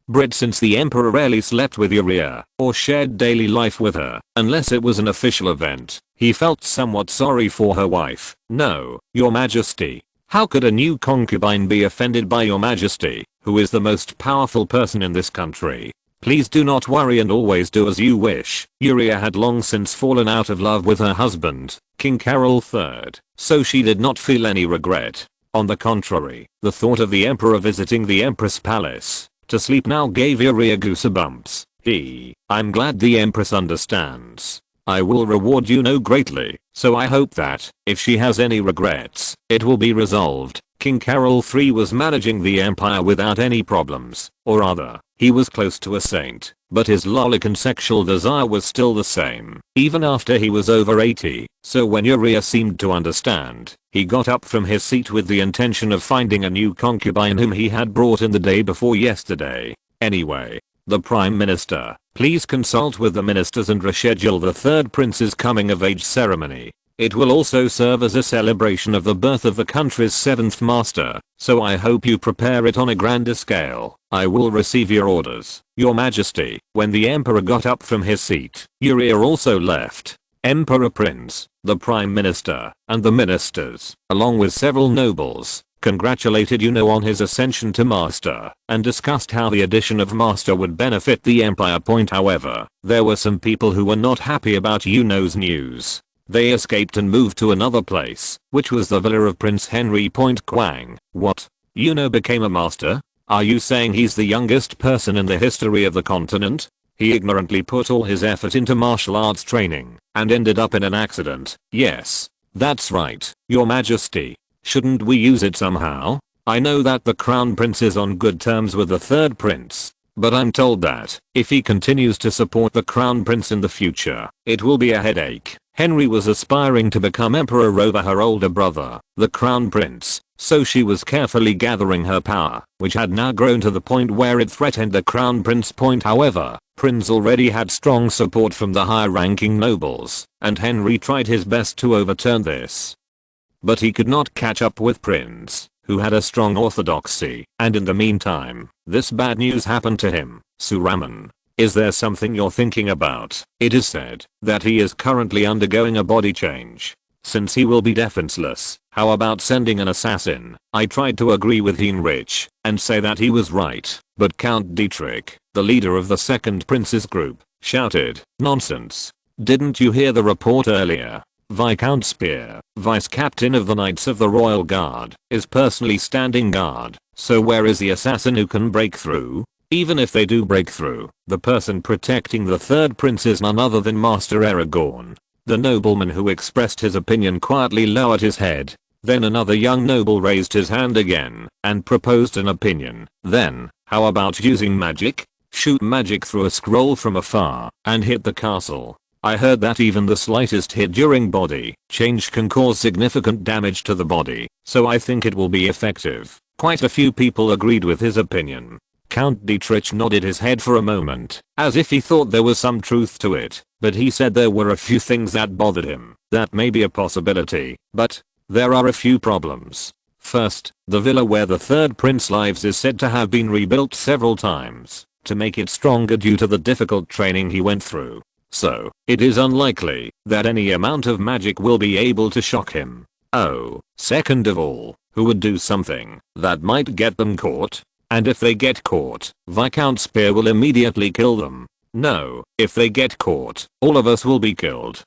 Brit, since the emperor rarely slept with Iria or shared daily life with her unless it was an official event, he felt somewhat sorry for her wife. No, your majesty. How could a new concubine be offended by your majesty, who is the most powerful person in this country? Please do not worry and always do as you wish. Iria had long since fallen out of love with her husband, King Carol III, so she did not feel any regret. On the contrary, the thought of the emperor visiting the empress palace to sleep now gave Iria goosebumps. I'm glad the empress understands. I will reward Yuno greatly, so I hope that, if she has any regrets, it will be resolved. King Carol III was managing the empire without any problems, or rather, he was close to a saint, but his logic and sexual desire was still the same, even after he was over 80, so when Uriah seemed to understand, he got up from his seat with the intention of finding a new concubine whom he had brought in the day before yesterday. Anyway, the Prime Minister, please consult with the ministers and reschedule the third prince's coming of age ceremony. It will also serve as a celebration of the birth of the country's 7th master, so I hope you prepare it on a grander scale. I will receive your orders, Your Majesty. When the Emperor got up from his seat, Uriah also left. Emperor Prince, the Prime Minister, and the ministers, along with several nobles, congratulated Yuno on his ascension to master, and discussed how the addition of master would benefit the empire. However, there were some people who were not happy about Yuno's news. They escaped and moved to another place, which was the villa of Prince Henry. Quang. What? Yuno became a master? Are you saying he's the youngest person in the history of the continent? He ignorantly put all his effort into martial arts training, and ended up in an accident. Yes. That's right, Your Majesty. Shouldn't we use it somehow? I know that the Crown Prince is on good terms with the third prince, but I'm told that, if he continues to support the Crown Prince in the future, it will be a headache. Henry was aspiring to become emperor over her older brother, the Crown Prince, so she was carefully gathering her power, which had now grown to the point where it threatened the Crown Prince. However, Prince already had strong support from the higher-ranking nobles, and Henry tried his best to overturn this. But he could not catch up with Prince, who had a strong orthodoxy, and in the meantime, this bad news happened to him. Suraman, is there something you're thinking about? It is said that he is currently undergoing a body change. Since he will be defenseless, how about sending an assassin? I tried to agree with Heinrich and say that he was right, but Count Dietrich, the leader of the second prince's group, shouted, "Nonsense. Didn't you hear the report earlier? Viscount Spear, vice captain of the Knights of the Royal Guard, is personally standing guard, so where is the assassin who can break through? Even if they do break through, the person protecting the third prince is none other than Master Aragorn." The nobleman who expressed his opinion quietly lowered his head. Then another young noble raised his hand again and proposed an opinion. Then, how about using magic? Shoot magic through a scroll from afar and hit the castle. I heard that even the slightest hit during body change can cause significant damage to the body, so I think it will be effective. Quite a few people agreed with his opinion. Count Dietrich nodded his head for a moment, as if he thought there was some truth to it, but he said there were a few things that bothered him. That may be a possibility, but there are a few problems. First, the villa where the third prince lives is said to have been rebuilt several times to make it stronger due to the difficult training he went through. So, it is unlikely that any amount of magic will be able to shock him. Oh, second of all, who would do something that might get them caught? And if they get caught, Viscount Spear will immediately kill them. No, if they get caught, all of us will be killed.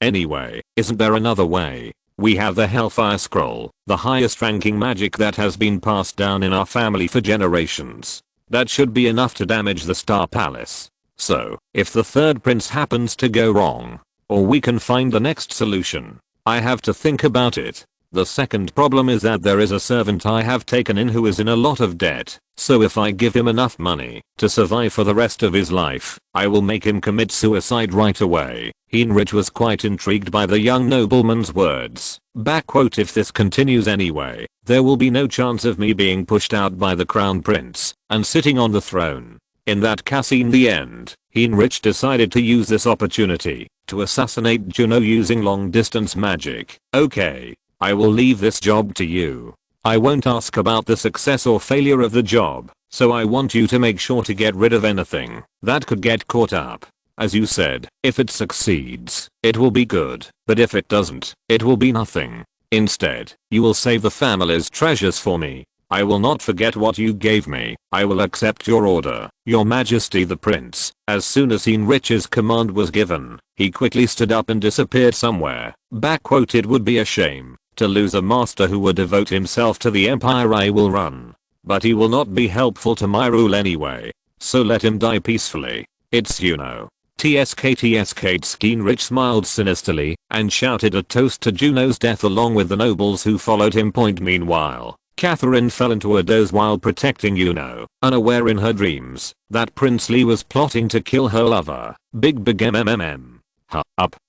Anyway, isn't there another way? We have the Hellfire Scroll, the highest ranking magic that has been passed down in our family for generations. That should be enough to damage the Star Palace. So, if the third prince happens to go wrong, or we can find the next solution. I have to think about it. The second problem is that there is a servant I have taken in who is in a lot of debt, so if I give him enough money to survive for the rest of his life, I will make him commit suicide right away. Heinrich was quite intrigued by the young nobleman's words. Backquote, if this continues anyway, there will be no chance of me being pushed out by the crown prince and sitting on the throne. In that case, in the end, Heinrich decided to use this opportunity to assassinate Juno using long distance magic. Okay. I will leave this job to you. I won't ask about the success or failure of the job, so I want you to make sure to get rid of anything that could get caught up. As you said, if it succeeds, it will be good, but if it doesn't, it will be nothing. Instead, you will save the family's treasures for me. I will not forget what you gave me. I will accept your order, Your Majesty the Prince. As soon as Heinrich's command was given, he quickly stood up and disappeared somewhere. Backquote, it would be a shame to lose a master who would devote himself to the empire I will run. But he will not be helpful to my rule anyway, so let him die peacefully. It's Juno. TSK. Heinrich smiled sinisterly and shouted a toast to Juno's death along with the nobles who followed him. Meanwhile, Catherine fell into a doze while protecting Yuno, unaware in her dreams that Prince Lee was plotting to kill her lover. Big MMM.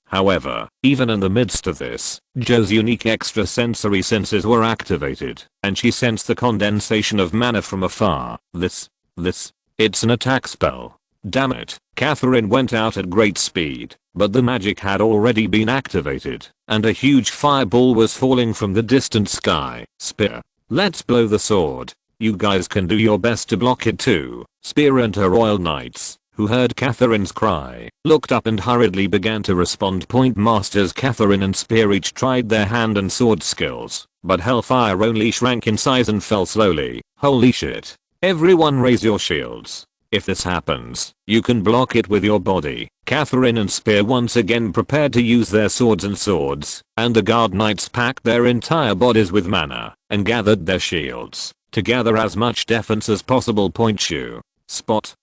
However, even in the midst of this, Joe's unique extrasensory senses were activated, and she sensed the condensation of mana from afar. It's an attack spell. Damn it. Catherine went out at great speed, but the magic had already been activated, and a huge fireball was falling from the distant sky. Spear. Let's blow the sword. You guys can do your best to block it too. Spear and her royal knights, who heard Catherine's cry, looked up and hurriedly began to respond. Point masters Catherine and Spear each tried their hand and sword skills, but Hellfire only shrank in size and fell slowly. Holy shit. Everyone raise your shields. If this happens, you can block it with your body. Catherine and Spear once again prepared to use their swords, and the guard knights packed their entire bodies with mana and gathered their shields to gather as much defense as possible. Point shoe. Spot.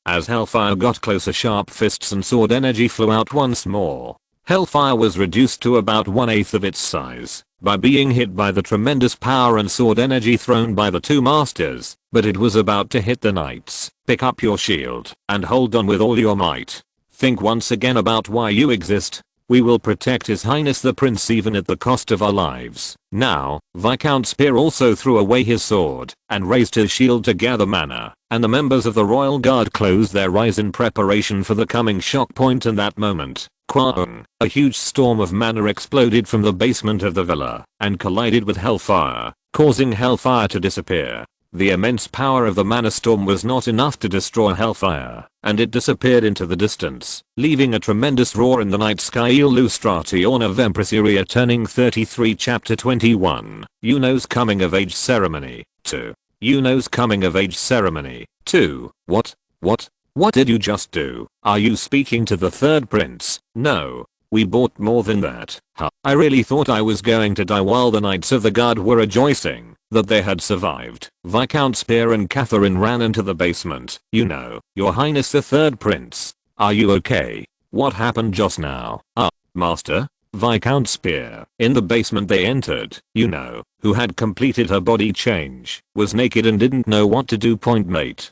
As Hellfire got closer, sharp fists and sword energy flew out once more. Hellfire was reduced to about 1/8 of its size by being hit by the tremendous power and sword energy thrown by the two masters, but it was about to hit the knights. Pick up your shield and hold on with all your might. Think once again about why you exist. We will protect His Highness the Prince even at the cost of our lives. Now, Viscount Spear also threw away his sword and raised his shield to gather mana, and the members of the Royal Guard closed their eyes in preparation for the coming shock point. In that moment, Kwang, a huge storm of mana exploded from the basement of the villa and collided with Hellfire, causing Hellfire to disappear. The immense power of the mana storm was not enough to destroy Hellfire, and it disappeared into the distance, leaving a tremendous roar in the night sky. Illustrati of Empresseria turning 33 Chapter 21. Yuno's Coming of Age Ceremony 2. Yuno's Coming of Age Ceremony 2. What did you just do? Are you speaking to the third prince? No. We bought more than that. I really thought I was going to die while the knights of the guard were rejoicing that they had survived. Viscount Spear and Catherine ran into the basement. Your Highness the third prince. Are you okay? What happened just now? Master? Viscount Spear. In the basement they entered. Who had completed her body change, was naked and didn't know what to do. Point mate.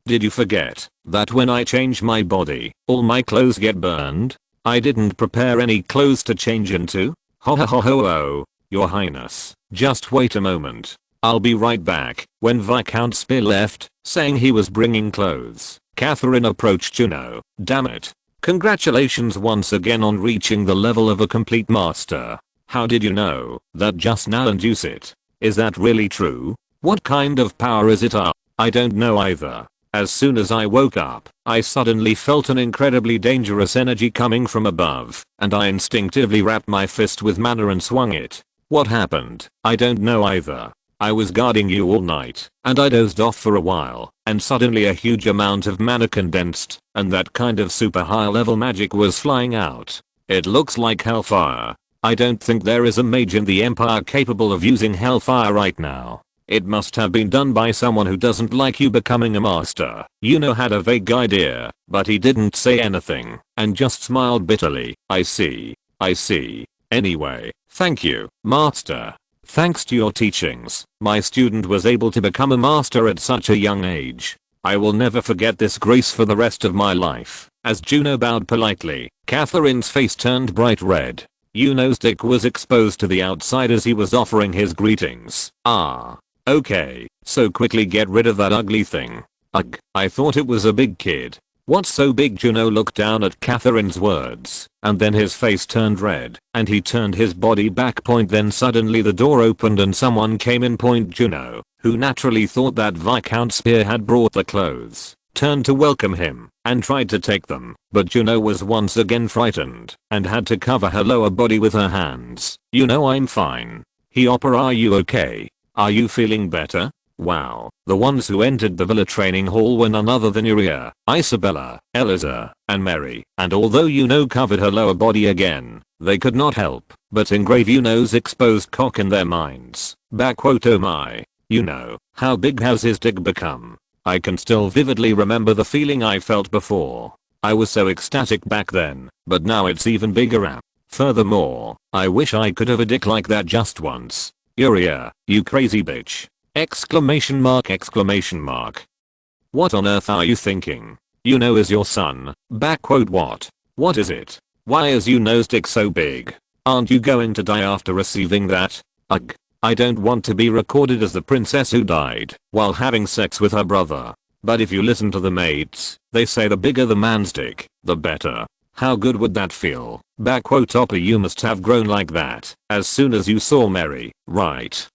Did you forget that when I change my body, all my clothes get burned? I didn't prepare any clothes to change into. Ho, Your Highness, just wait a moment. I'll be right back. When Viscount Spear left, saying he was bringing clothes, Catherine approached Juno. Damn it. Congratulations once again on reaching the level of a complete master. How did you know that just now and use it? Is that really true? What kind of power is it? I don't know either. As soon as I woke up, I suddenly felt an incredibly dangerous energy coming from above, and I instinctively wrapped my fist with mana and swung it. What happened? I don't know either. I was guarding you all night, and I dozed off for a while, and suddenly a huge amount of mana condensed, and that kind of super high level magic was flying out. It looks like Hellfire. I don't think there is a mage in the Empire capable of using Hellfire right now. It must have been done by someone who doesn't like you becoming a master. Had a vague idea, but he didn't say anything, and just smiled bitterly. I see. Anyway, thank you, master. Thanks to your teachings, my student was able to become a master at such a young age. I will never forget this grace for the rest of my life. As Juno bowed politely, Catherine's face turned bright red. Yuno's dick was exposed to the outside as he was offering his greetings. Okay, so quickly get rid of that ugly thing. Ugh, I thought it was a big kid. What's so big? Juno looked down at Catherine's words, and then his face turned red, and he turned his body back. Then suddenly the door opened and someone came in. Juno, who naturally thought that Viscount Spear had brought the clothes, turned to welcome him, and tried to take them, but Juno was once again frightened, and had to cover her lower body with her hands. I'm fine. Are you okay? Are you feeling better? Wow. The ones who entered the villa training hall were none other than Iria, Isabella, Eliza, and Mary, and although covered her lower body again, they could not help but engrave Yuno's exposed cock in their minds. Oh my. How big has his dick become? I can still vividly remember the feeling I felt before. I was so ecstatic back then, but now it's even bigger. Furthermore, I wish I could have a dick like that just once. Yuria, you crazy bitch. Exclamation mark exclamation mark. What on earth are you thinking? Yuno is your son. Back quote what? What is it? Why is Yuno's dick so big? Aren't you going to die after receiving that? Ugh. I don't want to be recorded as the princess who died while having sex with her brother. But if you listen to the mates, they say the bigger the man's dick, the better. How good would that feel? Back quote Oppa, you must have grown like that as soon as you saw Mary, right?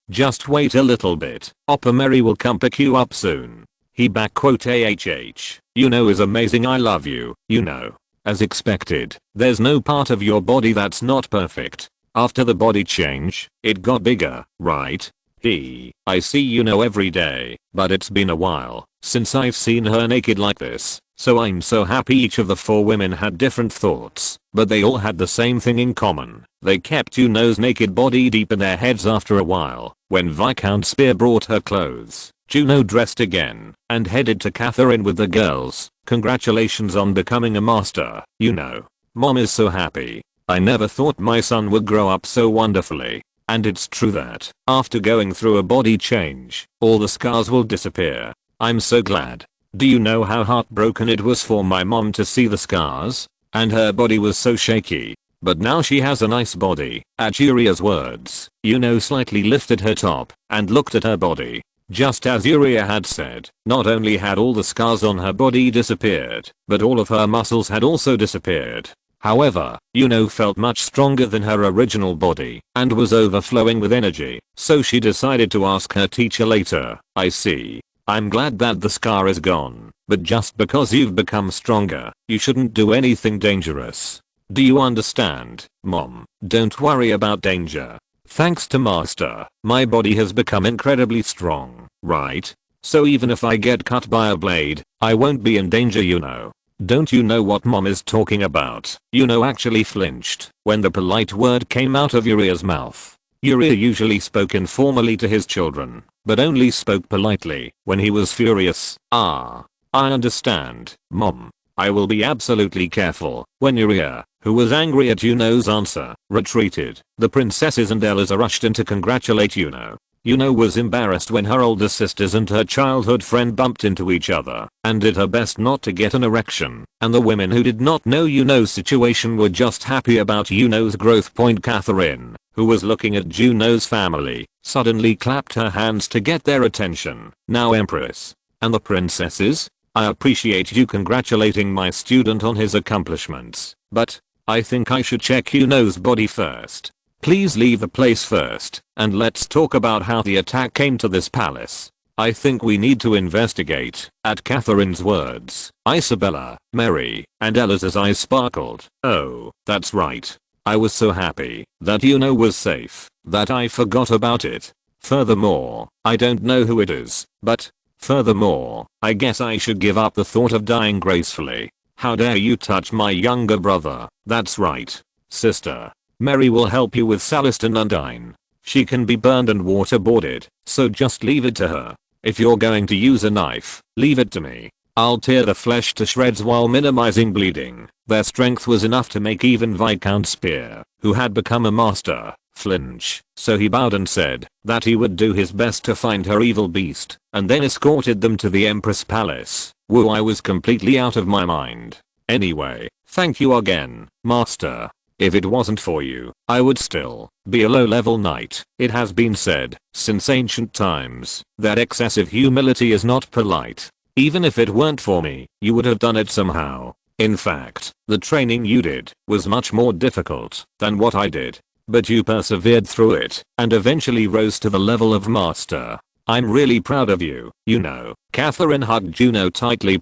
Just wait a little bit. Oppa Mary will come pick you up soon. Back quote AHH. Yuno is amazing, I love you, Yuno. As expected, there's no part of your body that's not perfect. After the body change, it got bigger, right? I see Yuno every day, but it's been a while since I've seen her naked like this, so I'm so happy. Each of the 4 women had different thoughts, but they all had the same thing in common. They kept Yuno's naked body deep in their heads. After a while, when Viscount Spear brought her clothes, Juno dressed again and headed to Catherine with the girls. Congratulations on becoming a master, Yuno. Mom is so happy. I never thought my son would grow up so wonderfully. And it's true that after going through a body change, all the scars will disappear. I'm so glad. Do you know how heartbroken it was for my mom to see the scars? And her body was so shaky. But now she has a nice body. At Yuria's words, Yuno slightly lifted her top and looked at her body. Just as Yuria had said, not only had all the scars on her body disappeared, but all of her muscles had also disappeared. However, Yuno felt much stronger than her original body and was overflowing with energy, so she decided to ask her teacher later. I see. I'm glad that the scar is gone, but just because you've become stronger, you shouldn't do anything dangerous. Do you understand, Mom? Don't worry about danger. Thanks to Master, my body has become incredibly strong, right? So even if I get cut by a blade, I won't be in danger, you know. Don't you know what Mom is talking about? Yuno actually flinched when the polite word came out of Yuria's mouth. Yuria usually spoke informally to his children, but only spoke politely when he was furious. I understand, Mom. I will be absolutely careful. When Yuria, who was angry at Yuno's answer, retreated, the princesses and Eliza rushed in to congratulate Yuno. Yuno was embarrassed when her older sisters and her childhood friend bumped into each other and did her best not to get an erection, and the women who did not know Yuno's situation were just happy about Yuno's growth. Catherine, who was looking at Juno's family, suddenly clapped her hands to get their attention. Now Empress. And the princesses? I appreciate you congratulating my student on his accomplishments, but I think I should check Yuno's body first. Please leave the place first, and let's talk about how the attack came to this palace. I think we need to investigate. At Catherine's words, Isabella, Mary, and Eliza's eyes sparkled. Oh, that's right. I was so happy that Yuno was safe that I forgot about it. Furthermore, I don't know who it is, but furthermore, I guess I should give up the thought of dying gracefully. How dare you touch my younger brother? That's right, sister. Mary will help you with Celestine Undine. She can be burned and waterboarded, so just leave it to her. If you're going to use a knife, leave it to me. I'll tear the flesh to shreds while minimizing bleeding. Their strength was enough to make even Viscount Spear, who had become a master, flinch, so he bowed and said that he would do his best to find her evil beast, and then escorted them to the Empress Palace. Whoa, I was completely out of my mind. Anyway, thank you again, Master. If it wasn't for you, I would still be a low-level knight. It has been said, since ancient times, that excessive humility is not polite. Even if it weren't for me, you would have done it somehow. In fact, the training you did was much more difficult than what I did. But you persevered through it, and eventually rose to the level of master. I'm really proud of you, you know. Catherine hugged Juno tightly.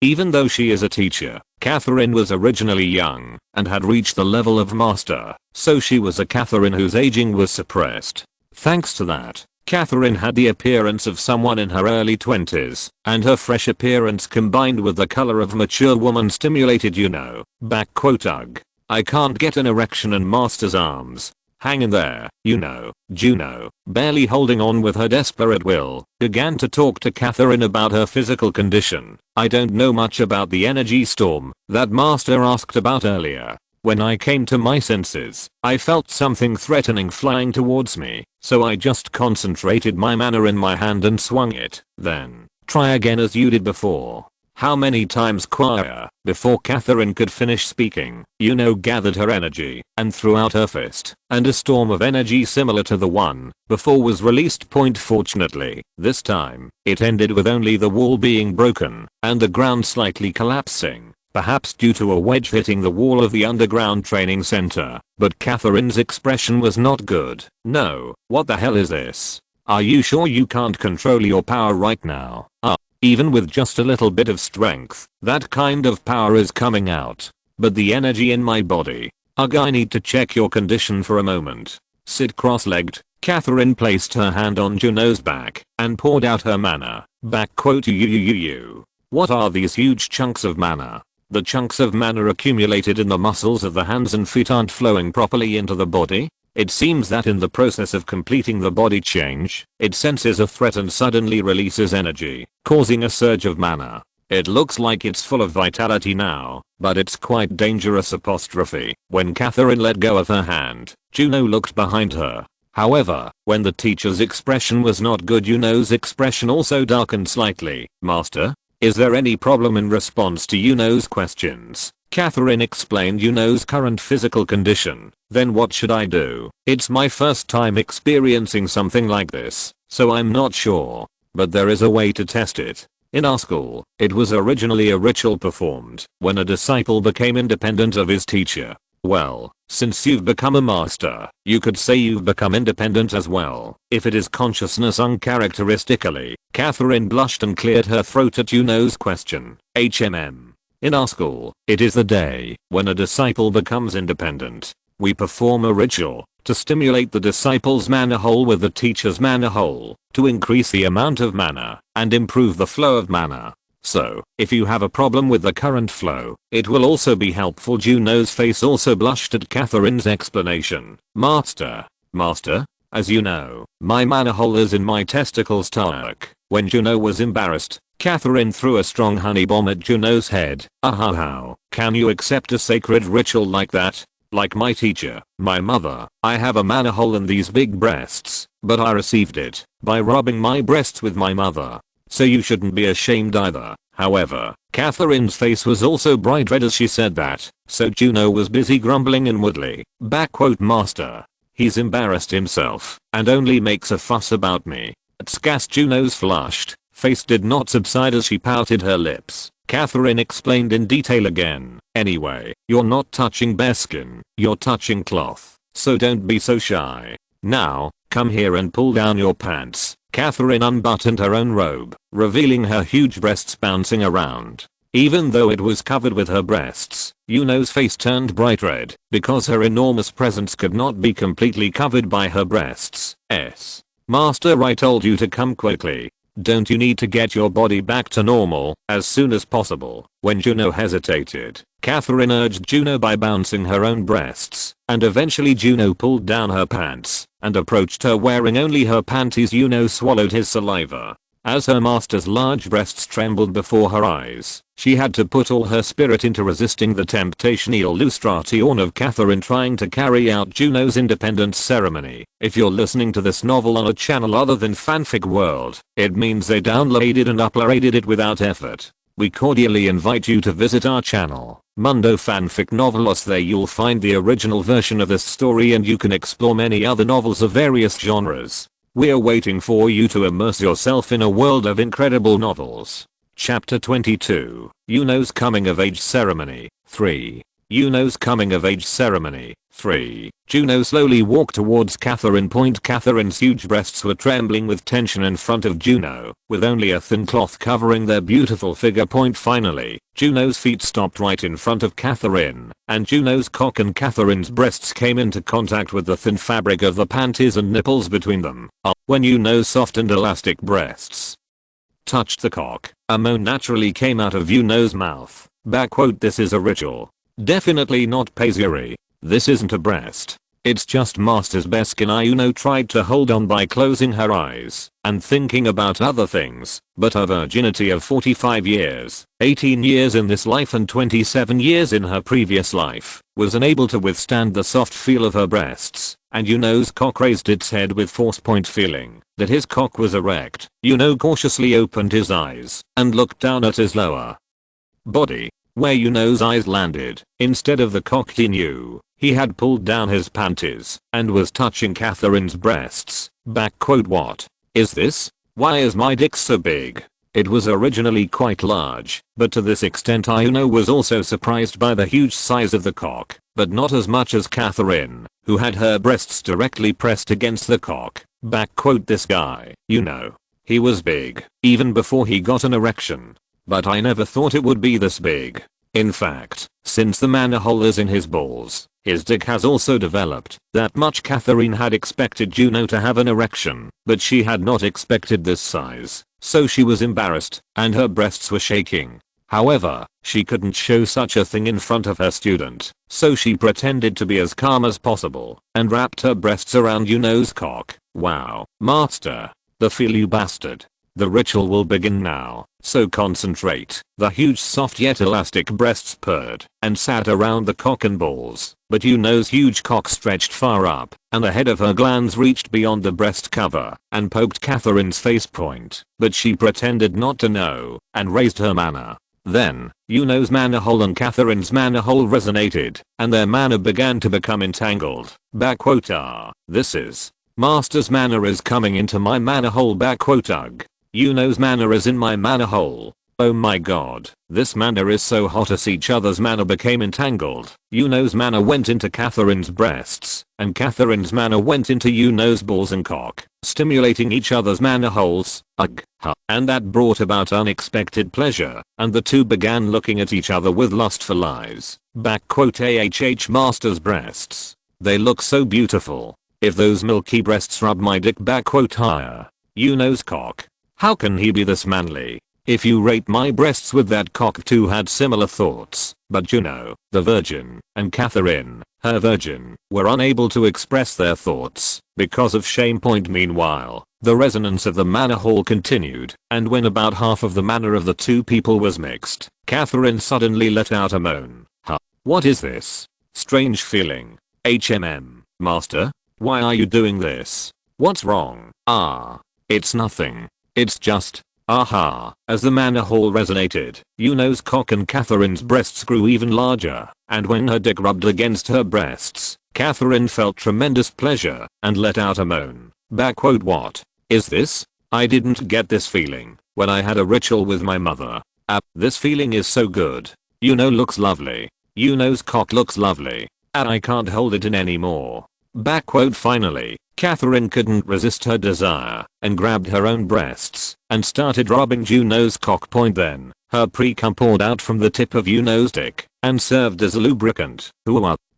Even though she is a teacher, Catherine was originally young and had reached the level of master, so she was a Catherine whose aging was suppressed. Thanks to that, Catherine had the appearance of someone in her early 20s, and her fresh appearance combined with the color of mature woman stimulated Yuno. Ugh. I can't get an erection in master's arms. Hang in there, you know. Juno, barely holding on with her desperate will, began to talk to Catherine about her physical condition. I don't know much about the energy storm that Master asked about earlier. When I came to my senses, I felt something threatening flying towards me, so I just concentrated my mana in my hand and swung it. Then, try again as you did before. How many times choir? Before Catherine could finish speaking, Yuno gathered her energy and threw out her fist, and a storm of energy similar to the one before was released. Fortunately, this time, it ended with only the wall being broken and the ground slightly collapsing, perhaps due to a wedge hitting the wall of the underground training center. But Catherine's expression was not good. No, what the hell is this? Are you sure you can't control your power right now? Even with just a little bit of strength, that kind of power is coming out. But the energy in my body. Ugh, I need to check your condition for a moment. Sit cross-legged. Catherine placed her hand on Juno's back and poured out her mana. What are these huge chunks of mana? The chunks of mana accumulated in the muscles of the hands and feet aren't flowing properly into the body? It seems that in the process of completing the body change, it senses a threat and suddenly releases energy, causing a surge of mana. It looks like it's full of vitality now, but it's quite dangerous. When Catherine let go of her hand, Juno looked behind her. However, when the teacher's expression was not good, Yuno's expression also darkened slightly. Master? Is there any problem? In response to Yuno's questions, Catherine explained Yuno's current physical condition. Then what should I do? It's my first time experiencing something like this, so I'm not sure. But there is a way to test it. In our school, it was originally a ritual performed when a disciple became independent of his teacher. Well, since you've become a master, you could say you've become independent as well. If it is consciousness uncharacteristically. Catherine blushed and cleared her throat at Yuno's question. In our school, it is the day when a disciple becomes independent. We perform a ritual to stimulate the disciple's mana hole with the teacher's mana hole to increase the amount of mana and improve the flow of mana. So, if you have a problem with the current flow, it will also be helpful. Juno's face also blushed at Catherine's explanation. Master, as you know, my mana hole is in my testicles. When Juno was embarrassed, Catherine threw a strong honey bomb at Juno's head. How can you accept a sacred ritual like that? Like my teacher, my mother, I have a mana hole in these big breasts, but I received it by rubbing my breasts with my mother. So you shouldn't be ashamed either. However, Catherine's face was also bright red as she said that, so Juno was busy grumbling inwardly. Master. He's embarrassed himself and only makes a fuss about me. Scass. Juno's flushed face did not subside as she pouted her lips. Catherine explained in detail again. Anyway, you're not touching bare skin, you're touching cloth, so don't be so shy. Now, come here and pull down your pants. Catherine unbuttoned her own robe, revealing her huge breasts bouncing around. Even though it was covered with her breasts, Yuno's face turned bright red because her enormous presence could not be completely covered by her breasts. Master, I told you to come quickly. Don't you need to get your body back to normal as soon as possible? When Juno hesitated, Catherine urged Juno by bouncing her own breasts, and eventually Juno pulled down her pants and approached her wearing only her panties. Juno swallowed his saliva. As her master's large breasts trembled before her eyes, she had to put all her spirit into resisting the temptation illustration of Catherine trying to carry out Juno's independence ceremony. If you're listening to this novel on a channel other than Fanfic World, it means they downloaded and uploaded it without effort. We cordially invite you to visit our channel, Mundo Fanfic Novelos. There you'll find the original version of this story and you can explore many other novels of various genres. We're waiting for you to immerse yourself in a world of incredible novels. Chapter 22, Yuno's Coming of Age Ceremony, 3. Yuno's Coming of Age Ceremony, 3. Juno slowly walked towards Catherine. Catherine's huge breasts were trembling with tension in front of Juno, with only a thin cloth covering their beautiful figure. Finally, Juno's feet stopped right in front of Catherine, and Juno's cock and Catherine's breasts came into contact with the thin fabric of the panties and nipples between them. When Yuno's soft and elastic breasts touched the cock, a moan naturally came out of Yuno's mouth. This is a ritual. Definitely not pasteury. This isn't a breast. It's just master's bare skin. Yuno tried to hold on by closing her eyes and thinking about other things, but her virginity of 45 years, 18 years in this life and 27 years in her previous life, was unable to withstand the soft feel of her breasts, and Yuno's cock raised its head with force point, feeling that his cock was erect. Yuno cautiously opened his eyes and looked down at his lower body, where Yuno's eyes landed. Instead of the cock he knew, he had pulled down his panties and was touching Catherine's breasts. What is this? Why is my dick so big? It was originally quite large, but to this extent Yuno was also surprised by the huge size of the cock, but not as much as Catherine, who had her breasts directly pressed against the cock. This guy, he was big, even before he got an erection. But I never thought it would be this big. In fact, since the manhole is in his balls, his dick has also developed. That much. Catherine had expected Yuno to have an erection, but she had not expected this size, so she was embarrassed, and her breasts were shaking. However, she couldn't show such a thing in front of her student, so she pretended to be as calm as possible, and wrapped her breasts around Yuno's cock. Wow, master. The feel, you bastard. The ritual will begin now, so concentrate. The huge soft yet elastic breasts purred and sat around the cock and balls, but Yuno's huge cock stretched far up, and the head of her glands reached beyond the breast cover and poked Catherine's face point, but she pretended not to know and raised her mana. Then, Yuno's manhole and Catherine's manhole resonated, and their mana began to become entangled. This is Master's mana is coming into my manhole. Ugh. Yuno's mana is in my manhole. Oh my god, this mana is so hot. As each other's mana became entangled, Yuno's mana went into Catherine's breasts, and Catherine's mana went into Yuno's balls and cock, stimulating each other's manholes. Ugh. And that brought about unexpected pleasure, and the two began looking at each other with lustful eyes. Master's breasts. They look so beautiful. If those milky breasts rub my dick. Higher. Yuno's cock. How can he be this manly? If you rate my breasts with that cock. Two had similar thoughts, but Yuno, the virgin, and Catherine, her virgin, were unable to express their thoughts because of shame. Meanwhile, the resonance of the manhole continued, and when about half of the mana of the two people was mixed, Catherine suddenly let out a moan. What is this strange feeling? Master? Why are you doing this? What's wrong? It's nothing. It's just, aha. As the manhole resonated, Yuno's cock and Catherine's breasts grew even larger, and when her dick rubbed against her breasts, Catherine felt tremendous pleasure and let out a moan. What is this? I didn't get this feeling when I had a ritual with my mother. This feeling is so good. Yuno looks lovely. Yuno's cock looks lovely. And I can't hold it in anymore. Finally, Catherine couldn't resist her desire and grabbed her own breasts and started rubbing Yuno's cock. Then, her pre-cum poured out from the tip of Yuno's dick and served as a lubricant.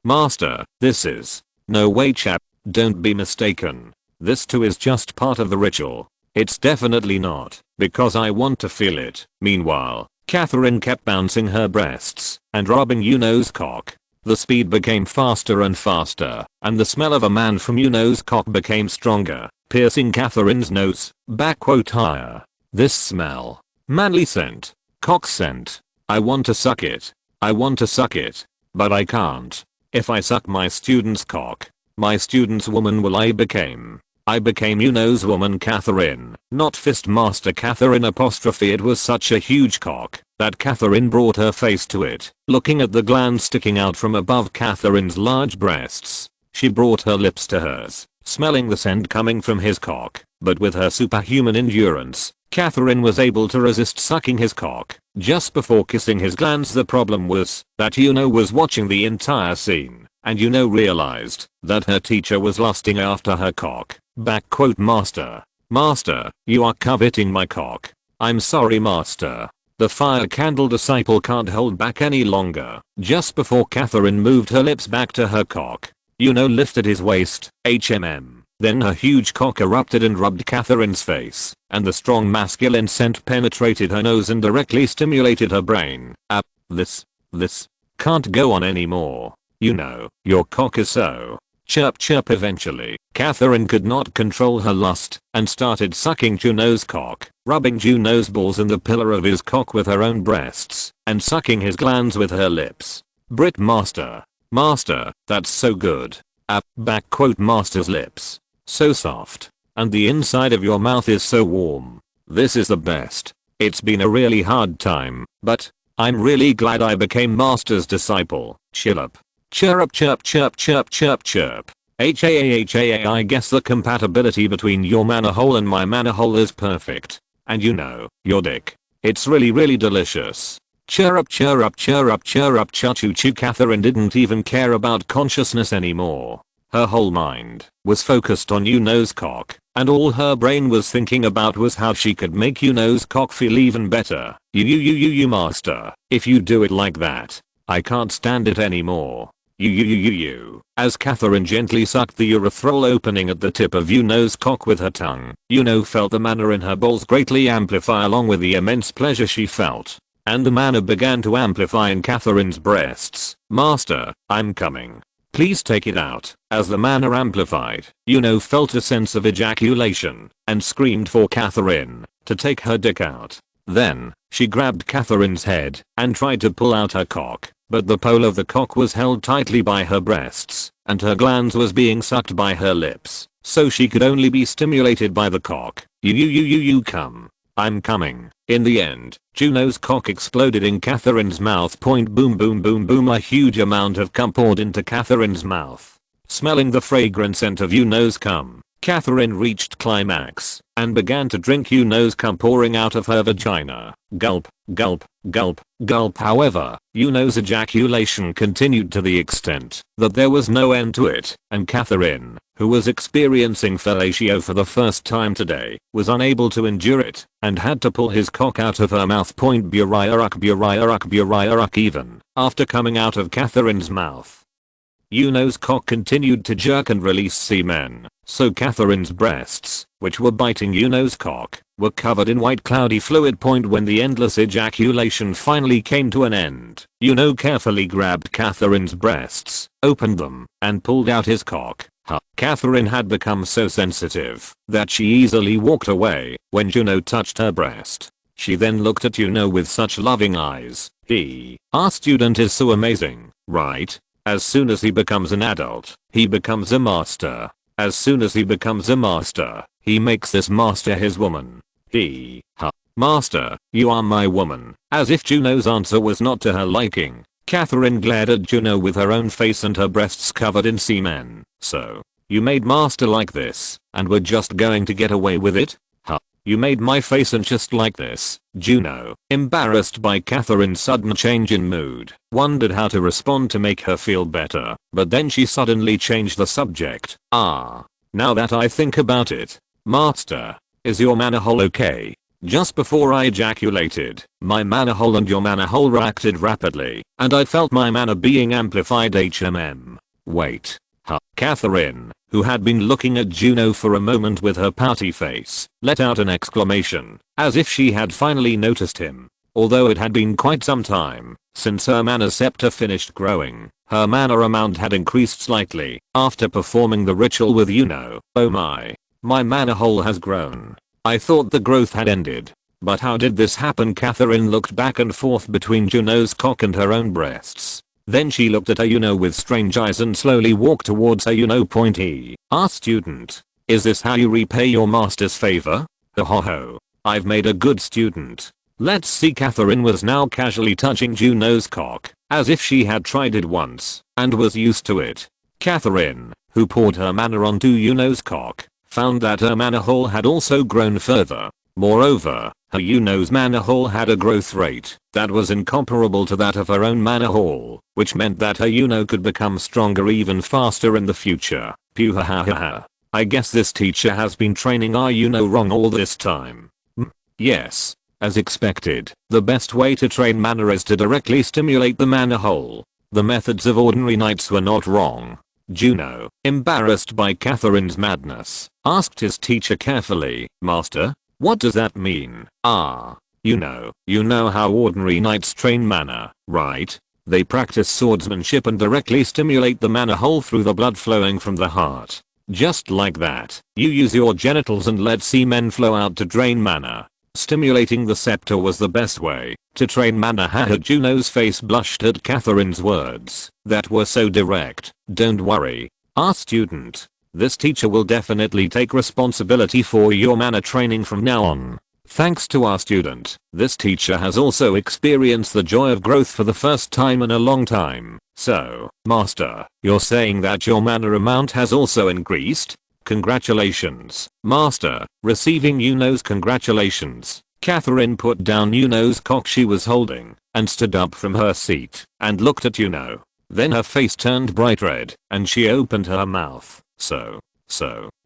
Master, this is no way, chap. Don't be mistaken. This too is just part of the ritual. It's definitely not, because I want to feel it. Meanwhile, Catherine kept bouncing her breasts and rubbing Yuno's cock. The speed became faster and faster, and the smell of a man from Yuno's cock became stronger, piercing Catherine's nose. Higher. This smell. Manly scent. Cock scent. I want to suck it. I want to suck it. But I can't. If I suck my student's cock, my student's woman will I became Yuno's woman Catherine, not fist master Catherine apostrophe. It was such a huge cock that Catherine brought her face to it, looking at the gland sticking out from above Catherine's large breasts. She brought her lips to hers, smelling the scent coming from his cock, but with her superhuman endurance, Catherine was able to resist sucking his cock. Just before kissing his glands, the problem was that Yuno was watching the entire scene, and Yuno realized that her teacher was lusting after her cock. Master, you are coveting my cock. I'm sorry, master. The fire candle disciple can't hold back any longer. Just before Catherine moved her lips back to her cock, Yuno lifted his waist. Then her huge cock erupted and rubbed Catherine's face, and the strong masculine scent penetrated her nose and directly stimulated her brain. This can't go on anymore. Yuno, your cock is so. Chirp chirp. Eventually, Catherine could not control her lust and started sucking Yuno's cock, rubbing Yuno's balls and the pillar of his cock with her own breasts, and sucking his glands with her lips. Master, Master, that's so good. Master's lips. So soft. And the inside of your mouth is so warm. This is the best. It's been a really hard time, but I'm really glad I became Master's disciple. Chirrup. Chirrup chirp chirp chirp chirp chirp. HAAHAA, I guess the compatibility between your mana hole and my mana hole is perfect. And you know, your dick. It's really delicious. Chirrup chirrup chirrup chirrup cha-choo choo. Catherine didn't even care about consciousness anymore. Her whole mind was focused on Yuno's cock, and all her brain was thinking about was how she could make Yuno's cock feel even better. You master, if you do it like that, I can't stand it anymore. You. As Catherine gently sucked the urethral opening at the tip of Yuno's cock with her tongue, Yuno felt the mana in her balls greatly amplify along with the immense pleasure she felt. And the mana began to amplify in Catherine's breasts. Master, I'm coming. Please take it out. As the mana amplified, Yuno felt a sense of ejaculation and screamed for Catherine to take her dick out. Then, she grabbed Catherine's head and tried to pull out her cock, but the pole of the cock was held tightly by her breasts, and her glans was being sucked by her lips, so she could only be stimulated by the cock. You come. I'm coming. In the end, Juno's cock exploded in Catherine's mouth. Boom boom boom boom. A huge amount of cum poured into Catherine's mouth. Smelling the fragrant scent of Yuno's cum, Catherine reached climax and began to drink Yuno's cum pouring out of her vagina. Gulp, gulp, gulp, gulp. However, Yuno's ejaculation continued to the extent that there was no end to it, and Catherine, who was experiencing fellatio for the first time today, was unable to endure it and had to pull his cock out of her mouth. Even after coming out of Catherine's mouth, Yuno's cock continued to jerk and release semen, so Catherine's breasts, which were biting Yuno's cock, were covered in white cloudy fluid. When the endless ejaculation finally came to an end, Yuno carefully grabbed Catherine's breasts, opened them, and pulled out his cock. Catherine had become so sensitive that she easily walked away when Yuno touched her breast. She then looked at Yuno with such loving eyes. Our student is so amazing, right? As soon as he becomes an adult, he becomes a master. As soon as he becomes a master, he makes this master his woman. Master, you are my woman. As if Juno's answer was not to her liking, Catherine glared at Yuno with her own face and her breasts covered in semen. So, you made master like this, and were just going to get away with it? You made my face and just like this. Juno, embarrassed by Catherine's sudden change in mood, wondered how to respond to make her feel better, but then she suddenly changed the subject. Now that I think about it, master, is your mana hole okay? Just before I ejaculated, my mana hole and your mana hole reacted rapidly, and I felt my mana being amplified. Wait. Catherine, who had been looking at Juno for a moment with her pouty face, let out an exclamation, as if she had finally noticed him. Although it had been quite some time since her mana scepter finished growing, her mana amount had increased slightly after performing the ritual with Yuno. Oh my mana hole has grown. I thought the growth had ended. But how did this happen? Catherine looked back and forth between Juno's cock and her own breasts. Then she looked at her Yuno with strange eyes and slowly walked towards her Yuno. Our student, is this how you repay your master's favor? Ho. I've made a good student. Let's see. Catherine was now casually touching Juno's cock, as if she had tried it once and was used to it. Catherine, who poured her mana onto Yuno's cock, found that her mana hole had also grown further. Moreover, her Yuno's mana hole had a growth rate that was incomparable to that of her own mana hole, which meant that her Yuno could become stronger even faster in the future. I guess this teacher has been training our Yuno wrong all this time. Yes. As expected, the best way to train mana is to directly stimulate the mana hole. The methods of ordinary knights were not wrong. Juno, embarrassed by Catherine's madness, asked his teacher carefully, Master, what does that mean? You know how ordinary knights train mana, right? They practice swordsmanship and directly stimulate the mana hole through the blood flowing from the heart. Just like that, you use your genitals and let semen flow out to drain mana. Stimulating the scepter was the best way to train mana. Juno's face blushed at Catherine's words that were so direct. Don't worry, our student. This teacher will definitely take responsibility for your mana training from now on. Thanks to our student, this teacher has also experienced the joy of growth for the first time in a long time. So, Master, you're saying that your mana amount has also increased? Congratulations, Master. Receiving Yuno's congratulations, Catherine put down Yuno's cock she was holding and stood up from her seat and looked at Yuno. Then her face turned bright red and she opened her mouth. So,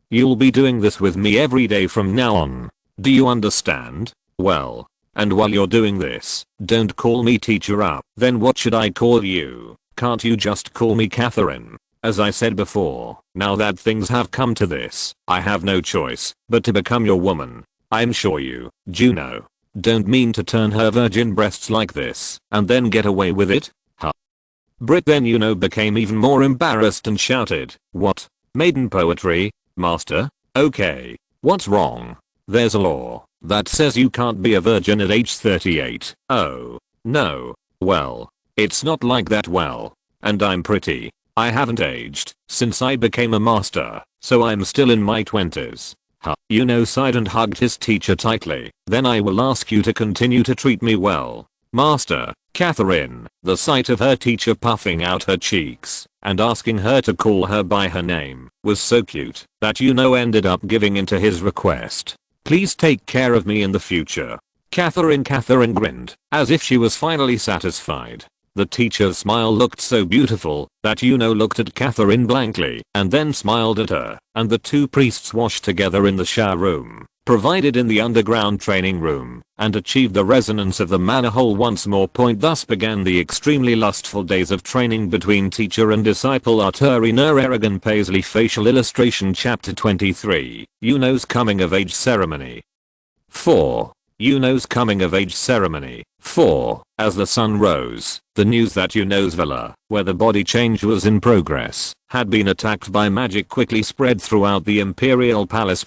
you'll be doing this with me every day from now on. Do you understand? Well, and while you're doing this, don't call me teacher up. Then what should I call you? Can't you just call me Catherine? As I said before, now that things have come to this, I have no choice but to become your woman. I'm sure you, Juno, don't mean to turn her virgin breasts like this and then get away with it? Huh? Brit. Then Yuno became even more embarrassed and shouted, what? Maiden poetry? Master? Okay. What's wrong? There's a law that says you can't be a virgin at age 38. Oh, no. Well, it's not like that. Well, and I'm pretty. I haven't aged since I became a master, so I'm still in my 20s. Huh. Yuno sighed and hugged his teacher tightly. Then I will ask you to continue to treat me well, Master. Catherine, the sight of her teacher puffing out her cheeks and asking her to call her by her name was so cute that Yuno ended up giving in to his request. Please take care of me in the future. Catherine grinned as if she was finally satisfied. The teacher's smile looked so beautiful that Yuno looked at Catherine blankly and then smiled at her, and the two priests washed together in the shower room provided in the underground training room and achieved the resonance of the mana hole once more. Thus began the extremely lustful days of training between teacher and disciple. Arturi Nur Aragon Paisley. Facial illustration. Chapter 23. Yuno's coming of age ceremony. 4. Yuno's coming of age ceremony. 4. As the sun rose, the news that Yuno's villa, where the body change was in progress, had been attacked by magic quickly spread throughout the Imperial Palace.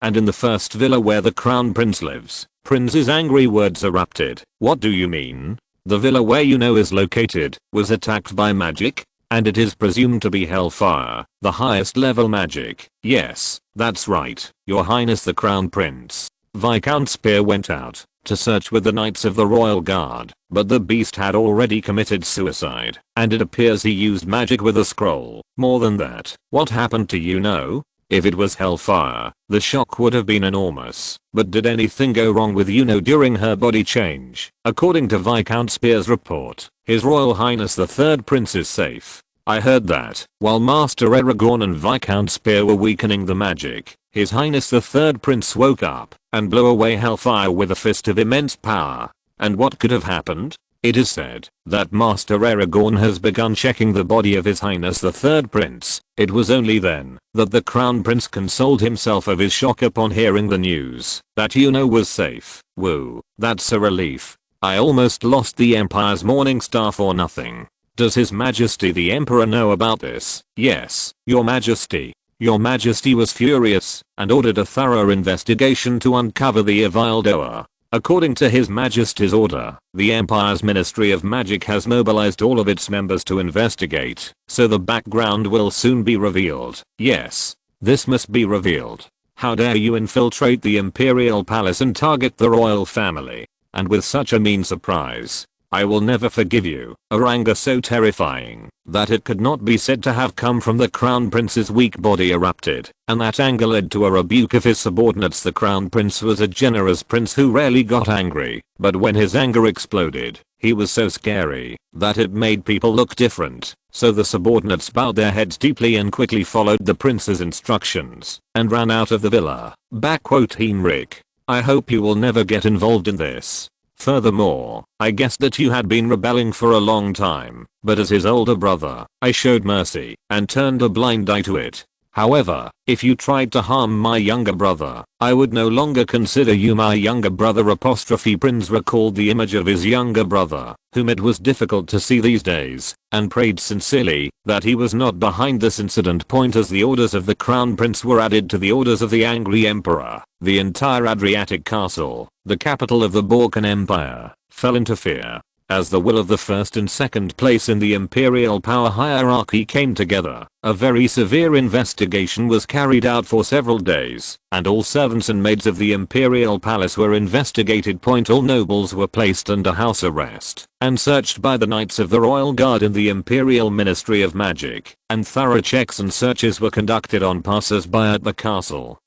And in the first villa where the Crown Prince lives, Prince's angry words erupted. What do you mean? The villa where Yuno is located was attacked by magic? And it is presumed to be Hellfire, the highest level magic. Yes, that's right, Your Highness the Crown Prince. Viscount Spear went out to search with the Knights of the Royal Guard, but the beast had already committed suicide, and it appears he used magic with a scroll. More than that, what happened to Yuno? If it was Hellfire, the shock would have been enormous. But did anything go wrong with Yuno during her body change? According to Viscount Spear's report, His Royal Highness the Third Prince is safe. I heard that, while Master Aragorn and Viscount Spear were weakening the magic, His Highness the Third Prince woke up and blew away Hellfire with a fist of immense power. And what could have happened? It is said that Master Aragorn has begun checking the body of His Highness the Third Prince. It was only then that the Crown Prince consoled himself of his shock upon hearing the news that Yuno was safe. Woo, that's a relief. I almost lost the Empire's Morning Star for nothing. Does His Majesty the Emperor know about this? Yes, Your Majesty. Your Majesty was furious and ordered a thorough investigation to uncover the evildoer. According to His Majesty's order, the Empire's Ministry of Magic has mobilized all of its members to investigate, so the background will soon be revealed. Yes, this must be revealed. How dare you infiltrate the Imperial Palace and target the royal family? And with such a mean surprise. I will never forgive you. A anger so terrifying that it could not be said to have come from the Crown Prince's weak body erupted, and that anger led to a rebuke of his subordinates. The Crown Prince was a generous prince who rarely got angry, but when his anger exploded, he was so scary that it made people look different. So the subordinates bowed their heads deeply and quickly followed the prince's instructions and ran out of the villa. Rick, I hope you will never get involved in this. Furthermore, I guessed that you had been rebelling for a long time, but as his older brother, I showed mercy and turned a blind eye to it. However, if you tried to harm my younger brother, I would no longer consider you my younger brother. Prince recalled the image of his younger brother, whom it was difficult to see these days, and prayed sincerely that he was not behind this incident. As the orders of the crown prince were added to the orders of the angry emperor, the entire Adriatic castle, the capital of the Balkan Empire, fell into fear. As the will of the first and second place in the imperial power hierarchy came together, a very severe investigation was carried out for several days, and all servants and maids of the imperial palace were investigated. All nobles were placed under house arrest and searched by the knights of the royal guard in the imperial ministry of magic, and thorough checks and searches were conducted on passers-by at the castle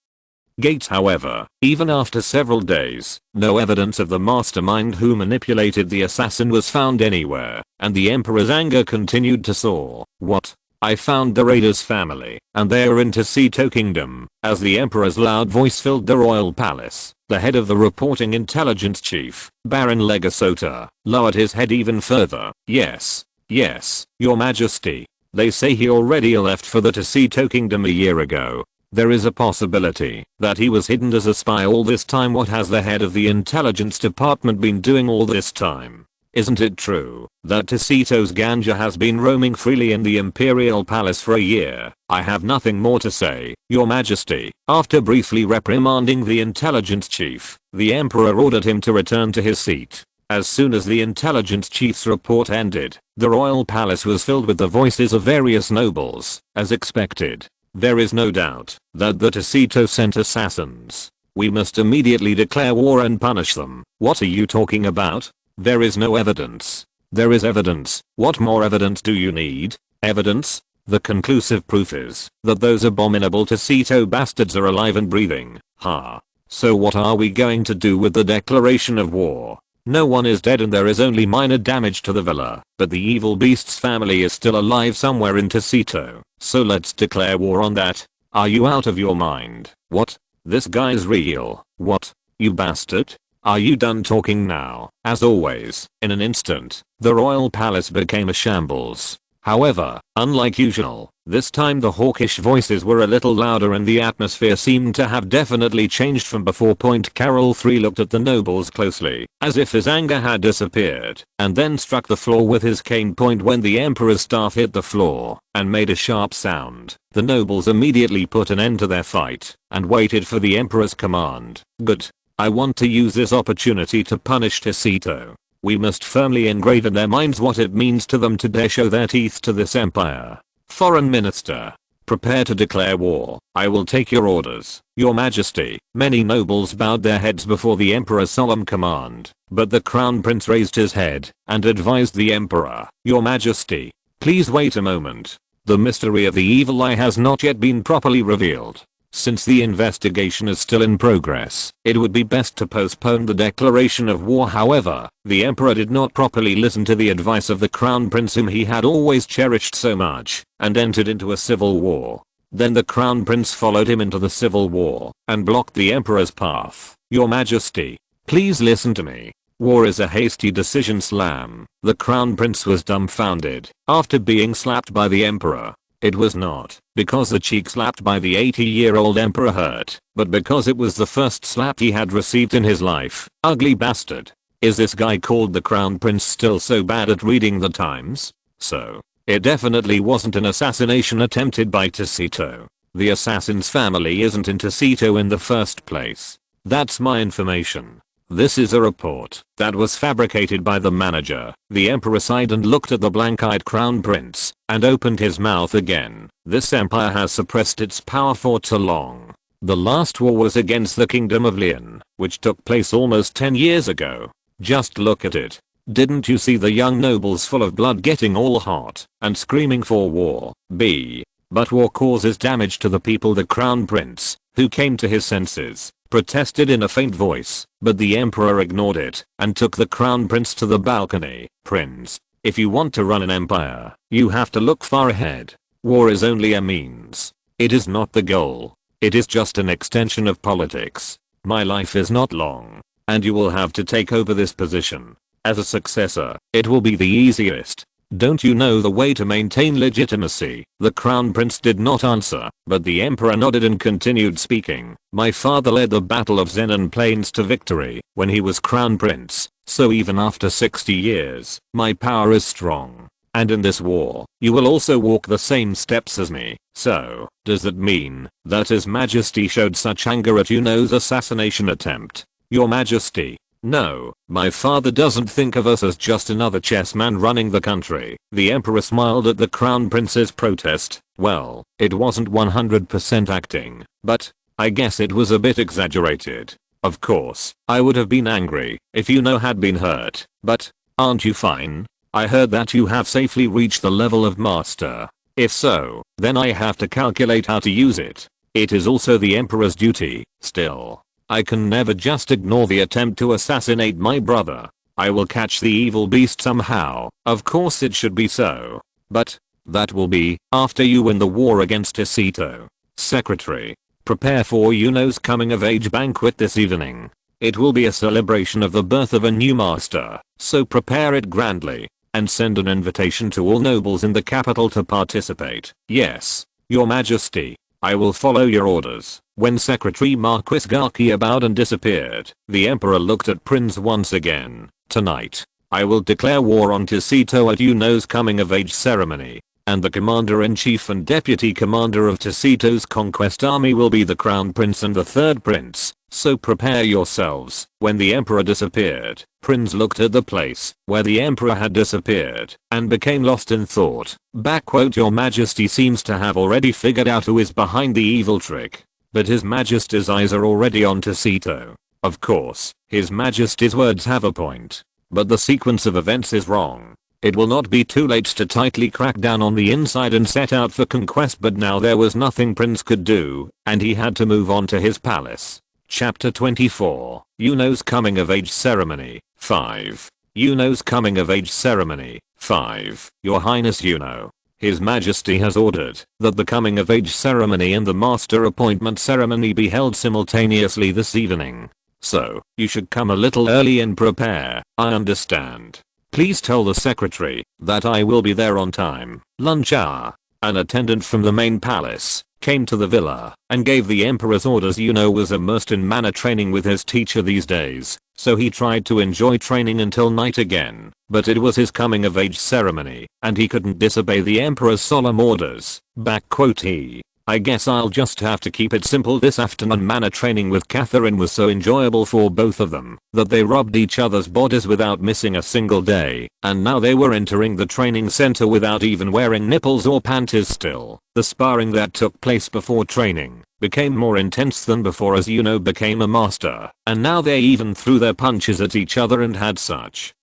gates. However, even after several days, no evidence of the mastermind who manipulated the assassin was found anywhere, and the emperor's anger continued to soar. What? I found the raiders' family, and they are in Tacito Kingdom. As the emperor's loud voice filled the royal palace, the head of the reporting intelligence chief, Baron Legasota, lowered his head even further. Yes, your majesty. They say he already left for the Tacito Kingdom a year ago. There is a possibility that he was hidden as a spy all this time. What has the head of the intelligence department been doing all this time? Isn't it true that Tacito's ganja has been roaming freely in the imperial palace for a year? I have nothing more to say, your majesty. After briefly reprimanding the intelligence chief, the emperor ordered him to return to his seat. As soon as the intelligence chief's report ended, the royal palace was filled with the voices of various nobles, as expected. There is no doubt that the Tacito sent assassins. We must immediately declare war and punish them. What are you talking about? There is no evidence. There is evidence. What more evidence do you need? Evidence? The conclusive proof is that those abominable Tacito bastards are alive and breathing. Ha. So what are we going to do with the declaration of war? No one is dead and there is only minor damage to the villa, but the evil beast's family is still alive somewhere in Tacito, so let's declare war on that. Are you out of your mind? What? This guy's real. What? You bastard? Are you done talking now? As always, in an instant, the royal palace became a shambles. However, unlike usual, this time the hawkish voices were a little louder and the atmosphere seemed to have definitely changed from before. Carol 3 looked at the nobles closely, as if his anger had disappeared, and then struck the floor with his cane. When the emperor's staff hit the floor and made a sharp sound, the nobles immediately put an end to their fight and waited for the emperor's command. Good. I want to use this opportunity to punish Tacito. We must firmly engrave in their minds what it means to them to dare show their teeth to this empire. Foreign Minister, prepare to declare war. I will take your orders, your majesty. Many nobles bowed their heads before the emperor's solemn command, but the crown prince raised his head and advised the emperor, your majesty, please wait a moment. The mystery of the evil eye has not yet been properly revealed. Since the investigation is still in progress, it would be best to postpone the declaration of war. However, the emperor did not properly listen to the advice of the crown prince whom he had always cherished so much, and entered into a civil war. Then the crown prince followed him into the civil war, and blocked the emperor's path. Your majesty, please listen to me. War is a hasty decision. Slam. The crown prince was dumbfounded after being slapped by the emperor. It was not because the cheek slapped by the 80-year-old emperor hurt, but because it was the first slap he had received in his life. Ugly bastard. Is this guy called the crown prince still so bad at reading the times? So, it definitely wasn't an assassination attempted by Tacito. The assassin's family isn't in Tacito in the first place. That's my information. This is a report that was fabricated by the manager. The emperor sighed and looked at the blank-eyed crown prince and opened his mouth again. This empire has suppressed its power for too long. The last war was against the kingdom of Lyon, which took place almost 10 years ago. Just look at it. Didn't you see the young nobles full of blood getting all hot and screaming for war? But war causes damage to the people. The crown prince, who came to his senses, protested in a faint voice, but the emperor ignored it and took the crown prince to the balcony. Prince, if you want to run an empire, you have to look far ahead. War is only a means. It is not the goal. It is just an extension of politics. My life is not long, and you will have to take over this position. As a successor, it will be the easiest. Don't you know the way to maintain legitimacy? The crown prince did not answer, but the emperor nodded and continued speaking. My father led the battle of Zenan Plains to victory when he was crown prince, so even after 60 years, my power is strong. And in this war, you will also walk the same steps as me. So, does that mean that His Majesty showed such anger at Yuno's assassination attempt? Your Majesty. No, my father doesn't think of us as just another chess man running the country. The emperor smiled at the crown prince's protest. Well, it wasn't 100% acting, but I guess it was a bit exaggerated. Of course, I would have been angry if Yuno had been hurt, but aren't you fine? I heard that you have safely reached the level of master. If so, then I have to calculate how to use it. It is also the emperor's duty. Still, I can never just ignore the attempt to assassinate my brother. I will catch the evil beast somehow. Of course it should be so. But that will be after you win the war against Hisito. Secretary, prepare for Yuno's coming of age banquet this evening. It will be a celebration of the birth of a new master, so prepare it grandly and send an invitation to all nobles in the capital to participate. Yes, Your Majesty. I will follow your orders. When Secretary Marquis Garcia bowed and disappeared, the emperor looked at Prince once again. Tonight, I will declare war on Hisito at Yuno's coming of age ceremony, and the commander-in-chief and deputy commander of Hisito's conquest army will be the crown prince and the third prince, so prepare yourselves. When the emperor disappeared, Prince looked at the place where the emperor had disappeared and became lost in thought. Your Majesty seems to have already figured out who is behind the evil trick. But His Majesty's eyes are already on Hisito. Of course, His Majesty's words have a point. But the sequence of events is wrong. It will not be too late to tightly crack down on the inside and set out for conquest, but now there was nothing Prince could do, and he had to move on to his palace. Chapter 24. Yuno's Coming of Age Ceremony. 5. Yuno's Coming of Age Ceremony. 5. Your Highness Yuno. His Majesty has ordered that the coming of age ceremony and the master appointment ceremony be held simultaneously this evening. So, you should come a little early and prepare. I understand. Please tell the secretary that I will be there on time. Lunch hour. An attendant from the main palace came to the villa and gave the emperor's orders. Yuno was immersed in mana training with his teacher these days, so he tried to enjoy training until night again. But it was his coming of age ceremony, and he couldn't disobey the emperor's solemn orders. I guess I'll just have to keep it simple. This afternoon mana training with Catherine was so enjoyable for both of them that they rubbed each other's bodies without missing a single day, and now they were entering the training center without even wearing nipples or panties. Still, the sparring that took place before training became more intense than before as Yuno became a master, and now they even threw their punches at each other and had such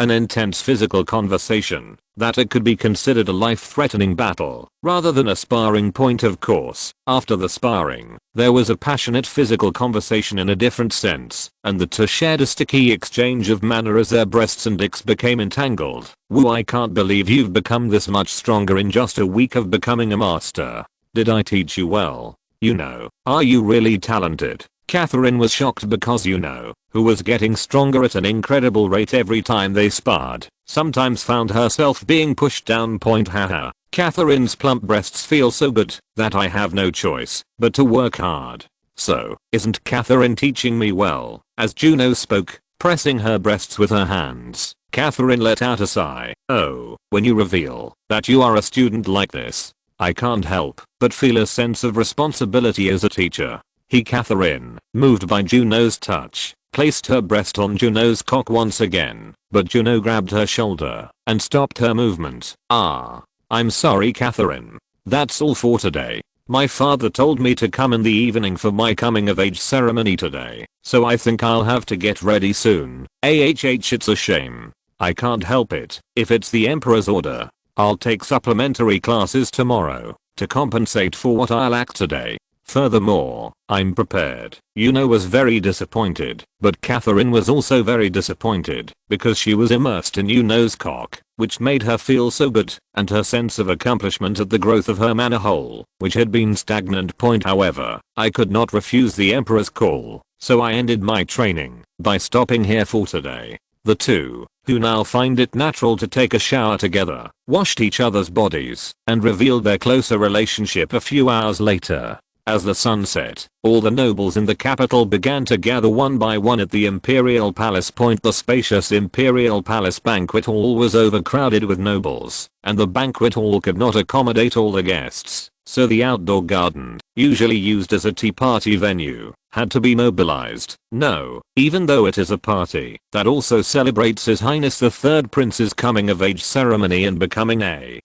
an intense physical conversation that it could be considered a life-threatening battle rather than a sparring. Point of course, after the sparring, there was a passionate physical conversation in a different sense, and the two shared a sticky exchange of mana as their breasts and dicks became entangled. Woo, I can't believe you've become this much stronger in just a week of becoming a master. Did I teach you well? Yuno, are you really talented? Catherine was shocked because Yuno, who was getting stronger at an incredible rate every time they sparred, sometimes found herself being pushed down. Haha. Catherine's plump breasts feel so good that I have no choice but to work hard. So, isn't Catherine teaching me well? As Juno spoke, pressing her breasts with her hands, Catherine let out a sigh. Oh, when you reveal that you are a student like this, I can't help but feel a sense of responsibility as a teacher. Catherine, moved by Juno's touch, placed her breast on Juno's cock once again, but Juno grabbed her shoulder and stopped her movement. I'm sorry Catherine. That's all for today. My father told me to come in the evening for my coming of age ceremony today, so I think I'll have to get ready soon. It's a shame. I can't help it. If it's the emperor's order, I'll take supplementary classes tomorrow to compensate for what I lacked today. Furthermore, I'm prepared. Yuno was very disappointed, but Catherine was also very disappointed because she was immersed in Yuno's cock, which made her feel so good, and her sense of accomplishment at the growth of her mana hole, which had been stagnant. However, I could not refuse the emperor's call, so I ended my training by stopping here for today. The two who now find it natural to take a shower together, washed each other's bodies, and revealed their closer relationship a few hours later. As the sun set, all the nobles in the capital began to gather one by one at the Imperial Palace Point. The spacious Imperial Palace banquet hall was overcrowded with nobles, and the banquet hall could not accommodate all the guests, so the outdoor garden, usually used as a tea party venue, had to be mobilized. No, even though it is a party that also celebrates His Highness the Third Prince's coming of age ceremony and becoming a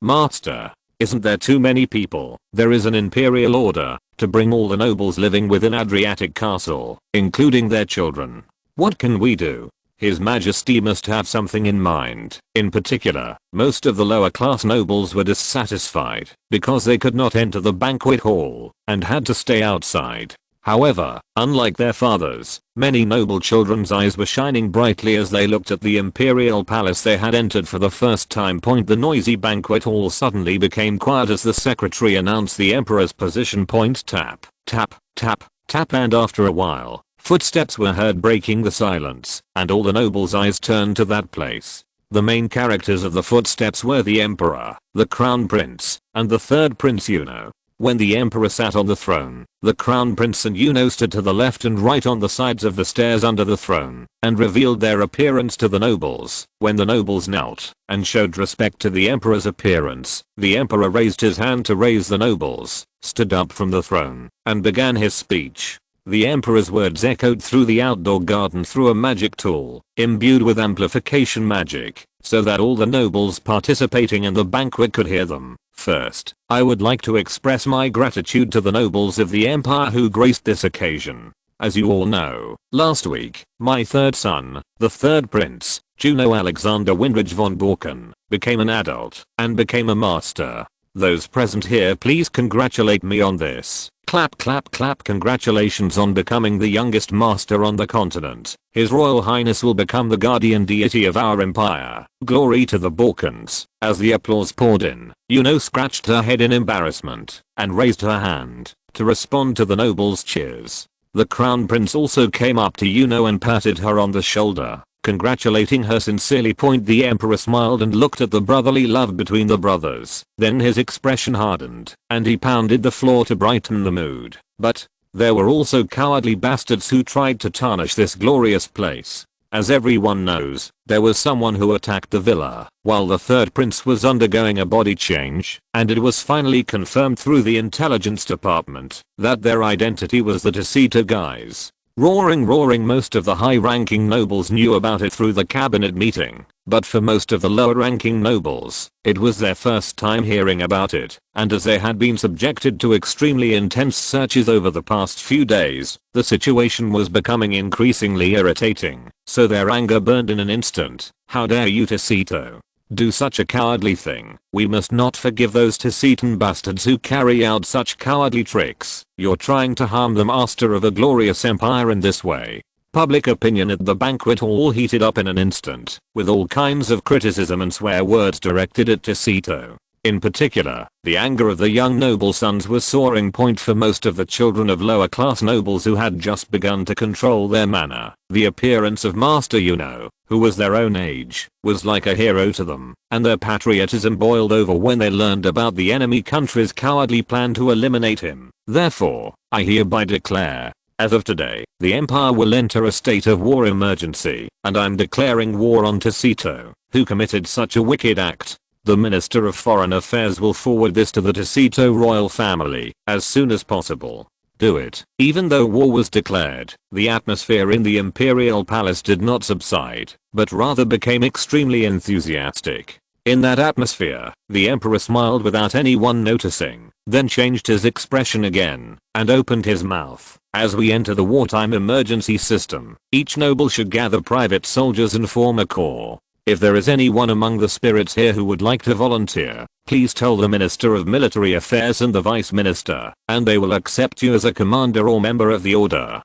master. Isn't there too many people? There is an imperial order to bring all the nobles living within Adriatic Castle, including their children. What can we do? His Majesty must have something in mind. In particular, most of the lower class nobles were dissatisfied because they could not enter the banquet hall and had to stay outside. However, unlike their fathers, many noble children's eyes were shining brightly as they looked at the imperial palace they had entered for the first time. The noisy banquet hall suddenly became quiet as the secretary announced the emperor's position. Tap, tap, tap, tap, and after a while, footsteps were heard breaking the silence, and all the nobles' eyes turned to that place. The main characters of the footsteps were the emperor, the crown prince, and the third prince Yuno. When the emperor sat on the throne, the crown prince and Yuno stood to the left and right on the sides of the stairs under the throne, and revealed their appearance to the nobles. When the nobles knelt and showed respect to the emperor's appearance, the emperor raised his hand to raise the nobles, stood up from the throne, and began his speech. The emperor's words echoed through the outdoor garden through a magic tool, imbued with amplification magic, so that all the nobles participating in the banquet could hear them. First, I would like to express my gratitude to the nobles of the empire who graced this occasion. As you all know, last week, my third son, the third prince, Juno Alexander Windridge von Borken, became an adult and became a master. Those present here, please congratulate me on this. Clap, clap, clap. Congratulations on becoming the youngest master on the continent. His Royal Highness will become the guardian deity of our empire. Glory to the Borkens. As the applause poured in, Yuno scratched her head in embarrassment and raised her hand to respond to the nobles' cheers. The crown prince also came up to Yuno and patted her on the shoulder, congratulating her sincerely. The emperor smiled and looked at the brotherly love between the brothers. Then his expression hardened, and he pounded the floor to brighten the mood. But there were also cowardly bastards who tried to tarnish this glorious place. As everyone knows, there was someone who attacked the villa while the third prince was undergoing a body change, and it was finally confirmed through the intelligence department that their identity was the Tacita guys. Roaring, most of the high-ranking nobles knew about it through the cabinet meeting, but for most of the lower-ranking nobles, it was their first time hearing about it, and as they had been subjected to extremely intense searches over the past few days, the situation was becoming increasingly irritating, so their anger burned in an instant. How dare you, Tacito, do such a cowardly thing? We must not forgive those Tacitan bastards who carry out such cowardly tricks. You're trying to harm the master of a glorious empire in this way. Public opinion at the banquet hall heated up in an instant, with all kinds of criticism and swear words directed at Tacito. In particular, the anger of the young noble sons was soaring point for most of the children of lower class nobles who had just begun to control their manner. The appearance of Master Yuno, who was their own age, was like a hero to them, and their patriotism boiled over when they learned about the enemy country's cowardly plan to eliminate him. Therefore, I hereby declare, as of today, the empire will enter a state of war emergency, and I'm declaring war on Tacito, who committed such a wicked act. The Minister of Foreign Affairs will forward this to the Tacito royal family as soon as possible. Do it. Even though war was declared, the atmosphere in the Imperial Palace did not subside, but rather became extremely enthusiastic. In that atmosphere, the Emperor smiled without anyone noticing, then changed his expression again, and opened his mouth. As we enter the wartime emergency system, each noble should gather private soldiers and form a corps. If there is anyone among the spirits here who would like to volunteer, please tell the Minister of Military Affairs and the Vice Minister, and they will accept you as a commander or member of the order.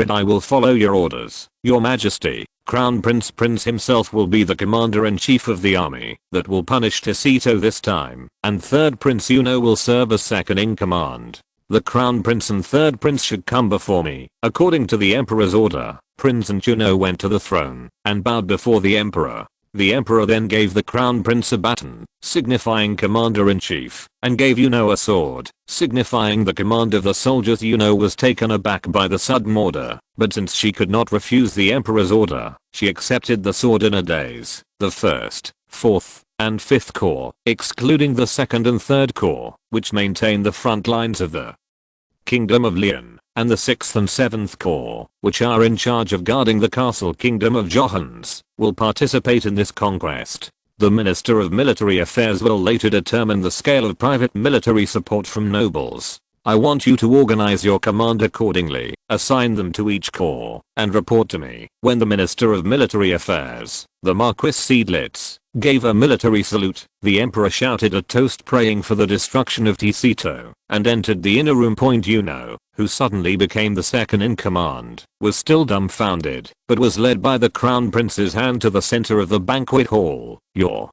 I will follow your orders, Your Majesty. Crown Prince himself will be the commander-in-chief of the army that will punish Tacito this time, and third Prince Yuno will serve as second in command. The Crown Prince and third Prince should come before me, according to the Emperor's order. prince and Juno went to the throne and bowed before the emperor. The emperor then gave the crown prince a baton, signifying commander-in-chief, and gave Yuno a sword, signifying the command of the soldiers. Yuno was taken aback by the sudden order, but since she could not refuse the emperor's order, she accepted the sword in a daze. The first, fourth, and fifth corps, excluding the second and third corps, which maintain the front lines of the Kingdom of Leon, and the 6th and 7th Corps, which are in charge of guarding the castle kingdom of Johans, will participate in this conquest. The Minister of Military Affairs will later determine the scale of private military support from nobles. I want you to organize your command accordingly, assign them to each corps, and report to me. When the Minister of Military Affairs, the Marquis Seidlitz, gave a military salute, the emperor shouted a toast praying for the destruction of Ticito, and entered the inner room. Yuno, who suddenly became the second in command, was still dumbfounded, but was led by the crown prince's hand to the center of the banquet hall. Your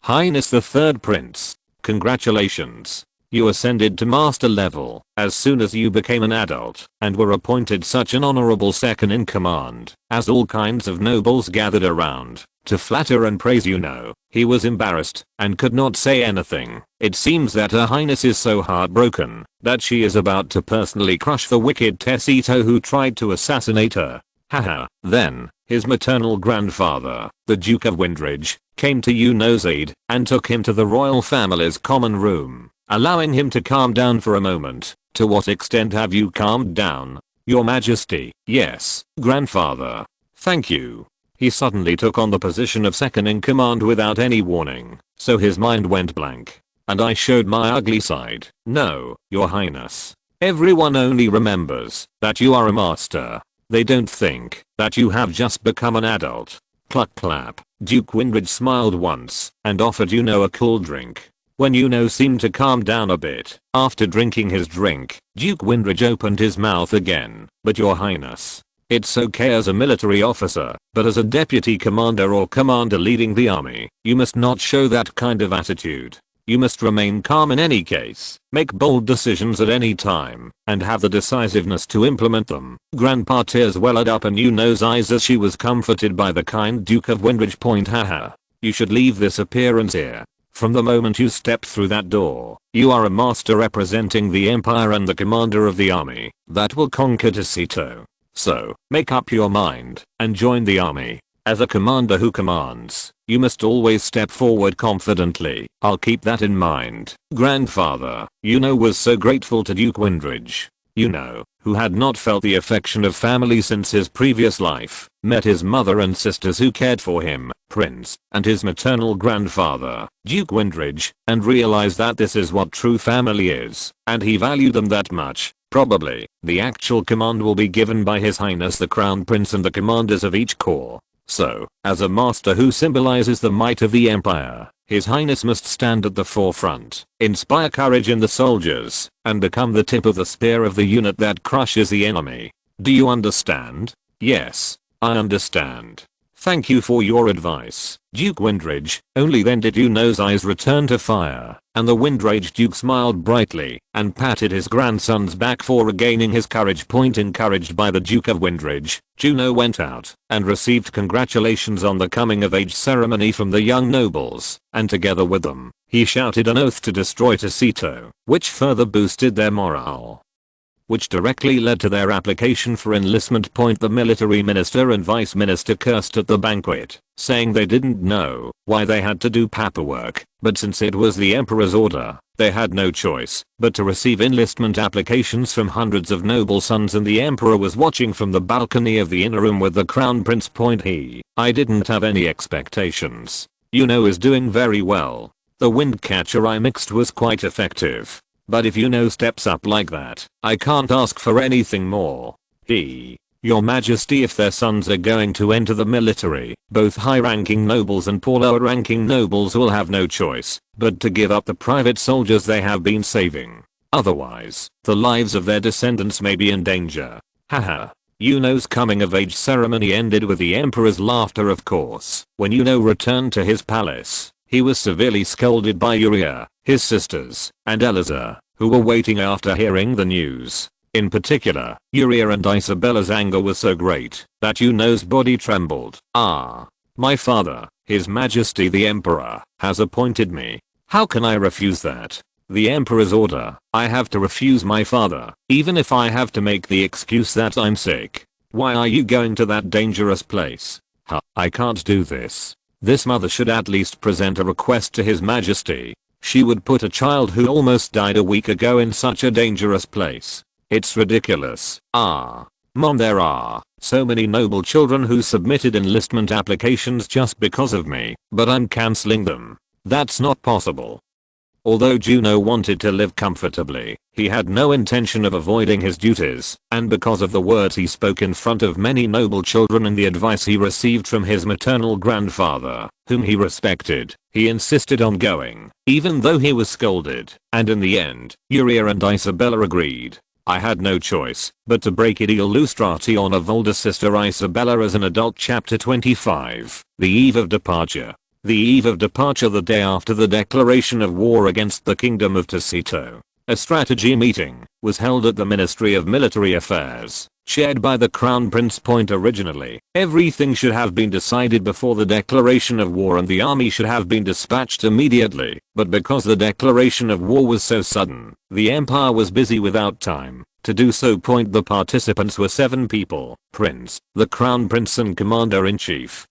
Highness the third prince, congratulations. You ascended to master level as soon as you became an adult and were appointed such an honorable second in command. As all kinds of nobles gathered around to flatter and praise Yuno, he was embarrassed and could not say anything. It seems that Her Highness is so heartbroken that she is about to personally crush the wicked Tecito who tried to assassinate her. Haha. Then, his maternal grandfather, the Duke of Windridge, came to Yuno's aid and took him to the royal family's common room, allowing him to calm down for a moment. To what extent have you calmed down, Your Majesty? Yes, grandfather. Thank you. He suddenly took on the position of second in command without any warning, so his mind went blank. And I showed my ugly side. No, Your Highness. Everyone only remembers that you are a master. They don't think that you have just become an adult. Cluck clap. Duke Windridge smiled once and offered Yuno a cool drink. When Yuno seemed to calm down a bit after drinking his drink, Duke Windridge opened his mouth again. But Your Highness, it's okay as a military officer, but as a deputy commander or commander leading the army, you must not show that kind of attitude. You must remain calm in any case, make bold decisions at any time, and have the decisiveness to implement them. Grandpa tears welled up in Yuno's eyes as she was comforted by the kind Duke of Windridge. Haha. You should leave this appearance here. From the moment you step through that door, you are a master representing the empire and the commander of the army that will conquer Ticito. So, make up your mind and join the army. As a commander who commands, you must always step forward confidently. I'll keep that in mind. Grandfather. Yuno was so grateful to Duke Windridge. Yuno, who had not felt the affection of family since his previous life, met his mother and sisters who cared for him, Prince, and his maternal grandfather, Duke Windridge, and realized that this is what true family is, and he valued them that much. Probably, the actual command will be given by His Highness the Crown Prince and the commanders of each corps. So, as a master who symbolizes the might of the empire, His Highness must stand at the forefront, inspire courage in the soldiers, and become the tip of the spear of the unit that crushes the enemy. Do you understand? Yes, I understand. Thank you for your advice, Duke Windridge. Only then did Yuno's eyes return to fire, and the Windridge Duke smiled brightly and patted his grandson's back for regaining his courage. Encouraged by the Duke of Windridge, Yuno went out and received congratulations on the coming of age ceremony from the young nobles, and together with them, he shouted an oath to destroy Ticito, which further boosted their morale, which directly led to their application for enlistment. The military minister and vice minister cursed at the banquet, saying they didn't know why they had to do paperwork, but since it was the emperor's order, they had no choice but to receive enlistment applications from hundreds of noble sons, and the emperor was watching from the balcony of the inner room with the crown prince. I didn't have any expectations. Yuno is doing very well. The wind catcher I mixed was quite effective. But if Yuno steps up like that, I can't ask for anything more. Your Majesty, if their sons are going to enter the military, both high-ranking nobles and poor lower-ranking nobles will have no choice but to give up the private soldiers they have been saving. Otherwise, the lives of their descendants may be in danger. Haha. Yuno's coming-of-age ceremony ended with the emperor's laughter. Of course, when Yuno returned to his palace, he was severely scolded by Uriah, his sisters, and Eliza, who were waiting after hearing the news. In particular, Yuria and Isabella's anger was so great that Yuno's body trembled. Ah. My father, His Majesty the Emperor, has appointed me. How can I refuse that? The Emperor's order. I have to refuse my father, even if I have to make the excuse that I'm sick. Why are you going to that dangerous place? Huh, I can't do this. This mother should at least present a request to His Majesty. She would put a child who almost died a week ago in such a dangerous place. It's ridiculous. Ah. Mom, there are so many noble children who submitted enlistment applications just because of me, but I'm cancelling them. That's not possible. Although Juno wanted to live comfortably, he had no intention of avoiding his duties, and because of the words he spoke in front of many noble children and the advice he received from his maternal grandfather, whom he respected, he insisted on going, even though he was scolded, and in the end, Yuria and Isabella agreed. I had no choice but to break it illustrati on of older sister Isabella as an adult. Chapter 25, The Eve of Departure. The eve of departure, the day after the declaration of war against the Kingdom of Tacito. A strategy meeting was held at the Ministry of Military Affairs, chaired by the Crown Prince. Originally, everything should have been decided before the declaration of war and the army should have been dispatched immediately, but because the declaration of war was so sudden, the Empire was busy without time to do so. The participants were 7 people: Prince, the Crown Prince and Commander-in-Chief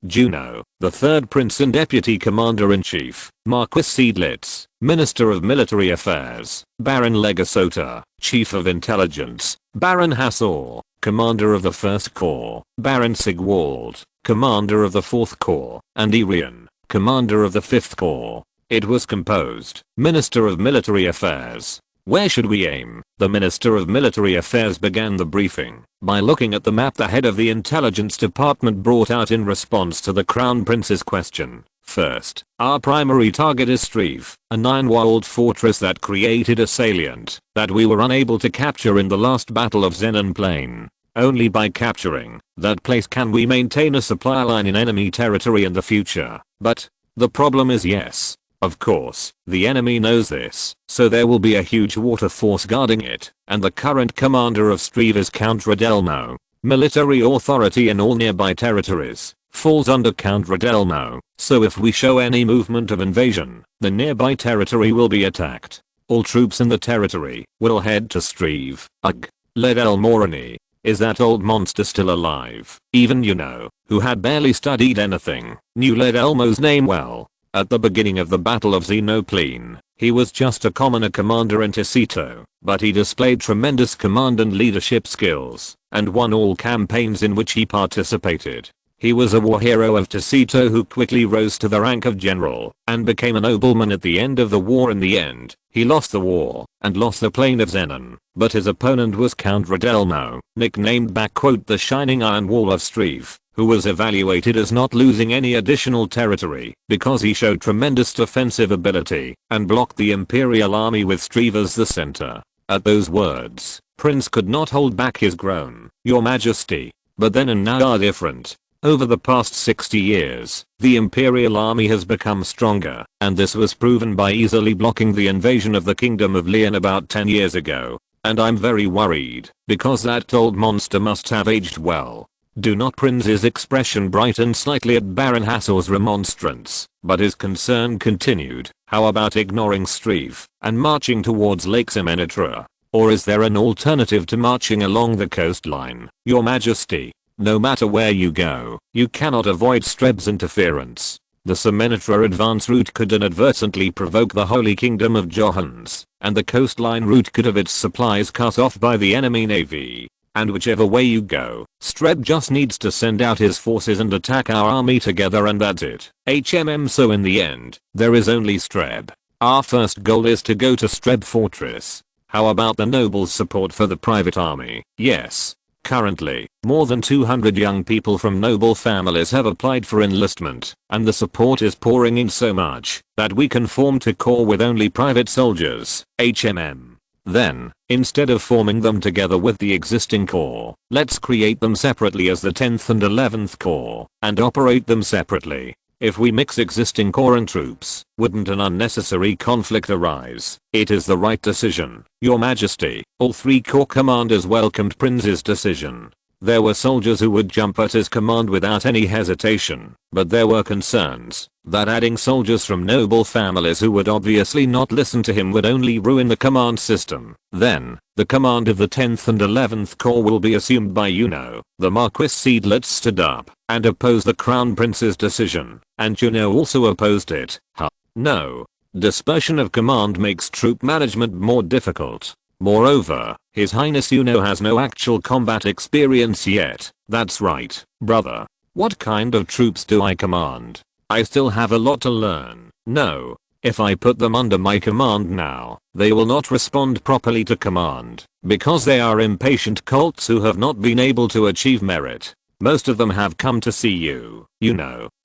Juno, the third Prince and Deputy Commander-in-Chief, Marquis Seidlitz, Minister of Military Affairs, Baron Legasota, Chief of Intelligence, Baron Hassor, Commander of the 1st Corps, Baron Sigwald, Commander of the 4th Corps, and Irian, Commander of the 5th Corps. It was composed, Minister of Military Affairs. Where should we aim? The Minister of Military Affairs began the briefing by looking at the map the head of the Intelligence Department brought out in response to the Crown Prince's question. First, our primary target is Streve, a 9-walled fortress that created a salient that we were unable to capture in the last battle of Zenon Plain. Only by capturing that place can we maintain a supply line in enemy territory in the future. But the problem is, yes, of course, the enemy knows this, so there will be a huge water force guarding it, and the current commander of Streve is Count Radelmo. Military authority in all nearby territories falls under Count Radelmo, so if we show any movement of invasion, the nearby territory will be attacked. All troops in the territory will head to Streve. Ugh. Led El Morani. Is that old monster still alive? Even Yuno, who had barely studied anything, knew Led Elmo's name well. At the beginning of the Battle of Xenoplene, he was just a commoner commander in Tacito, but he displayed tremendous command and leadership skills, and won all campaigns in which he participated. He was a war hero of Tacito who quickly rose to the rank of general, and became a nobleman at the end of the war. In the end, he lost the war, and lost the plain of Zenon, but his opponent was Count Radelmo, nicknamed the Shining Iron Wall of Streve, who was evaluated as not losing any additional territory because he showed tremendous defensive ability and blocked the Imperial army with Streve as the center. At those words, Prince could not hold back his groan. Your Majesty. But then and now are different. Over the past 60 years, the Imperial army has become stronger, and this was proven by easily blocking the invasion of the Kingdom of Leon about 10 years ago. And I'm very worried, because that old monster must have aged well. Do not. Prince's expression brightened slightly at Baron Hassor's remonstrance, but his concern continued. How about ignoring Streve and marching towards Lake Semenitra? Or is there an alternative to marching along the coastline? Your Majesty, no matter where you go, you cannot avoid Streb's interference. The Semenitra advance route could inadvertently provoke the Holy Kingdom of Johans, and the coastline route could have its supplies cut off by the enemy navy. And whichever way you go, Streb just needs to send out his forces and attack our army together, and that's it. So in the end, there is only Streb. Our first goal is to go to Streb Fortress. How about the nobles' support for the private army? Yes. Currently, more than 200 young people from noble families have applied for enlistment, and the support is pouring in so much that we can form to corps with only private soldiers. Then, instead of forming them together with the existing corps, let's create them separately as the 10th and 11th Corps, and operate them separately. If we mix existing core and troops, wouldn't an unnecessary conflict arise? It is the right decision, Your Majesty. All 3 corps commanders welcomed Prince's decision. There were soldiers who would jump at his command without any hesitation, but there were concerns that adding soldiers from noble families who would obviously not listen to him would only ruin the command system. Then, the command of the 10th and 11th Corps will be assumed by the Marquis Seedlets stood up and opposed the Crown Prince's decision, and also opposed it. No. Dispersion of command makes troop management more difficult. Moreover, His Highness has no actual combat experience yet. That's right, brother. What kind of troops do I command? I still have a lot to learn. No. If I put them under my command now, they will not respond properly to command, because they are impatient colts who have not been able to achieve merit. Most of them have come to see you,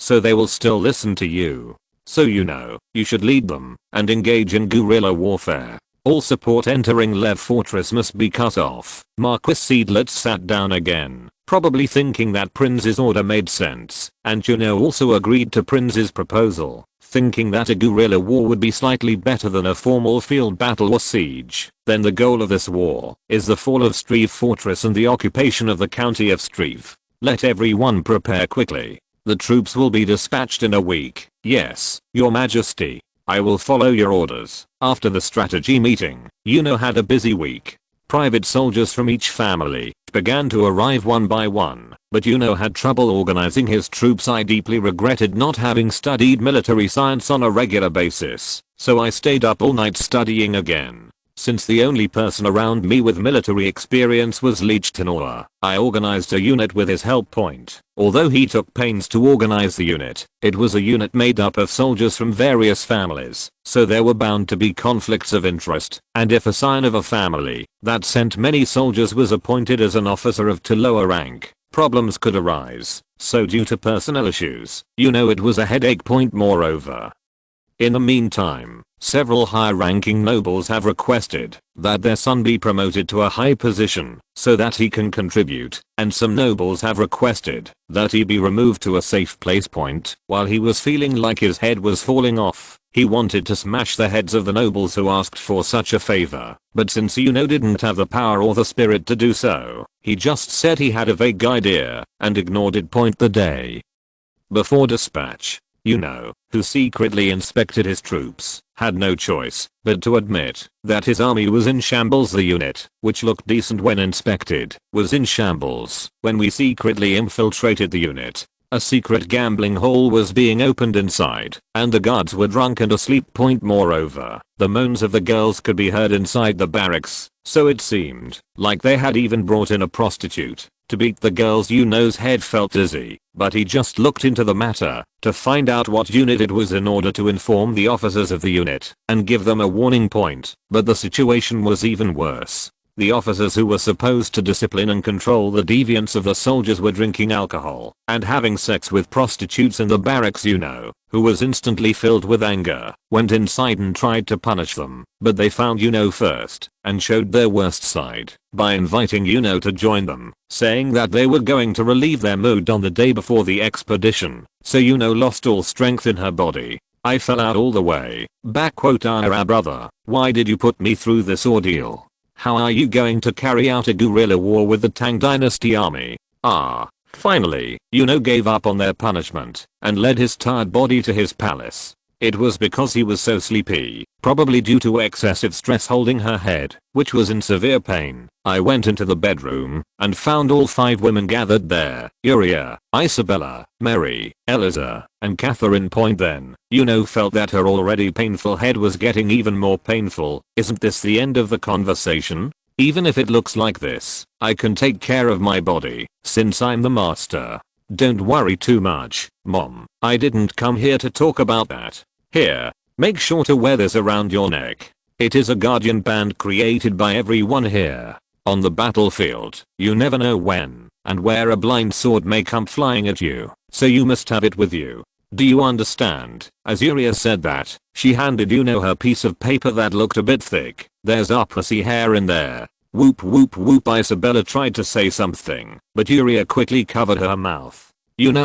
so they will still listen to you. So you should lead them and engage in guerrilla warfare. All support entering Lev Fortress must be cut off. Marquis Seedlets sat down again, probably thinking that Prince's order made sense, and also agreed to Prince's proposal, thinking that a guerrilla war would be slightly better than a formal field battle or siege. Then the goal of this war is the fall of Streve Fortress and the occupation of the county of Streve. Let everyone prepare quickly. The troops will be dispatched in a week. Yes, Your Majesty. I will follow your orders. After the strategy meeting, had a busy week. Private soldiers from each family began to arrive one by one, but had trouble organizing his troops. I deeply regretted not having studied military science on a regular basis, so I stayed up all night studying again. Since the only person around me with military experience was Leech Tenor, I organized a unit with his help point. Although he took pains to organize the unit, it was a unit made up of soldiers from various families, so there were bound to be conflicts of interest, and if a scion of a family that sent many soldiers was appointed as an officer of too low a rank, problems could arise. So due to personnel issues, it was a headache point. Moreover, in the meantime, several high-ranking nobles have requested that their son be promoted to a high position so that he can contribute, and some nobles have requested that he be removed to a safe place point. While he was feeling like his head was falling off, he wanted to smash the heads of the nobles who asked for such a favor, but since didn't have the power or the spirit to do so, he just said he had a vague idea and ignored it. Point the day before dispatch, who secretly inspected his troops, had no choice but to admit that his army was in shambles. The unit, which looked decent when inspected, was in shambles. When we secretly infiltrated the unit, a secret gambling hall was being opened inside, and the guards were drunk and asleep. Moreover, the moans of the girls could be heard inside the barracks, so it seemed like they had even brought in a prostitute to beat the girls. Head felt dizzy, but he just looked into the matter to find out what unit it was in order to inform the officers of the unit and give them a warning point. But the situation was even worse. The officers who were supposed to discipline and control the deviance of the soldiers were drinking alcohol and having sex with prostitutes in the barracks. Who was instantly filled with anger, went inside and tried to punish them, but they found first and showed their worst side by inviting to join them, saying that they were going to relieve their mood on the day before the expedition. So lost all strength in her body. I fell out all the way. Brother, why did you put me through this ordeal? How are you going to carry out a guerrilla war with the Tang Dynasty army? Finally, gave up on their punishment and led his tired body to his palace. It was because he was so sleepy, probably due to excessive stress holding her head, which was in severe pain. I went into the bedroom and found all 5 women gathered there. Uriah, Isabella, Mary, Eliza, and Catherine. Then, felt that her already painful head was getting even more painful. Isn't this the end of the conversation? Even if it looks like this, I can take care of my body, since I'm the master. Don't worry too much, Mom. I didn't come here to talk about that. Here, make sure to wear this around your neck. It is a guardian band created by everyone here. On the battlefield, you never know when and where a blind sword may come flying at you, so you must have it with you. Do you understand? As Uriah said that, she handed her piece of paper that looked a bit thick. There's our pussy hair in there. Whoop whoop whoop. Isabella tried to say something, but Uriah quickly covered her mouth.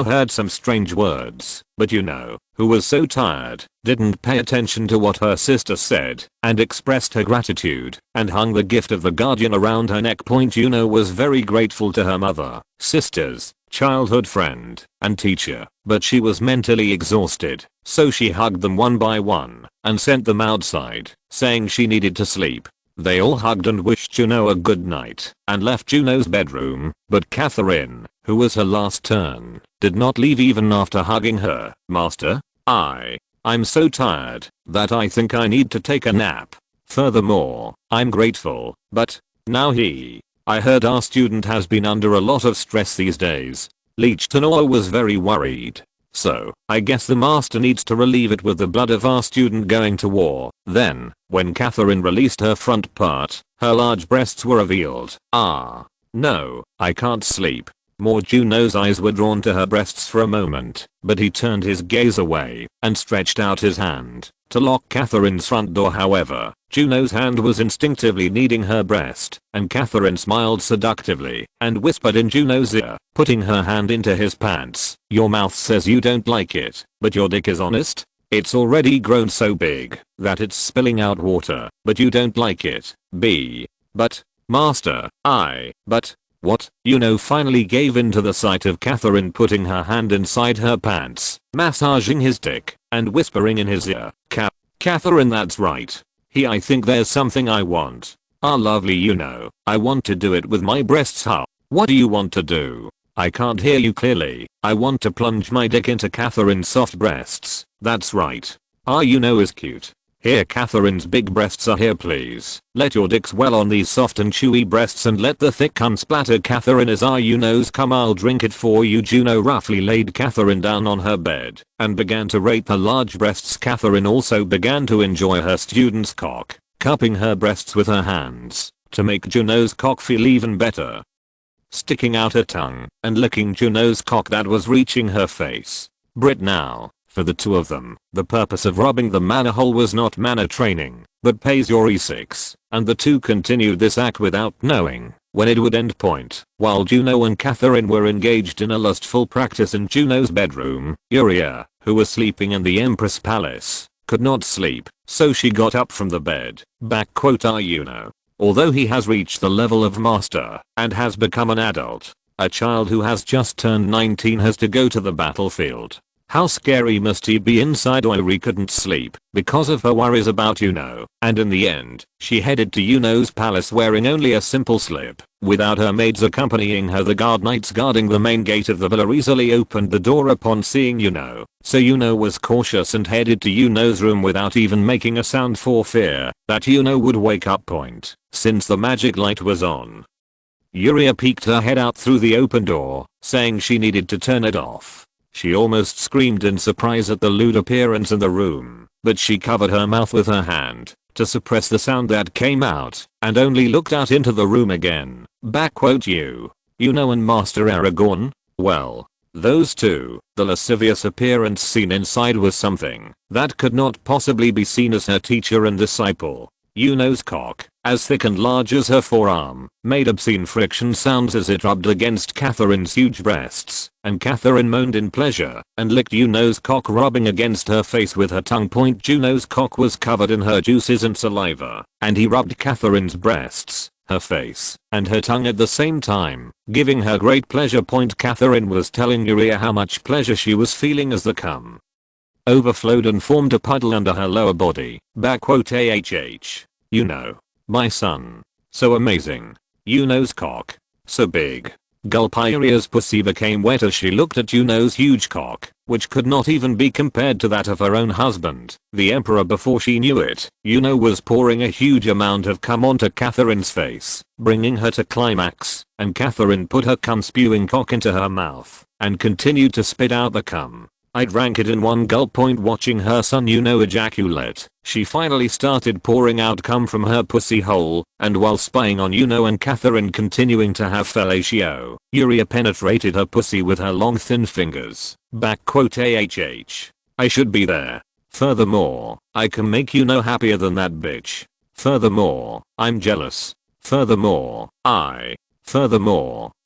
heard some strange words, but who was so tired, didn't pay attention to what her sister said, and expressed her gratitude, and hung the gift of the guardian around her neck. Was very grateful to her mother, sisters, childhood friend, and teacher, but she was mentally exhausted, so she hugged them one by one, and sent them outside, saying she needed to sleep. They all hugged and wished Juno a good night, and left Juno's bedroom, but Catherine, who was her last turn, did not leave even after hugging her. Master, I'm so tired that I think I need to take a nap. Furthermore, I'm grateful, but now I heard our student has been under a lot of stress these days. Leech Tanoa was very worried. So, I guess the master needs to relieve it with the blood of our student going to war. Then, when Catherine released her front part, her large breasts were revealed. No, I can't sleep. More Juno's eyes were drawn to her breasts for a moment, but he turned his gaze away and stretched out his hand to lock Catherine's front door. However, Juno's hand was instinctively kneading her breast, and Catherine smiled seductively and whispered in Juno's ear, putting her hand into his pants. Your mouth says you don't like it, but your dick is honest? It's already grown so big that it's spilling out water, but you don't like it. But, master, but, what? Finally gave in to the sight of Catherine putting her hand inside her pants, massaging his dick, and whispering in his ear, Catherine, that's right. I think there's something I want. Lovely, I want to do it with my breasts. How? What do you want to do? I can't hear you clearly. I want to plunge my dick into Catherine's soft breasts. That's right. Is cute. Here, Catherine's big breasts are here, please. Let your dick swell on these soft and chewy breasts and let the thick cum splatter. Catherine is Juno's cum, I'll drink it for you. Juno roughly laid Catherine down on her bed and began to rate the large breasts. Catherine also began to enjoy her student's cock, cupping her breasts with her hands to make Juno's cock feel even better. Sticking out her tongue and licking Juno's cock that was reaching her face. Brit now. For the two of them, the purpose of rubbing the mana hole was not mana training, but pays your E6, and the two continued this act without knowing when it would end. While Juno and Catherine were engaged in a lustful practice in Juno's bedroom, Yuria, who was sleeping in the Empress Palace, could not sleep, so she got up from the bed. Although he has reached the level of master and has become an adult, a child who has just turned 19 has to go to the battlefield. How scary must he be inside? Yuri couldn't sleep because of her worries about and in the end, she headed to Yuno's palace wearing only a simple slip, without her maids accompanying her. The guard knights guarding the main gate of the villa easily opened the door upon seeing so Yuno was cautious and headed to Yuno's room without even making a sound for fear that would wake up. Since the magic light was on, Yuria peeked her head out through the open door, saying she needed to turn it off. She almost screamed in surprise at the lewd appearance in the room, but she covered her mouth with her hand to suppress the sound that came out, and only looked out into the room again. Yuno and Master Aragorn? Well, those two. The lascivious appearance seen inside was something that could not possibly be seen as her teacher and disciple. Yuno's cock, as thick and large as her forearm, made obscene friction sounds as it rubbed against Catherine's huge breasts, and Catherine moaned in pleasure and licked Yuno's cock, rubbing against her face with her tongue. Juno's cock was covered in her juices and saliva, and he rubbed Catherine's breasts, her face, and her tongue at the same time, giving her great pleasure. Catherine was telling Yuria how much pleasure she was feeling as the cum overflowed and formed a puddle under her lower body. My son. So amazing. Yuno's cock. So big. Gulp. Yuria's pussy became wet as she looked at Yuno's huge cock, which could not even be compared to that of her own husband, the emperor. Before she knew it, Yuno was pouring a huge amount of cum onto Catherine's face, bringing her to climax, and Catherine put her cum spewing cock into her mouth and continued to spit out the cum. I drank it in one gulp. Watching her son ejaculate, she finally started pouring out cum from her pussy hole, and while spying on Yuno and Catherine continuing to have fellatio, Yuria penetrated her pussy with her long thin fingers. I should be there. Furthermore, I can make Yuno happier than that bitch. Furthermore, I'm jealous. Furthermore,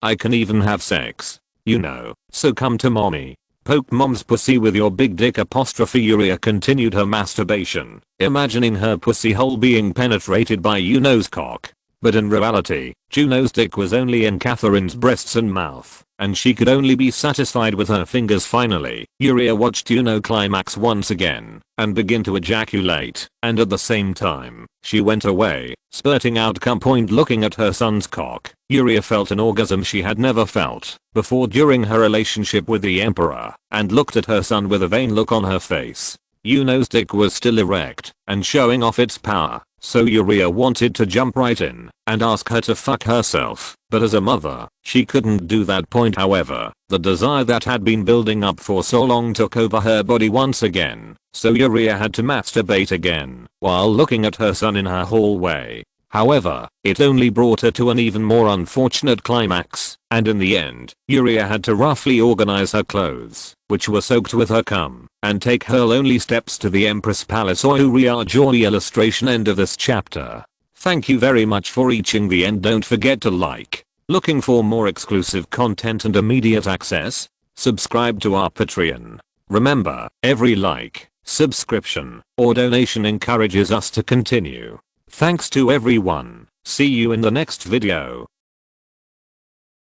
I can even have sex. you know, so come to mommy. Poke mom's pussy with your big dick apostrophe. Yuria continued her masturbation, imagining her pussy hole being penetrated by Yuno's cock. But in reality, Juno's dick was only in Catherine's breasts and mouth, and she could only be satisfied with her fingers. Finally, Yuria watched Juno climax once again, and begin to ejaculate, and at the same time, she went away, spurting out cum point. Looking at her son's cock, Yuria felt an orgasm she had never felt before during her relationship with the Emperor, and looked at her son with a vain look on her face. Yuno's dick was still erect, and showing off its power. So Yuria wanted to jump right in and ask her to fuck herself, but as a mother, she couldn't do that. However, the desire that had been building up for so long took over her body once again, so Yuria had to masturbate again while looking at her son in her hallway. However, it only brought her to an even more unfortunate climax, and in the end, Yuria had to roughly organize her clothes, which were soaked with her cum, and take her lonely steps to the Empress Palace. Yuria Joy illustration. End of this chapter. Thank you very much for reaching the end. Don't forget to like. Looking for more exclusive content and immediate access? Subscribe to our Patreon. Remember, every like, subscription, or donation encourages us to continue. Thanks to everyone. See you in the next video.